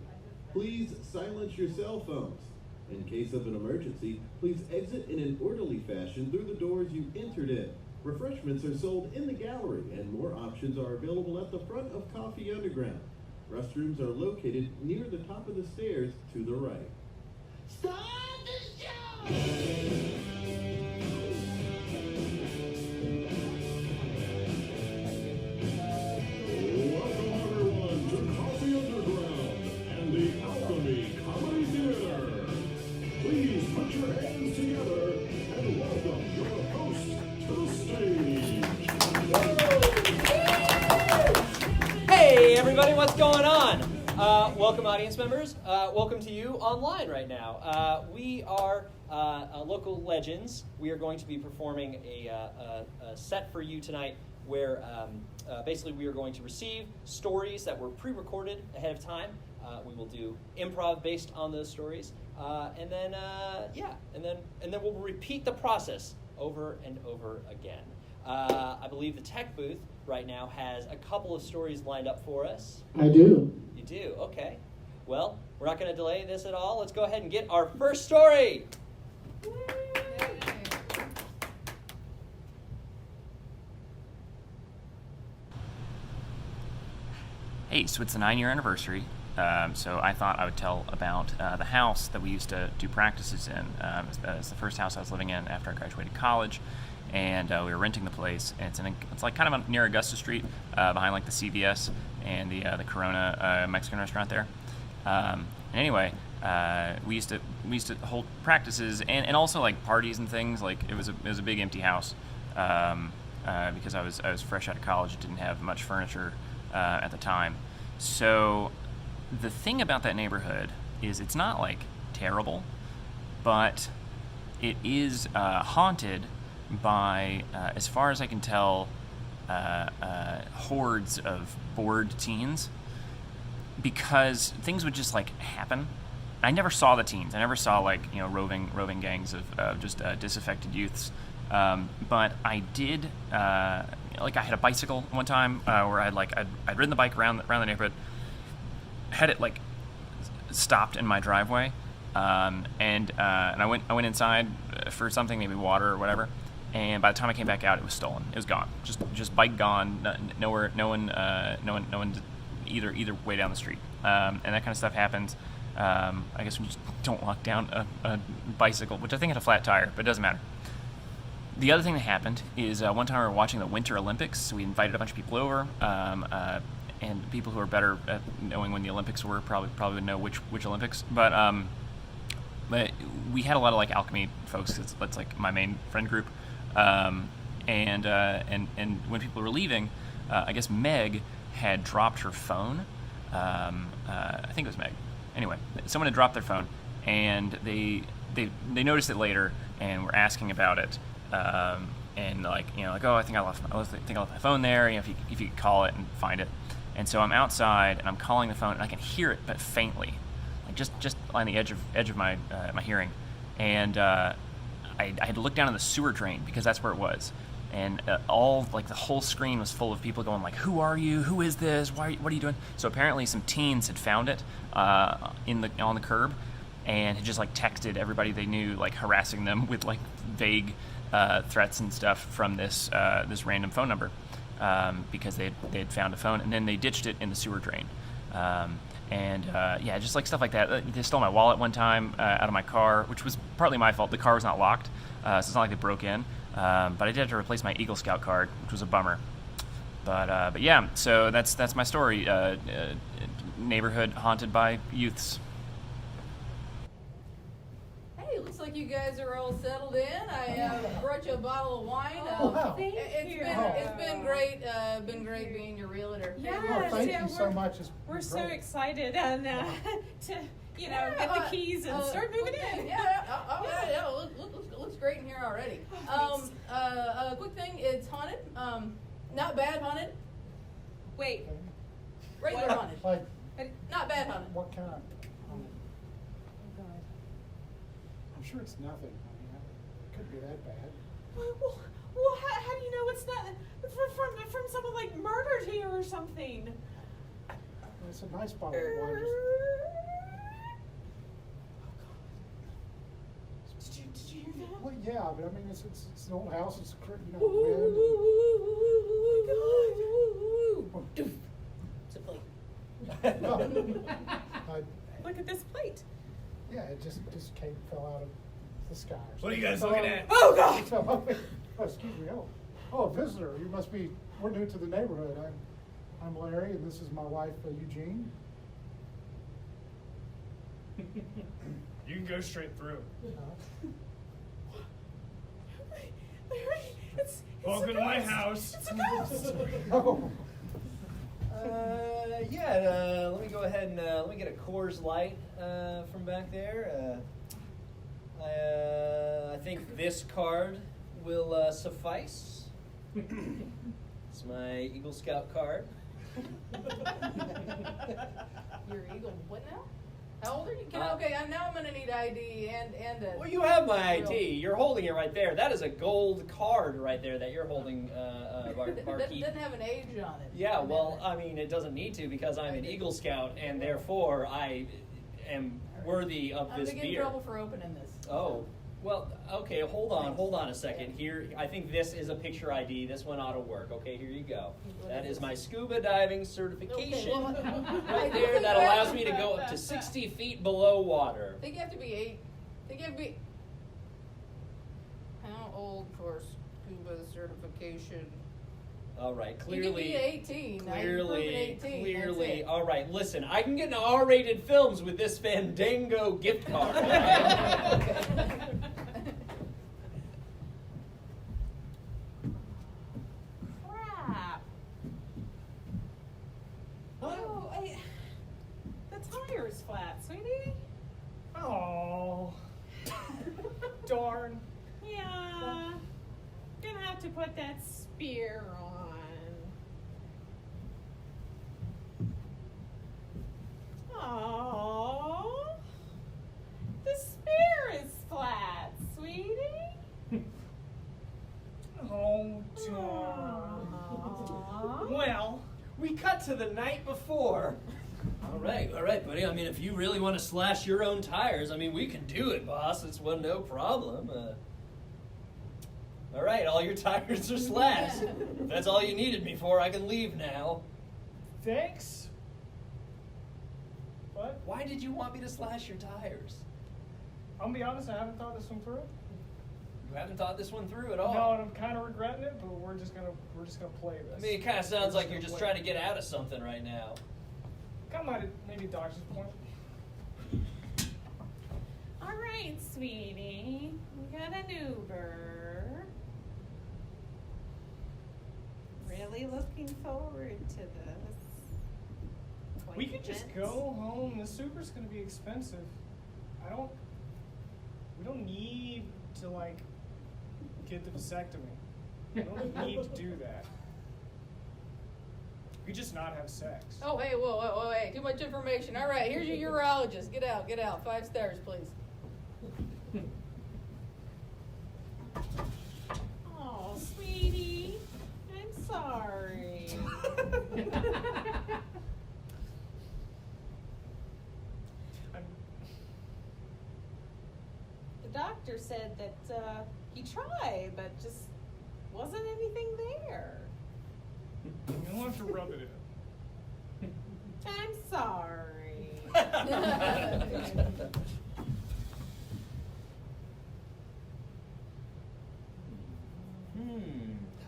Please silence your cell phones. In case of an emergency, please exit in an orderly fashion through the doors you entered in. Refreshments are sold in the gallery, and more options are available at the front of Coffee Underground. Restrooms are located near the top of the stairs to the right. Start the show! Welcome everyone to Coffee Underground and the Alchemy Comedy Theater. Please put your hands together and welcome your host to the stage. Hey everybody, what's going on? Welcome audience members. Welcome to you online right now. We are local legends. We are going to be performing a set for you tonight where basically we are going to receive stories that were pre-recorded ahead of time. We will do improv based on those stories, and then we'll repeat the process over and over again. I believe the tech booth right now has a couple of stories lined up for us. I do. You do? Okay. Well, we're not going to delay this at all. Let's go ahead and get our first story. Hey, so it's the 9-year anniversary, so I thought I would tell about the house that we used to do practices in. It's the first house I was living in after I graduated college, and we were renting the place. And it's like kind of near Augusta Street, behind like the CVS and the Corona Mexican restaurant there. Anyway, we used to hold practices and also like parties and things. Like it was a big empty house because I was fresh out of college, didn't have much furniture at the time. So the thing about that neighborhood is it's not like terrible, but it is haunted by, as far as I can tell, hordes of bored teens, because things would just like happen. I never saw the teens. I never saw like roving gangs of just disaffected youths, but I did. Like I had a bicycle one time where I'd ridden the bike around the neighborhood, had it like stopped in my driveway, and I went inside for something, maybe water or whatever, and by the time I came back out, it was stolen. It was gone. Just bike gone. Nowhere. No one either way down the street. And that kind of stuff happens. I guess when you just don't lock down a bicycle, which I think had a flat tire, but it doesn't matter. The other thing that happened is one time we were watching the Winter Olympics, so we invited a bunch of people over, and people who are better at knowing when the Olympics were probably would know which Olympics. But we had a lot of like alchemy folks. That's like my main friend group, and when people were leaving, I guess Meg had dropped her phone. I think it was Meg. Anyway, someone had dropped their phone, and they noticed it later and were asking about it. And like oh, I think I left my phone there. If you could call it and find it. And so I'm outside and I'm calling the phone and I can hear it, but faintly, like just on the edge of my my hearing. And I had to look down in the sewer drain because that's where it was. And all like the whole screen was full of people going like, "Who are you? Who is this? What are you doing?" So apparently some teens had found it on the curb and had just like texted everybody they knew, like harassing them with like vague threats and stuff from this random phone number, because they'd found a phone and then they ditched it in the sewer drain, yeah, just like stuff like that. They stole my wallet one time out of my car, which was partly my fault. The car was not locked, so it's not like they broke in, but I did have to replace my Eagle Scout card, which was a bummer. But yeah, so that's my story. Neighborhood haunted by youths. Looks like you guys are all settled in. I brought you a bottle of wine. Thank you. It's been great. Been great being your realtor. Thank you so much. We're so excited and to get the keys and start moving in. Yeah. Looks great in here already. A quick thing. It's haunted. Not bad haunted. Wait. Regular haunted. Like, not bad haunted. what kind? I'm sure it's nothing. I mean, it could be that bad. Well, how do you know it's not from someone like murdered here or something? It's a nice bottle of wine. Did you hear that? Well, yeah, but I mean, it's an old house. It's wind. It's a plate. I, Look at this plate. yeah, it just fell out of the sky. or What are you something. guys looking at? Oh, God! Oh, excuse me. Oh, a visitor. You must be. We're new to the neighborhood. I'm Larry, and this is my wife, Eugene. You can go straight through. Larry, it's Welcome a to my ghost. house. It's a ghost. Oh. Let me go ahead and let me get a Coors Light from back there. I think this card will suffice. It's my Eagle Scout card. Your Eagle, what now? How old are you? Okay, now I'm gonna need ID and a. Well, you have my ID. You're holding it right there. That is a gold card right there that you're holding, Barkeep. Doesn't have an age on it. Yeah, well, I mean, it doesn't need to because I'm an Eagle Scout, and therefore I am worthy of I'm this gonna get in beer. trouble for opening this. Oh, well, okay, hold on a second. Here, I think this is a picture ID. This one ought to work. Okay, here you go. That is my scuba diving certification right there that allows me to go up to 60 feet below water. I think you have to be 8. I think you have to be. How old for scuba certification? All right, You clearly, can be 18. Now you've proven 18. clearly. That's it. All right, listen, I can get into R-rated films with this Fandango gift card. Crap. Oh, the tire is flat, sweetie. Oh. Darn. Yeah. Gonna have to put that spear on. Oh, the spear is flat, sweetie. Oh, darn. Well, we cut to the night before. All right, buddy. I mean, if you really want to slash your own tires, I mean, we can do it, boss. It's no problem. All right, all your tires are slashed. If that's all you needed me for, I can leave now. Thanks. What? Why did you want me to slash your tires? I'll be honest, I haven't thought this one through. You haven't thought this one through at all. No, and I'm kind of regretting it, but we're just gonna play this. I mean, it kind of sounds like you're just trying to get out of something right now. Kind of maybe doctor's point. All right, sweetie. We got an Uber. Really looking forward to this. We could just go home. The Uber's gonna be expensive. We don't need to get the vasectomy. We don't need to do that. We just not have sex. Oh, hey, whoa, hey, too much information. All right, here's your urologist. Get out. 5 stars, please. Oh, sweetie. I'm sorry. The doctor said that he tried, but just wasn't anything there. You'll have to rub it in. I'm sorry.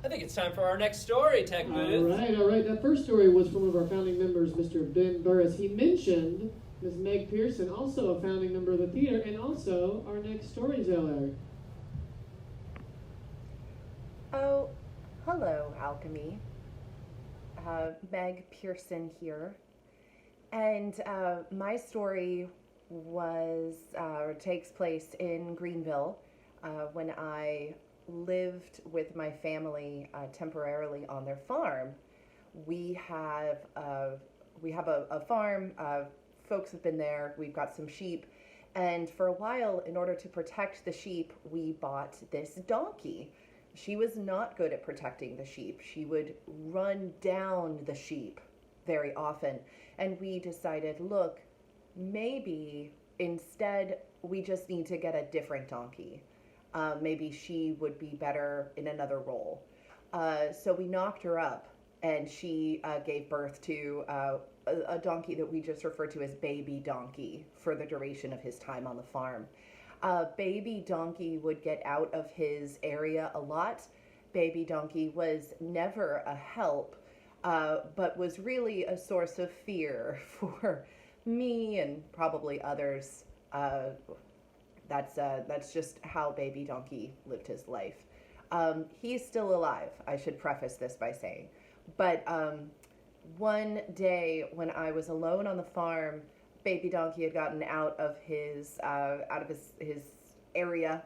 I think it's time for our next story, Tech Booth. All right. That first story was from one of our founding members, Mr. Ben Burris. He mentioned Ms. Meg Pearson, also a founding member of the theater, and also our next storyteller. Oh, hello, Alchemy. Meg Pearson here. And my story takes place in Greenville when I lived with my family temporarily on their farm. We have a farm. Folks have been there. We've got some sheep. And for a while, in order to protect the sheep, we bought this donkey. she was not good at protecting the sheep. She would run down the sheep very often. And we decided, look, maybe instead we just need to get a different donkey. Maybe she would be better in another role. So we knocked her up, and she gave birth to a donkey that we just refer to as Baby Donkey for the duration of his time on the farm. Baby Donkey would get out of his area a lot. Baby Donkey was never a help, but was really a source of fear for me and probably others. That's just how Baby Donkey lived his life. He's still alive, I should preface this by saying. But one day when I was alone on the farm, Baby Donkey had gotten out of his area,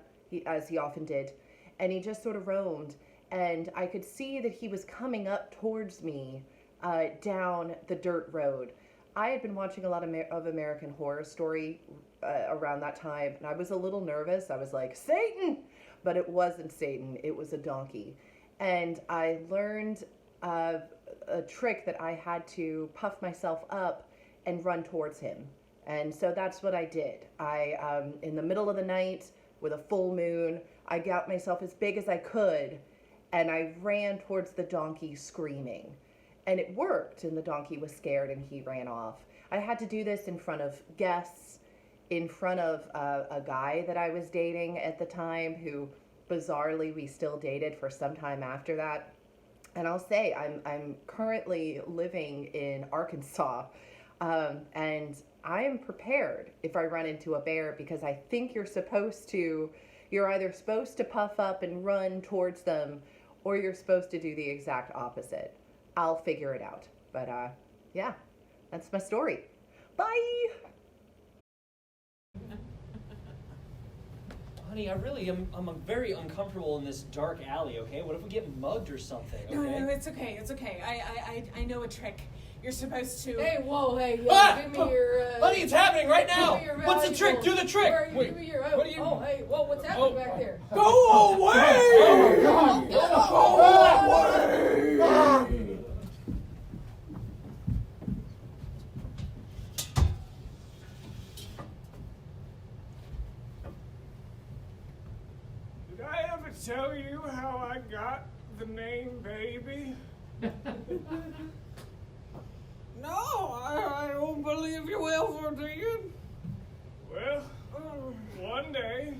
as he often did, and he just sort of roamed. And I could see that he was coming up towards me down the dirt road. I had been watching a lot of American Horror Story around that time, and I was a little nervous. I was like, Satan! But it wasn't Satan, it was a donkey. And I learned a trick that I had to puff myself up and run towards him. And so that's what I did. I, in the middle of the night, with a full moon, I got myself as big as I could, and I ran towards the donkey screaming. And it worked, and the donkey was scared and he ran off. I had to do this in front of guests, in front of a guy that I was dating at the time, who bizarrely we still dated for some time after that. And I'll say, I'm currently living in Arkansas, and I am prepared if I run into a bear, because I think you're either supposed to puff up and run towards them, or you're supposed to do the exact opposite. I'll figure it out. But yeah, that's my story. Bye! Honey, I'm very uncomfortable in this dark alley, okay? What if we get mugged or something, okay? No, it's okay, it's okay. I know a trick. You're supposed to... Hey, whoa, hey, give me your... Honey, it's happening right now! What's the trick? Do the trick! Wait, give me your... what do you... Oh, hey, whoa, what's happening back there? Go away! Go away! Did I ever tell you how I got the name Baby? No, I don't believe you will, Fortune. Well, one day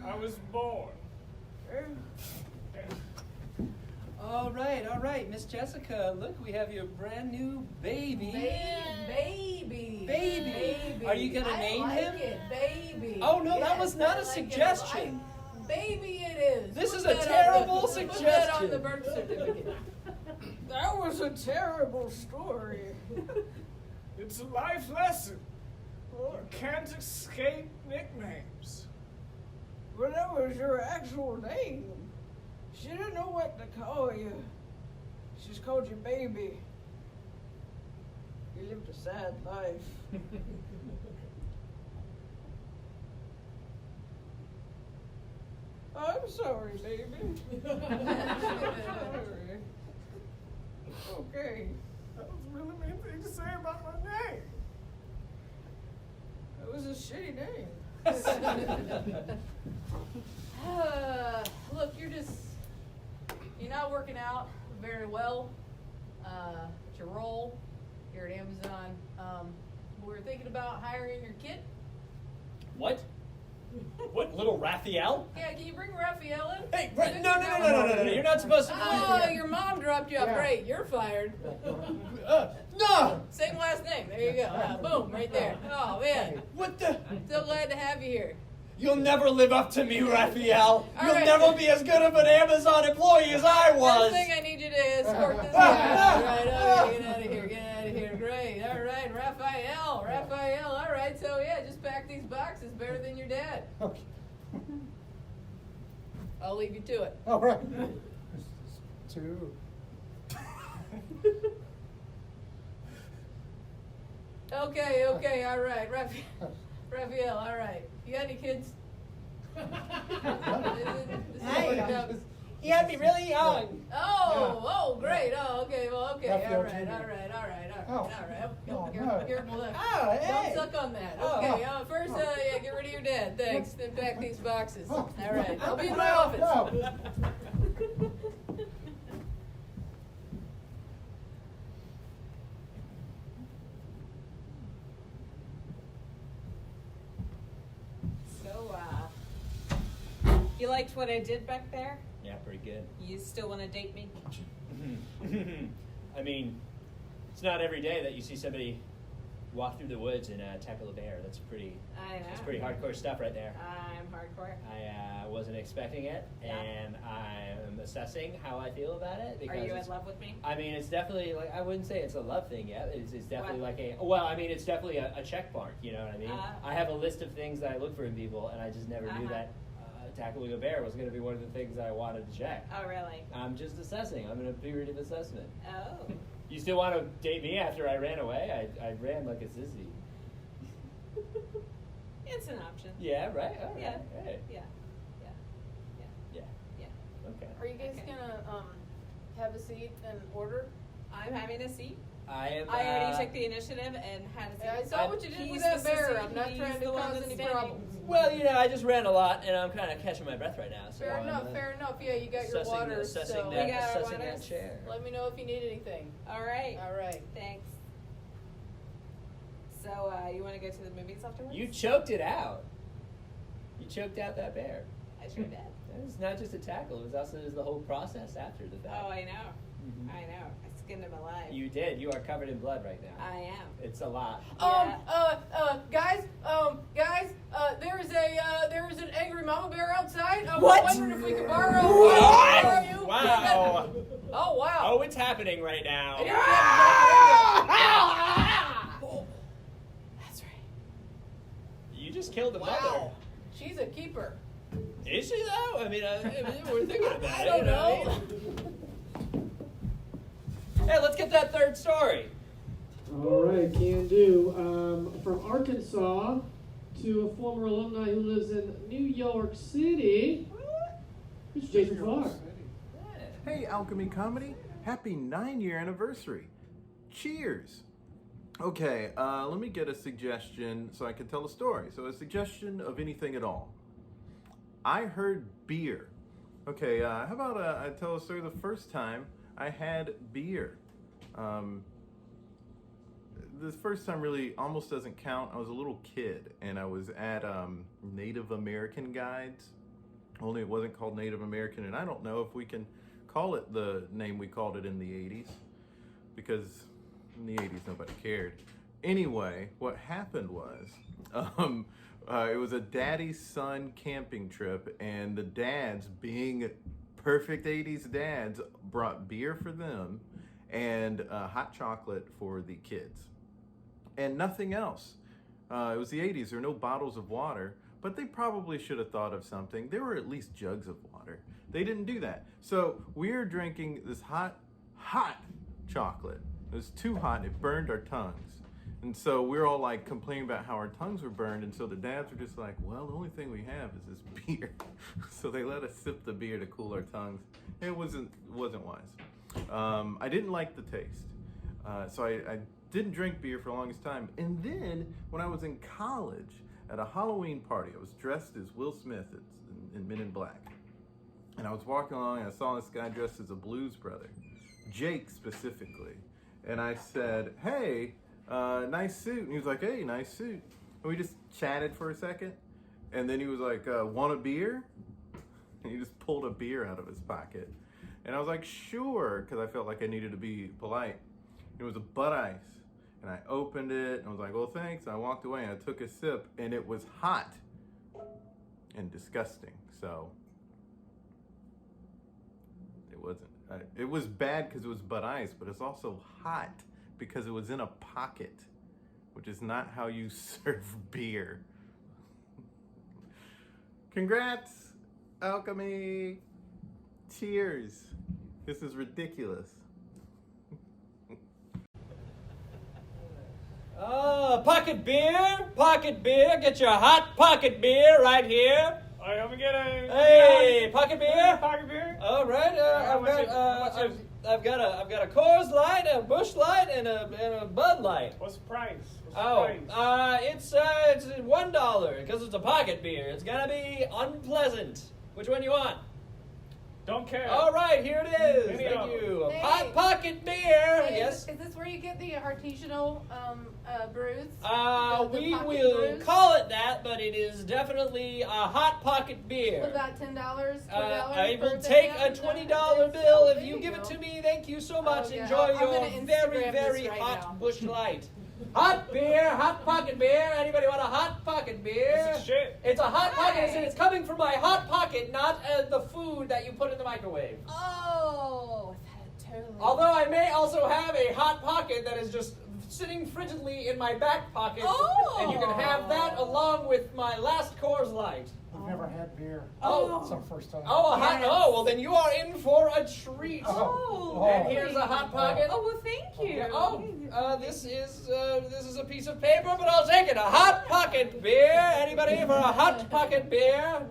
I was born. All right, Miss Jessica. Look, we have your brand new baby. Baby. Are you gonna name him? Baby. Oh no, that was not a suggestion. Baby, it is. This is a terrible Put that on suggestion. the birth certificate. That was a terrible story. It's a life lesson. You can't escape nicknames. But that was your actual name. She didn't know what to call you. She just called you Baby. You lived a sad life. I'm sorry, baby. I'm sorry. Okay. That was a really mean thing to say about my name. That was a shitty name. Look, you're not working out very well at your role here at Amazon. We were thinking about hiring your kid. What? What, little Raphael? Yeah, can you bring Raphael in? Hey, no, you're not supposed to. Oh, your mom dropped you off. Great, you're fired. No! Same last name. There you go. Boom, right there. Oh, man. What the? So glad to have you here. You'll never live up to me, Raphael. You'll right. never be as good of an Amazon employee as I was. First thing I need you to escort this guy. All right, okay, get out of here. Great. All right, Raphael. All right, so yeah, just pack these boxes. Better than your dad. Okay. I'll leave you to it. All right. Two. Okay, all right, Raphael, all right. You got any kids? This is Hey. He had me really young. Oh, great. Oh, okay. Well, okay. Raphael All right. Jr. Careful there. Oh, hey. Don't suck on that. Okay. First, get rid of your dad. Thanks. Then pack these boxes. All right. I'll be in my office. So, you liked what I did back there? Yeah, pretty good. You still want to date me? I mean, it's not every day that you see somebody walk through the woods and tackle a bear. That's pretty. I know. That's pretty hardcore stuff right there. I'm hardcore. I wasn't expecting it, and I'm assessing how I feel about it. Are you in love with me? I mean, it's definitely like I wouldn't say it's a love thing yet. It's definitely like it's definitely a check mark. You know what I mean? I have a list of things that I look for in people, and I just never knew that tackling a bear was going to be one of the things I wanted to check. Oh, really? I'm just assessing. I'm in a period of assessment. Oh. You still want to date me after I ran away? I ran like a sissy. It's an option. Yeah, right? All right. Yeah. Hey. Yeah. Okay. Are you guys gonna have a seat and order? I'm having a seat. I already took the initiative and had a seat. I saw what you did with that bear. I'm not trying to cause any problems. Well, I just ran a lot, and I'm kind of catching my breath right now. So Fair enough. Yeah, you got your water. Assessing So that chair. let me know if you need anything. All right. Thanks. So, you want to go to the movies afterwards? You choked it out. You choked out that bear. I sure did. It's not just a tackle. It was also the whole process after the fact. Oh, I know. I know. I skinned him alive. You did. You are covered in blood right now. I am. It's a lot. Guys, there is an angry mama bear outside. I'm What? wondering if we could borrow you. Wow. Oh, wow. Oh, it's happening right now. That's right. You just killed the mother. Wow. She's a keeper. Is she though? I mean, we're thinking about it. I don't know. Hey, let's get that third story. All right, can do. From Arkansas to a former alumni who lives in New York City. It's Jason Farr. Hey, Alchemy Comedy. Happy 9-year anniversary. Cheers. Okay, let me get a suggestion so I can tell a story. So a suggestion of anything at all. I heard beer. Okay, how about I tell a story the first time I had beer. The first time really almost doesn't count. I was a little kid and I was at Native American Guides. Only it wasn't called Native American, and I don't know if we can call it the name we called it in the 80s, because in the 80s nobody cared. Anyway, what happened was it was a daddy-son camping trip, and the dads, being perfect 80s dads, brought beer for them and hot chocolate for the kids. And nothing else. It was the 80s, there were no bottles of water, but they probably should have thought of something. There were at least jugs of water. They didn't do that. So we're drinking this hot chocolate. It was too hot, it burned our tongues. And so we're all like complaining about how our tongues were burned, and so the dads were just like, well, the only thing we have is this beer. So they let us sip the beer to cool our tongues. It wasn't wise. I didn't like the taste. So I didn't drink beer for the longest time. And then when I was in college at a Halloween party, I was dressed as Will Smith in Men in Black. And I was walking along and I saw this guy dressed as a Blues Brother, Jake specifically. And I said, hey, nice suit. And he was like, hey, nice suit. And we just chatted for a second. And then he was like, want a beer? And he just pulled a beer out of his pocket. And I was like, sure, because I felt like I needed to be polite. It was a Bud Ice. And I opened it and I was like, well, thanks. And I walked away and I took a sip and it was hot and disgusting. So it wasn't. It was bad because it was Bud Ice, but it's also hot because it was in a pocket, which is not how you serve beer. Congrats, Alchemy. Cheers. This is ridiculous. Oh, pocket beer, get your hot pocket beer right here. All right, I'm gonna get a. Hey, pocket beer. Pocket beer. All right. I've got a Coors Light, a Busch Light, and a Bud Light. What's the price? It's $1 because it's a pocket beer. It's gonna be unpleasant. Which one you want? Don't care. All right, here it is. Any Thank of them. you. A Hey. hot pocket beer. Hey, Yes. Is this where you get the artisanal brews? We pocket will brews? call it that, but it is definitely a hot pocket beer. What about $10? $20? I will for take $10? a $20 bill if there you you give go. it to me. Thank you so much. Okay, Enjoy I'm your gonna very, Instagram very this right hot now. Busch Light. Hot beer, hot pocket beer. Anybody want a hot pocket beer? This is shit. It's a hot pocket, and it's coming from my hot pocket, not the food that you put in the microwave. Oh, that totally. Although I may also have a hot pocket that is just sitting frigidly in my back pocket, and you can have that along with my last Coors Light. We've never had beer. Oh. It's our first time. Oh, a hot. Oh, well then you are in for a treat. Oh. And here's a hot pocket. Oh, well, thank you. This is a piece of paper, but I'll take it. A hot pocket beer. Anybody for a hot pocket beer?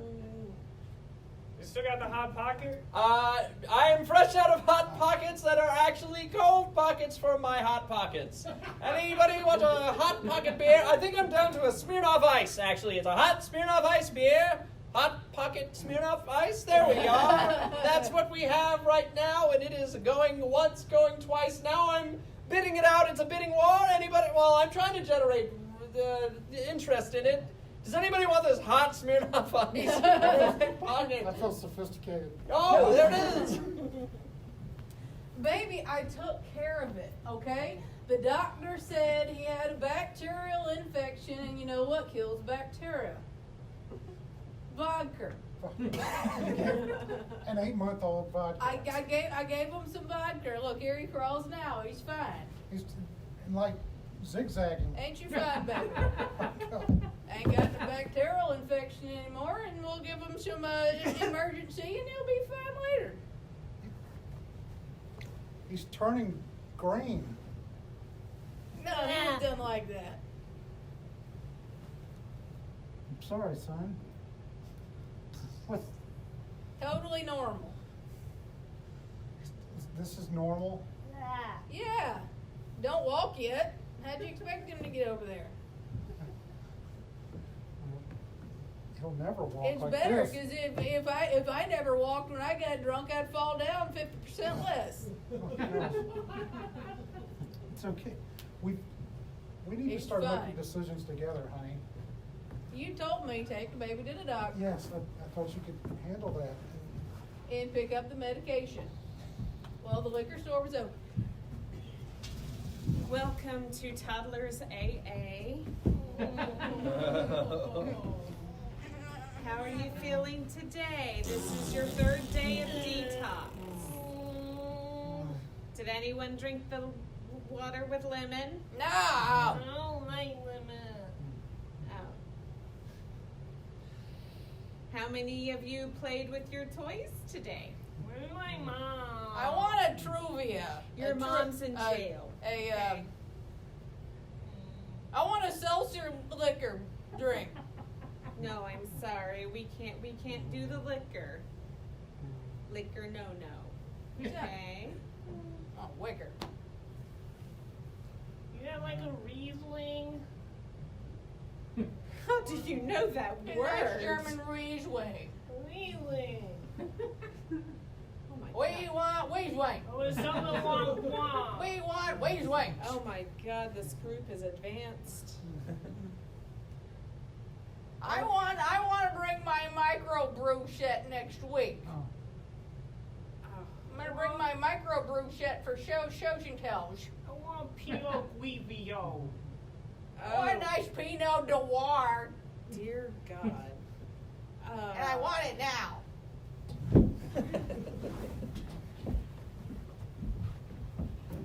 You still got the hot pocket? I am fresh out of hot pockets that are actually cold pockets for my hot pockets. Anybody want a hot pocket beer? I think I'm down to a Smirnoff Ice, actually. It's a hot Smirnoff Ice beer. Hot pocket Smirnoff Ice. There we are. That's what we have right now, and it is going once, going twice. Now I'm bidding it out. It's a bidding war. Anybody? Well, I'm trying to generate interest in it. Does anybody want this hot Smirnoff Ice? I feel sophisticated. Oh, there it is. Baby, I took care of it, okay? The doctor said he had a bacterial infection, and you know what kills bacteria? Vodka. An 8-month-old vodka. I gave him some vodka. Look, here he crawls now. He's fine. He's like zigzagging. Ain't you fine, baby? Ain't got the bacterial infection anymore, and we'll give him some emergency, and he'll be fine later. He's turning green. No, he was done like that. I'm sorry, son. What? Totally normal. This is normal? Yeah. Don't walk yet. How'd you expect him to get over there? He'll never walk It's like better this. because if I never walked when I got drunk, I'd fall down 50% less. It's okay. We need It's to start fine. making decisions together, honey. You told me take the baby to the doctor Yes, I thought you could handle that. and pick up the medication. Well, the liquor store was open. Welcome to Toddlers AA. How are you feeling today? This is your third day of detox. Did anyone drink the water with lemon? No. I don't like lemon. Oh. How many of you played with your toys today? Where's my mom? I want a Truvia. Your mom's in jail. I want a seltzer liquor drink. No, I'm sorry. We can't do the liquor. Liquor no. Okay. Oh, wicker. You have like a Riesling? How did you know that word? Nice German Riesling. Riesling. We want Riesling. Oh, it's something want. We want Riesling. Oh my God, this group is advanced. I want to bring my micro brew set next week. I'm gonna bring my micro brew set for shows and tells. I want Pinot Grigio. I want a nice Pinot Noir. Dear God. And I want it now.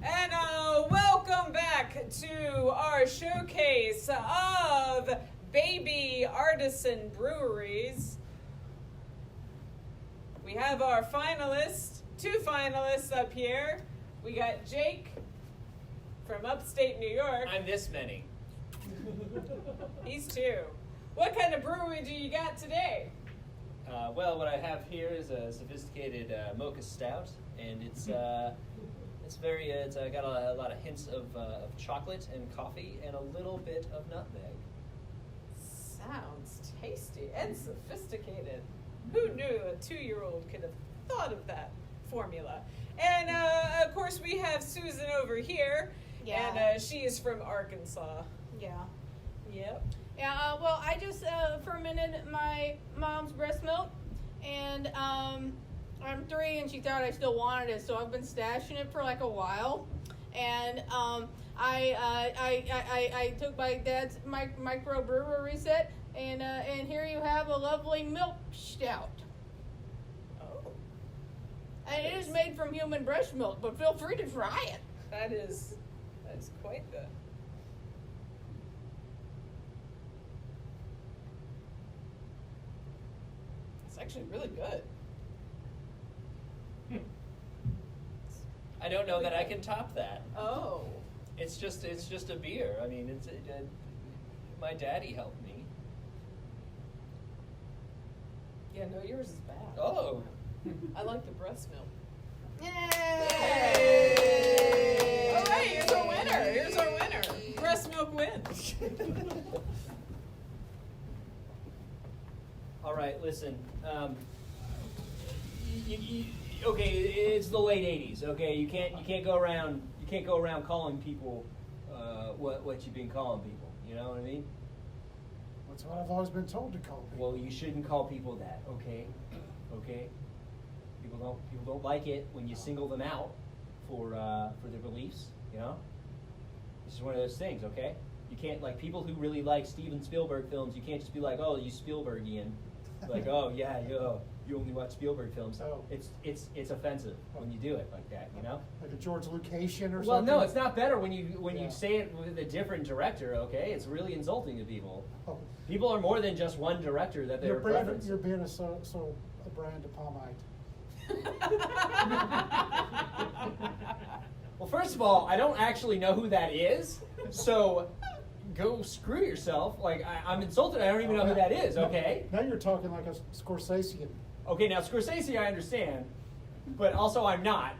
And welcome back to our showcase of baby artisan breweries. We have our finalists, 2 finalists up here. We got Jake from upstate New York. I'm this many. He's 2. What kind of brewery do you got today? Well, what I have here is a sophisticated mocha stout, and it's very it's got a lot of hints of chocolate and coffee and a little bit of nutmeg. Sounds tasty and sophisticated. Who knew a 2-year-old could have thought of that formula? And of course, we have Susan over here, and she is from Arkansas. Yeah. Yep. Yeah, well, I just fermented my mom's breast milk, and I'm 3, and she thought I still wanted it, so I've been stashing it for like a while. And I took my dad's microbrewery set, and here you have a lovely milk stout. Oh. And it is made from human breast milk, but feel free to try it. That's quite the. It's actually really good. I don't know that I can top that. Oh. It's just a beer. I mean, my daddy helped me. Yeah, no, yours is bad. Oh. I like the breast milk. Yay! All right, here's our winner. Here's our winner. Breast milk wins. All right, listen. Okay, it's the late '80s. Okay, you can't go around calling people what you've been calling people. You know what I mean? That's what I've always been told to call people. Well, you shouldn't call people that. Okay. People don't like it when you single them out for their beliefs. You know, this is one of those things. Okay, you can't, like, people who really like Steven Spielberg films. You can't just be like, oh, you Spielbergian. Like, oh yeah, you only watch Spielberg films. Oh. It's offensive when you do it like that, you know? Like a George Lucasian or Well, something? no, it's not better when you say it with a different director, okay? It's really insulting to people. Oh. People are more than just one director that they're preferencing. You're being so a brand de Palmite. Well, first of all, I don't actually know who that is, so go screw yourself. Like, I'm insulted. I don't even know who that is, okay? Now you're talking like a Scorsesean. Okay, now Scorsese I understand, but also I'm not.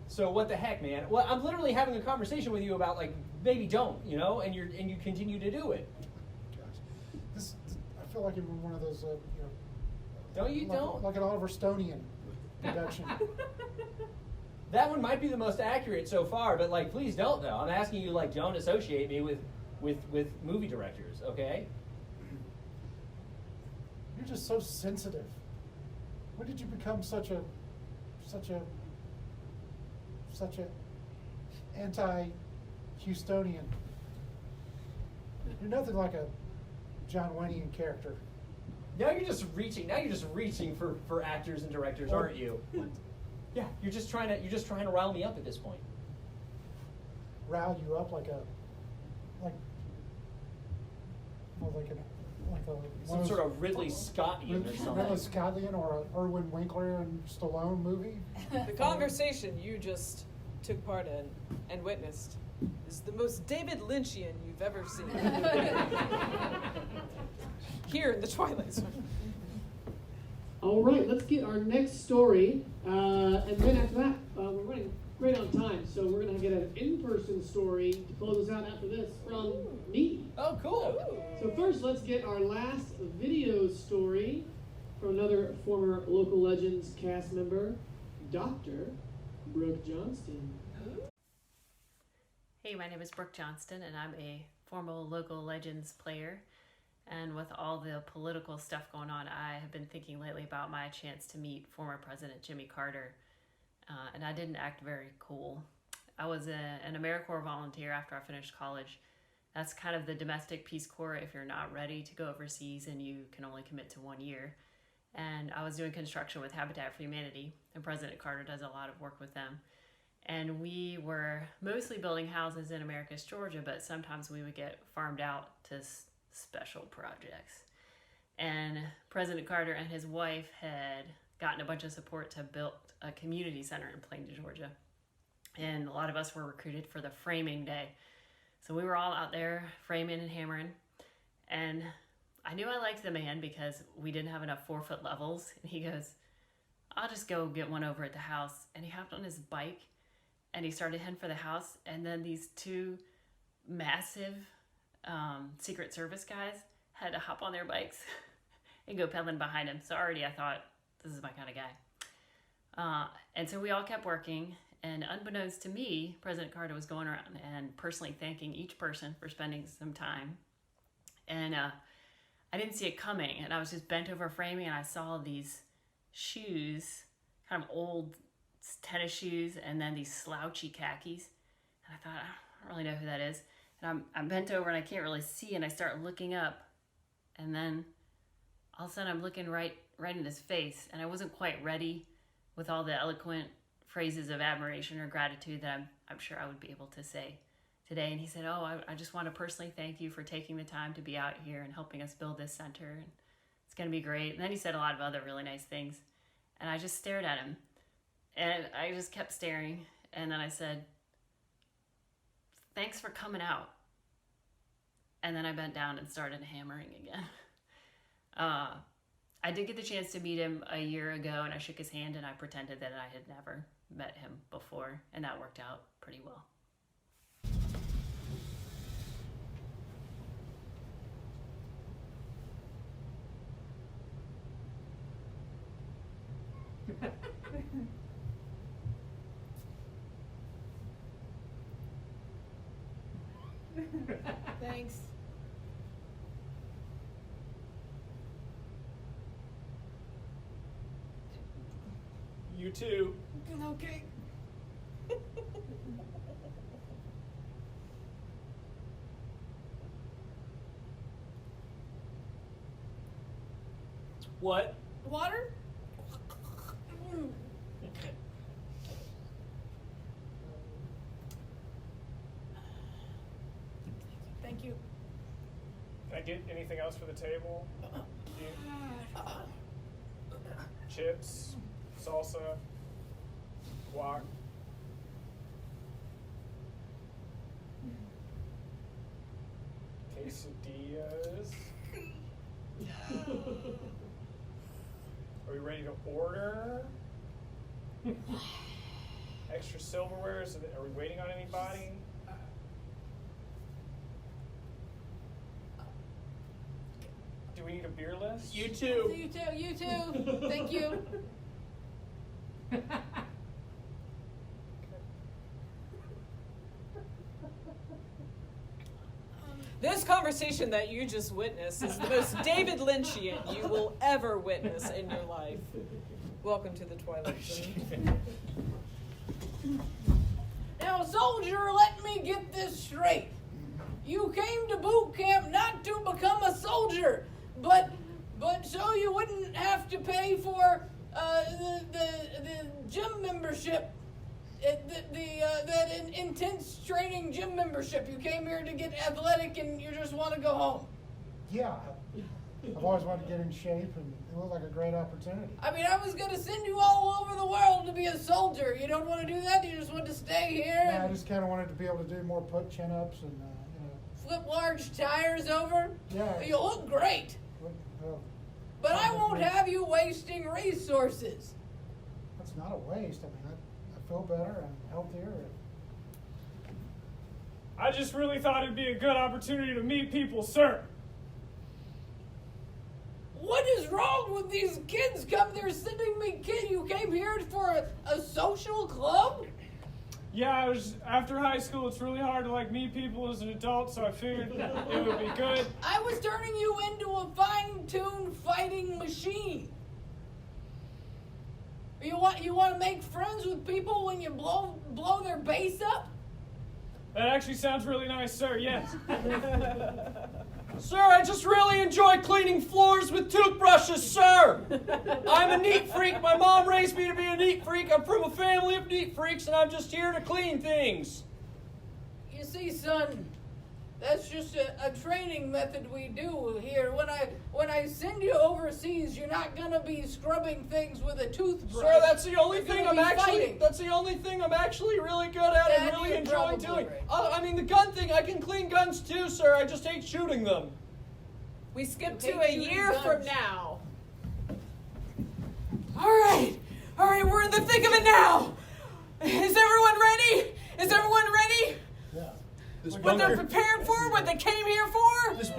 So what the heck, man? Well, I'm literally having a conversation with you about, like, maybe don't, you know, and you continue to do it. Gosh, I feel like I'm in one of those, Don't you don't? Like an Oliver Stonian production. That one might be the most accurate so far, but, like, please don't, though. I'm asking you, like, don't associate me with movie directors, okay? You're just so sensitive. When did you become such a anti-Houstonian? You're nothing like a John Wayne character. Now you're just reaching for actors and directors, aren't you? Yeah, you're just trying to rile me up at this point. Rile you up like some sort of Ridley Scottian or something. Ridley Scottian or an Irwin Winkler and Stallone movie. The conversation you just took part in and witnessed is the most David Lynchian you've ever seen. Here in the Twilight Zone. All right, let's get our next story, and then after that, we're running right on time, so we're gonna get an in-person story to close us out after this from me. Oh, cool! So first, let's get our last video story from another former Local Legends cast member, Dr. Brooke Johnston. Hey, my name is Brooke Johnston, and I'm a former Local Legends player. And with all the political stuff going on, I have been thinking lately about my chance to meet former President Jimmy Carter. And I didn't act very cool. I was an AmeriCorps volunteer after I finished college. That's kind of the domestic Peace Corps if you're not ready to go overseas and you can only commit to 1 year. And I was doing construction with Habitat for Humanity, and President Carter does a lot of work with them. And we were mostly building houses in Americus, Georgia, but sometimes we would get farmed out to special projects. And President Carter and his wife had gotten a bunch of support to build a community center in Plain, Georgia. And a lot of us were recruited for the framing day. So we were all out there framing and hammering. And I knew I liked the man because we didn't have enough 4-foot levels. And he goes, I'll just go get one over at the house. And he hopped on his bike and he started heading for the house. And then these two massive Secret Service guys had to hop on their bikes and go pedaling behind him. So already I thought, this is my kind of guy. And so we all kept working. And unbeknownst to me, President Carter was going around and personally thanking each person for spending some time. And I didn't see it coming. And I was just bent over framing and I saw these shoes, kind of old tennis shoes, and then these slouchy khakis. And I thought, I don't really know who that is. And I'm bent over and I can't really see. And I start looking up. And then all of a sudden I'm looking right in his face. And I wasn't quite ready with all the eloquent phrases of admiration or gratitude that I'm sure I would be able to say today. And he said, I just want to personally thank you for taking the time to be out here and helping us build this center. And it's going to be great. And then he said a lot of other really nice things. And I just stared at him. And I just kept staring. And then I said, thanks for coming out. And then I bent down and started hammering again. I did get the chance to meet him a year ago, and I shook his hand and I pretended that I had never met him before, and that worked out pretty well. Thanks. You too. Okay. What? Water? Thank you. Can I get anything else for the table? Chips, salsa, guac. Quesadillas. Are we ready to order? Extra silverware? Are we waiting on anybody? Do we need a beer list? You too. You too. You too. Thank you. This conversation that you just witnessed is the most David Lynchian you will ever witness in your life. Welcome to the Twilight Zone. Now, soldier, let me get this straight. You came to boot camp not to become a soldier, but so you wouldn't have to pay for the gym membership, that intense training gym membership. You came here to get athletic and you just want to go home. Yeah, I've always wanted to get in shape, and it looked like a great opportunity. I mean, I was going to send you all over the world to be a soldier. You don't want to do that? You just want to stay here? Yeah, I just kind of wanted to be able to do more chin-ups and, flip large tires over? Yeah. You look great. But I won't have you wasting resources. That's not a waste. I mean, I feel better. I'm healthier. I just really thought it'd be a good opportunity to meet people, sir. What is wrong with these kids? They're sending me kids. You came here for a social club? Yeah, after high school, it's really hard to meet people as an adult, so I figured it would be good. I was turning you into a fine-tuned fighting machine. You want to make friends with people when you blow their base up? That actually sounds really nice, sir, yes. Sir, I just really enjoy cleaning floors with toothbrushes, sir. I'm a neat freak. My mom raised me to be a neat freak. I'm from a family of neat freaks, and I'm just here to clean things. You see, son, that's just a training method we do here. When I send you overseas, you're not gonna be scrubbing things with a toothbrush. Sir, that's the only You're thing gonna I'm be fighting. that's the only thing I'm actually really good at and really you're enjoying probably doing. right. I mean, the gun thing, I can clean guns too, sir. I just hate shooting them. We skip to Take a shooting year guns. from now. All right, we're in the thick of it now. Is everyone ready? Is everyone ready? What they're prepared for? What they came here for? This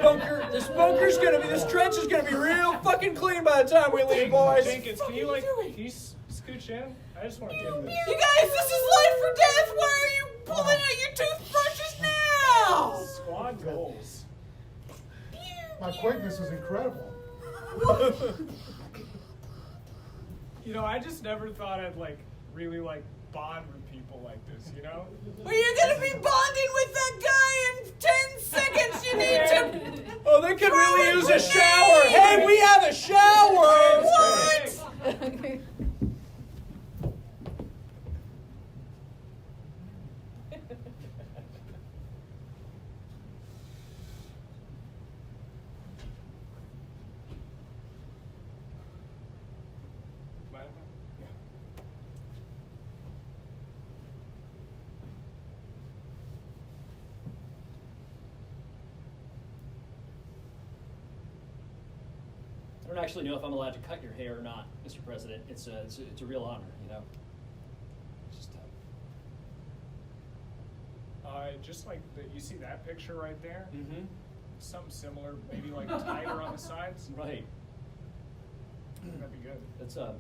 trench is gonna be real fucking clean by the time we leave, boys. Jenkins, can you scooch in? I just want to get this. You guys, this is life or death. Why are you pulling out your toothbrushes now? Squad goals. My quickness is incredible. You know, I just never thought I'd really bond with people like this, you know? Well, you're gonna be bonding with that guy in 10 seconds. You need to. Oh, they could really use a shower. Hey, we have a shower. What? I don't actually know if I'm allowed to cut your hair or not, Mr. President. It's a real honor, you know. Just Just like you see that picture right there? Mm-hmm. Something similar, maybe tighter on the sides. Right. That'd be good. That's You're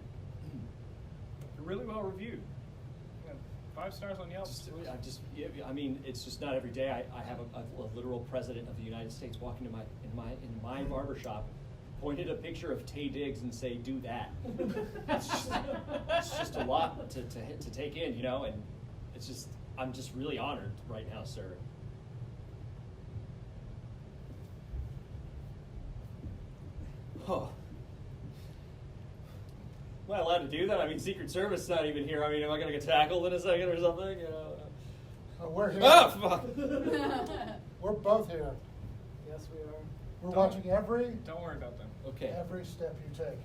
really well reviewed. Yeah, 5 stars on Yelp. I mean, it's just not every day I have a literal president of the United States walk into my barbershop, point at a picture of Taye Diggs and say, "Do that." It's just a lot to take in, you know, and I'm just really honored right now, sir. Oh. Am I allowed to do that? I mean, Secret Service is not even here. I mean, am I going to get tackled in a second or something? You know? We're here. Oh, fuck. We're both here. Yes, we are. We're watching every. Don't worry about them. Okay. Every step you take.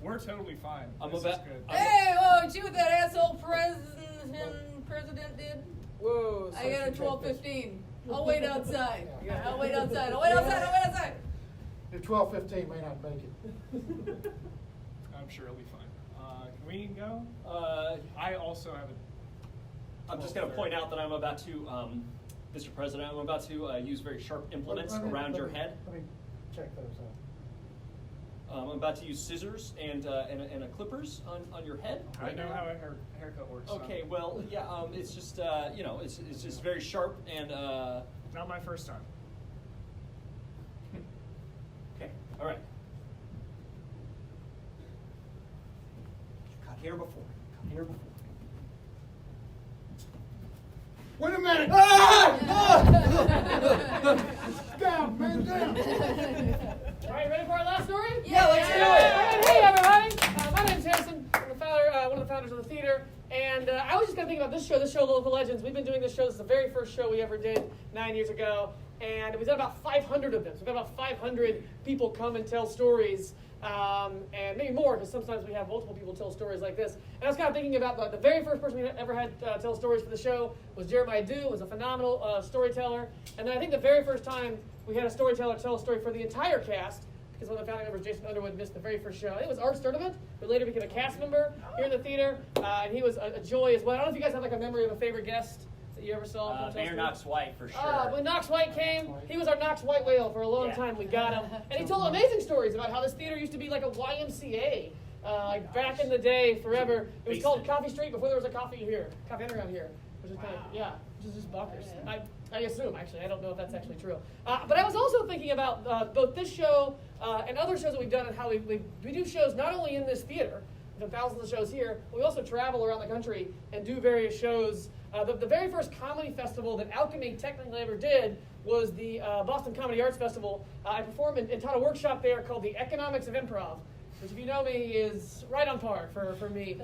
We're totally fine. This is good. Hey, whoa, see what that asshole president did? Whoa. I got a 12:15. I'll wait outside. Yeah. I'll wait outside. I'll wait outside. Your 12:15 may not make it. I'm sure it'll be fine. Can we go? I also have a. I'm just going to point out that I'm about to, Mr. President, I'm about to use very sharp implements around your head. Let me check those out. I'm about to use scissors and a clippers on your head. I know how a haircut works. Okay, well, yeah, it's just it's just very sharp and. Not my first time. Okay, all right. Got hair before. Wait a minute! Down, man, down! All right, ready for our last story? Yeah, let's do it. Hey, everybody. My name's Harrison. I'm the founder, one of the founders of the theater. And I was just kind of thinking about this show, Local Legends. We've been doing this show. This is the very first show we ever did 9 years ago. And we've done about 500 of them. So we've got about 500 people come and tell stories. And maybe more, because sometimes we have multiple people tell stories like this. And I was kind of thinking about the very first person we ever had tell stories for the show was Jeremiah Dew, was a phenomenal storyteller. And then I think the very first time we had a storyteller tell a story for the entire cast, because one of the founding members, Jason Underwood, missed the very first show. I think it was Art Sturdivant, who later became a cast member here in the theater. And he was a joy as well. I don't know if you guys have like a memory of a favorite guest that you ever saw. Mayor Knox White, for sure. When Knox White came, he was our Knox White whale for a long time. We got him. And he told amazing stories about how this theater used to be like a YMCA. Like back in the day, forever. It was called Coffee Street before there was a Coffee Underground here. Which is kind of, which is just bonkers. I assume, actually. I don't know if that's actually true. But I was also thinking about both this show and other shows that we've done and how we do shows not only in this theater, we've done thousands of shows here, but we also travel around the country and do various shows. The very first comedy festival that Alchemy technically ever did was the Boston Comedy Arts Festival. I performed and taught a workshop there called The Economics of Improv, which, if you know me, is right on par for me.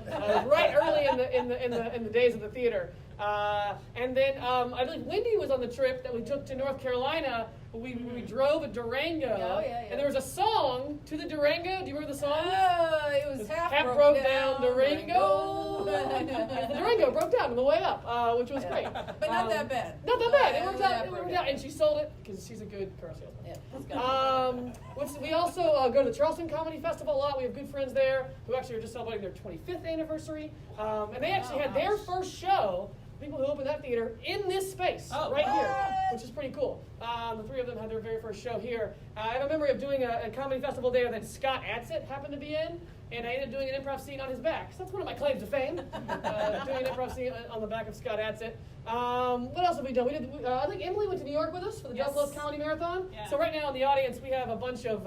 Right early in the days of the theater. And then I believe Wendy was on the trip that we took to North Carolina. We drove a Durango, and there was a song to the Durango. Do you remember the song? It was half broke down Durango. The Durango broke down on the way up, which was great. But not that bad. Not that bad. It worked out. It worked out, and she sold it because she's a good car salesman. Yeah, that's good. We also go to the Charleston Comedy Festival a lot. We have good friends there who actually are just celebrating their 25th anniversary, and they actually had their first show. People who opened that theater in this space right here, which is pretty cool. The three of them had their very first show here. I have a memory of doing a comedy festival there that Scott Adsit happened to be in, and I ended up doing an improv scene on his back. So that's one of my claims to fame, doing an improv scene on the back of Scott Adsit. What else have we done? I think Emily went to New York with us for the Delphos Comedy Marathon. Yeah. So right now in the audience we have a bunch of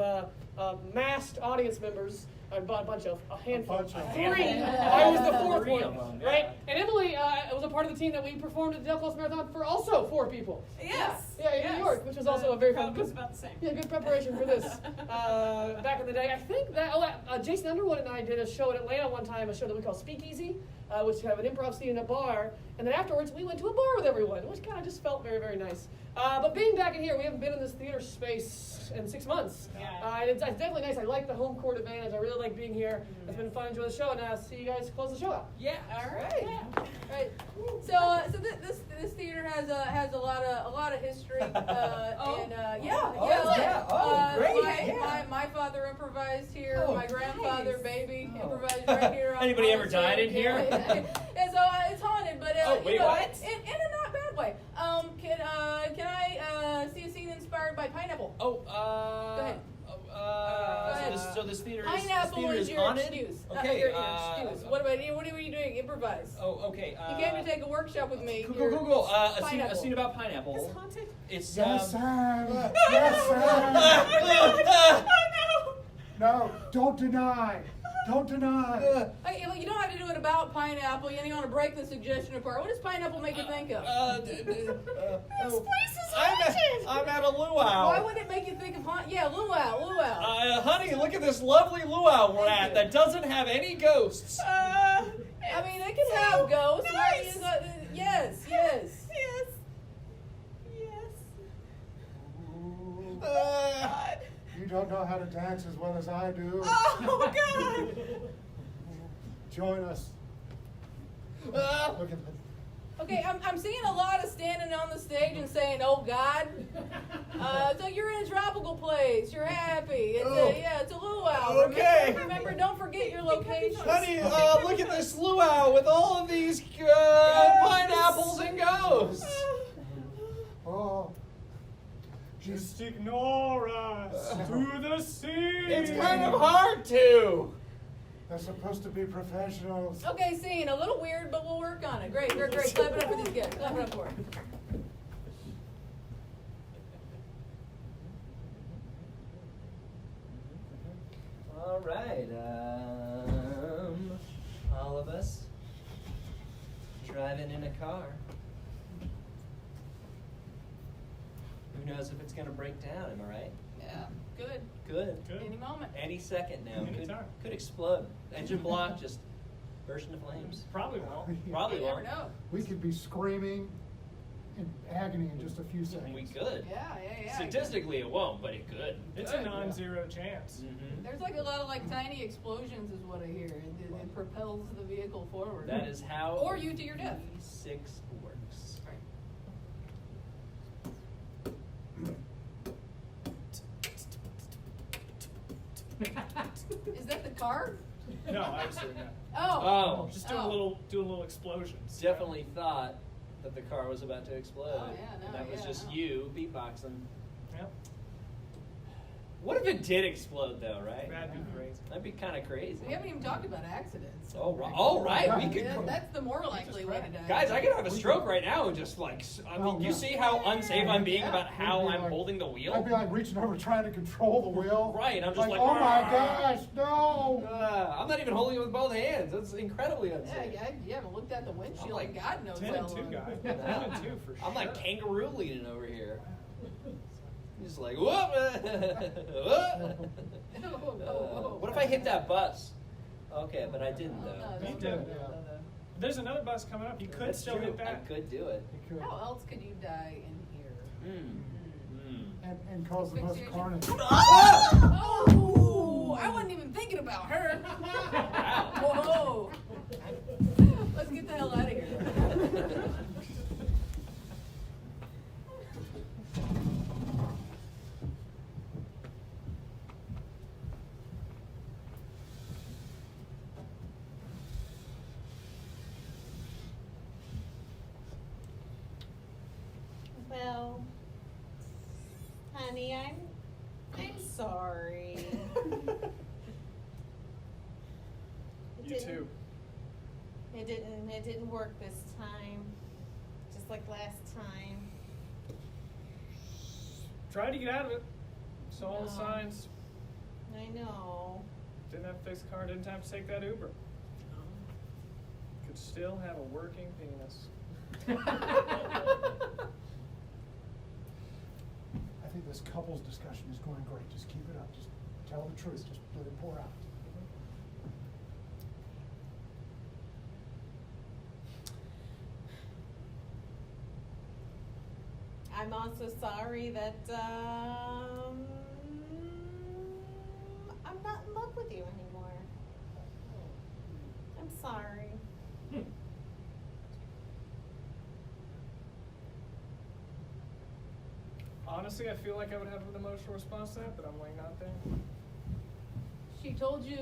masked audience members. A handful. Three. I was the fourth one, right? And Emily was a part of the team that we performed at the Delphos Marathon for also 4 people. Yes. Yeah, in New York, which was also a very fun. Crowd was about the same. Yeah, good preparation for this. Back in the day, I think that Jason Underwood and I did a show in Atlanta one time, a show that we call Speakeasy, which have an improv scene in a bar, and then afterwards we went to a bar with everyone, which kind of just felt very, very nice. But being back in here, we haven't been in this theater space in 6 months. Yeah. It's definitely nice. I like the home court advantage. I really like being here. Mm-hmm. It's been fun to enjoy the show, and see you guys close the show out. Yeah. All right. Yeah. All right. So this theater has a lot of history. Great. My father improvised here. My grandfather, baby, improvised right here. Anybody ever died in here? And so it's haunted, but what? in a not bad way. Can I see a scene inspired by pineapple? Go ahead. So this theater is pineapple is your haunted? excuse. Okay. Your excuse. What about you? What are you doing? Improvise. Oh, okay. You came to take a workshop with me. Cool. A scene about pineapple. It's haunted. It's Yes, sir. Yes, sir. No, don't deny. Don't deny. You don't have to do it about pineapple. You want to break the suggestion apart. What does pineapple make you think of? This place is haunted. I'm at a luau. Why would it make you think of haunted? Yeah, luau. Honey, look at this lovely luau we're at that doesn't have any ghosts. I mean, it can have ghosts. Nice. Yes. You don't know how to dance as well as I do. Oh, God. Join us. Look at this. Okay, I'm seeing a lot of standing on the stage and saying, "Oh God." So you're in a tropical place. You're happy. It's a luau. Okay. Remember, don't forget your location. Honey, look at this luau with all of these pineapples and ghosts. Oh. Just ignore us to the sea. It's kind of hard to. They're supposed to be professionals. Okay, scene. A little weird, but we'll work on it. Great. Clap it up for these guys. Clap it up for them. All right. All of us driving in a car. Who knows if it's going to break down, am I right? Yeah, good. Any moment. Any second now. Could explode. Engine block, just burst into flames. Probably won't. Probably You won't. never know. We could be screaming in agony in just a few seconds. We could. Yeah. Statistically, it won't, but it could. It's a non-zero chance. Mm-hmm. There's like a lot of tiny explosions is what I hear. It propels the vehicle forward. That is how Or you to your death. V6 works. Is that the car? No, I was doing that. Oh. Just doing little explosions. Definitely thought that the car was about to explode. Oh, yeah, no, and that was yeah, just no. you beatboxing. Yep. What if it did explode, though, right? That'd be crazy. That'd be kind of crazy. We haven't even talked about accidents. All right. We could. Yeah, that's the more likely way to die. Guys, I could have a stroke right now and just you see how unsafe I'm being about how I'm holding the wheel? I'd be like reaching over trying to control the wheel. Right, I'm just like oh my gosh, no! I'm not even holding it with both hands. That's incredibly unsafe. Yeah, you haven't looked at the windshield. like God knows 10 how and 2 long. guy. 10 and 2 for sure. I'm like kangaroo leaning over here. Just like, whoop! What if I hit that bus? Okay, but I didn't though. No, You did. There's another bus coming up. You could That's still true. hit that. I could do it. How else could you die in here? And cause the most carnage. Oh! I wasn't even thinking about her. Whoa! Let's get the hell out of here. Well, honey, I'm sorry. You too. It didn't work this time. Just like last time. Tried to get out of it. Saw all the No. signs. I know. Didn't have to fix the car. Didn't have to take that Uber. Could still have a working penis. I think this couples discussion is going great. Just keep it up. Just tell the truth. Just let it pour out. I'm also sorry that I'm not in love with you anymore. I'm sorry. Honestly, I feel like I would have an emotional response to that, but I'm like not there. She told you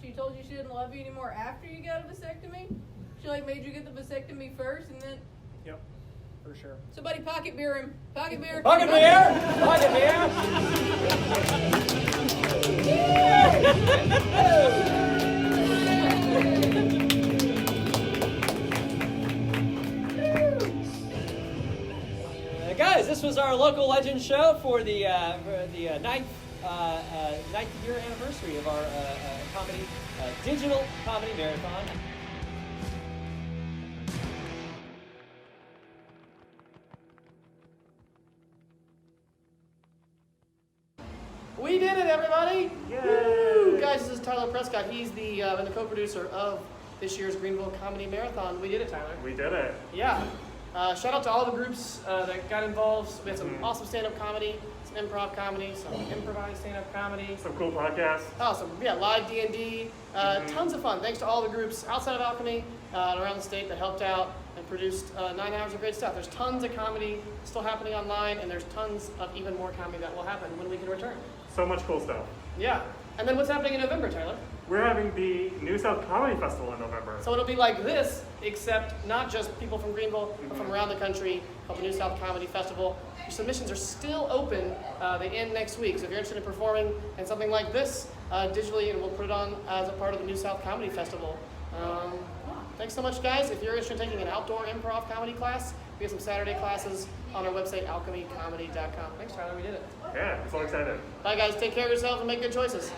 she didn't love you anymore after you got a vasectomy? She like made you get the vasectomy first and then Yep, for sure. somebody pocket beer him. Pocket beer. Pocket beer! Pocket Guys, this was our local legend show for the ninth year anniversary of our digital comedy marathon. We did it, everybody! Woo! Guys, this is Tyler Prescott. He's the co-producer of this year's Greenville Comedy Marathon. We did it, Tyler. We did it. Yeah. Shout out to all the groups that got involved. We had some awesome stand-up comedy, some improv comedy, some improvised stand-up comedy. Some cool podcasts. Oh, live D&D. Tons of fun. Thanks to all the groups outside of Alchemy and around the state that helped out and produced 9 hours of great stuff. There's tons of comedy still happening online, and there's tons of even more comedy that will happen when we can return. So much cool stuff. Yeah. And then what's happening in November, Tyler? We're having the New South Comedy Festival in November. So it'll be like this, except not just people from Greenville, but from around the country, called the New South Comedy Festival. Your submissions are still open. They end next week. So if you're interested in performing in something like this digitally, and we'll put it on as a part of the New South Comedy Festival. Thanks so much, guys. If you're interested in taking an outdoor improv comedy class, we have some Saturday classes on our website, alchemycomedy.com. Thanks, Tyler. We did it. Yeah, I'm so excited. Bye, guys. Take care of yourself and make good choices.